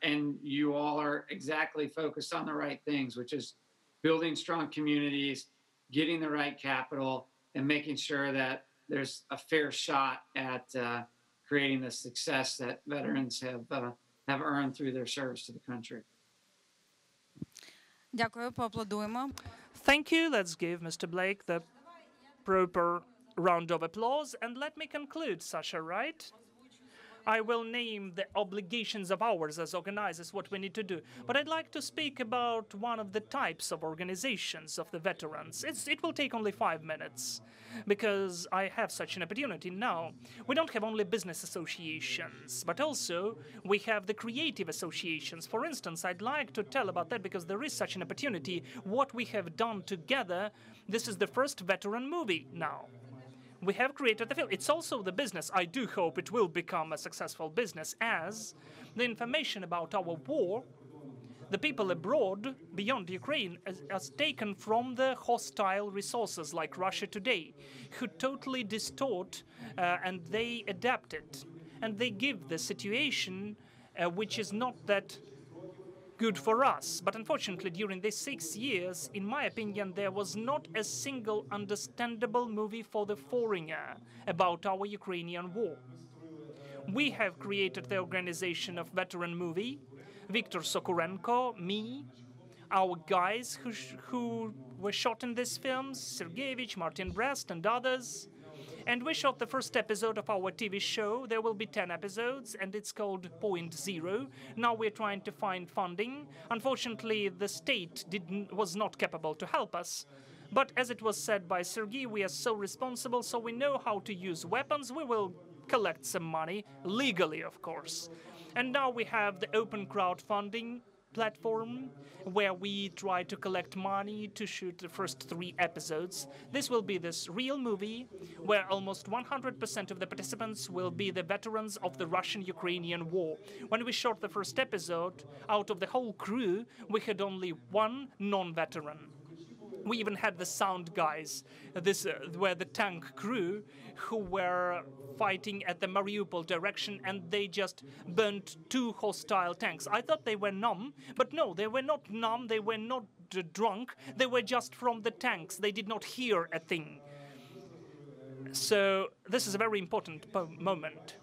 And you all are exactly focused on the right things, which is building strong communities, getting the right capital, and making sure that there's a fair shot at creating the success that veterans have earned through their service to the country. Дякую, поаплодуємо. Thank you. Let's give Mr. Blake the proper round of applause. And let me conclude, Sasha, right? I will name the obligations of ours as organizers, what we need to do. But I'd like to speak about one of the types of organizations of the veterans. It will take only 5 minutes, because I have such an opportunity now. We don't have only business associations, but also we have the creative associations. For instance, I'd like to tell about that because there is such an opportunity. What we have done together, this is the first veteran movie now. We have created the film. It's also the business. I do hope it will become a successful business, as the information about our war, the people abroad beyond Ukraine, is taken from the hostile resources like Russia Today, who totally distort and they adapt it. And they give the situation which is not that good for us. But unfortunately, during these 6 years, in my opinion, there was not a single understandable movie for the foreigner about our Ukrainian war. We have created the organization of Veteran Movie, Viktor Sokurenko, me, our guys who were shot in these films, Sergeyevich, Martin Brest, and others. And we shot the first episode of our TV show. There will be 10 episodes, and it's called Point Zero. Now we're trying to find funding. Unfortunately, the state was not capable to help us. But as it was said by Sergei, we are so responsible, so we know how to use weapons. We will collect some money, legally, of course. And now we have the open crowdfunding platform where we try to collect money to shoot the first 3 episodes. This will be this real movie where almost 100% of the participants will be the veterans of the Russian-Ukrainian war. When we shot the first episode, out of the whole crew, we had only 1 non-veteran. We even had the sound guys. This were the tank crew who were fighting at the Mariupol direction, and they just burnt 2 hostile tanks. I thought they were numb, but no, they were not numb, they were not drunk, they were just from the tanks. They did not hear a thing. So this is a very important moment.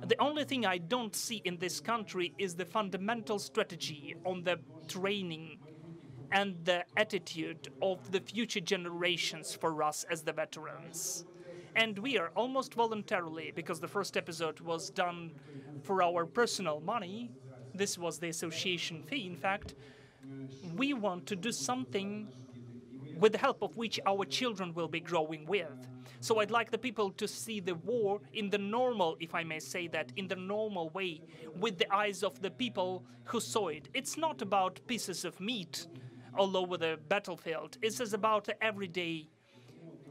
The only thing I don't see in this country is the fundamental strategy on the training and the attitude of the future generations for us as the veterans. And we are almost voluntarily, because the first episode was done for our personal money, this was the association fee, in fact, we want to do something with the help of which our children will be growing with. So I'd like the people to see the war in the normal, if I may say that, in the normal way, with the eyes of the people who saw it. It's not about pieces of meat all over the battlefield. It's just about the everyday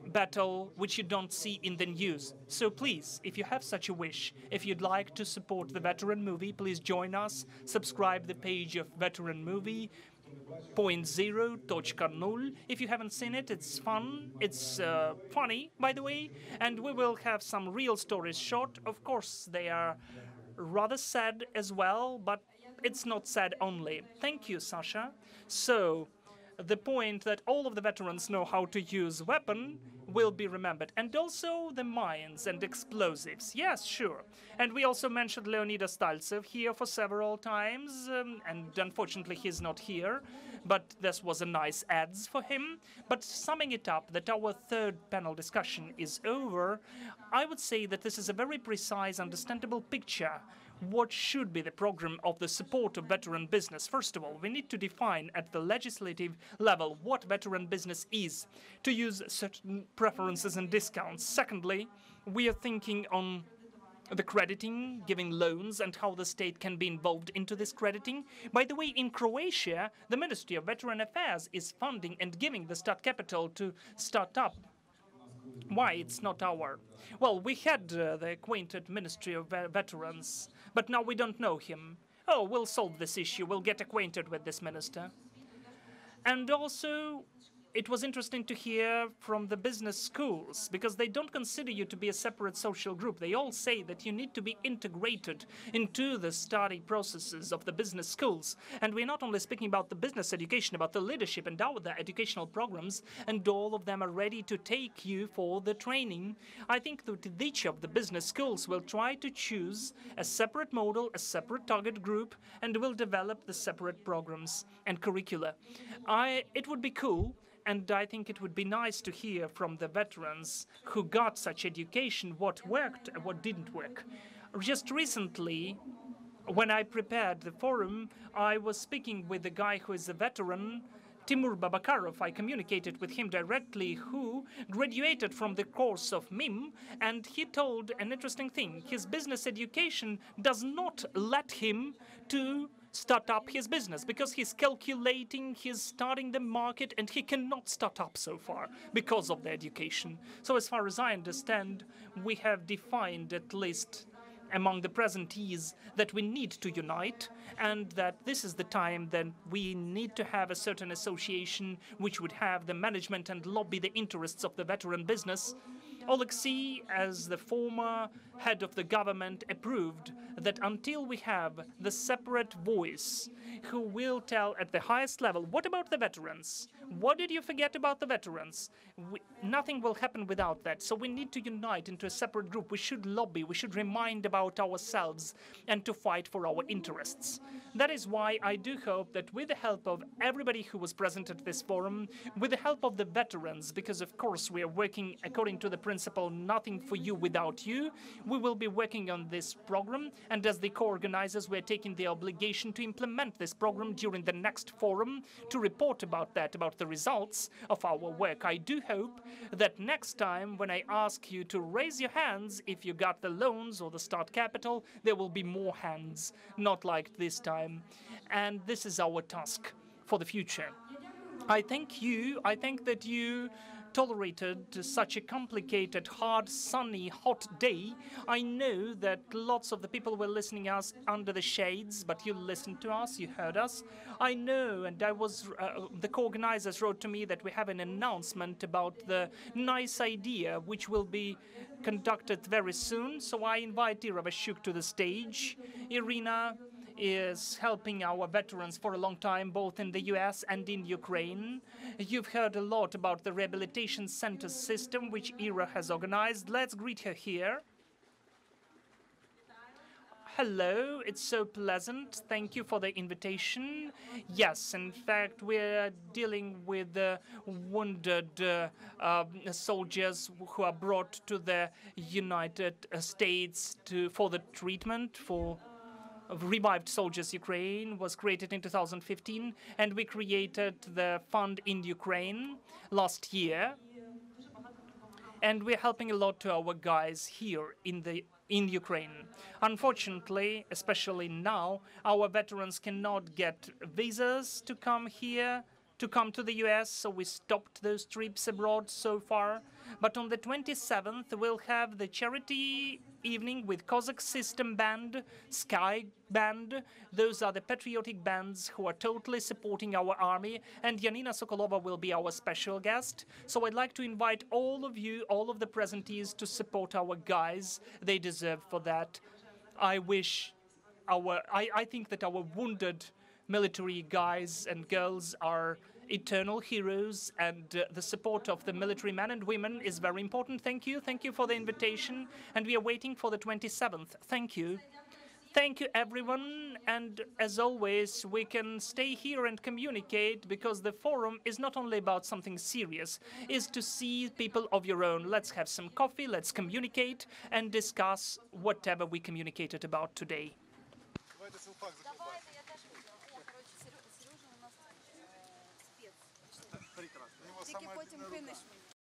battle which you don't see in the news. So please, if you have such a wish, if you'd like to support the Veteran Movie, please join us, subscribe the page of Veteran Movie, .0.0. If you haven't seen it, it's fun, it's funny, by the way, and we will have some real stories shot. Of course, they are rather sad as well, but it's not sad only. Thank you, Sasha. So, the point that all of the veterans know how to use weapon, will be remembered. And also the mines and explosives. Yes, sure. And we also mentioned Leonidas Staltsev here for several times, and unfortunately he's not here, but this was a nice ads for him. But summing it up, that our third panel discussion is over, I would say that this is a very precise, understandable picture. What should be the program of the support of veteran business? First of all, we need to define at the legislative level what veteran business is, to use certain preferences and discounts. Secondly, we are thinking on the crediting, giving loans, and how the state can be involved into this crediting. By the way, in Croatia, the Ministry of Veteran Affairs is funding and giving the start capital to start up. Why it's not our? Well, we had the acquainted Ministry of Veterans, but now we don't know him. Oh, we'll solve this issue. We'll get acquainted with this minister. And also, it was interesting to hear from the business schools, because they don't consider you to be a separate social group. They all say that you need to be integrated into the study processes of the business schools. And we're not only speaking about the business education, about the leadership and all the educational programs, and all of them are ready to take you for the training. I think that each of the business schools will try to choose a separate model, a separate target group, and will develop the separate programs and curricula. It would be cool. And I think it would be nice to hear from the veterans who got such education what worked and what didn't work. Just recently, when I prepared the forum, I was speaking with a guy who is a veteran, Timur Babakarov. I communicated with him directly, who graduated from the course of MIM, and he told an interesting thing. His business education does not let him to start up his business, because he's calculating, he's starting the market, and he cannot start up so far because of the education. So as far as I understand, we have defined, at least among the presentees, that we need to unite, and that this is the time that we need to have a certain association which would have the management and lobby the interests of the veteran business. Oleksiy, as the former head of the government, approved that until we have the separate voice who will tell at the highest level, what about the veterans? What did you forget about the veterans? Nothing will happen without that. So we need to unite into a separate group. We should lobby, we should remind about ourselves and to fight for our interests. That is why I do hope that with the help of everybody who was present at this forum, with the help of the veterans, because of course we are working according to the principle, nothing for you without you, we will be working on this program, and as the co-organizers, we are taking the obligation to implement this program during the next forum, to report about that, about the results of our work. I do hope that next time when I ask you to raise your hands if you got the loans or the start capital, there will be more hands, not like this time. And this is our task for the future. I thank you. I think that you tolerated such a complicated, hard, sunny, hot day. I know that lots of the people were listening us under the shades, but you listened to us, you heard us. I know, and the co-organizers wrote to me that we have an announcement about the nice idea which will be conducted very soon. So I invite Ira Vashuk to the stage. Irina is helping our veterans for a long time, both in the US and in Ukraine. You've heard a lot about the rehabilitation center system which Ira has organized. Let's greet her here. Hello, it's so pleasant. Thank you for the invitation. Yes, in fact, we're dealing with the wounded soldiers who are brought to the United States for the treatment for Revived Soldiers Ukraine was created in 2015, and we created the fund in Ukraine last year. And we're helping a lot to our guys here in Ukraine. Unfortunately, especially now, our veterans cannot get visas to come here, to come to the US, so we stopped those trips abroad so far. But on the 27th, we'll have the charity evening with Cossack System Band, Sky Band. Those are the patriotic bands who are totally supporting our army, and Yanina Sokolova will be our special guest. So I'd like to invite all of you, all of the presentees, to support our guys. They deserve for that. I think that our wounded military guys and girls are eternal heroes, and the support of the military men and women is very important. Thank you. Thank you for the invitation, and we are waiting for the 27th. Thank you. Thank you, everyone. And as always, we can stay here and communicate, because the forum is not only about something serious, is to see people of your own. Let's have some coffee, let's communicate and discuss whatever we communicated about today. Тільки потім кинеш мені.